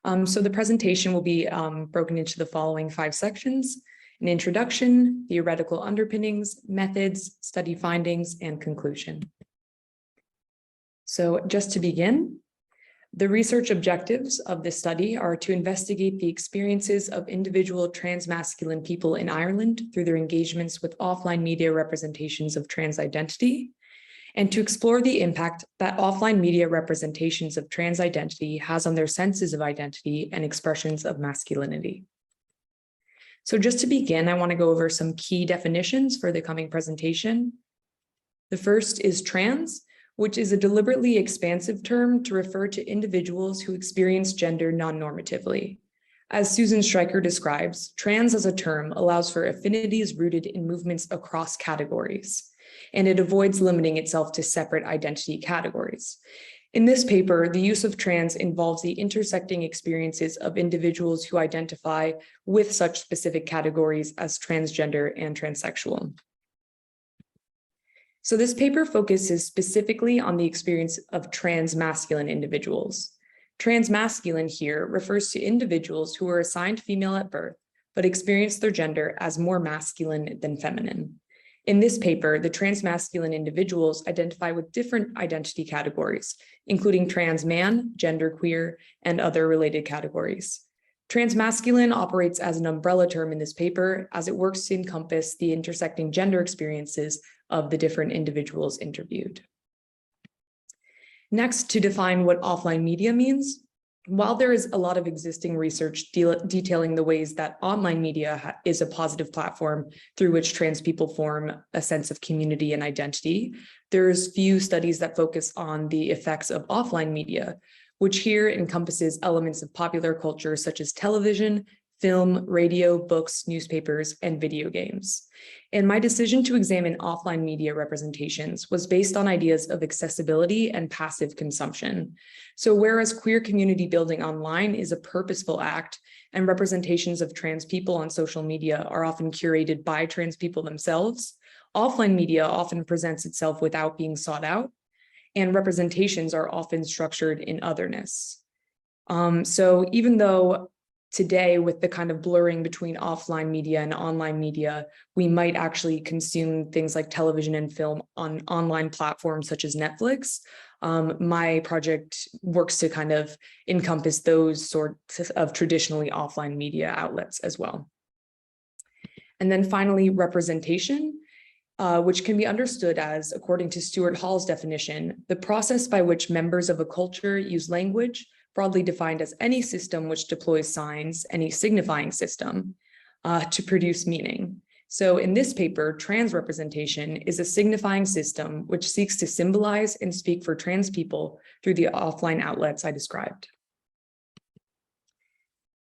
So the presentation will be broken into the following 5 sections: an introduction, theoretical underpinnings, methods, study findings, and conclusion. So just to begin, the research objectives of this study are to investigate the experiences of individual transmasculine people in Ireland through their engagements with offline media representations of trans identity, and to explore the impact that offline media representations of trans identity has on their senses of identity and expressions of masculinity. So just to begin, I want to go over some key definitions for the coming presentation. The first is trans, which is a deliberately expansive term to refer to individuals who experience gender non-normatively. As Susan Streicher describes, trans as a term allows for affinities rooted in movements across categories, and it avoids limiting itself to separate identity categories. In this paper, the use of trans involves the intersecting experiences of individuals who identify with such specific categories as transgender and transsexual. So this paper focuses specifically on the experience of transmasculine individuals. Transmasculine here refers to individuals who are assigned female at birth, but experience their gender as more masculine than feminine. In this paper, the transmasculine individuals identify with different identity categories, including trans man, genderqueer, and other related categories. Transmasculine operates as an umbrella term in this paper as it works to encompass the intersecting gender experiences of the different individuals interviewed. Next, to define what offline media means, while there is a lot of existing research detailing the ways that online media is a positive platform through which trans people form a sense of community and identity, there's few studies that focus on the effects of offline media, which here encompasses elements of popular culture such as television, film, radio, books, newspapers, and video games. And my decision to examine offline media representations was based on ideas of accessibility and passive consumption. So whereas queer community building online is a purposeful act, and representations of trans people on social media are often curated by trans people themselves, offline media often presents itself without being sought out, and representations are often structured in otherness. So even though today, with the kind of blurring between offline media and online media, we might actually consume things like television and film on online platforms such as Netflix, my project works to kind of encompass those sorts of traditionally offline media outlets as well. And then finally, representation, which can be understood as, according to Stuart Hall's definition, the process by which members of a culture use language, broadly defined as any system which deploys signs, any signifying system, to produce meaning. So in this paper, trans representation is a signifying system which seeks to symbolize and speak for trans people through the offline outlets I described.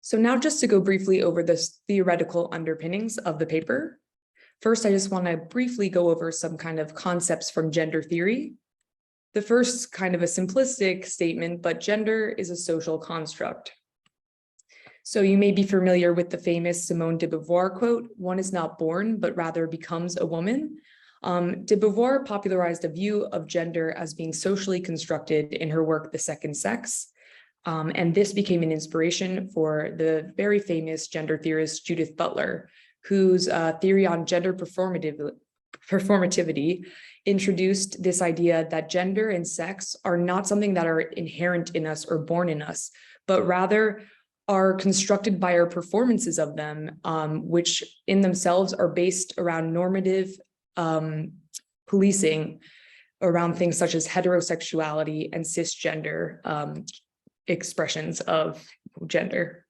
So now just to go briefly over the theoretical underpinnings of the paper. First, I just want to briefly go over some kind of concepts from gender theory. The first, kind of a simplistic statement, but gender is a social construct. So you may be familiar with the famous Simone de Beauvoir quote, "One is not born, but rather becomes a woman." De Beauvoir popularized a view of gender as being socially constructed in her work, The Second Sex. And this became an inspiration for the very famous gender theorist Judith Butler, whose theory on gender performativity introduced this idea that gender and sex are not something that are inherent in us or born in us, but rather are constructed by our performances of them, which in themselves are based around normative policing around things such as heterosexuality and cisgender expressions of gender.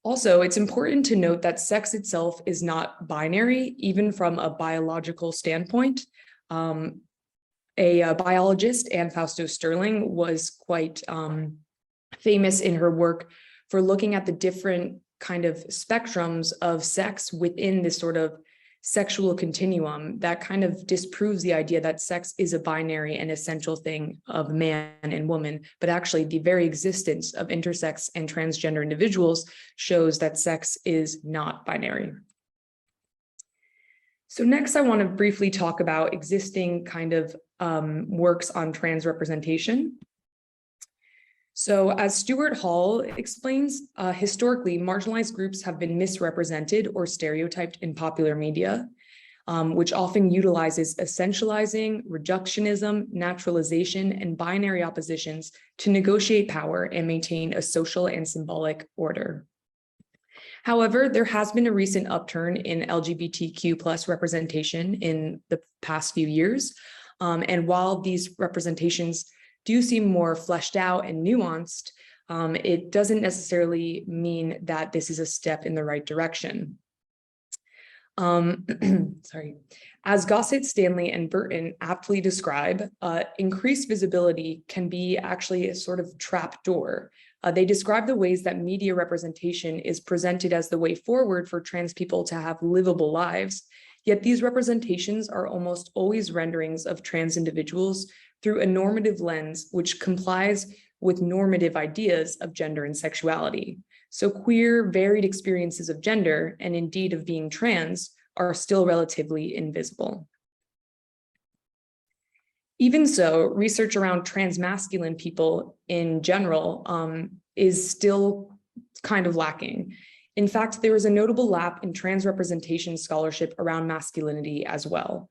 Also, it's important to note that sex itself is not binary, even from a biological standpoint. A biologist, Anne Fausto Sterling, was quite famous in her work for looking at the different kind of spectrums of sex within this sort of sexual continuum that kind of disproves the idea that sex is a binary and essential thing of man and woman, but actually the very existence of intersex and transgender individuals shows that sex is not binary. So next, I want to briefly talk about existing kind of works on trans representation. So as Stuart Hall explains, historically, marginalized groups have been misrepresented or stereotyped in popular media, which often utilizes essentializing, reductionism, naturalization, and binary oppositions to negotiate power and maintain a social and symbolic order. However, there has been a recent upturn in LGBTQ+ representation in the past few years. And while these representations do seem more fleshed out and nuanced, it doesn't necessarily mean that this is a step in the right direction. Sorry. As Gossett, Stanley, and Burton aptly describe, increased visibility can be actually a sort of trap door. They describe the ways that media representation is presented as the way forward for trans people to have livable lives, yet these representations are almost always renderings of trans individuals through a normative lens which complies with normative ideas of gender and sexuality. So queer, varied experiences of gender, and indeed of being trans, are still relatively invisible. Even so, research around transmasculine people in general is still kind of lacking. In fact, there is a notable lap in trans representation scholarship around masculinity as well.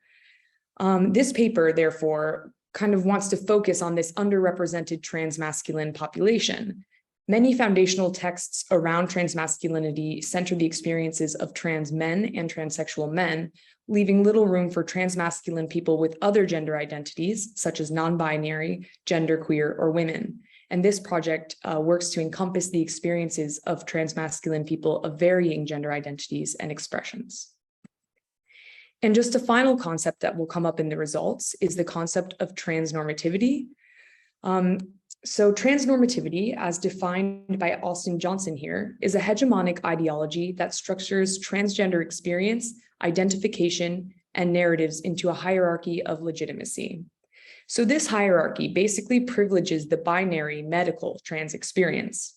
This paper, therefore, kind of wants to focus on this underrepresented transmasculine population. Many foundational texts around transmasculinity center the experiences of trans men and transsexual men, leaving little room for transmasculine people with other gender identities, such as non-binary, genderqueer, or women. And this project works to encompass the experiences of transmasculine people of varying gender identities and expressions. And just a final concept that will come up in the results is the concept of transnormativity. So transnormativity, as defined by Austin Johnson here, is a hegemonic ideology that structures transgender experience, identification, and narratives into a hierarchy of legitimacy. So this hierarchy basically privileges the binary medical trans experience,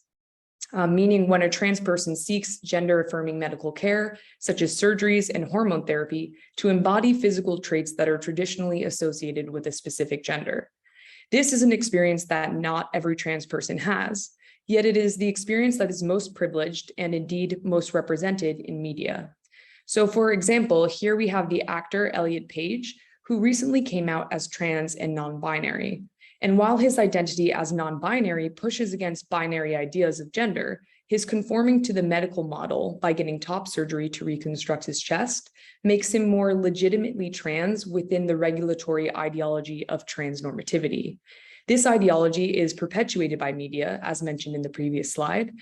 meaning when a trans person seeks gender-affirming medical care, such as surgeries and hormone therapy, to embody physical traits that are traditionally associated with a specific gender. This is an experience that not every trans person has, yet it is the experience that is most privileged and indeed most represented in media. So for example, here we have the actor Elliot Page, who recently came out as trans and non-binary. And while his identity as non-binary pushes against binary ideas of gender, his conforming to the medical model by getting top surgery to reconstruct his chest makes him more legitimately trans within the regulatory ideology of transnormativity. This ideology is perpetuated by media, as mentioned in the previous slide,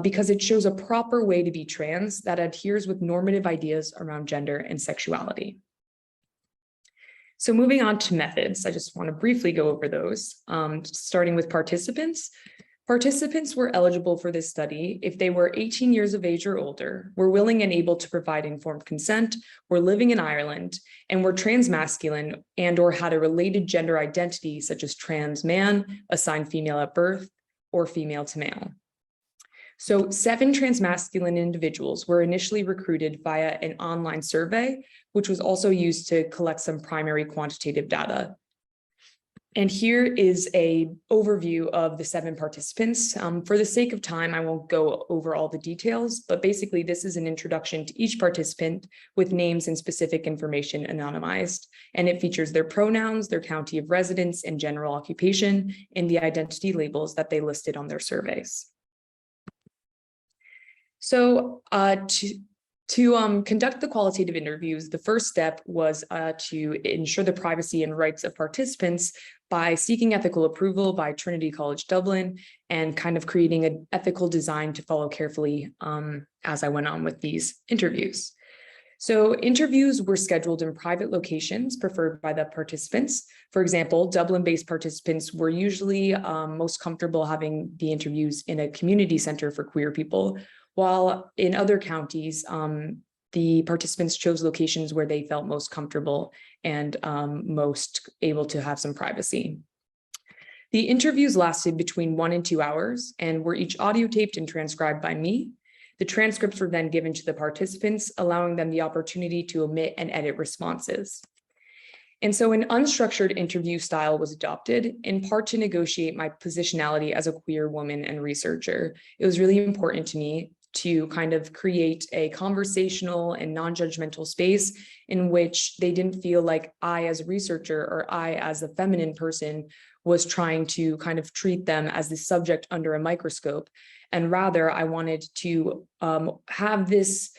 because it shows a proper way to be trans that adheres with normative ideas around gender and sexuality. So moving on to methods, I just want to briefly go over those, starting with participants. Participants were eligible for this study if they were 18 years of age or older, were willing and able to provide informed consent, were living in Ireland, and were transmasculine and or had a related gender identity such as trans man, assigned female at birth, or female to male. So 7 transmasculine individuals were initially recruited via an online survey, which was also used to collect some primary quantitative data. And here is an overview of the 7 participants. For the sake of time, I won't go over all the details, but basically this is an introduction to each participant with names and specific information anonymized. And it features their pronouns, their county of residence, and general occupation, and the identity labels that they listed on their surveys. So To conduct the qualitative interviews, the first step was to ensure the privacy and rights of participants by seeking ethical approval by Trinity College Dublin and kind of creating an ethical design to follow carefully as I went on with these interviews. So interviews were scheduled in private locations preferred by the participants. For example, Dublin-based participants were usually most comfortable having the interviews in a community center for queer people, while in other counties, the participants chose locations where they felt most comfortable and most able to have some privacy. The interviews lasted between 1 and 2 hours and were each audio taped and transcribed by me. The transcripts were then given to the participants, allowing them the opportunity to omit and edit responses. And so an unstructured interview style was adopted, in part to negotiate my positionality as a queer woman and researcher. It was really important to me to kind of create a conversational and non-judgmental space in which they didn't feel like I as a researcher or I as a feminine person was trying to kind of treat them as the subject under a microscope. And rather, I wanted to have this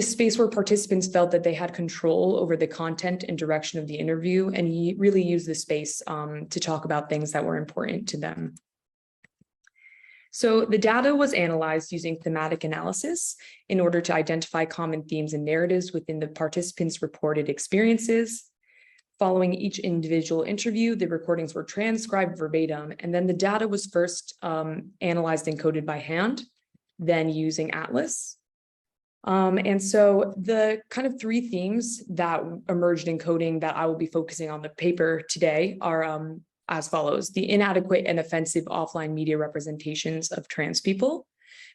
space where participants felt that they had control over the content and direction of the interview and really use the space to talk about things that were important to them. So the data was analyzed using thematic analysis in order to identify common themes and narratives within the participants' reported experiences. Following each individual interview, the recordings were transcribed verbatim, and then the data was first analyzed and coded by hand, then using Atlas. And so the kind of 3 themes that emerged in coding that I will be focusing on the paper today are as follows: the inadequate and offensive offline media representations of trans people,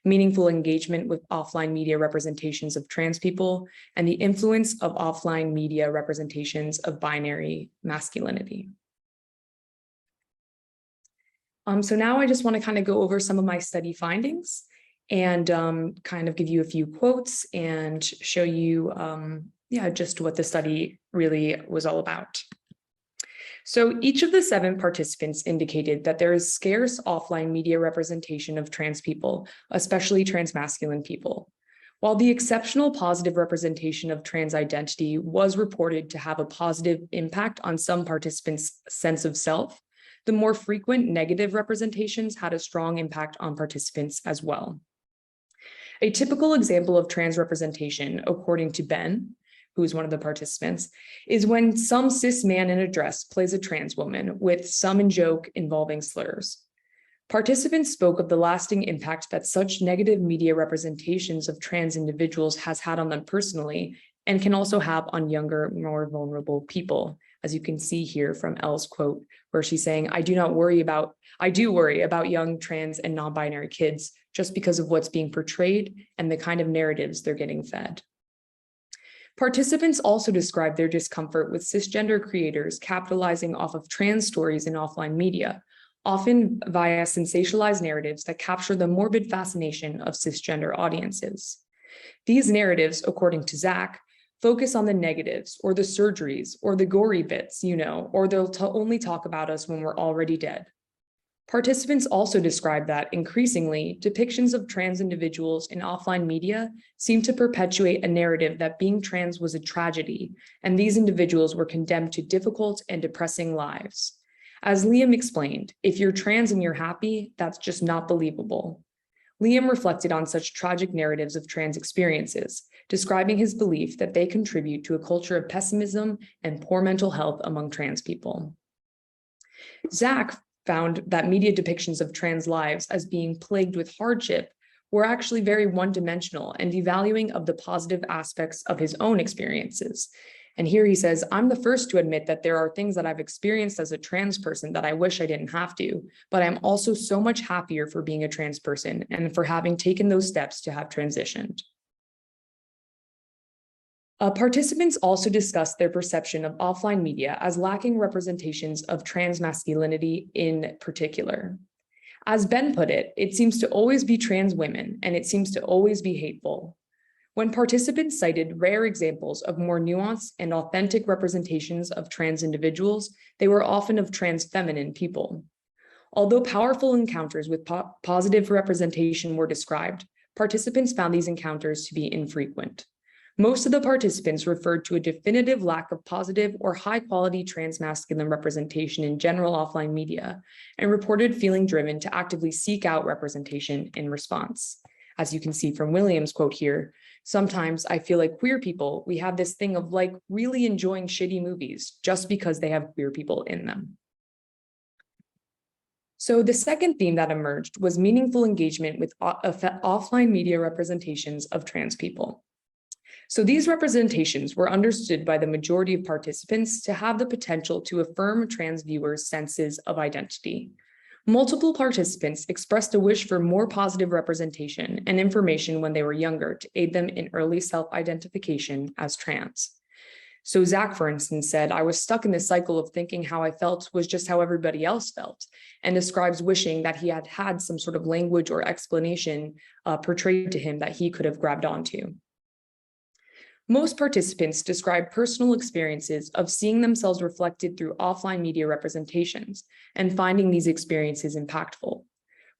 meaningful engagement with offline media representations of trans people, and the influence of offline media representations of binary masculinity. So now I just want to kind of go over some of my study findings and kind of give you a few quotes and show you just what the study really was all about. So each of the 7 participants indicated that there is scarce offline media representation of trans people, especially transmasculine people. While the exceptional positive representation of trans identity was reported to have a positive impact on some participants' sense of self, the more frequent negative representations had a strong impact on participants as well. A typical example of trans representation, according to Ben, who's one of the participants, is when some cis man in a dress plays a trans woman with some in joke involving slurs. Participants spoke of the lasting impact that such negative media representations of trans individuals has had on them personally and can also have on younger, more vulnerable people. As you can see here from Elle's quote, where she's saying, I do worry about young trans and non-binary kids just because of what's being portrayed and the kind of narratives they're getting fed. Participants also described their discomfort with cisgender creators capitalizing off of trans stories in offline media, often via sensationalized narratives that capture the morbid fascination of cisgender audiences. These narratives, according to Zach, focus on the negatives or the surgeries or the gory bits, or they'll only talk about us when we're already dead. Participants also described that, increasingly, depictions of trans individuals in offline media seem to perpetuate a narrative that being trans was a tragedy, and these individuals were condemned to difficult and depressing lives. As Liam explained, if you're trans and you're happy, that's just not believable. Liam reflected on such tragic narratives of trans experiences, describing his belief that they contribute to a culture of pessimism and poor mental health among trans people. Zach found that media depictions of trans lives as being plagued with hardship were actually very one-dimensional and devaluing of the positive aspects of his own experiences. And here he says, I'm the first to admit that there are things that I've experienced as a trans person that I wish I didn't have to, but I'm also so much happier for being a trans person and for having taken those steps to have transitioned. Participants also discussed their perception of offline media as lacking representations of trans masculinity in particular. As Ben put it, it seems to always be trans women, and it seems to always be hateful. When participants cited rare examples of more nuanced and authentic representations of trans individuals, they were often of trans feminine people. Although powerful encounters with positive representation were described, participants found these encounters to be infrequent. Most of the participants referred to a definitive lack of positive or high-quality transmasculine representation in general offline media and reported feeling driven to actively seek out representation in response. As you can see from William's quote here, sometimes I feel like queer people, we have this thing of like really enjoying shitty movies just because they have queer people in them. So the second theme that emerged was meaningful engagement with offline media representations of trans people. So these representations were understood by the majority of participants to have the potential to affirm trans viewers' senses of identity. Multiple participants expressed a wish for more positive representation and information when they were younger to aid them in early self-identification as trans. So Zach, for instance, said, I was stuck in this cycle of thinking how I felt was just how everybody else felt, and describes wishing that he had had some sort of language or explanation portrayed to him that he could have grabbed onto. Most participants described personal experiences of seeing themselves reflected through offline media representations and finding these experiences impactful.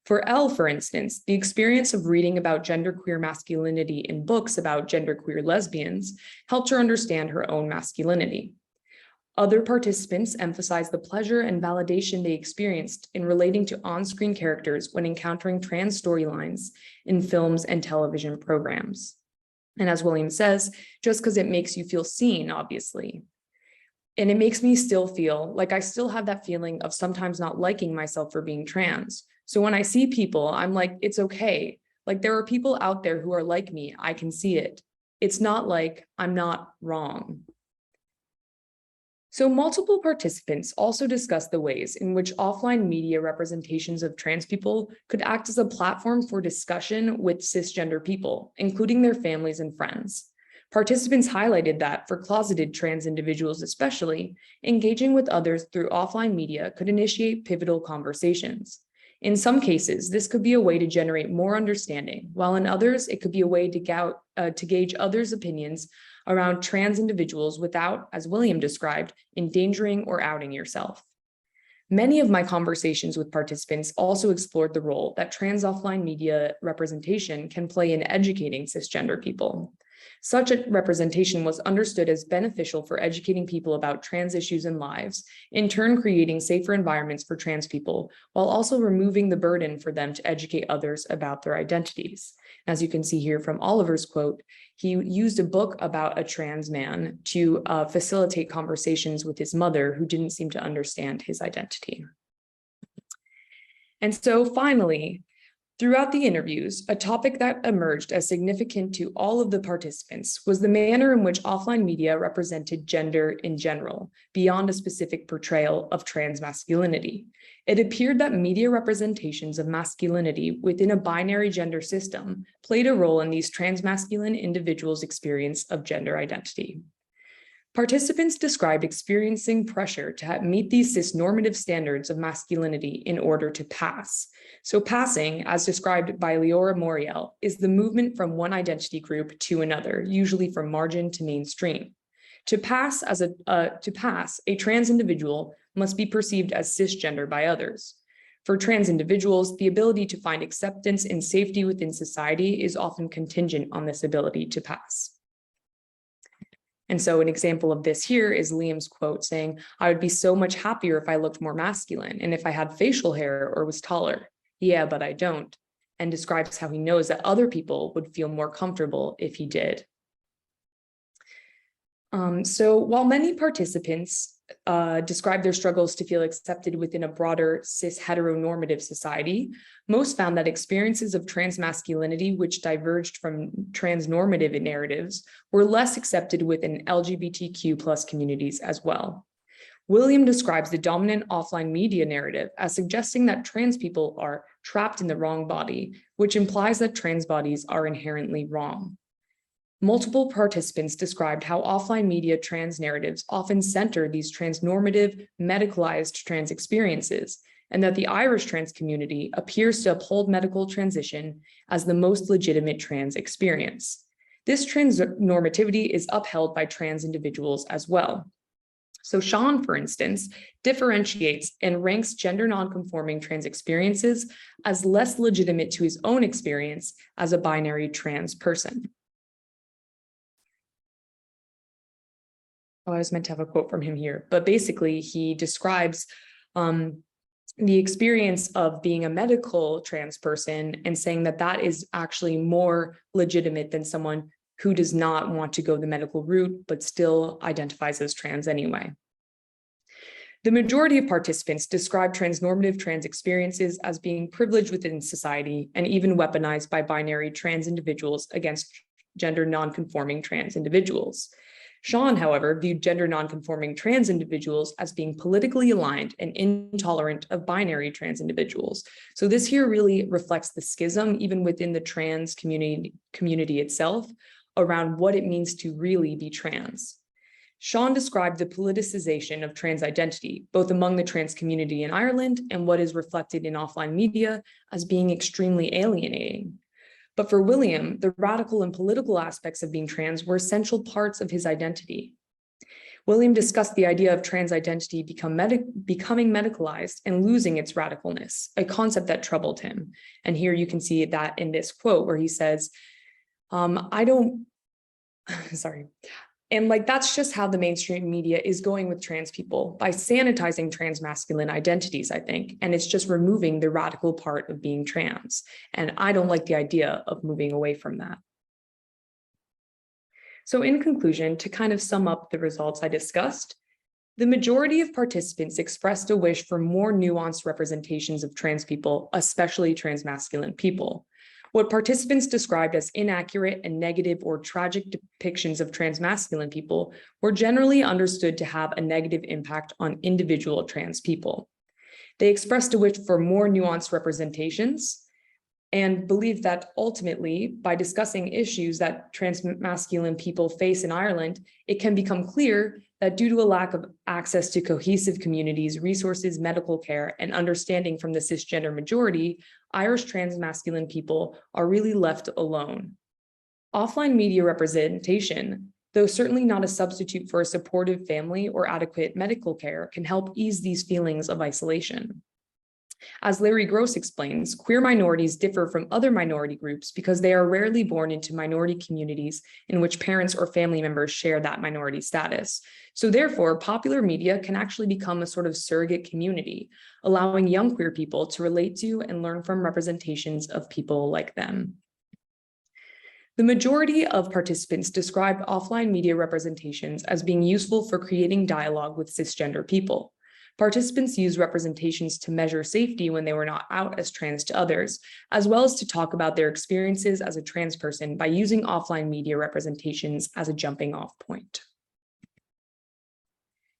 For Elle, for instance, the experience of reading about genderqueer masculinity in books about genderqueer lesbians helped her understand her own masculinity. Other participants emphasized the pleasure and validation they experienced in relating to on-screen characters when encountering trans storylines in films and television programs. And as William says, just because it makes you feel seen, obviously. And it makes me still feel like I still have that feeling of sometimes not liking myself for being trans. So when I see people, I'm like, it's okay. Like there are people out there who are like me. I can see it. It's not like I'm not wrong. So multiple participants also discussed the ways in which offline media representations of trans people could act as a platform for discussion with cisgender people, including their families and friends. Participants highlighted that for closeted trans individuals especially, engaging with others through offline media could initiate pivotal conversations. In some cases, this could be a way to generate more understanding, while in others, it could be a way to gauge others' opinions around trans individuals without, as William described, endangering or outing yourself. Many of my conversations with participants also explored the role that trans offline media representation can play in educating cisgender people. Such a representation was understood as beneficial for educating people about trans issues and lives, in turn creating safer environments for trans people, while also removing the burden for them to educate others about their identities. As you can see here from Oliver's quote, he used a book about a trans man to facilitate conversations with his mother, who didn't seem to understand his identity. And so finally, throughout the interviews, a topic that emerged as significant to all of the participants was the manner in which offline media represented gender in general, beyond a specific portrayal of trans masculinity. It appeared that media representations of masculinity within a binary gender system played a role in these transmasculine individuals' experience of gender identity. Participants described experiencing pressure to meet these cis-normative standards of masculinity in order to pass. So passing, as described by Leora Moriel, is the movement from one identity group to another, usually from margin to mainstream. To pass, a trans individual must be perceived as cisgender by others. For trans individuals, the ability to find acceptance and safety within society is often contingent on this ability to pass. And so an example of this here is Liam's quote saying, I would be so much happier if I looked more masculine and if I had facial hair or was taller. Yeah, but I don't. And describes how he knows that other people would feel more comfortable if he did. So while many participants described their struggles to feel accepted within a broader cis heteronormative society, most found that experiences of trans masculinity which diverged from transnormative narratives were less accepted within LGBTQ+ communities as well. William describes the dominant offline media narrative as suggesting that trans people are trapped in the wrong body, which implies that trans bodies are inherently wrong. Multiple participants described how offline media trans narratives often center these transnormative, medicalized trans experiences, and that the Irish trans community appears to uphold medical transition as the most legitimate trans experience. This transnormativity is upheld by trans individuals as well. So Sean, for instance, differentiates and ranks gender nonconforming trans experiences as less legitimate to his own experience as a binary trans person. oh, I was meant to have a quote from him here, but basically he describes the experience of being a medical trans person and saying that that is actually more legitimate than someone who does not want to go the medical route, but still identifies as trans anyway. The majority of participants describe transnormative trans experiences as being privileged within society and even weaponized by binary trans individuals against gender nonconforming trans individuals. Sean, however, viewed gender nonconforming trans individuals as being politically aligned and intolerant of binary trans individuals. So this here really reflects the schism, even within the trans community itself, around what it means to really be trans. Sean described the politicization of trans identity, both among the trans community in Ireland and what is reflected in offline media as being extremely alienating. But for William, the radical and political aspects of being trans were essential parts of his identity. William discussed the idea of trans identity becoming medicalized and losing its radicalness, a concept that troubled him. And here you can see that in this quote where he says, and like, that's just how the mainstream media is going with trans people, by sanitizing trans masculine identities, I think, and it's just removing the radical part of being trans. And I don't like the idea of moving away from that. So in conclusion, to kind of sum up the results I discussed, the majority of participants expressed a wish for more nuanced representations of trans people, especially trans masculine people. What participants described as inaccurate and negative or tragic depictions of transmasculine people were generally understood to have a negative impact on individual trans people. They expressed a wish for more nuanced representations and believed that ultimately, by discussing issues that transmasculine people face in Ireland, it can become clear that due to a lack of access to cohesive communities, resources, medical care, and understanding from the cisgender majority, Irish transmasculine people are really left alone. Offline media representation, though certainly not a substitute for a supportive family or adequate medical care, can help ease these feelings of isolation. As Larry Gross explains, queer minorities differ from other minority groups because they are rarely born into minority communities in which parents or family members share that minority status. So therefore, popular media can actually become a sort of surrogate community, allowing young queer people to relate to and learn from representations of people like them. The majority of participants described offline media representations as being useful for creating dialogue with cisgender people. Participants used representations to measure safety when they were not out as trans to others, as well as to talk about their experiences as a trans person by using offline media representations as a jumping off point.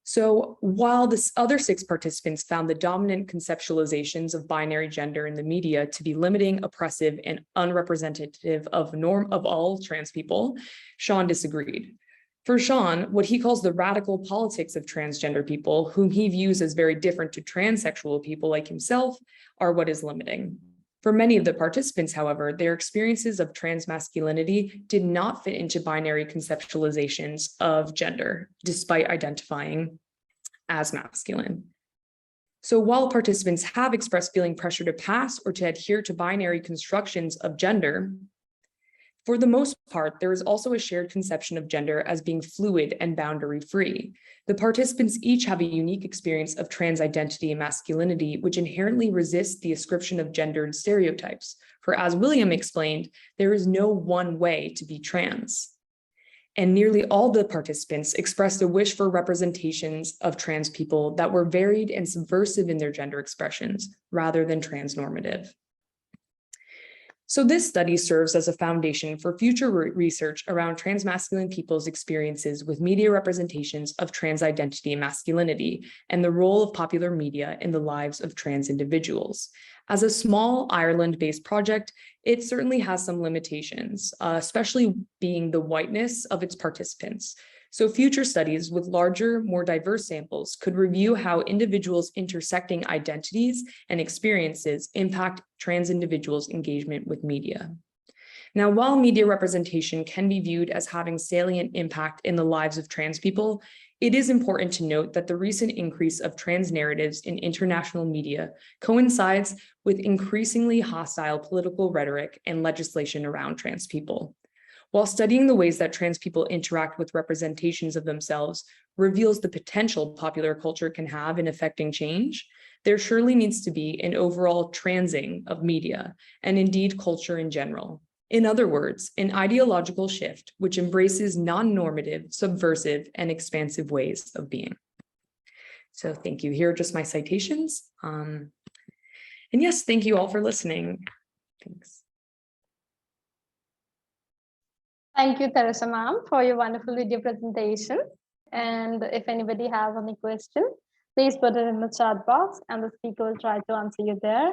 So while the other 6 participants found the dominant conceptualizations of binary gender in the media to be limiting, oppressive, and unrepresentative of all trans people, Sean disagreed. For Sean, what he calls the radical politics of transgender people, whom he views as very different to transsexual people like himself, are what is limiting. For many of the participants, however, their experiences of trans masculinity did not fit into binary conceptualizations of gender, despite identifying as masculine. So while participants have expressed feeling pressure to pass or to adhere to binary constructions of gender, for the most part, there is also a shared conception of gender as being fluid and boundary-free. The participants each have a unique experience of trans identity and masculinity, which inherently resists the ascription of gendered stereotypes. For as William explained, there is no one way to be trans. And nearly all the participants expressed a wish for representations of trans people that were varied and subversive in their gender expressions, rather than transnormative. So this study serves as a foundation for future research around transmasculine people's experiences with media representations of trans identity and masculinity, and the role of popular media in the lives of trans individuals. As a small Ireland-based project, it certainly has some limitations, especially being the whiteness of its participants. So future studies with larger, more diverse samples could review how individuals' intersecting identities and experiences impact trans individuals' engagement with media. Now, while media representation can be viewed as having salient impact in the lives of trans people, it is important to note that the recent increase of trans narratives in international media coincides with increasingly hostile political rhetoric and legislation around trans people. While studying the ways that trans people interact with representations of themselves reveals the potential popular culture can have in affecting change, there surely needs to be an overall transing of media and indeed culture in general. In other words, an ideological shift which embraces non-normative, subversive, and expansive ways of being. So thank you. Here are just my citations. And yes, thank you all for listening. Thanks. Thank you, Teresa ma'am, for your wonderful video presentation. And if anybody has any questions, please put it in the chat box and the speaker will try to answer you there.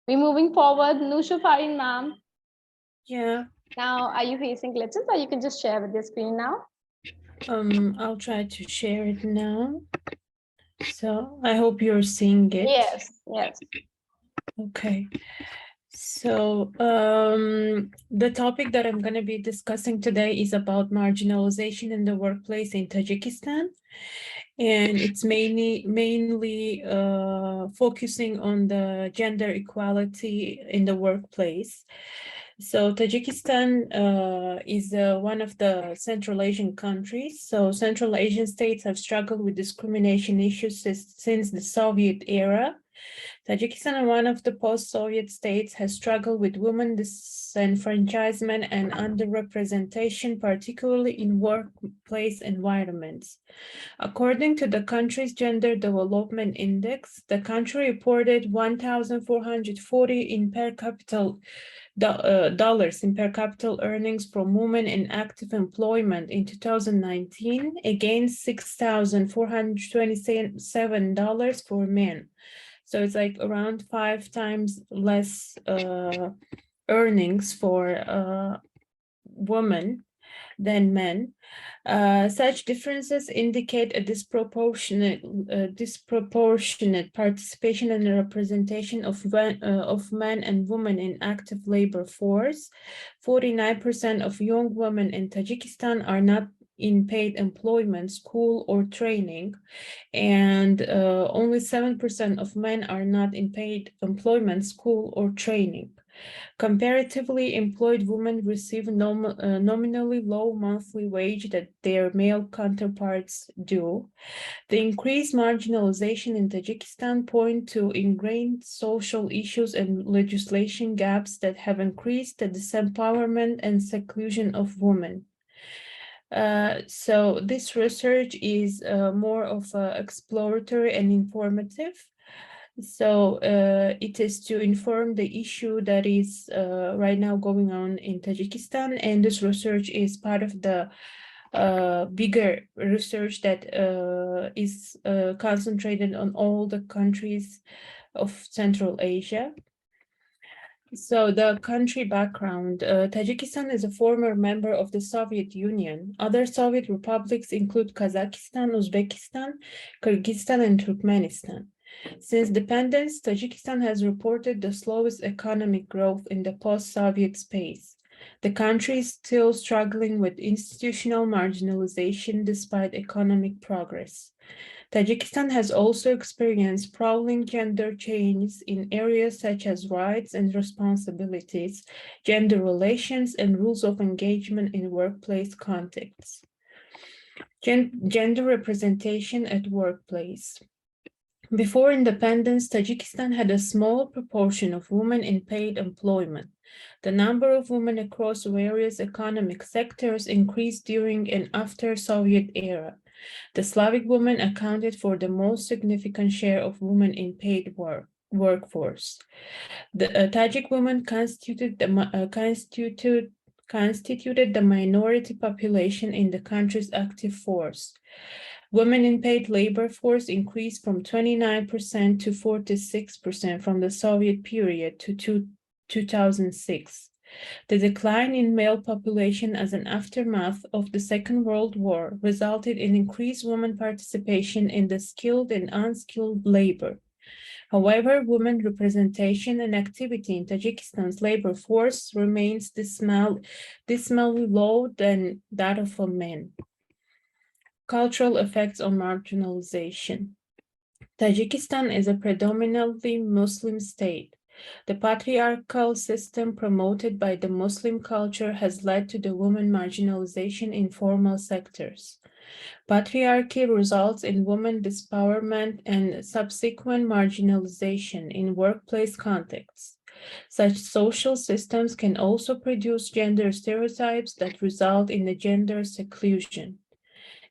We're moving forward. Nusha Farin ma'am. Yeah. Now, are you facing glitches or you can just share with your screen now? I'll try to share it now. So I hope you're seeing it. Yes, yes. Okay. So the topic that I'm going to be discussing today is about marginalization in the workplace in Tajikistan. And it's mainly focusing on the gender equality in the workplace. So Tajikistan is one of the Central Asian countries. So Central Asian states have struggled with discrimination issues since the Soviet era. Tajikistan, one of the post-Soviet states, has struggled with women disenfranchisement and underrepresentation, particularly in workplace environments. According to the country's Gender Development Index, the country reported 1,440 in per capita dollars in per capita earnings from women in active employment in 2019 against $6,427 for men. So it's like around 5 times less earnings for women than men. Such differences indicate a disproportionate participation and representation of men and women in active labor force. 49% of young women in Tajikistan are not in paid employment, school, or training, and only 7% of men are not in paid employment, school, or training. Comparatively, employed women receive nominally low monthly wage that their male counterparts do. The increased marginalization in Tajikistan point to ingrained social issues and legislation gaps that have increased the disempowerment and seclusion of women. So this research is more of exploratory and informative. So it is to inform the issue that is right now going on in Tajikistan, and this research is part of the bigger research that is concentrated on all the countries of Central Asia. So the country background, Tajikistan is a former member of the Soviet Union. Other Soviet republics include Kazakhstan, Uzbekistan, Kyrgyzstan, and Turkmenistan. Since independence, Tajikistan has reported the slowest economic growth in the post-Soviet space. The country is still struggling with institutional marginalization despite economic progress. Tajikistan has also experienced prowling gender changes in areas such as rights and responsibilities, gender relations, and rules of engagement in workplace contexts. Gender representation at workplace. Before independence, Tajikistan had a small proportion of women in paid employment. The number of women across various economic sectors increased during and after Soviet era. The Slavic women accounted for the most significant share of women in paid workforce. The Tajik women constituted the minority population in the country's active force. Women in paid labor force increased from 29% to 46% from the Soviet period to 2006. The decline in male population as an aftermath of the Second World War resulted in increased women participation in the skilled and unskilled labor. However, women representation and activity in Tajikistan's labor force remains dismally lower than that of men. Cultural effects on marginalization. Tajikistan is a predominantly Muslim state. The patriarchal system promoted by the Muslim culture has led to the woman marginalization in formal sectors. Patriarchy results in women dispowerment and subsequent marginalization in workplace contexts. Such social systems can also produce gender stereotypes that result in a gender seclusion.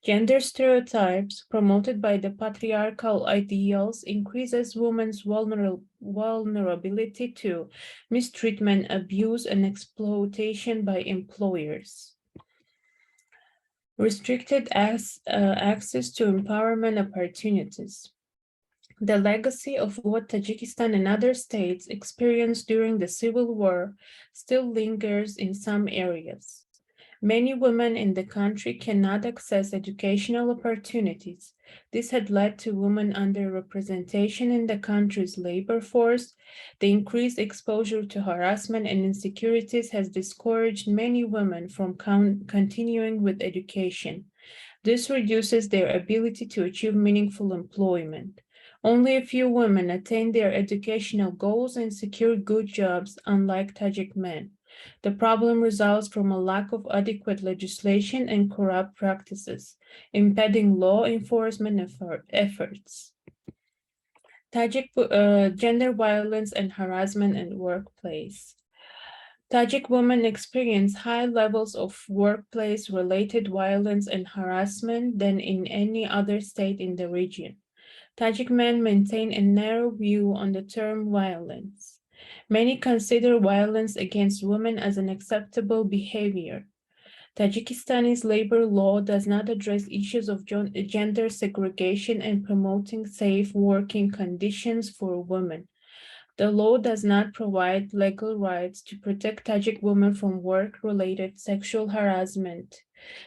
Gender stereotypes promoted by the patriarchal ideals increases women's vulnerability to mistreatment, abuse, and exploitation by employers. Restricted access to empowerment opportunities. The legacy of what Tajikistan and other states experienced during the civil war still lingers in some areas. Many women in the country cannot access educational opportunities. This had led to women underrepresentation in the country's labor force. The increased exposure to harassment and insecurities has discouraged many women from continuing with education. This reduces their ability to achieve meaningful employment. Only a few women attain their educational goals and secure good jobs, unlike Tajik men. The problem results from a lack of adequate legislation and corrupt practices, impeding law enforcement efforts. Tajik gender violence and harassment in workplace. Tajik women experience high levels of workplace-related violence and harassment than in any other state in the region. Tajik men maintain a narrow view on the term violence. Many consider violence against women as an acceptable behavior. Tajikistani's labor law does not address issues of gender segregation and promoting safe working conditions for women. The law does not provide legal rights to protect Tajik women from work-related sexual harassment.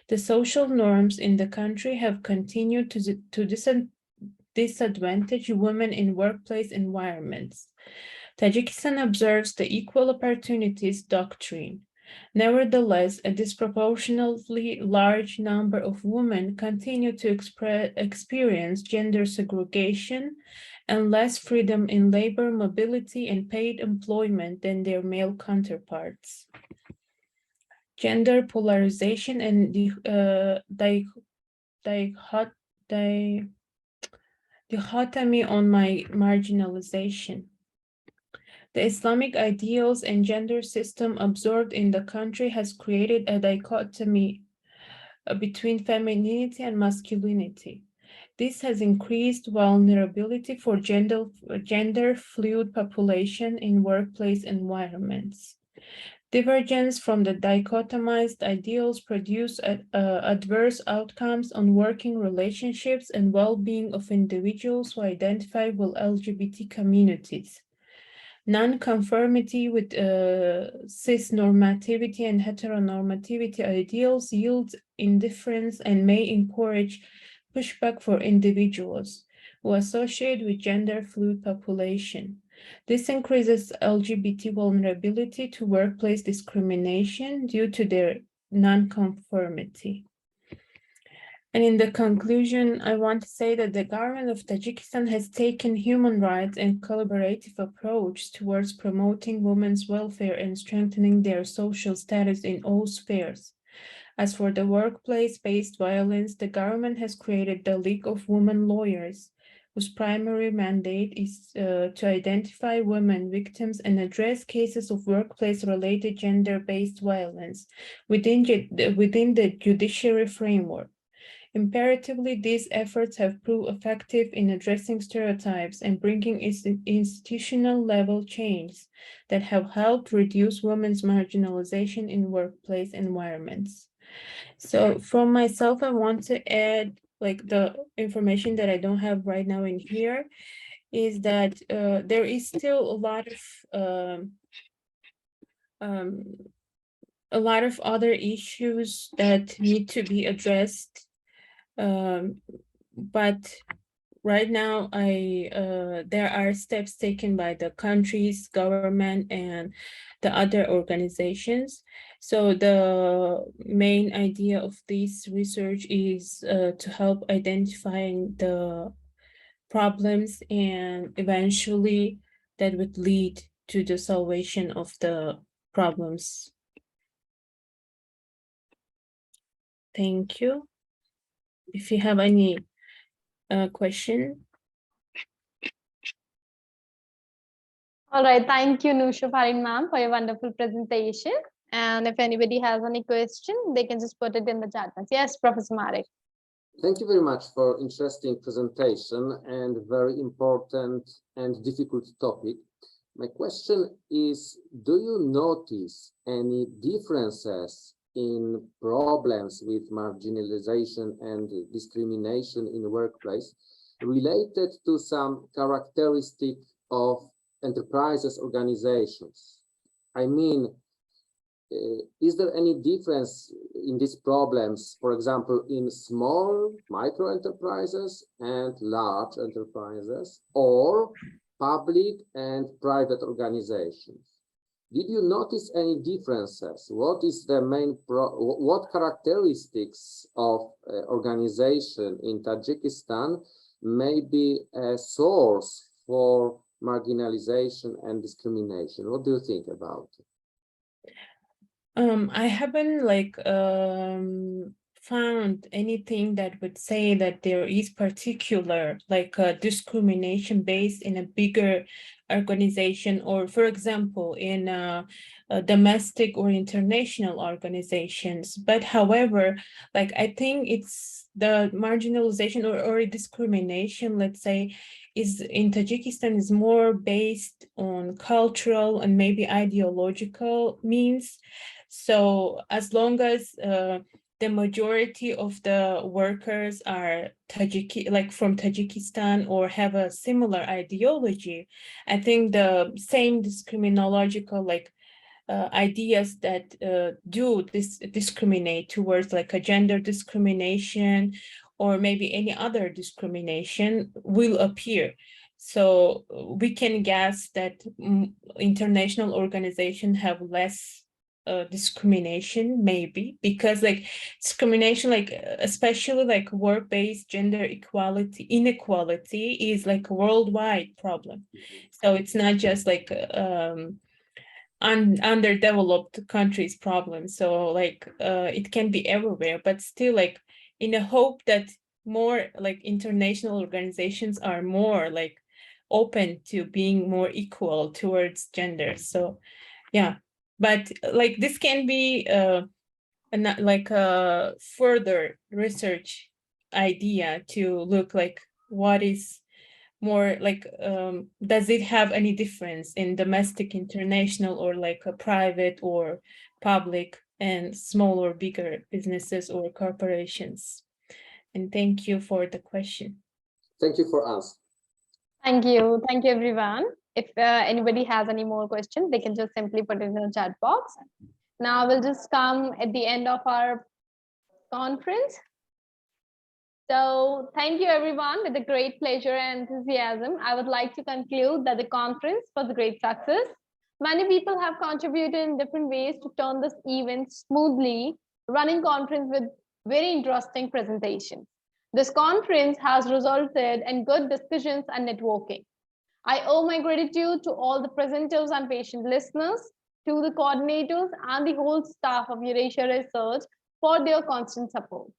The social norms in the country have continued to disadvantage women in workplace environments. Tajikistan observes the Equal Opportunities Doctrine. Nevertheless, a disproportionately large number of women continue to experience gender segregation and less freedom in labor mobility and paid employment than their male counterparts. Gender polarization and dichotomy on marginalization. The Islamic ideals and gender system absorbed in the country has created a dichotomy between femininity and masculinity. This has increased vulnerability for gender fluid population in workplace environments. Divergence from the dichotomized ideals produce adverse outcomes on working relationships and well-being of individuals who identify with LGBT communities. Non-conformity with cis-normativity and heteronormativity ideals yields indifference and may encourage pushback for individuals who associate with gender-fluid population. This increases LGBT vulnerability to workplace discrimination due to their non-conformity. And in the conclusion, I want to say that the government of Tajikistan has taken human rights and collaborative approach towards promoting women's welfare and strengthening their social status in all spheres. As for the workplace-based violence, the government has created the League of Women Lawyers, whose primary mandate is to identify women victims and address cases of workplace-related gender-based violence within the judiciary framework. Imperatively, these efforts have proved effective in addressing stereotypes and bringing institutional-level change that have helped reduce women's marginalization in workplace environments. So from myself, I want to add the information that I don't have right now in here is that there is still a lot of other issues that need to be addressed. But right now, there are steps taken by the country's government and the other organizations. So the main idea of this research is to help identifying the problems, and eventually that would lead to the solution of the problems. Thank you. If you have any question. All right, thank you, Nusha Farin ma'am, for your wonderful presentation. And if anybody has any question, they can just put it in the chat box. Yes, Professor Marek. Thank you very much for interesting presentation and very important and difficult topic. My question is, do you notice any differences in problems with marginalization and discrimination in the workplace related to some characteristic of enterprises organizations? I mean, is there any difference in these problems, for example, in small micro enterprises and large enterprises, or public and private organizations? Did you notice any differences? What is the main what characteristics of organization in Tajikistan may be a source for marginalization and discrimination? What do you think about it? I haven't found anything that would say that there is particular discrimination based in a bigger organization, or for example in domestic or international organizations. But however, I think it's the marginalization or discrimination, let's say, is in Tajikistan is more based on cultural and maybe ideological means. So as long as the majority of the workers are from Tajikistan or have a similar ideology, I think the same discriminological ideas that do discriminate towards a gender discrimination or maybe any other discrimination will appear. So we can guess that international organizations have less discrimination, maybe, because discrimination, especially work-based gender inequality is a worldwide problem. So it's not just underdeveloped countries problem. So it can be everywhere, but still in a hope that more international organizations are more open to being more equal towards gender. So yeah, but this can be a further research idea to look what is more does it have any difference in domestic, international, or a private or public and small or bigger businesses or corporations? And thank you for the question. Thank you for us. Thank you everyone. If anybody has any more questions, they can just simply put it in the chat box. Now we'll just come at the end of our conference. So thank you everyone. With a great pleasure and enthusiasm, I would like to conclude that the conference was a great success. Many people have contributed in different ways to turn this event smoothly running conference with very interesting presentations. This conference has resulted in good discussions and networking. I owe my gratitude to all the presenters and patient listeners, to the coordinators and the whole staff of Eurasia Research for their constant support.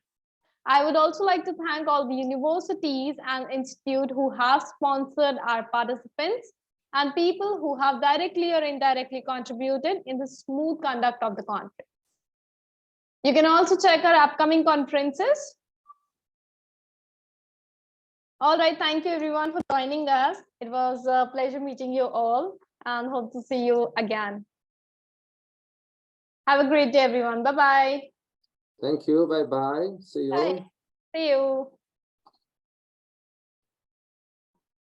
I would also like to thank all the universities and institutes who have sponsored our participants and people who have directly or indirectly contributed in the smooth conduct of the conference. You can also check our upcoming conferences. All right, thank you everyone for joining us. It was a pleasure meeting you all and hope to see you again. Have a great day, everyone. Bye-bye. Thank you. Bye-bye. See you. Bye. See you.